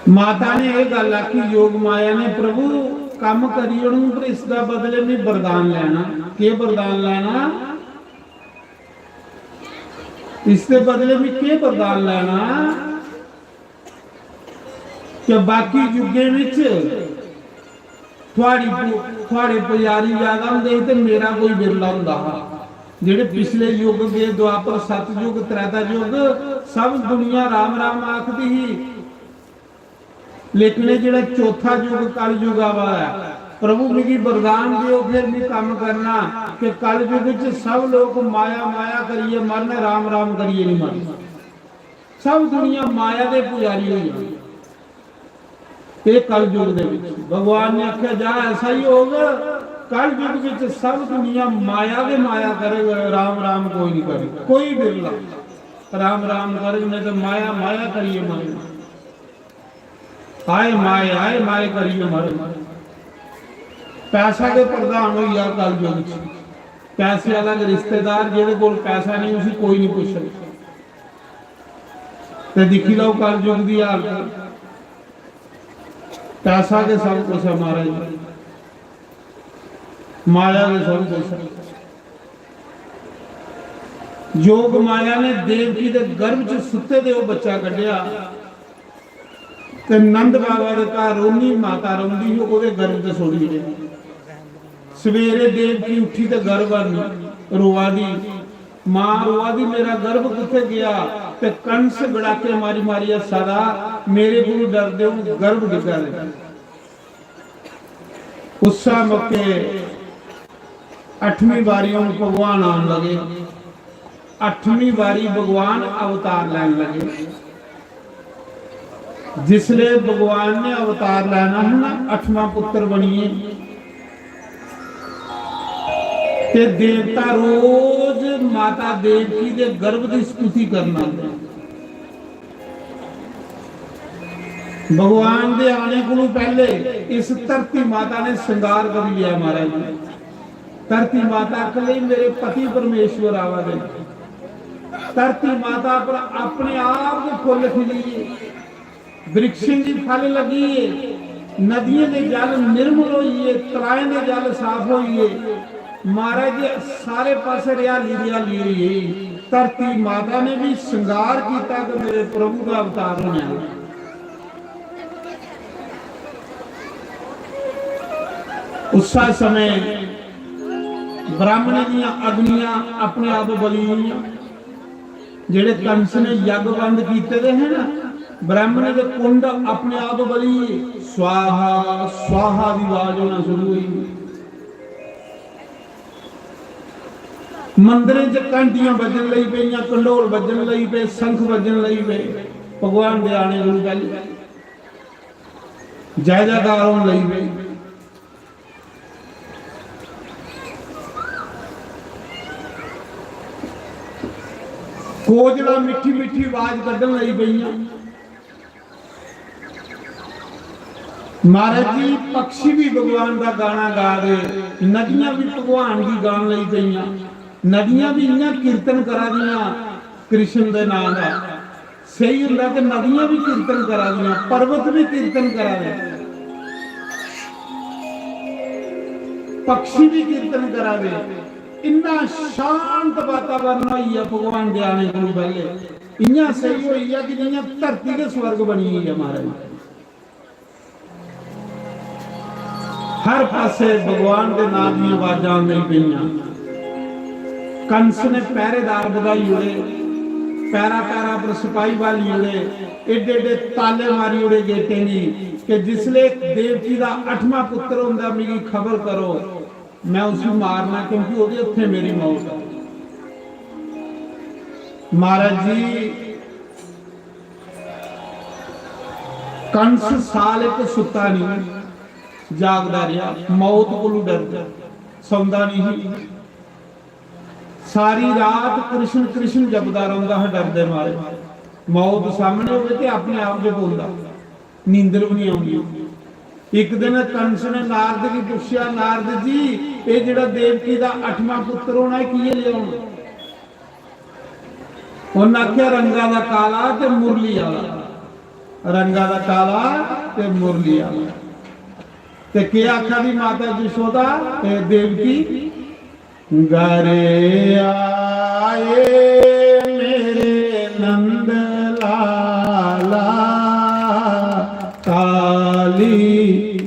माता ने यह गल आखी योग माया ने प्रभु काम करी पर इसका बदले में वरदान लेना के वरदान लेना इसके बदले में के वरदान लेना कि बाकी युगे विच थोड़ी पुजारी ज्यादा होंगे तो मेरा कोई बिरला होंदा जेडे पिछले युग के द्वापर सतयुग त्रेता युग सब दुनिया राम राम आखदी ही लेकिन जो चौथा युग कल युग आवा है प्रभु मिगी वरदान दियो फिर भी काम करना कि कल युग च सब लोग माया माया करिए मरने राम राम करिए नहीं मरना सब दुनिया माया के पुजारी हुई ये कल युग दे विच भगवान ने आख्या जा ऐसा ही होगा कल युग विच सब दुनिया माया के माया करे राम राम कोई नहीं करे कोई बिरला राम राम कर नहीं तो माया माया करिए मन आए माए करिए मर पैसा के प्रधान हो या कल युग च पैसे वाला रिश्तेदार जिहदे कोल पैसा नहीं उसी कोई नहीं पुछ सकता ते दिखी लो कल युग की हालत पैसा के सब कुछ है महाराज माया के सब कुछ है योग माया ने देवकी के गर्भ च सुते दे बच्चा कढ़िया ते नंद बाबा के घर रोनी माता रोंदी ही ओदे गर्भ ते सोड़ी गई सवेरे देवकी उठी ते गर्भ रोआ दी मां रोआ दी मेरा गर्भ किथे गया ते कंस गड़ाके मारी मारी सदा मेरे को डर दे गर्भ डिगा दे उसा मौके 8वीं बारी भगवान आन लगे 8वीं बारी भगवान अवतार लैन लगे जिसले भगवान ने अवतार लेना है ना 8वां पुत्र बनिए ते देवता रोज माता देवकी दे गर्भ की स्तुति करना भगवान दे आने को पहले इस धरती माता ने श्रृंगार कर लिया महाराज धरती माता कले मेरे पति परमेश्वर आवा दे धरती माता पर अपने आप के फुल खिलिए वृक्षों की फल लगी नदियों के जल निर्मल होइए तलाएं के जल साफ होइए महाराज सारे पास हरियाली रही धरती माता ने भी श्रृंगार किया कि मेरे प्रभु का अवतार होना उस समय ब्राह्मण दी अग्नियां अपने आप बली हुई जेड़े कंस ने यज्ञ बंद किए हैं ना ब्राह्मण के कुंड अपने आप बली स्वाहा स्वाहा की आवाज होना शुरू हुई मंदिर च घंटियां बजन लगी पई कंडोल बजन लगी पे शंख बजन लगी पे भगवान दे आने को पहले जय जयकार होने लगी पई कोजला मिठी मिठी आवाज कढ़न लगी पई महाराज जी पक्षी भी भगवान का गाना गा रहे नदियां भी भगवान की गान लगी पई नदियां भी इन्ना कीर्तन करा दियां कृष्ण के नाम का सही हुंदा कि नदियां भी कीर्तन करा दियां पर्वत भी कीर्तन करा दे पक्षी भी कीर्तन करा दे इन्ना शांत वातावरण हुई है भगवान के आने को पहले इन्ना सही हुई है कि जियां धरती के स्वर्ग बनी हुई है महाराज हर पासे भगवान के नाम की आवाज़ां नहीं पईयां कंस ने पहरेदार बधाई उड़े पैरा पैरा पर सिपाही वाली उड़े एडे एडे ताले मारी उड़े गेटे नी कि जिसले देवकी का 8वां पुत्र हुंदा मेरी खबर करो मैं उसको मारना क्योंकि ओदे उत्थे मेरी मौत है महाराज जी कंस साल एक सुता नहीं जागदा रहा मौत को डरदा सौंदा नहीं सारी रात कृष्ण कृष्ण जपदा रहा है डरदे मारे मौत सामने होवे ते अपने आप जो बोलदा नींदर भी नहीं आउंदी एक दिन कंस ने नारद की पूछा नारद जी ये जिहड़ा देवकी का 8वां पुत्र होना है की लियाउणा उन्हें आख्या रंगा दा काला ते मुरली वाला रंगा दा काला ते मुरली वाला ते के आख्या दी माता यशोदा ते देवकी घरे आए मेरे नंद लाला काली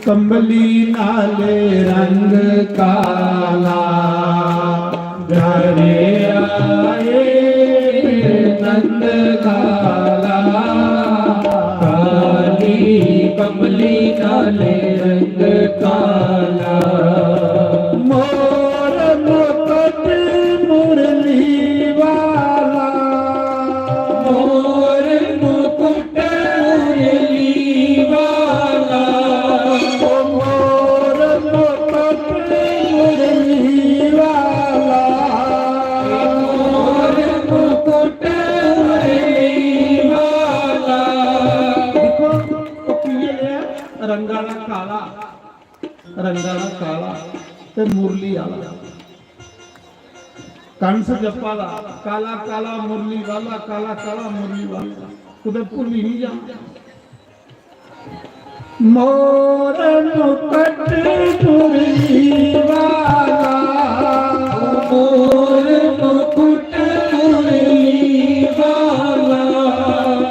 कंबली नाले रंग काला घरे आए नंद काला काली कंबली नाले रंग काला रंगा काला ते मुरली वाला कंस जप्पा दा काला काला मुरली वाला काला काला मुरली वाला कुदे भुल ही नहीं जाता मोर मुकट मुरली वाला मोर मुकुट मुरली वाला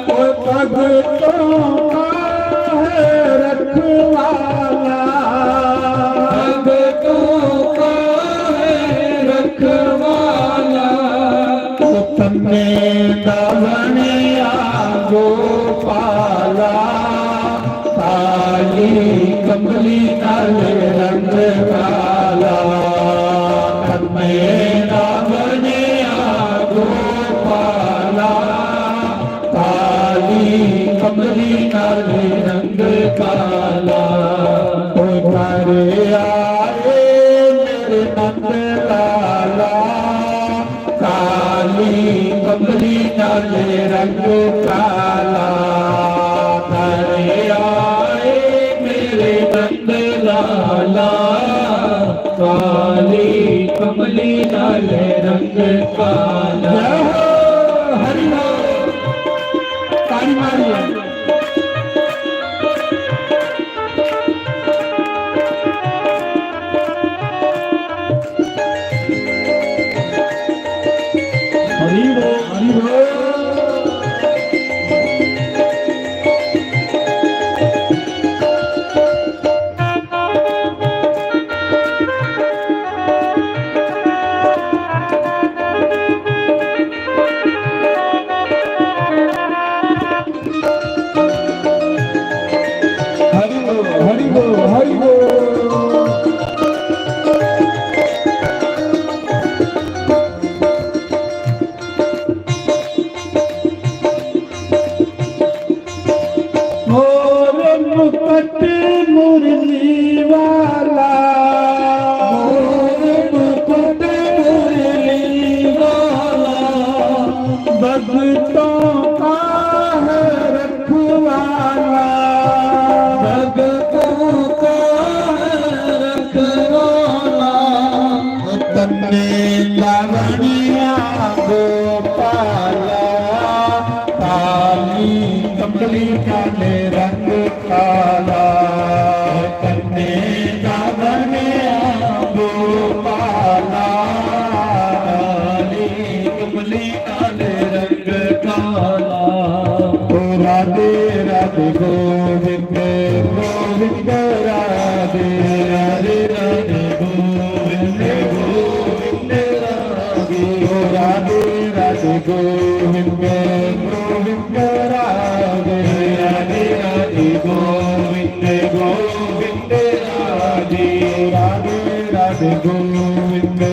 भगतों का है रखवाला भगतों का है रखवाला तन्ने दावनिया गोपाला काली कमली काले रंग वाला तन्ने दावनिया गोपाला काली कमली काले रंग काला ओ तारे आए मेरे नंद लाला काली कमली काले रंग काला तारे आए मेरे नंद लाला काली कमली काले रंग काला हरि तारी मारिए हरि बोल हरि बोल हरि बोल मोर मुकट मुरली वाला मोर मुकुट मुरली वाला भगतों का है रखवाला भगतों का है रखवाला तन्ने लावनिया गोपाला काली कमली काले रंग काला तन्ने लावनिया गोपाला काली कमली काले रंग काला ओ राधे राधे गोविंद गोविंद राधे राधे राधे गोविंद गोविंद राधे ओ राधे राधे गोविंद गोविंद राधे राधे राधे गोविंद गोविंद राधे राधे राधे गोविंद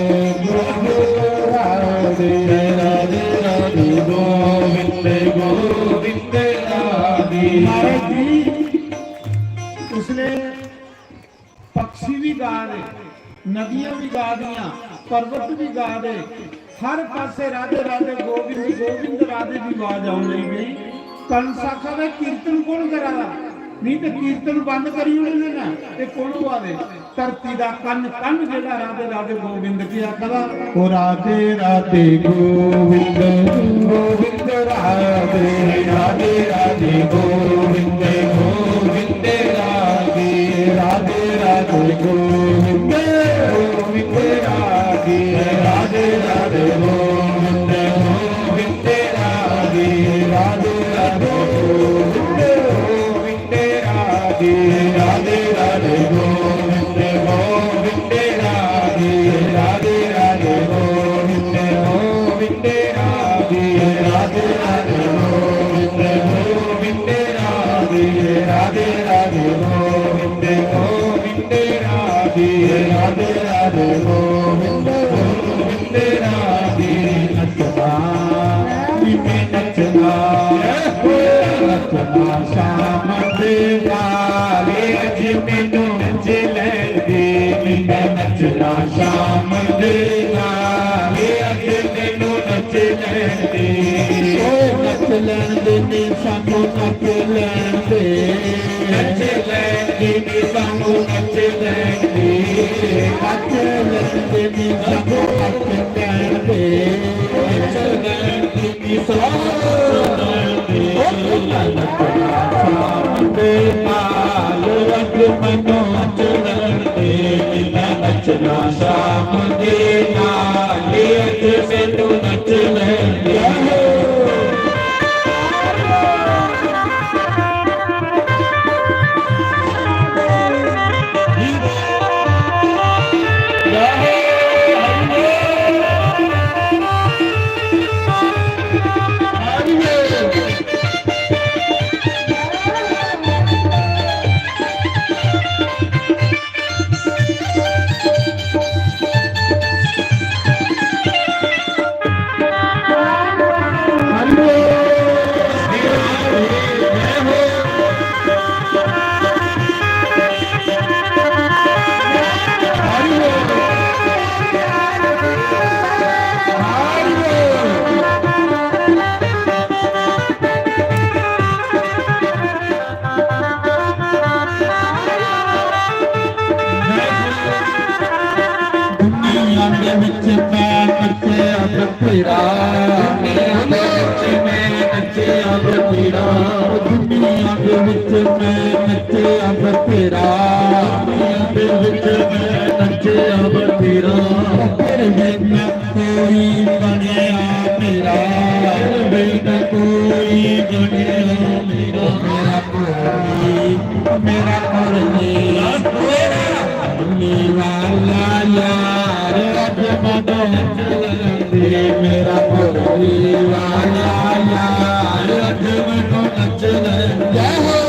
गोविंद राधे राधे राधे गोविंद गोविंद राधे महाराज जी उसने पक्षी भी गा रहे नदियां भी गा दियां पर्वत भी गा रहे हर पासे राधे राधे गोविंद गोविंद राधे की आवाज आउण लग गई कंसाखा में कीर्तन कौन करा नहीं तो कीर्तन बंद करी उन्होंने ना ये कौन आवे धरती दा कन कन जेड़ा राधे राधे गोविंद की आखदा ओ राधे राधे गोविंद गोविंद राधे राधे राधे गोविंद गोविंद राधे राधे राधे गोविंद गोविंद राधे राधे राधे गोविंद गोविंद राधे राधे राधे गोविंद गोविंद राधे राधे राधे गोविंद गोविंद राधे राधे राधे गोविंद गोविंद राधे राधे राधे गोविंद गोविंद राधे राधे राधे गोविंद गोविंद राधे राधे राधे गोविंद गोविंद राधे नचना मैं नचना नचना श्याम देवारे अज मैनू नच लैंदे मैं नचना श्याम देवारे अज मैनू नच लैंदे ओ नच लैंदे ने सानू नच लैंदे ने सानू नच लैंदे नचना शाम दे नाले मैनू नच लैंदे तेरा मैं नचे अब तेरा दुनिया के विच मैं नचे अब तेरा दुनिया के विच मैं नचे अब तेरा फिर भी मैं कोई बनिया मेरा फिर भी कोई बनिया मेरा मेरा कोई वाला यार अब मेरा कोई वाला यार अजमनो नच लैंदे हो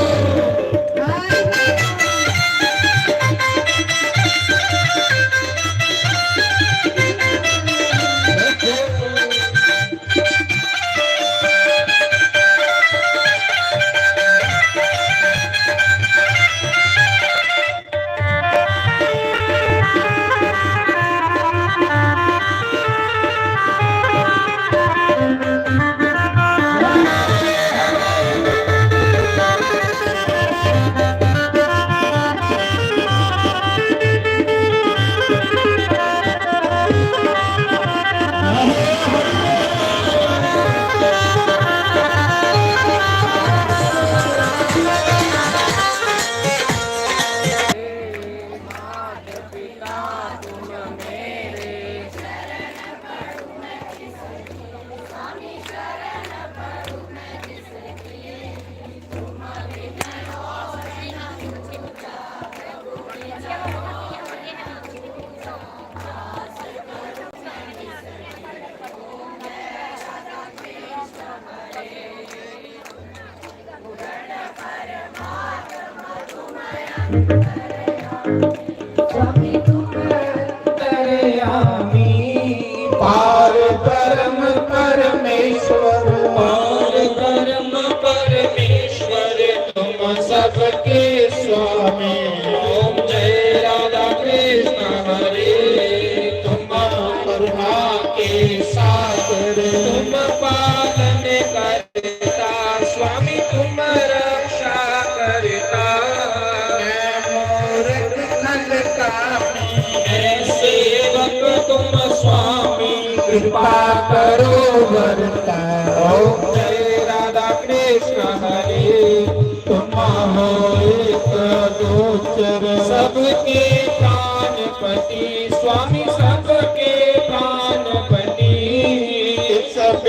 पार परम परमेश्वर पार परम परमेश्वर तुम सबके स्वामी ओम जय राधा कृष्ण हरे तुम करुणा के सागर तुम पालन करता स्वामी तुम रक्षा करता मैं मूर्ख नलकामी मैं सेवक तुम स्वामी कृपा करो वरता ओम जय राधा कृष्ण हरे तुम हो एक गोचर सबके प्राणपति स्वामी सबके प्राणपति सब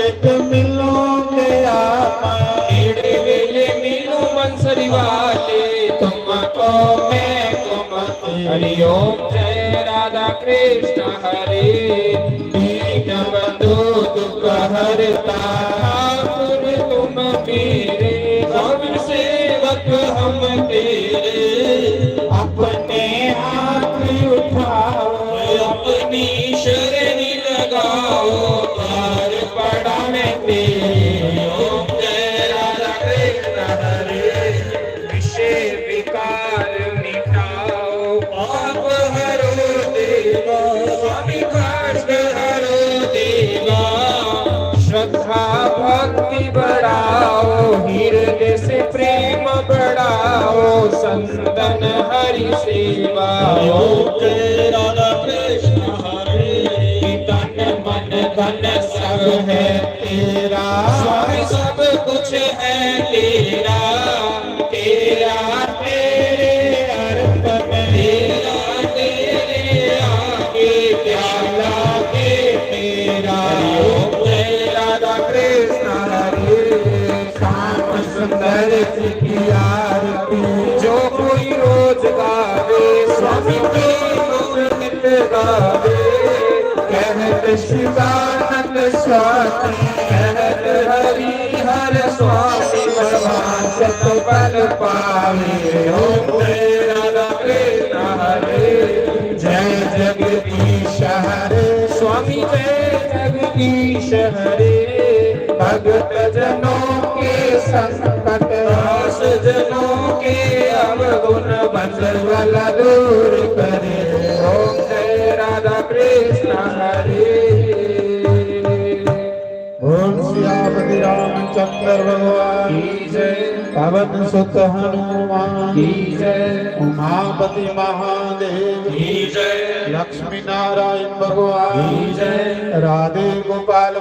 मिलोगे आप मेरे वेले मिलो बंसरी वाले तुमको मैं तुम हरि ओम जय राधा कृष्ण हरे बंधु दुख हरता ठाकुर तुम मेरे सब सेवक हम तेरे अपने हाथ उठाओ अपनी शरण लगाओ द्वार पड़ा मैं तेरे ओम जय राधा कृष्ण हरे विषय विकार मिटाओ पाप हरो देवा स्वामी काष्ट हरो देवा श्रद्धा भक्ति बढ़ाओ हृदय से प्रेम बढ़ाओ संतन हरि सेवा ओम जय राधा धन सब है तेरा, स्वामी सब कुछ है तेरा, तेरा तेरे अर्पण, तेरा तेरे आगे क्या लागे मेरा। जय राधा कृष्ण हरे, श्याम सुंदर की आरती जो कोई रोज गावे, स्वामी के गुण नित गावे। कहत शिवानंद स्वामी, कहत हरि हर स्वामी, भगवान सत बल पावे। ओम जय राधा कृष्ण हरे, जय जगदीश हरे, स्वामी जय जगदीश हरे। भगत जनों के संकट, दास जनों के अवगुण, बंधुअल दूर करे। ओम जय राधा कृष्ण हरे। बोल सियापति रामचंद्र भगवान की जय, पवन सुत हनुमान की जय, उमापति महादेव की जय, लक्ष्मी नारायण भगवान की जय, राधे गोपाल